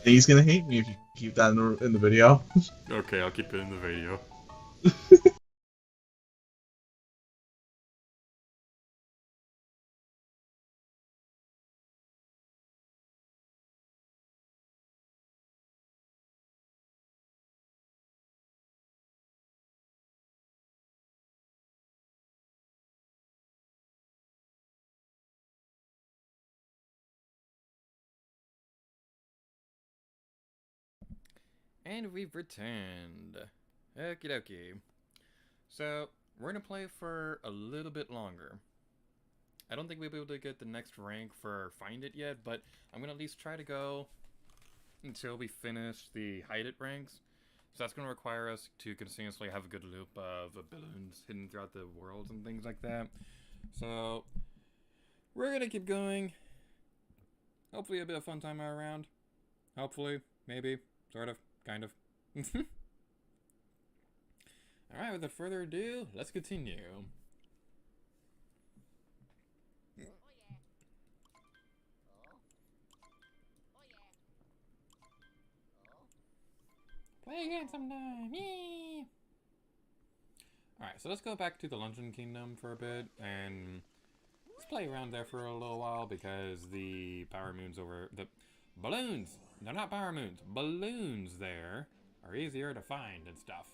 Speaker 9: He's gonna hate me if you keep that in the video.
Speaker 1: Okay, I'll keep it in the video. And we've returned. Okie dokie. So, we're gonna play for a little bit longer. I don't think we'll be able to get the next rank for Find It yet, but I'm gonna at least try to go until we finish the Hide It ranks. So that's gonna require us to continuously have a good loop of balloons hidden throughout the worlds and things like that. So, we're gonna keep going. Hopefully a bit of fun time around. Hopefully, maybe, sort of. Kind of. Alright, without further ado, let's continue. Play again sometime, yay! Alright, so let's go back to the Luncheon Kingdom for a bit, and let's play around there for a little while, because the power moons over... the balloons! They're not power moons. Balloons there are easier to find and stuff.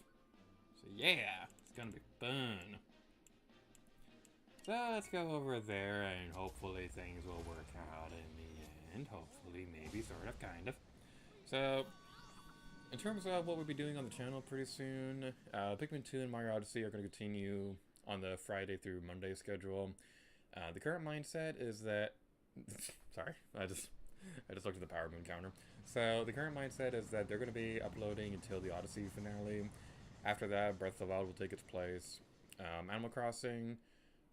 Speaker 1: So yeah, it's gonna be fun. So let's go over there and hopefully things will work out in the end. Hopefully, maybe, sort of, kind of. So, in terms of what we'll be doing on the channel pretty soon, Pikmin 2 and Mario Odyssey are going to continue on the Friday through Monday schedule. The current mindset is that... sorry, I just...
Speaker 3: I just looked at the Power Moon counter. So the current mindset is that they're going to be uploading until the Odyssey finale. After that, Breath of the Wild will take its place. Animal Crossing,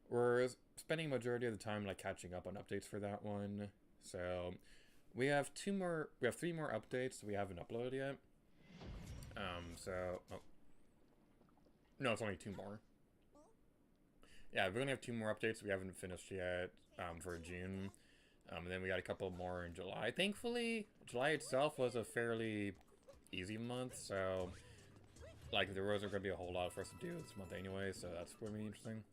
Speaker 3: we're spending majority of the time like catching up on updates for that one. So we have three more updates we haven't uploaded yet. No, it's only 2 more. Yeah, we only have 2 more updates we haven't finished yet for June. And then we got a couple more in July. Thankfully, July itself was a fairly easy month, so like there wasn't going to be a whole lot for us to do this month anyway, so that's going to be interesting.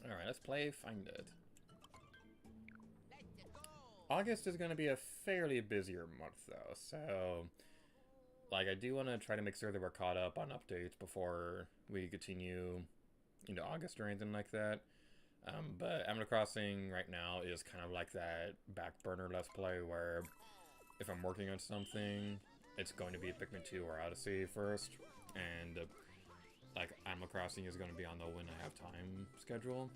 Speaker 3: Alright, let's play Find It. August is going to be a fairly busier month though, so like I do want to try to make sure that we're caught up on updates before we continue into August or anything like that. But Animal Crossing right now is kind of like that back burner Let's Play where if I'm working on something, it's going to be Pikmin 2 or Odyssey first, and like Animal Crossing is going to be on the when I have time schedule,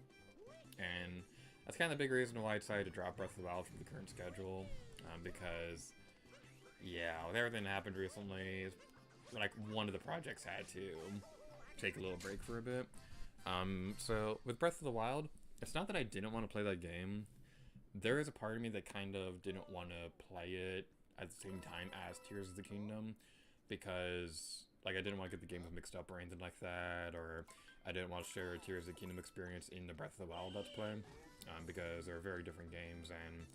Speaker 3: and that's kind of the big reason why I decided to drop Breath of the Wild from the current schedule, because yeah, with everything that happened recently, like one of the projects had to take a little break for a bit. So with Breath of the Wild, it's not that I didn't want to play that game. There is a part of me that kind of didn't want to play it at the same time as Tears of the Kingdom, because like I didn't want to get the games mixed up or anything like that, or I didn't want to share a Tears of the Kingdom experience in the Breath of the Wild Let's Play, because they're very different games and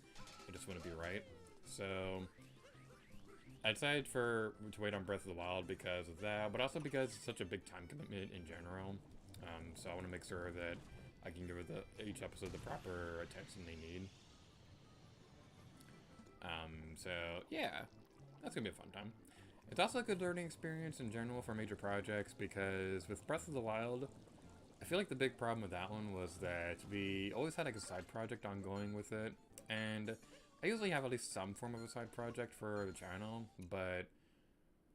Speaker 3: it just wouldn't be right. So I decided to wait on Breath of the Wild because of that, but also because it's such a big time commitment in general. So I want to make sure that I can give each episode the proper attention they need. So yeah, that's gonna be a fun time. It's also a good learning experience in general for major projects, because with Breath of the Wild, I feel like the big problem with that one was that we always had like a side project ongoing with it, and I usually have at least some form of a side project for the channel, but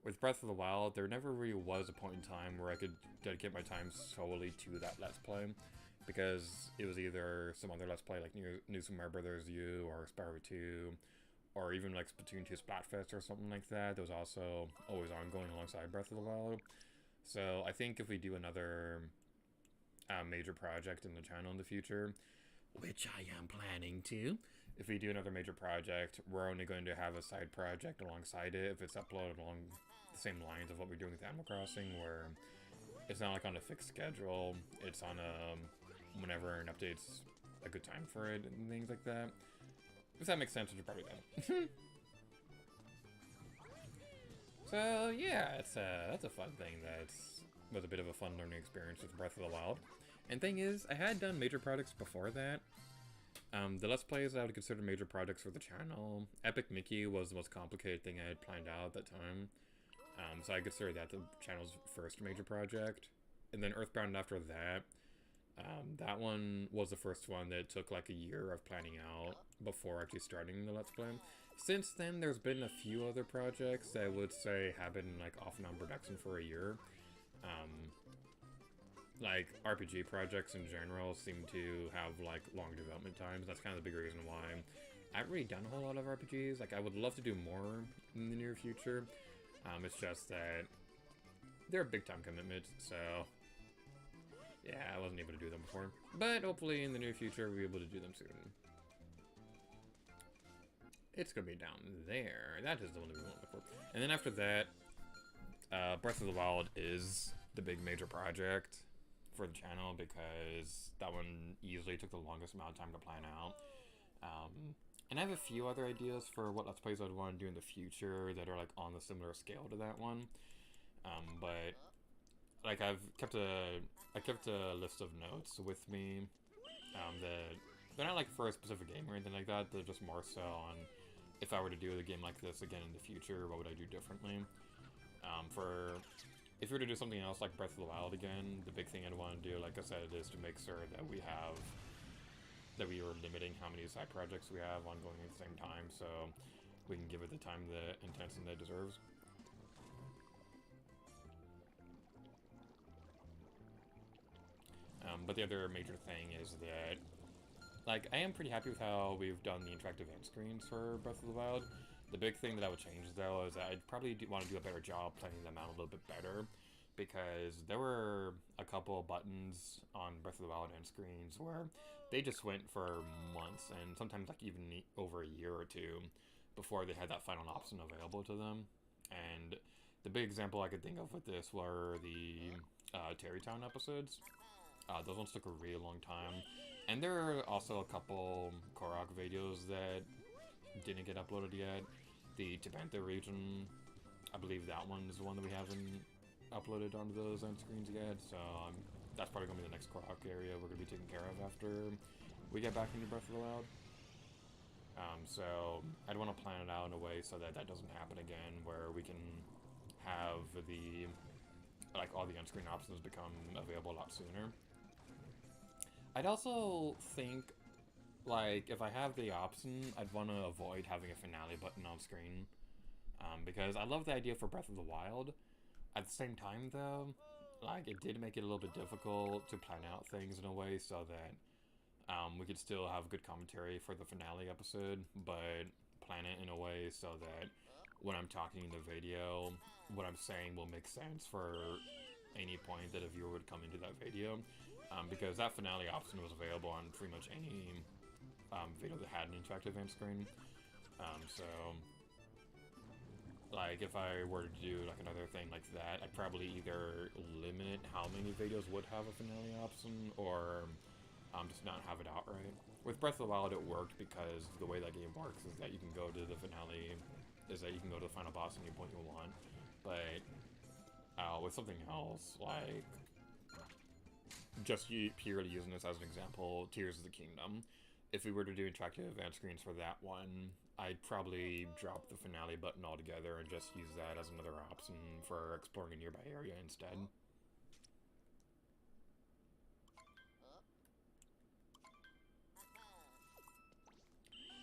Speaker 3: with Breath of the Wild, there never really was a point in time where I could dedicate my time solely to that Let's Play, because it was either some other Let's Play like New Super Mario Bros. U or Spyro 2, or even like Splatoon 2 Splatfest or something like that. That was also always ongoing alongside Breath of the Wild. So I think if we do another major project in the channel in the future, which I am planning to, if we do another major project, we're only going to have a side project alongside it if it's uploaded along the same lines of what we're doing with Animal Crossing, where it's not like on a fixed schedule, it's on whenever an update's a good time for it and things like that. If that makes sense, which it probably does. So yeah, that's a fun thing was a bit of a fun learning experience with Breath of the Wild. And thing is, I had done major projects before that. The Let's Plays I would consider major projects for the channel. Epic Mickey was the most complicated thing I had planned out at that time. So I consider that the channel's first major project. And then Earthbound after that. That one was the first one that took like a year of planning out before actually starting the Let's Play. Since then, there's been a few other projects that I would say have been like off and on production for a year. Like RPG projects in general seem to have like long development times. That's kind of the big reason why I haven't really done a whole lot of RPGs. Like I would love to do more in the near future. It's just that they're a big time commitment, so yeah, I wasn't able to do them before. But hopefully in the near future we'll be able to do them soon. It's gonna be down there. That is the one that we want to look for. And then after that, Breath of the Wild is the big major project for the channel, because that one easily took the longest amount of time to plan out. And I have a few other ideas for what Let's Plays I'd want to do in the future that are like on the similar scale to that one. But like I kept a list of notes with me that they're not like for a specific game or anything like that. They're just more so on if I were to do a game like this again in the future, what would I do differently? If we were to do something else like Breath of the Wild again, the big thing I'd want to do, like I said, is to make sure that we are limiting how many side projects we have ongoing at the same time, so we can give it the time, the intensity that it deserves. But the other major thing is that like, I am pretty happy with how we've done the interactive end screens for Breath of the Wild. The big thing that I would change, though, is that I'd probably want to do a better job planning them out a little bit better, because there were a couple of buttons on Breath of the Wild end screens where they just went for months, and sometimes like even over a year or two before they had that final option available to them. And the big example I could think of with this were the Terrytown episodes. Those ones took a really long time. And there are also a couple Korok videos that didn't get uploaded yet. The Tabantha region, I believe that one is the one that we haven't uploaded onto those end screens yet, so that's probably going to be the next Korok area we're going to be taking care of after we get back into Breath of the Wild. So I'd want to plan it out in a way so that that doesn't happen again, where we can have the, like, all the on-screen options become available a lot sooner. I'd also think, like, if I have the option, I'd want to avoid having a finale button on screen, because I love the idea for Breath of the Wild. At the same time, though, like, it did make it a little bit difficult to plan out things in a way so that we could still have good commentary for the finale episode, but plan it in a way so that when I'm talking in the video, what I'm saying will make sense for any point that a viewer would come into that video, because that finale option was available on pretty much any video that had an interactive end screen. So, like, if I were to do like another thing like that, I'd probably either limit how many videos would have a finale option, or just not have it outright. With Breath of the Wild, it worked because the way that game works is that you can go to the finale, is that you can go to the final boss any point you want. But with something else, like, just purely using this as an example, Tears of the Kingdom, if we were to do interactive end screens for that one, I'd probably drop the finale button altogether and just use that as another option for exploring a nearby area instead.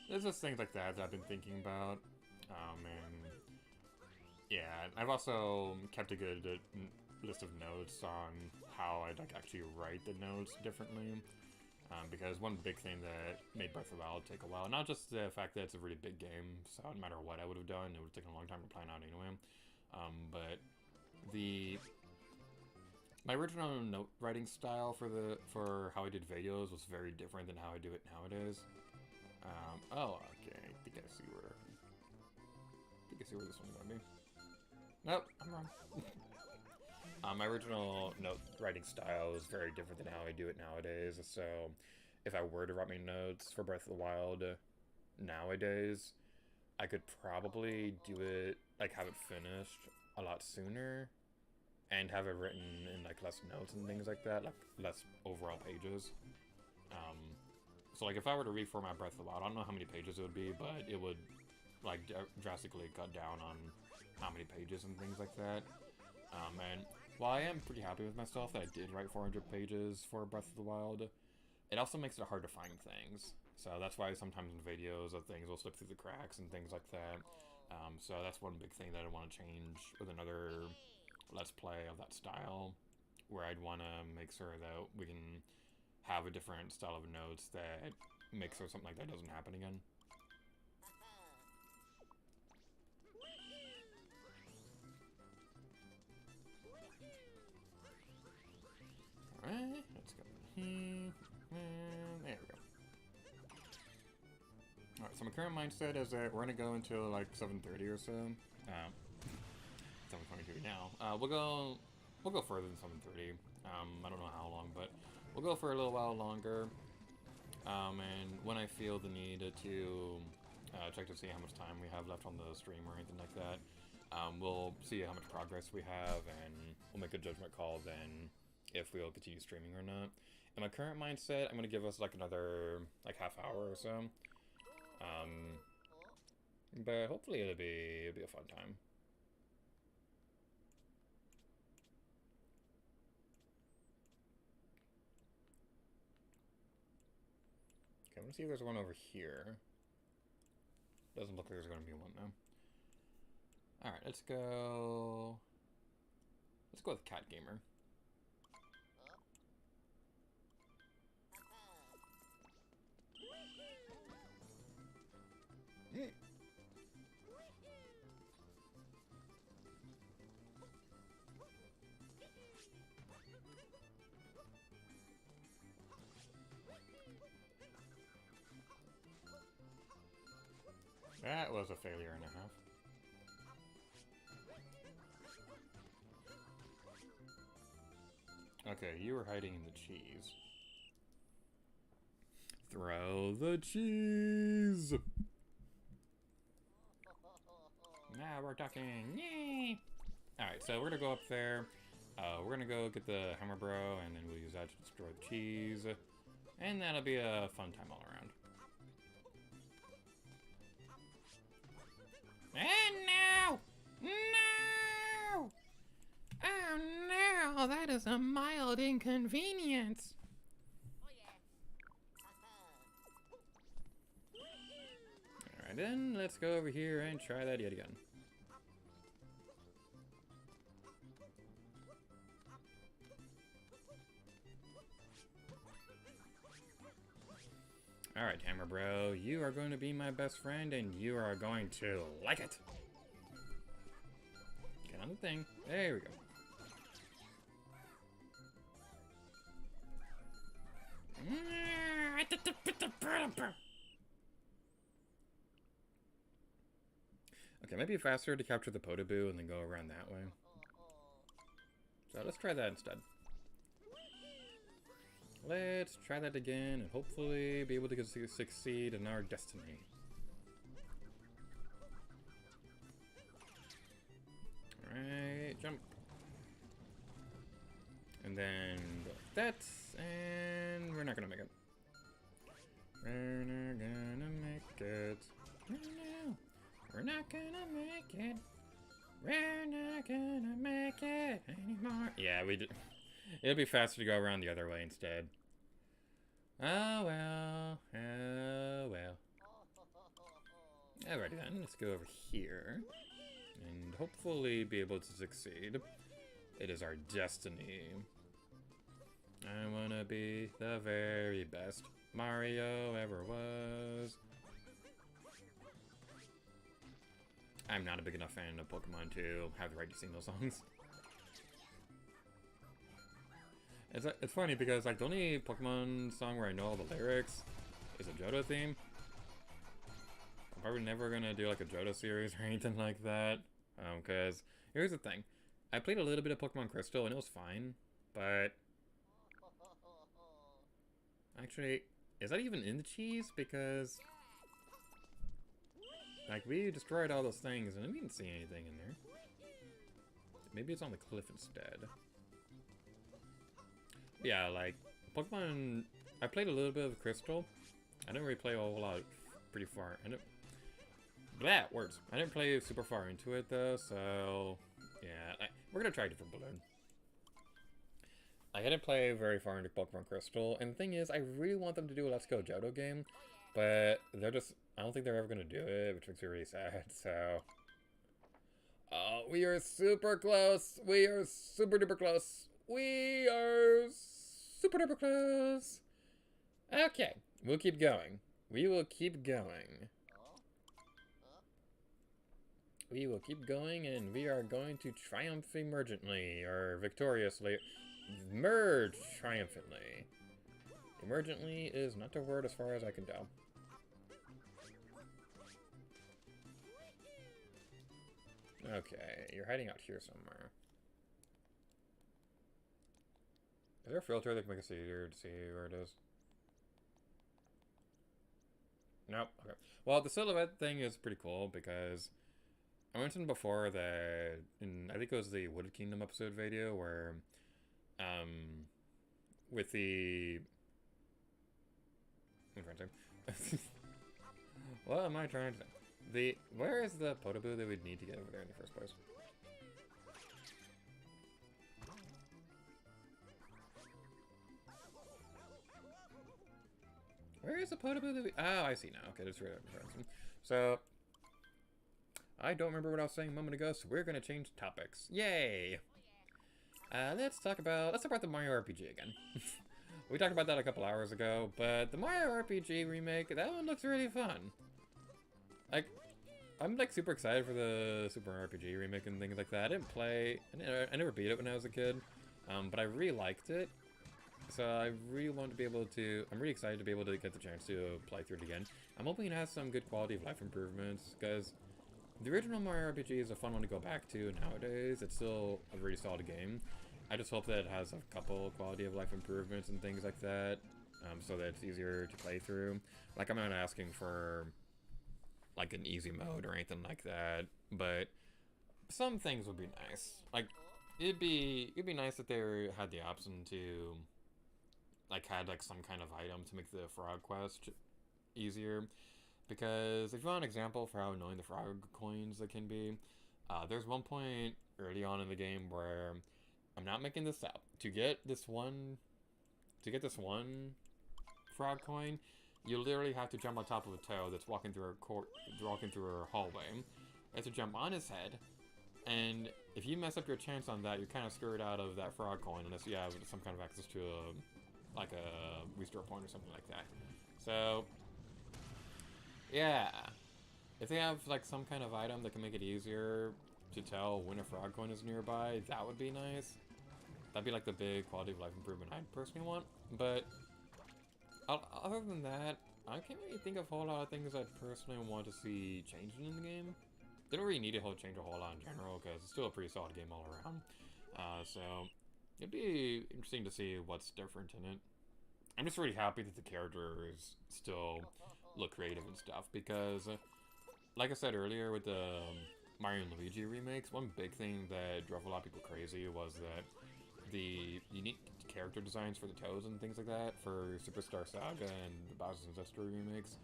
Speaker 3: There's just things like that I've been thinking about, and yeah, I've also kept a good list of notes on how I'd like actually write the notes differently, because one big thing that made Breath of the Wild take a while, not just the fact that it's a really big game, so no matter what I would have done, it would have taken a long time to plan out anyway, but my original note writing style for how I did videos was very different than how I do it nowadays. Oh, okay. I think I see where this one's gonna be. Nope, I'm wrong. My original note writing style is very different than how I do it nowadays, so if I were to write my notes for Breath of the Wild nowadays, I could probably do it, like, have it finished a lot sooner, and have it written in, like, less notes and things like that, like, less overall pages. So, like, if I were to reformat Breath of the Wild, I don't know how many pages it would be, but it would, like, drastically cut down on how many pages and things like that. And while I am pretty happy with myself that I did write 400 pages for Breath of the Wild, it also makes it hard to find things. So that's why sometimes in videos things will slip through the cracks and things like that. So that's one big thing that I want to change with another Let's Play of that style, where I'd want to make sure that we can have a different style of notes that makes sure something like that doesn't happen again. Alright, let's go here, and there we go. Alright, so my current mindset is that we're gonna go until like 7:30 or so. 7:22 now. We'll go further than 7:30. I don't know how long, but we'll go for a little while longer. And when I feel the need to check to see how much time we have left on the stream or anything like that, we'll see how much progress we have, and we'll make a judgment call then if we'll continue streaming or not. In my current mindset, I'm gonna give us like another like half hour or so. But hopefully it'll be a fun time. Okay, I'm gonna see if there's one over here. Doesn't look like there's gonna be one though. Alright, let's go with Cat Gamer. That was a failure and a half. Okay, you were hiding in the cheese. Throw the cheese! Now we're talking! Yay! Alright, so we're gonna go up there. We're gonna go get the hammer bro, and then we'll use that to destroy the cheese. And that'll be a fun time all around. And no! No! Oh no! That is a mild inconvenience!
Speaker 7: Oh yeah.
Speaker 3: Alright then, let's go over here and try that yet again. Alright, Hammer Bro, you are going to be my best friend and you are going to like it! Get on the thing. There we go. Okay, maybe faster to capture the Podoboo and then go around that way. So let's try that instead. Let's try that again and hopefully be able to succeed in our destiny. Alright, jump. And then go like that, and we're not gonna make it. We're not gonna make it. No, we're not gonna make it. We're not gonna make it anymore. Yeah, we did. It'll be faster to go around the other way instead. Oh well. Oh well. Alrighty then, let's go over here. And hopefully be able to succeed. It is our destiny. I wanna be the very best Mario ever was. I'm not a big enough fan of Pokemon to have the right to sing those songs. It's funny because like the only Pokemon song where I know all the lyrics is a Johto theme. I'm probably never gonna do like a Johto series or anything like that. Cause here's the thing. I played a little bit of Pokemon Crystal and it was fine, but actually, is that even in the cheese? Because like we destroyed all those things and we didn't see anything in there. Maybe it's on the cliff instead. Yeah, like Pokemon. I played a little bit of Crystal. I didn't really play a whole lot, pretty far. Words. I didn't play super far into it though, so yeah. We're gonna try a different balloon. I didn't play very far into Pokemon Crystal, and the thing is, I really want them to do a Let's Go Johto game, but they're just. I don't think they're ever gonna do it, which makes me really sad. So. Oh, we are super close. We are super duper close. We are super duper close. Okay, we'll keep going. We will keep going. We will keep going, and we are going to triumph emergently, or victoriously. Merge triumphantly. Emergently is not the word as far as I can tell. Okay, you're hiding out here somewhere. Is there a filter that can make us easier to see where it is? Nope. Okay. Well, the silhouette thing is pretty cool because I mentioned before that in, I think it was the Wooded Kingdom episode video where, with the, what am I trying to say? What am I trying to say? Where is the Podoboo that we'd need to get over there in the first place? Where is the Podoboo that we... Oh, I see now. Okay, that's right. So, I don't remember what I was saying a moment ago, so we're going to change topics. Yay! Let's talk about the Mario RPG again. We talked about that a couple hours ago, but the Mario RPG remake, that one looks really fun. Like, I'm like super excited for the Super Mario RPG remake and things like that. I never beat it when I was a kid, but I really liked it. So I really want to be able to, I'm really excited to be able to get the chance to play through it again. I'm hoping it has some good quality of life improvements, because the original Mario RPG is a fun one to go back to nowadays. It's still a really solid game. I just hope that it has a couple quality of life improvements and things like that, so that it's easier to play through. Like, I'm not asking for, like, an easy mode or anything like that, but some things would be nice. Like, it'd be nice if they had the option to, like, had, like, some kind of item to make the frog quest easier. Because if you want an example for how annoying the frog coins that can be, there's one point early on in the game where, I'm not making this up, to get this one frog coin, you literally have to jump on top of a toad that's walking through a hallway. You have to jump on his head, and if you mess up your chance on that, you're kind of screwed out of that frog coin unless you have some kind of access to a restore point or something like that. So, yeah, if they have like some kind of item that can make it easier to tell when a frog coin is nearby, that would be nice. That'd be like the big quality of life improvement I personally want. But other than that, I can't really think of a whole lot of things I'd personally want to see changing in the game. They don't really need to change a whole lot in general, because it's still a pretty solid game all around. So it'd be interesting to see what's different in it. I'm just really happy that the characters still look creative and stuff, because like I said earlier with the Mario and Luigi remakes, one big thing that drove a lot of people crazy was that the unique character designs for the Toads and things like that for Superstar Saga and the Bowser's Ancestry remakes,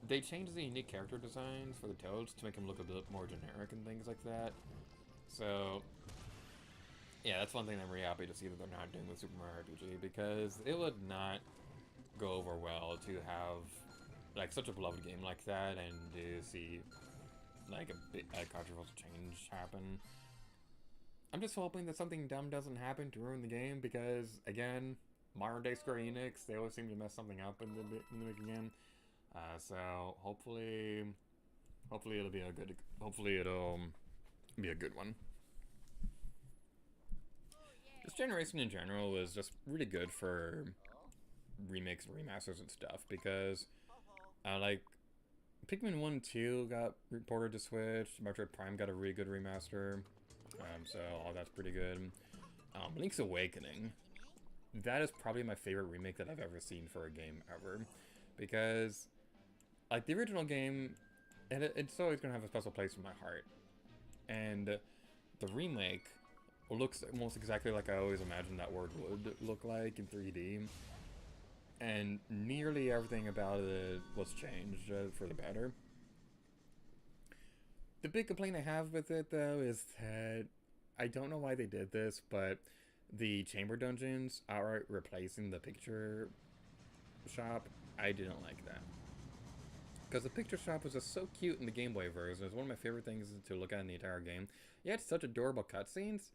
Speaker 3: they changed the unique character designs for the Toads to make them look a bit more generic and things like that. So, yeah, that's one thing I'm really happy to see that they're not doing with Super Mario RPG, because it would not go over well to have like such a beloved game like that and to see like a controversial change happen. I'm just hoping that something dumb doesn't happen to ruin the game, because again, modern day Square Enix, they always seem to mess something up in the beginning. So hopefully it'll be a good one. This generation in general is just really good for remakes and remasters and stuff, because like Pikmin 1 and 2 got reported to Switch, Metroid Prime got a really good remaster, so all that's pretty good. Link's Awakening, that is probably my favorite remake that I've ever seen for a game ever, because like the original game, it's always gonna have a special place in my heart, and the remake looks almost exactly like I always imagined that word would look like in 3D. And nearly everything about it was changed for the better. The big complaint I have with it, though, is that I don't know why they did this, but the chamber dungeons outright replacing the picture shop, I didn't like that. Because the picture shop was just so cute in the Game Boy version. It was one of my favorite things to look at in the entire game. You had such adorable cutscenes,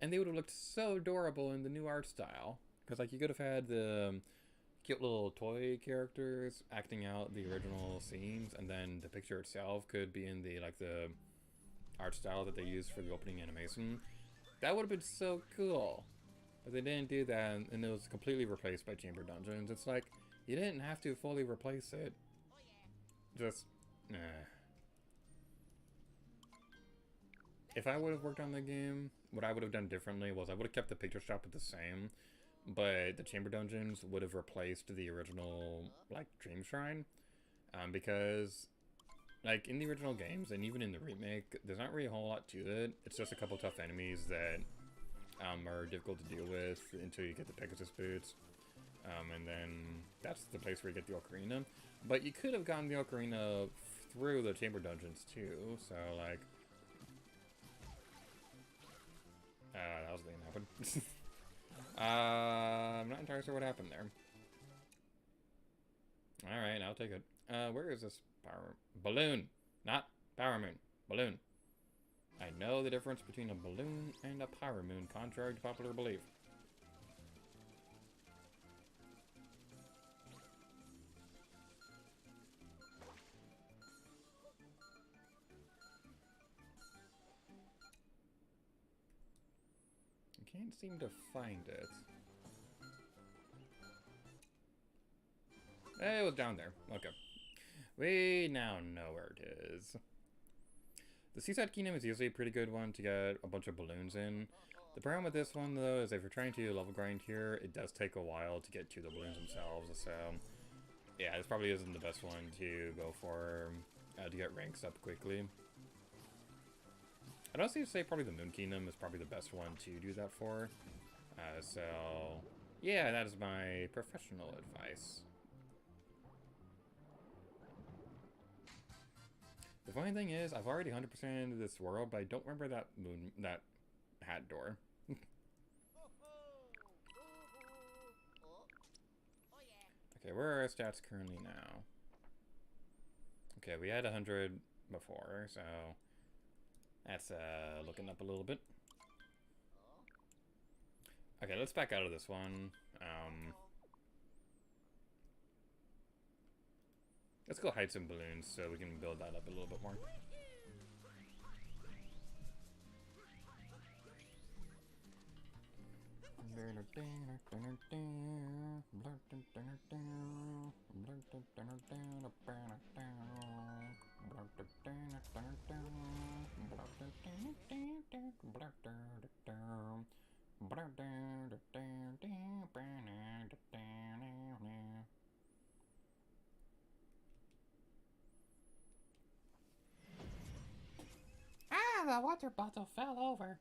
Speaker 3: and they would have looked so adorable in the new art style. Because like you could have had the cute little toy characters acting out the original scenes, and then the picture itself could be in the the art style that they used for the opening animation. That would have been so cool, but they didn't do that, and it was completely replaced by chamber dungeons. It's like, you didn't have to fully replace it. Just if I would have worked on the game, what I would have done differently was I would have kept the picture shop the same, but the chamber dungeons would have replaced the original Dream Shrine, because like in the original games and even in the remake, there's not really a whole lot to it. It's just a couple tough enemies that are difficult to deal with until you get the Pegasus boots, and then that's the place where you get the Ocarina. But you could have gotten the Ocarina through the chamber dungeons too, so like that was the thing that happened. I'm not entirely sure what happened there. Alright, I'll take it. Where is this power... Balloon! Not Power Moon. Balloon. I know the difference between a balloon and a Power Moon, contrary to popular belief. I can't seem to find it. It was down there. Okay. We now know where it is. The Seaside Kingdom is usually a pretty good one to get a bunch of balloons in. The problem with this one, though, is if you're trying to level grind here, it does take a while to get to the balloons themselves, so... Yeah, this probably isn't the best one to go for to get ranks up quickly. I'd also say probably the Moon Kingdom is probably the best one to do that for. So, yeah, that is my professional advice. The funny thing is, I've already 100%ed this world, but I don't remember that hat door. Okay, where are our stats currently now? Okay, we had 100 before, so that's looking up a little bit. Okay, let's back out of this one. Let's go hide some balloons so we can build that up a little bit more. The water bottle fell over.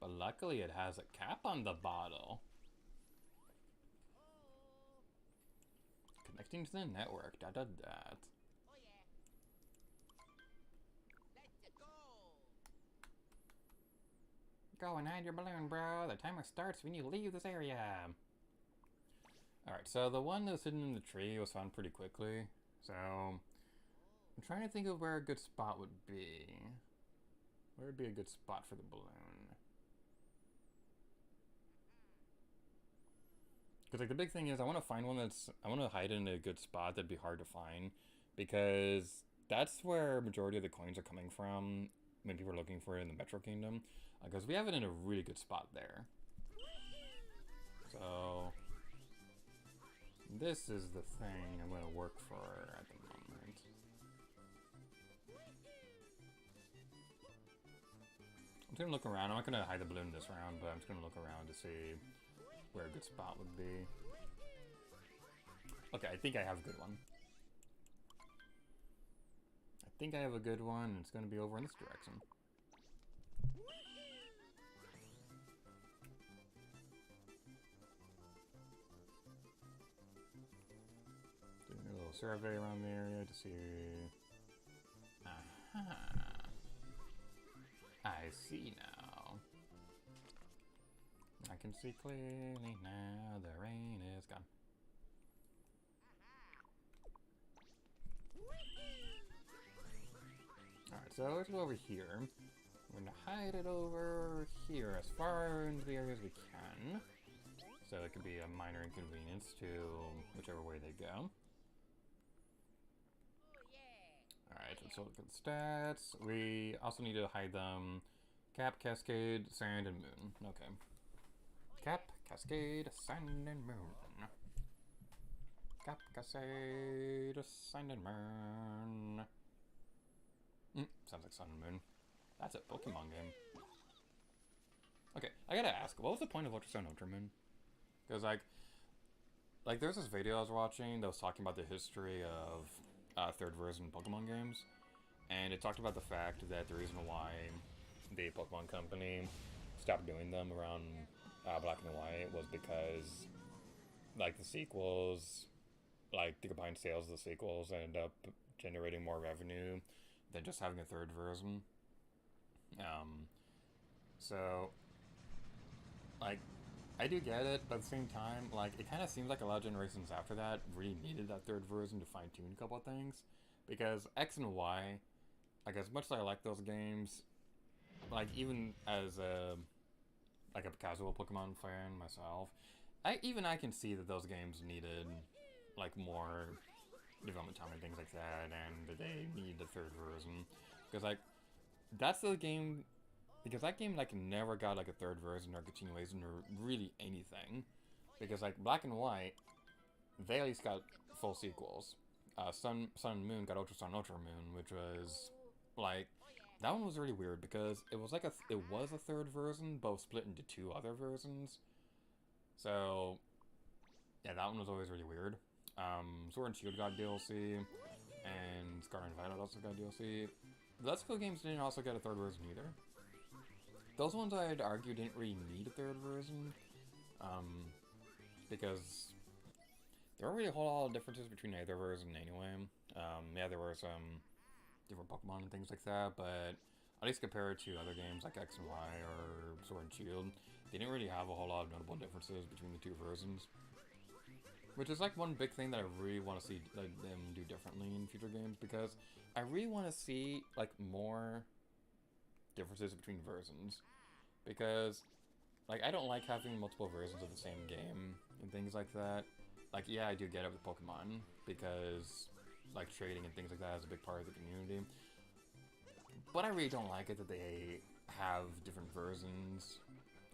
Speaker 3: But luckily it has a cap on the bottle. Connecting to the network, that. Go and hide your balloon, bro. The timer starts when you leave this area. Alright, so the one that was hidden in the tree was found pretty quickly. So, I'm trying to think of where a good spot would be. Where would be a good spot for the balloon? Because, like, the big thing is I want to find one I want to hide it in a good spot that'd be hard to find. Because that's where majority of the coins are coming from when people are looking for it in the Metro Kingdom. Because we have it in a really good spot there. So, this is the thing I'm going to work for at the moment. I'm just going to look around. I'm not going to hide the balloon this round, but I'm just going to look around to see where a good spot would be. Okay, I think I have a good one. I think I have a good one, and it's going to be over in this direction. Doing a little survey around the area to see... Aha! I see now. I can see clearly now. The rain is gone. Alright, so let's go over here. We're gonna hide it over here as far into the area as we can. So it could be a minor inconvenience to whichever way they go. Alright, let's look at the stats. We also need to hide them. Cap, Cascade, Sand, and Moon. Okay. Cap, Cascade, Sand, and Moon. Cap, Cascade, Sand, and Moon. Sounds like Sun and Moon. That's a Pokemon game. Okay, I gotta ask, what was the point of Ultra Sun, Ultra Moon? Because, like, there's this video I was watching that was talking about the history of third version Pokemon games, and it talked about the fact that the reason why the Pokemon Company stopped doing them around Black and White was because, like, the sequels, like, the combined sales of the sequels ended up generating more revenue than just having a third version. So, like, I do get it, but at the same time, like, it kind of seems like a lot of generations after that really needed that third version to fine-tune a couple of things. Because X and Y, like, as much as I like those games, like, even as a casual Pokemon fan myself, I can see that those games needed, like, more development time and things like that, and that they need the third version. Because, like, that's the game... Because that game, like, never got, like, a third version or continuation or really anything. Because, like, Black and White, they at least got full sequels. Sun and Moon got Ultra Sun, Ultra Moon, which was like that one was really weird because it was like it was a third version, both split into two other versions. So yeah, that one was always really weird. Sword and Shield got DLC, and Scarlet and Violet also got DLC. The Let's Go games didn't also get a third version either. Those ones I'd argue didn't really need a third version, because there weren't really a whole lot of differences between either version anyway. Yeah, there were some different Pokemon and things like that, but at least compared to other games like X and Y or Sword and Shield, they didn't really have a whole lot of notable differences between the two versions. Which is like one big thing that I really want to see like, them do differently in future games, because I really want to see like more differences between versions. Because like I don't like having multiple versions of the same game and things like that. Like yeah, I do get it with Pokemon because like trading and things like that is a big part of the community. But I really don't like it that they have different versions,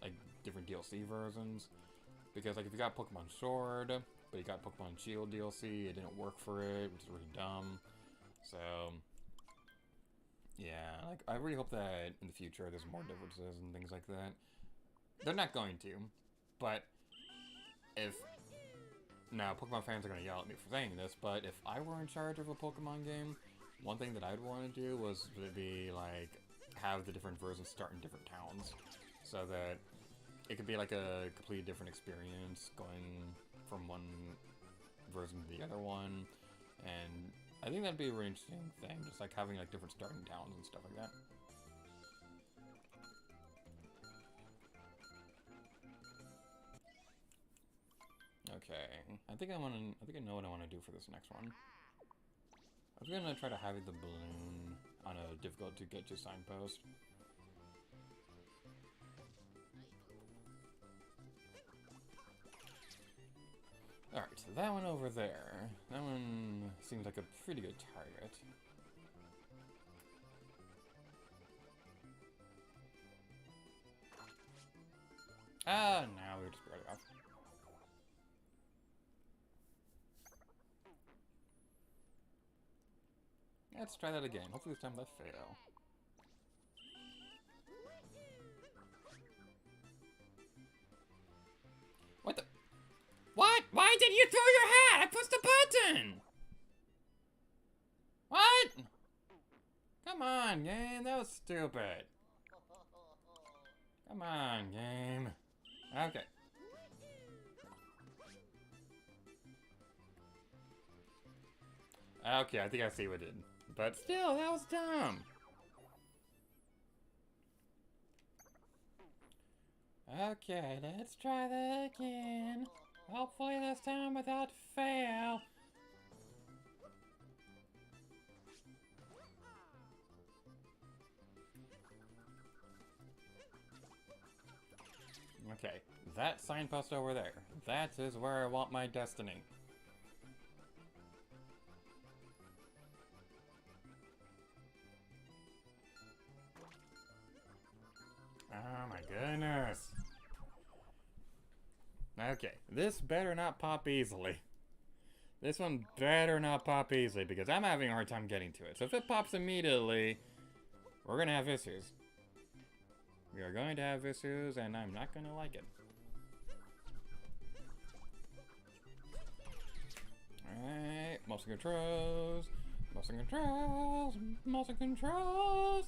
Speaker 3: like different DLC versions. Because like if you got Pokemon Sword, but you got Pokemon Shield DLC, it didn't work for it, which is really dumb. So yeah, like I really hope that in the future there's more differences and things like that. They're not going to, but if now Pokemon fans are gonna yell at me for saying this, but if I were in charge of a Pokemon game, one thing that I'd want to do was to be like have the different versions start in different towns, so that it could be like a completely different experience going from one version to the other one, and I think that'd be a really interesting thing, just like having like different starting towns and stuff like that. Okay, I think I know what I want to do for this next one. I was gonna try to have the balloon on a difficult to get to signpost. Alright, so that one over there. That one seems like a pretty good target. Ah, now we just brought it off. Let's try that again. Hopefully this time that fail. What the? What? Why did you throw your hat? I pushed the button! What? Come on, game. That was stupid. Come on, game. Okay. Okay, I think I see what it did. But still, that was dumb. Okay, let's try that again. Hopefully this time without fail. Okay, that signpost over there. That is where I want my destiny. Oh my goodness. Okay, this better not pop easily. This one better not pop easily because I'm having a hard time getting to it. So if it pops immediately, we're gonna have issues. We are going to have issues and I'm not gonna like it. Alright, motion controls, motion controls, motion controls,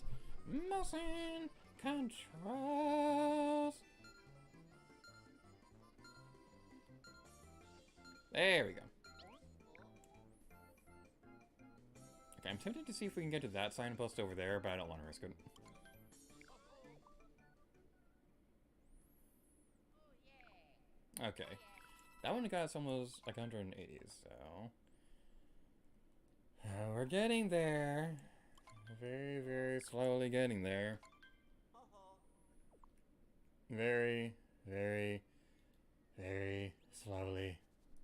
Speaker 3: motion controls. There we go. Okay, I'm tempted to see if we can get to that signpost over there, but I don't want to risk it. Okay. That one got us almost like 180, so... we're getting there. Very, very slowly getting there. Very, very, very slowly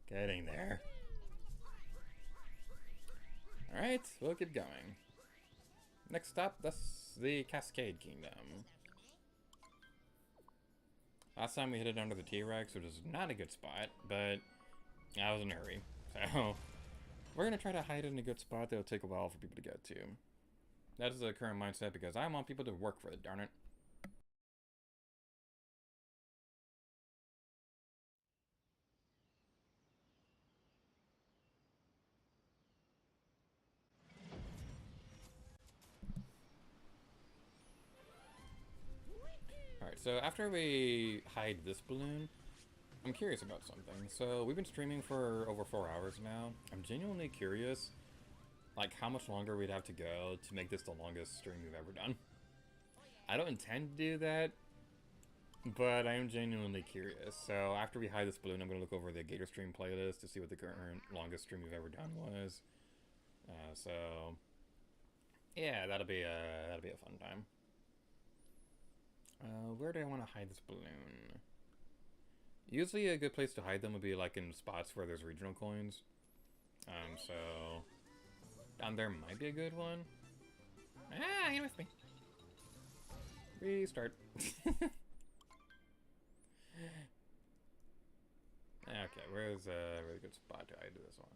Speaker 3: getting there. Alright, we'll keep going. Next stop, that's the Cascade Kingdom. Last time we hit it under the T-Rex, which is not a good spot, but I was in a hurry. So, we're gonna try to hide it in a good spot that'll take a while for people to get to. That is the current mindset because I want people to work for it, darn it. Alright, so after we hide this balloon, I'm curious about something. So, we've been streaming for over 4 hours now. I'm genuinely curious, like, how much longer we'd have to go to make this the longest stream we've ever done. I don't intend to do that, but I am genuinely curious. So, after we hide this balloon, I'm going to look over the G8RStream playlist to see what the current longest stream we've ever done was. So, yeah, that'll be a fun time. Where do I want to hide this balloon? Usually a good place to hide them would be like in spots where there's regional coins. So down there might be a good one. Ah, get with me. Restart. Okay, where's a really good spot to hide this one?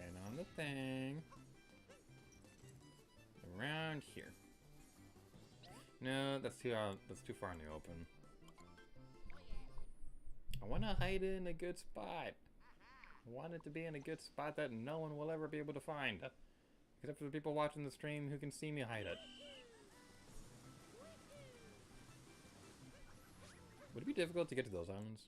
Speaker 3: And on the thing. Around here. No, that's too far in the open. I want to hide it in a good spot. I want it to be in a good spot that no one will ever be able to find. Except for the people watching the stream who can see me hide it. Would it be difficult to get to those islands?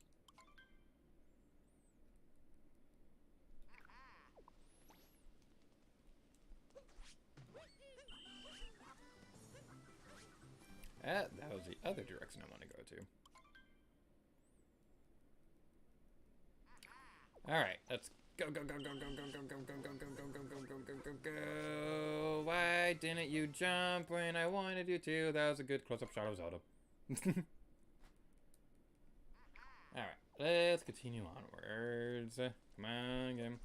Speaker 3: That was the other direction I want to go to. Alright, let's go, go, go, go, go, go, go, go, go, go, go, go, go, go, go, go, go, go. Why didn't you jump when I wanted you to? That was a good close-up shot of Zelda. Alright, let's continue onwards. Come on, game.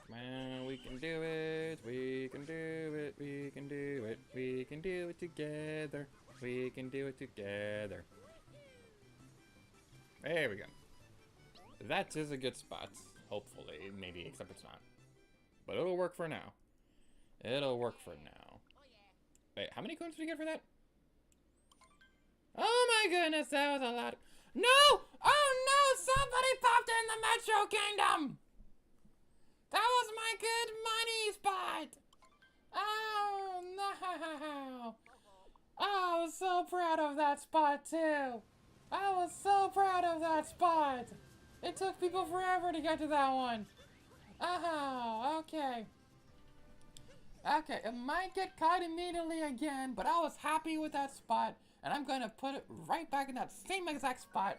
Speaker 3: Come on, we can do it. We can do it. We can do it. We can do it together. We can do it together. There we go. That is a good spot. Hopefully, maybe, except it's not. But it'll work for now. It'll work for now. Wait, how many coins did we get for that? Oh my goodness, that was a lot. No! Oh no! Somebody popped in the Metro Kingdom! That was my good money spot! Oh no! I was so proud of that spot too! I was so proud of that spot! It took people forever to get to that one! Oh, okay. Okay, it might get caught immediately again, but I was happy with that spot, and I'm gonna put it right back in that same exact spot.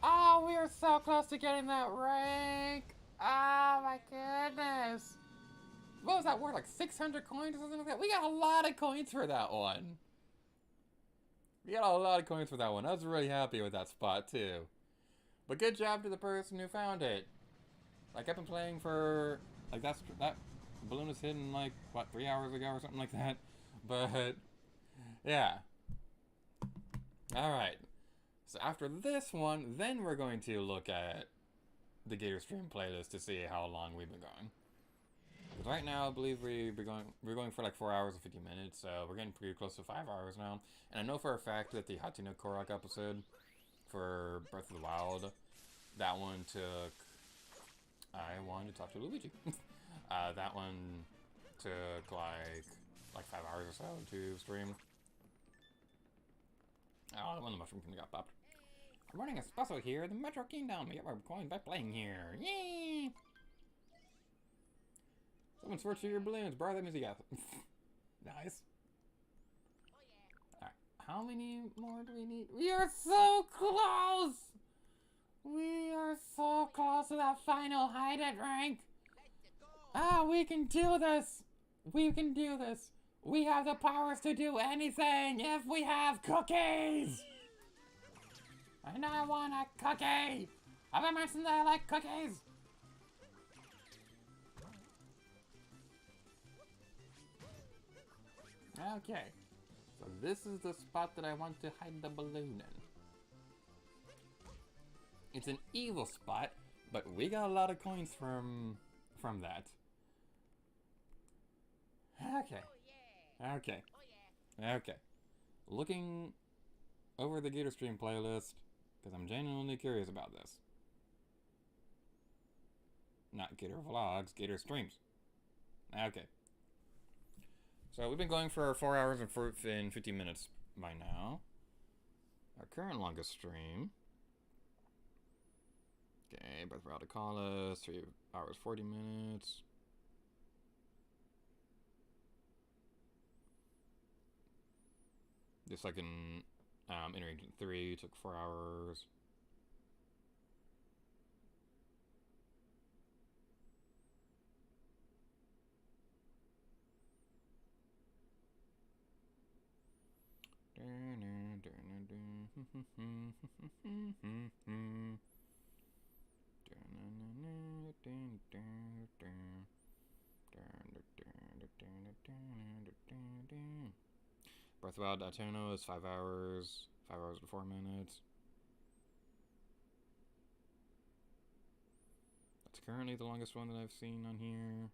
Speaker 3: Oh, we are so close to getting that rank. Oh my goodness. What was that worth? Like 600 coins or something like that? We got a lot of coins for that one. We got a lot of coins for that one. I was really happy with that spot too. But good job to the person who found it. Like, I've been playing for, like, that balloon was hidden, like, what, 3 hours ago or something like that? But, yeah. Alright. So after this one, then we're going to look at the G8RStream playlist to see how long we've been going. Because right now, I believe we're going for like 4 hours and 50 minutes, so we're getting pretty close to 5 hours now. And I know for a fact that the Hatsune Korok episode for Breath of the Wild, that one took... I wanted to talk to Luigi. That one took like 5 hours or so to stream. Oh, one of the mushroom kingdom got popped. I'm running a special here, the Metro Kingdom. Yeah, we're going by playing here. Yay! Someone switch to your balloons. Borrow that music app. Nice. Alright, how many more do we need? We are so close! We are so close to that final hide it rank. Ah, we can do this. We can do this. We have the powers to do anything if we have cookies. And I want a cookie. Have I mentioned that I like cookies? Okay. So this is the spot that I want to hide the balloon in. It's an evil spot, but we got a lot of coins from that. Okay. Okay. Okay. Looking over the Gator Stream playlist, because I'm genuinely curious about this. Not Gator Vlogs, Gator Streams. Okay. So we've been going for 4 hours and 50 minutes by now. Our current longest stream. Okay, Breath of Wild call us, 3 hours 40 minutes. The second Inner Agent 3 took 4 hours. Breath of Wild Daytona is 5 hours. 5 hours and 4 minutes. That's currently the longest one that I've seen on here.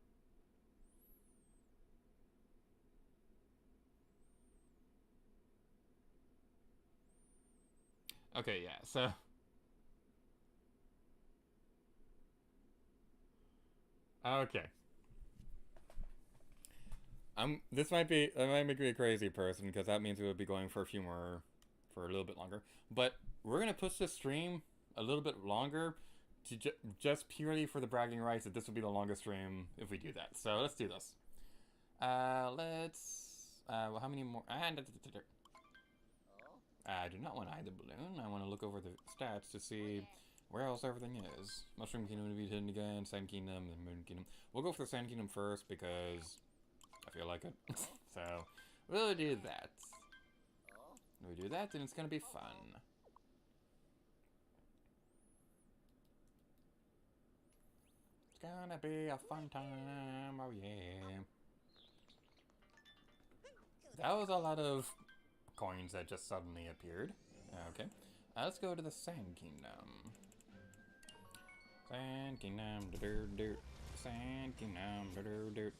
Speaker 3: Okay, yeah, so... Okay. That might make me a crazy person, because that means we would be going for a little bit longer. But we're gonna push this stream a little bit longer, to just purely for the bragging rights that this will be the longest stream if we do that. So let's do this. Well, how many more? I do not want to hide the balloon. I want to look over the stats to see where else everything is. Mushroom Kingdom to be hidden again, Sand Kingdom, and Moon Kingdom. We'll go for the Sand Kingdom first because I feel like it. So, we'll do that. When we do that, then it's gonna be fun. It's gonna be a fun time, oh yeah. That was a lot of coins that just suddenly appeared. Okay. Let's go to the Sand Kingdom. Sand Kingdom, do-do-do. Sand Kingdom, do-do-do.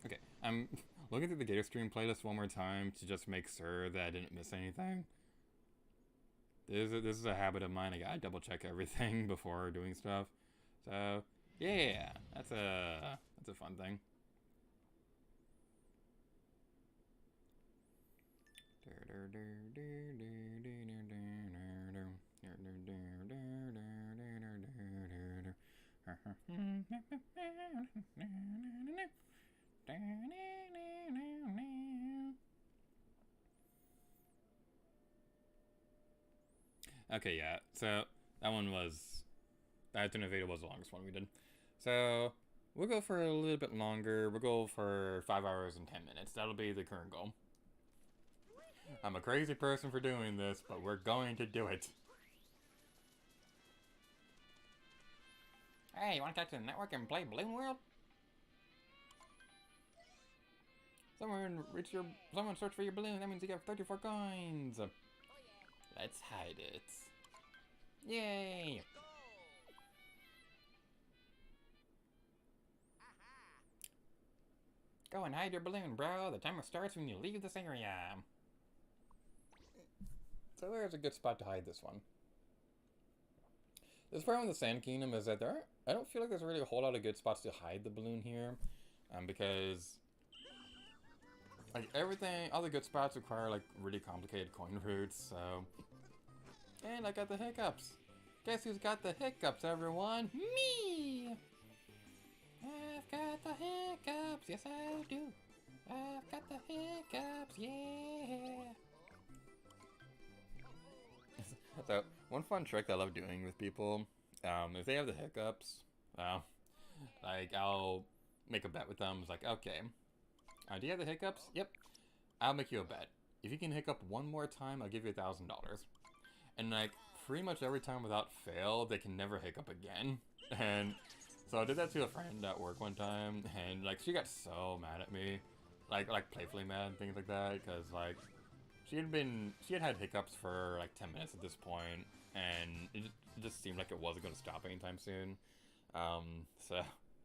Speaker 3: Okay, I'm looking through the Gator Stream playlist one more time to just make sure that I didn't miss anything. This is a habit of mine. I gotta double check everything before doing stuff. So yeah, that's a fun thing. Okay, yeah, so that Innovator was the longest one we did. So we'll go for a little bit longer. We'll go for 5 hours and 10 minutes. That'll be the current goal. I'm a crazy person for doing this, but we're going to do it. Hey, you want to talk to the network and play Balloon World? Someone search for your balloon. That means you got 34 coins. Let's hide it. Yay! Go and hide your balloon, bro. The timer starts when you leave this area. So there's a good spot to hide this one. This problem with the Sand Kingdom is that I don't feel like there's really a whole lot of good spots to hide the balloon here. Because like all the good spots require like really complicated coin routes, so. And I got the hiccups. Guess who's got the hiccups, everyone? Me! I've got the hiccups, yes I do. I've got the hiccups, yeah. So, one fun trick that I love doing with people If they have the hiccups, like, I'll make a bet with them. It's like, okay, do you have the hiccups? Yep. I'll make you a bet. If you can hiccup one more time, I'll give you $1,000. And, like, pretty much every time without fail, they can never hiccup again. And so I did that to a friend at work one time, and, like, she got so mad at me. Like playfully mad and things like that, because, like, she had had hiccups for, like, 10 minutes at this point, and it just seemed like it wasn't going to stop anytime soon. So,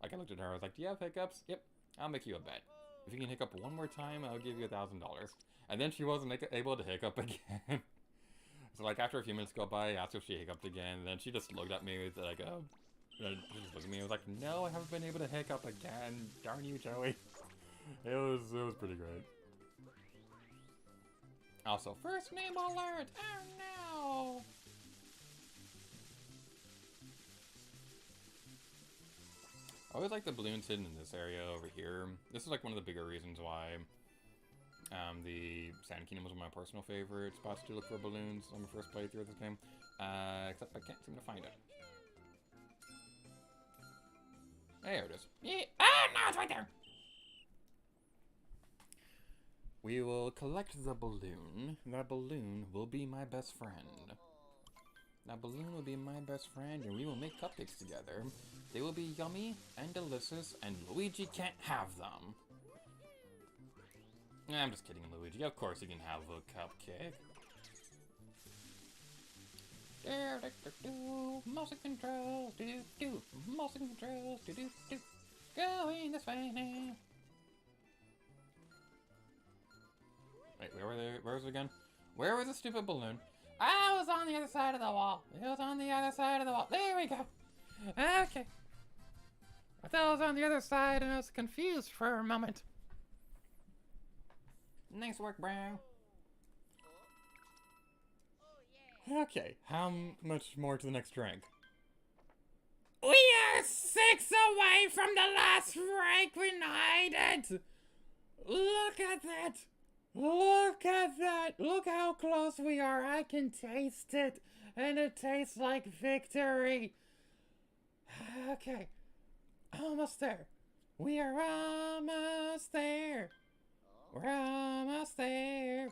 Speaker 3: like, I looked at her, I was like, do you have hiccups? Yep, I'll make you a bet. If you can hiccup one more time, I'll give you $1,000. And then she wasn't able to hiccup again. So, like, after a few minutes go by, I asked her if she hiccuped again, and then she just looked at me with, like, she just looked at me and was like, no, I haven't been able to hiccup again. Darn you, Joey. It was pretty great. Also, first name alert! Oh no! I always like the balloons hidden in this area over here. This is like one of the bigger reasons why the Sand Kingdom was one of my personal favorite spots to look for balloons on my first playthrough of this game. Except I can't seem to find it. There it is. Yeah. Ah, no, it's right there! We will collect the balloon. That balloon will be my best friend. That balloon will be my best friend, and we will make cupcakes together. They will be yummy and delicious, and Luigi can't have them. I'm just kidding, Luigi. Of course you can have a cupcake. Motion controls, do-do. Motion controls, do-do-do. Going this way now. Wait, where was it again? Where was the stupid balloon? I was on the other side of the wall. It was on the other side of the wall. There we go. Okay. I thought I was on the other side and I was confused for a moment. Nice work, bro. Okay, how much more to the next rank? We are 6 away from the last rank we needed! Look at that! Look at that! Look how close we are! I can taste it! And it tastes like victory! Okay. Almost there. We are almost there! We're almost there!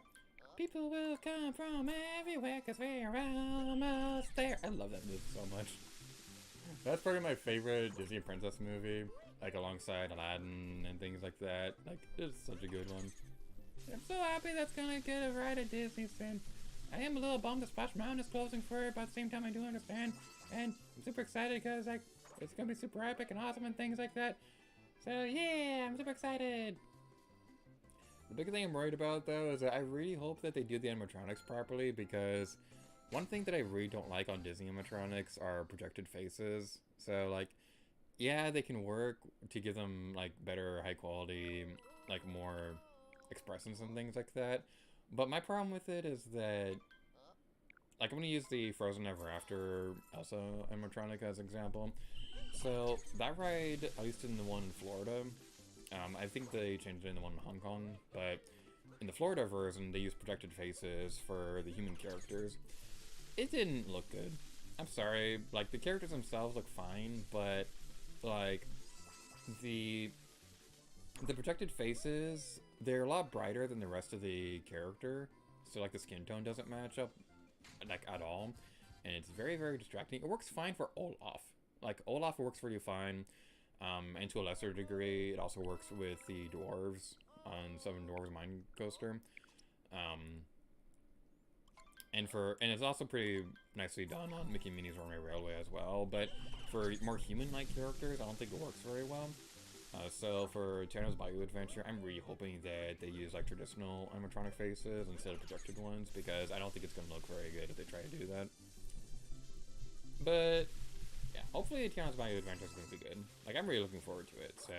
Speaker 3: People will come from everywhere because we're almost there! I love that movie so much. That's probably my favorite Disney princess movie. Like, alongside Aladdin and things like that. Like, it's such a good one. I'm so happy that's gonna get a ride at Disney soon. I am a little bummed that Splash Mountain is closing for it, but at the same time I do understand. And I'm super excited because, like, it's gonna be super epic and awesome and things like that. So yeah, I'm super excited. The big thing I'm worried about, though, is that I really hope that they do the animatronics properly, because one thing that I really don't like on Disney animatronics are projected faces. So, like, yeah, they can work to give them, like, better high quality, like, more expressions and things like that. But my problem with it is that, like, I'm going to use the Frozen Ever After Elsa animatronic as an example. So, that ride, at least in the one in Florida, I think they changed it in the one in Hong Kong, but in the Florida version, they used projected faces for the human characters. It didn't look good. I'm sorry, like, the characters themselves look fine, but, like, the projected faces, they're a lot brighter than the rest of the character, so, like, the skin tone doesn't match up, like, at all, and it's very, very distracting. It works fine for Olaf. Like, Olaf works really fine. And to a lesser degree, it also works with the dwarves on Seven Dwarves Mine Coaster. And it's also pretty nicely done on Mickey Minnie's Runaway Railway as well. But for more human-like characters, I don't think it works very well. So for Tiana's Bayou Adventure, I'm really hoping that they use like traditional animatronic faces instead of projected ones, because I don't think it's going to look very good if they try to do that. But yeah, hopefully Tiana's Bayou Adventure is going to be good. Like, I'm really looking forward to it, so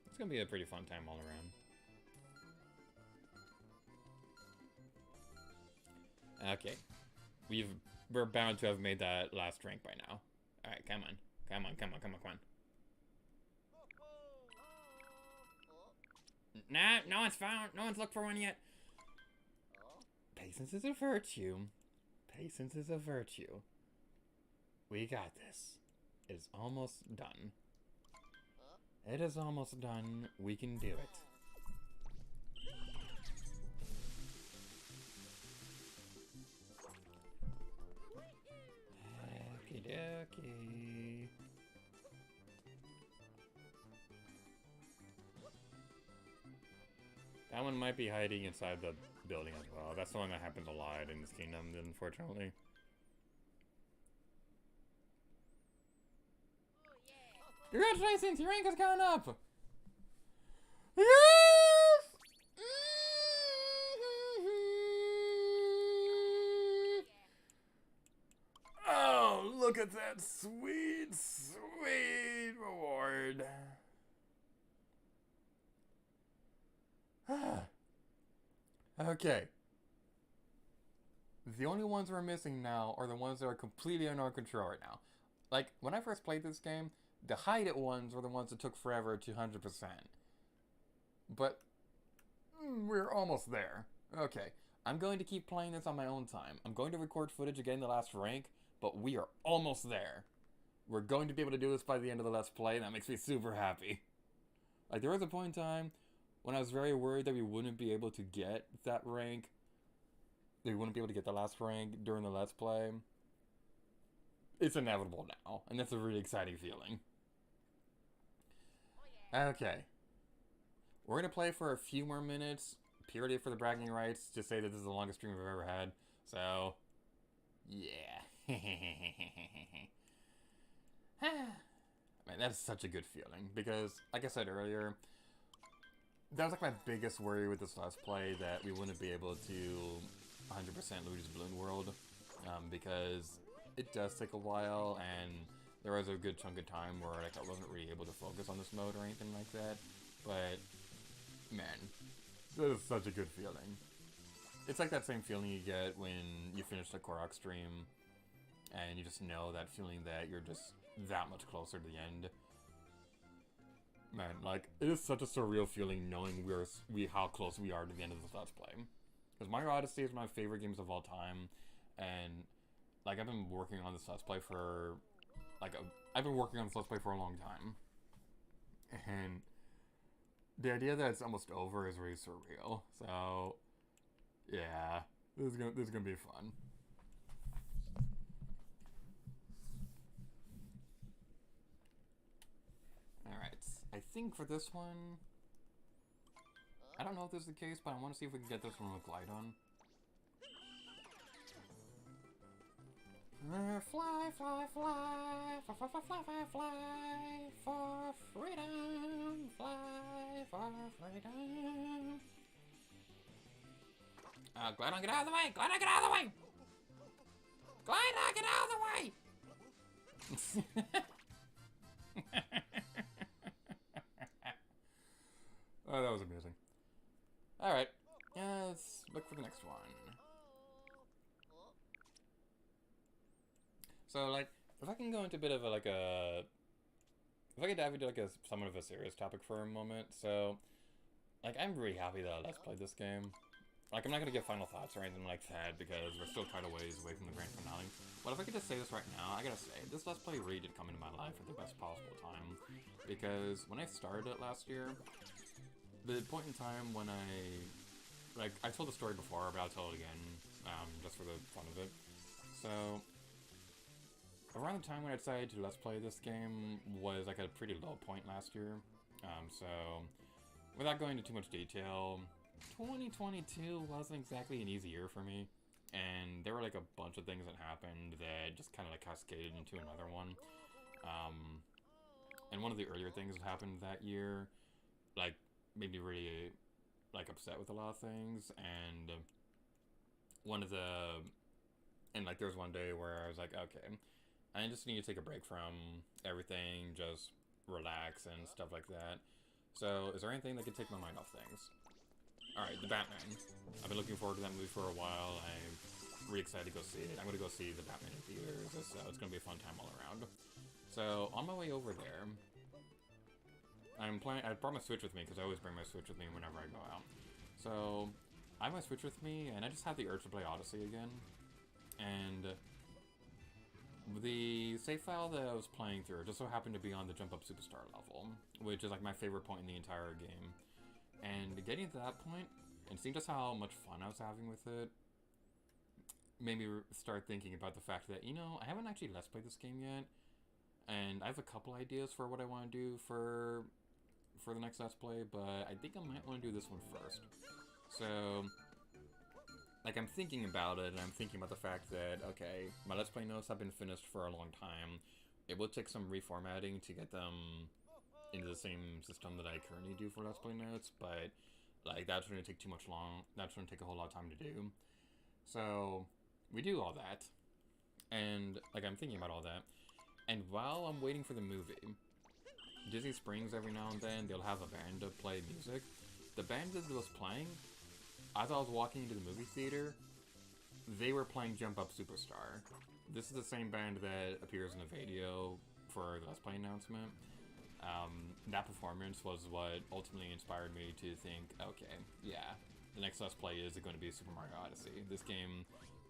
Speaker 3: it's going to be a pretty fun time all around. Okay. We're bound to have made that last rank by now. Alright, come on. Come on, come on, come on, come on. Nah, no one's found. No one's looked for one yet. Patience is a virtue. Patience is a virtue. We got this. It is almost done. It is almost done. We can do it. Okie dokie. That one might be hiding inside the building as well. That's the one that happens a lot in this kingdom, unfortunately. Congratulations, your rank has gone up! Yes! Oh, look at that sweet, sweet reward. Okay. The only ones we're missing now are the ones that are completely under our control right now. Like, when I first played this game, the hide-it ones were the ones that took forever to 100%. But, we're almost there. Okay, I'm going to keep playing this on my own time. I'm going to record footage again the last rank, but we are almost there. We're going to be able to do this by the end of the Let's Play, and that makes me super happy. Like, there was a point in time when I was very worried that we wouldn't be able to get that rank. That we wouldn't be able to get the last rank during the Let's Play. It's inevitable now, and that's a really exciting feeling. Okay. We're going to play for a few more minutes, purely for the bragging rights, to say that this is the longest stream I've ever had. So, yeah. Man, that is such a good feeling, because, like I said earlier, that was like my biggest worry with this Let's Play, that we wouldn't be able to 100% Luigi's Balloon World, because it does take a while, and there was a good chunk of time where like I wasn't really able to focus on this mode or anything like that. But man, that is such a good feeling. It's like that same feeling you get when you finish the Korok stream, and you just know that feeling that you're just that much closer to the end. Man, like, it is such a surreal feeling knowing how close we are to the end of this Let's Play. Because Mario Odyssey is my favorite games of all time, and like I've been working on this Let's Play for I've been working on this Let's Play for a long time, and the idea that it's almost over is really surreal. So yeah, this is gonna be fun. Alright, I think for this one, I don't know if this is the case, but I want to see if we can get this one with Glide on. Fly, fly, fly, fly, fly, fly, fly, fly, fly, for freedom, fly for freedom. Glide on, get out of the way! Glide on, get out of the way! Glide on, get out of the way! Oh, that was amusing. Alright, let's look for the next one. So, like, if I can go into a bit of if I can dive into, somewhat of a serious topic for a moment, so, like, I'm really happy that I Let's Played this game. Like, I'm not gonna give final thoughts or anything like that, because we're still quite a ways away from the grand finale. But if I could just say this right now, I gotta say, this Let's Play really did come into my life at the best possible time. Because when I started it last year, the point in time when I told the story before, but I'll tell it again, just for the fun of it. So, around the time when I decided to Let's Play this game was like at a pretty low point last year. So, without going into too much detail, 2022 wasn't exactly an easy year for me. And there were like a bunch of things that happened that just kind of like cascaded into another one. And one of the earlier things that happened that year, like, made me really, like, upset with a lot of things. And there was one day where I was like, okay, I just need to take a break from everything, just relax and stuff like that. So, is there anything that could take my mind off things? Alright, The Batman. I've been looking forward to that movie for a while. I'm really excited to go see it. I'm going to go see The Batman in theaters, so it's going to be a fun time all around. So, on my way over there, I brought my Switch with me, because I always bring my Switch with me whenever I go out. So, I have my Switch with me, and I just had the urge to play Odyssey again. And The save file that I was playing through just so happened to be on the Jump Up Superstar level, which is like my favorite point in the entire game. And getting to that point, and seeing just how much fun I was having with it, made me start thinking about the fact that, you know, I haven't actually Let's Played this game yet, and I have a couple ideas for what I want to do for the next Let's Play, but I think I might want to do this one first. So, like, I'm thinking about it, and I'm thinking about the fact that, okay, my Let's Play notes have been finished for a long time. It will take some reformatting to get them into the same system that I currently do for Let's Play notes, but, like, that's going to take that's going to take a whole lot of time to do. So, we do all that, and, like, I'm thinking about all that, and while I'm waiting for the movie, Disney Springs, every now and then, they'll have a band to play music. The band that was playing, as I was walking into the movie theater, they were playing Jump Up Superstar. This is the same band that appears in the video for the Let's Play announcement. That performance was what ultimately inspired me to think, okay, yeah, the next Let's Play is going to be Super Mario Odyssey. This game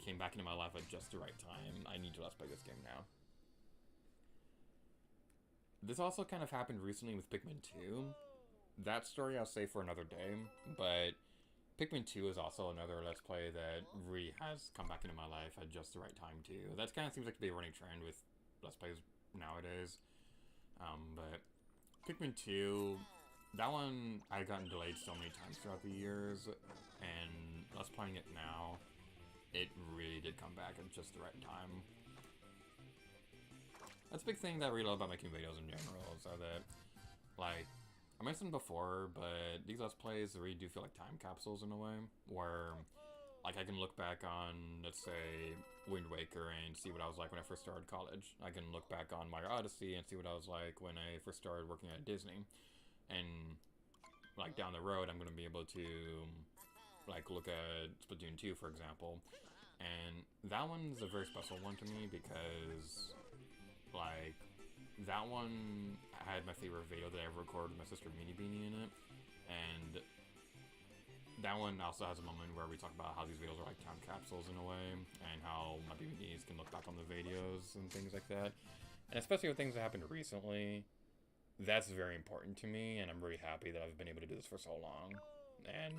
Speaker 3: came back into my life at just the right time. I need to Let's Play this game now. This also kind of happened recently with Pikmin 2. That story I'll save for another day, but Pikmin 2 is also another Let's Play that really has come back into my life at just the right time too. That kind of seems like to be a running trend with Let's Plays nowadays. But Pikmin 2, that one I've gotten delayed so many times throughout the years, and Let's Playing it now, it really did come back at just the right time. That's a big thing that I really love about making videos in general, so that, like, I mentioned before, but these Let's Plays really do feel like time capsules in a way, where, like, I can look back on, let's say, Wind Waker and see what I was like when I first started college. I can look back on Mario Odyssey and see what I was like when I first started working at Disney. And, like, down the road, I'm going to be able to, like, look at Splatoon 2, for example. And that one's a very special one to me because, like, that one had my favorite video that I ever recorded with my sister Meanie Beanie in it, and that one also has a moment where we talk about how these videos are like time capsules in a way, and how my BBDs can look back on the videos and things like that. And especially with things that happened recently, that's very important to me, and I'm really happy that I've been able to do this for so long. And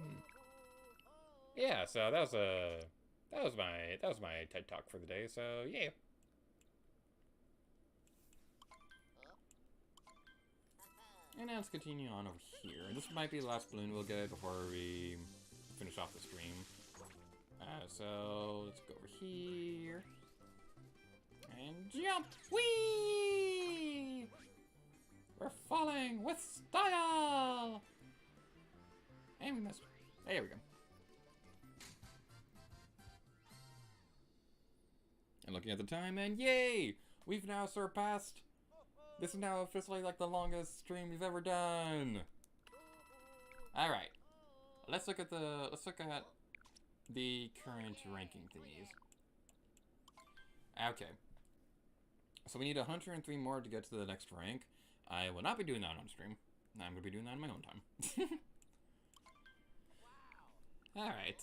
Speaker 3: yeah, so that was my TED Talk for the day, so yeah. And now let's continue on over here. This might be the last balloon we'll get before we finish off the stream. So let's go over here. And jump! Whee! We're falling with style! And we missed. There we go. And looking at the time, and yay! We've now surpassed. This is now officially like the longest stream we've ever done. All right, let's look at the current ranking thingies. Okay, so we need 103 more to get to the next rank. I will not be doing that on stream. I'm gonna be doing that on my own time. All right,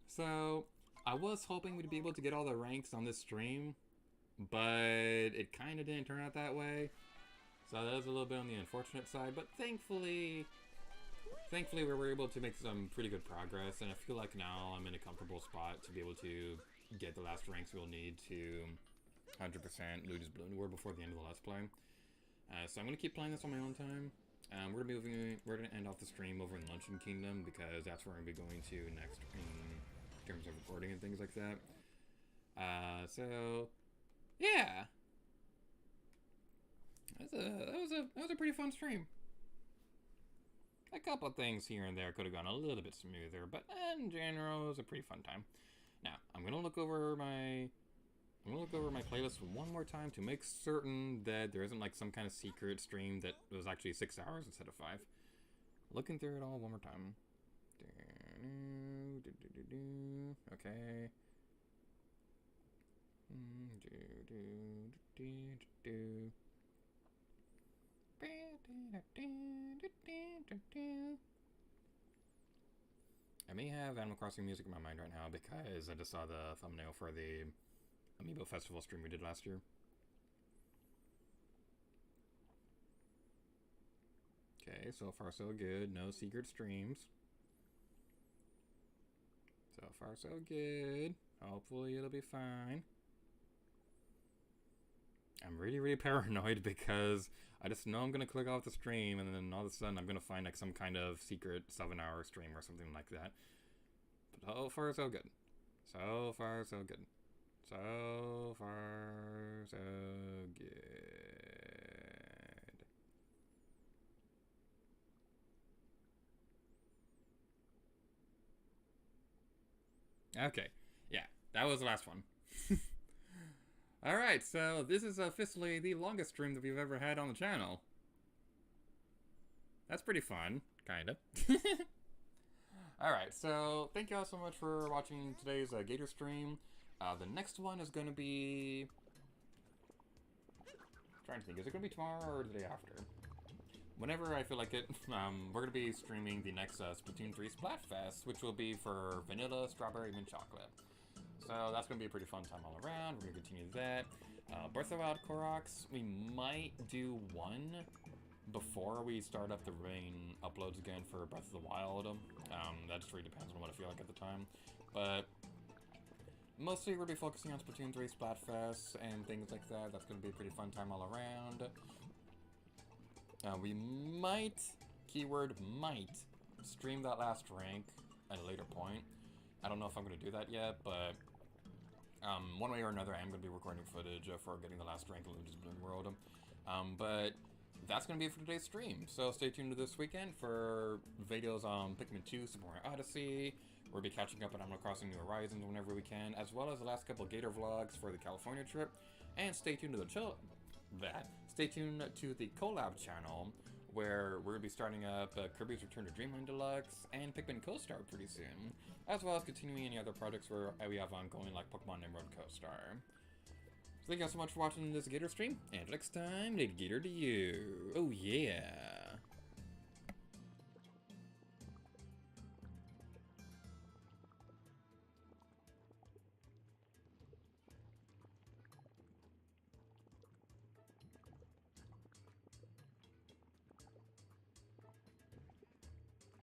Speaker 3: so I was hoping we'd be able to get all the ranks on this stream, but it kind of didn't turn out that way. So that was a little bit on the unfortunate side, but thankfully we were able to make some pretty good progress, and I feel like now I'm in a comfortable spot to be able to get the last ranks we'll need to 100% Luigi's Balloon World before the end of the Let's Play. So I'm going to keep playing this on my own time. We're going to end off the stream over in Luncheon Kingdom, because that's where I'm going to be going to next in terms of recording and things like that. So, yeah. That was a pretty fun stream. A couple of things here and there could have gone a little bit smoother, but in general, it was a pretty fun time. Now, I'm gonna look over my playlist one more time to make certain that there isn't like some kind of secret stream that was actually 6 hours instead of 5. Looking through it all one more time. Okay. I may have Animal Crossing music in my mind right now because I just saw the thumbnail for the Amiibo Festival stream we did last year. Okay, so far so good. No secret streams. So far so good. Hopefully it'll be fine. I'm really paranoid because I just know I'm gonna click off the stream and then all of a sudden I'm gonna find like some kind of secret 7-hour stream or something like that. But so far so good. So far so good. So far so good. Okay, yeah, that was the last one. Alright, so this is officially the longest stream that we've ever had on the channel. That's pretty fun, kinda. Alright, so thank you all so much for watching today's Gator stream. The next one is going to be... I'm trying to think, is it going to be tomorrow or the day after? Whenever I feel like it, we're going to be streaming the next Splatoon 3 Splatfest, which will be for vanilla, strawberry, mint chocolate. So that's going to be a pretty fun time all around. We're going to continue that. Breath of the Wild Koroks, we might do one before we start up the main uploads again for Breath of the Wild. That just really depends on what I feel like at the time. But mostly we're going to be focusing on Splatoon 3 Splatfest and things like that. That's going to be a pretty fun time all around. We might, keyword might, stream that last rank at a later point. I don't know if I'm going to do that yet, but one way or another, I am going to be recording footage for getting the last rank in Luigi's Balloon World. But that's going to be it for today's stream. So stay tuned to this weekend for videos on Pikmin 2, Super Mario Odyssey. We'll be catching up on Animal Crossing New Horizons whenever we can, as well as the last couple Gator vlogs for the California trip. And stay tuned to Stay tuned to the collab channel, where we're going to be starting up Kirby's Return to Dreamland Deluxe and Pikmin Co-Star pretty soon, as well as continuing any other projects where we have ongoing, like Pokemon Emerald Co-Star. So thank you all so much for watching this Gator stream, and next time, Lady Gator to you. Oh yeah!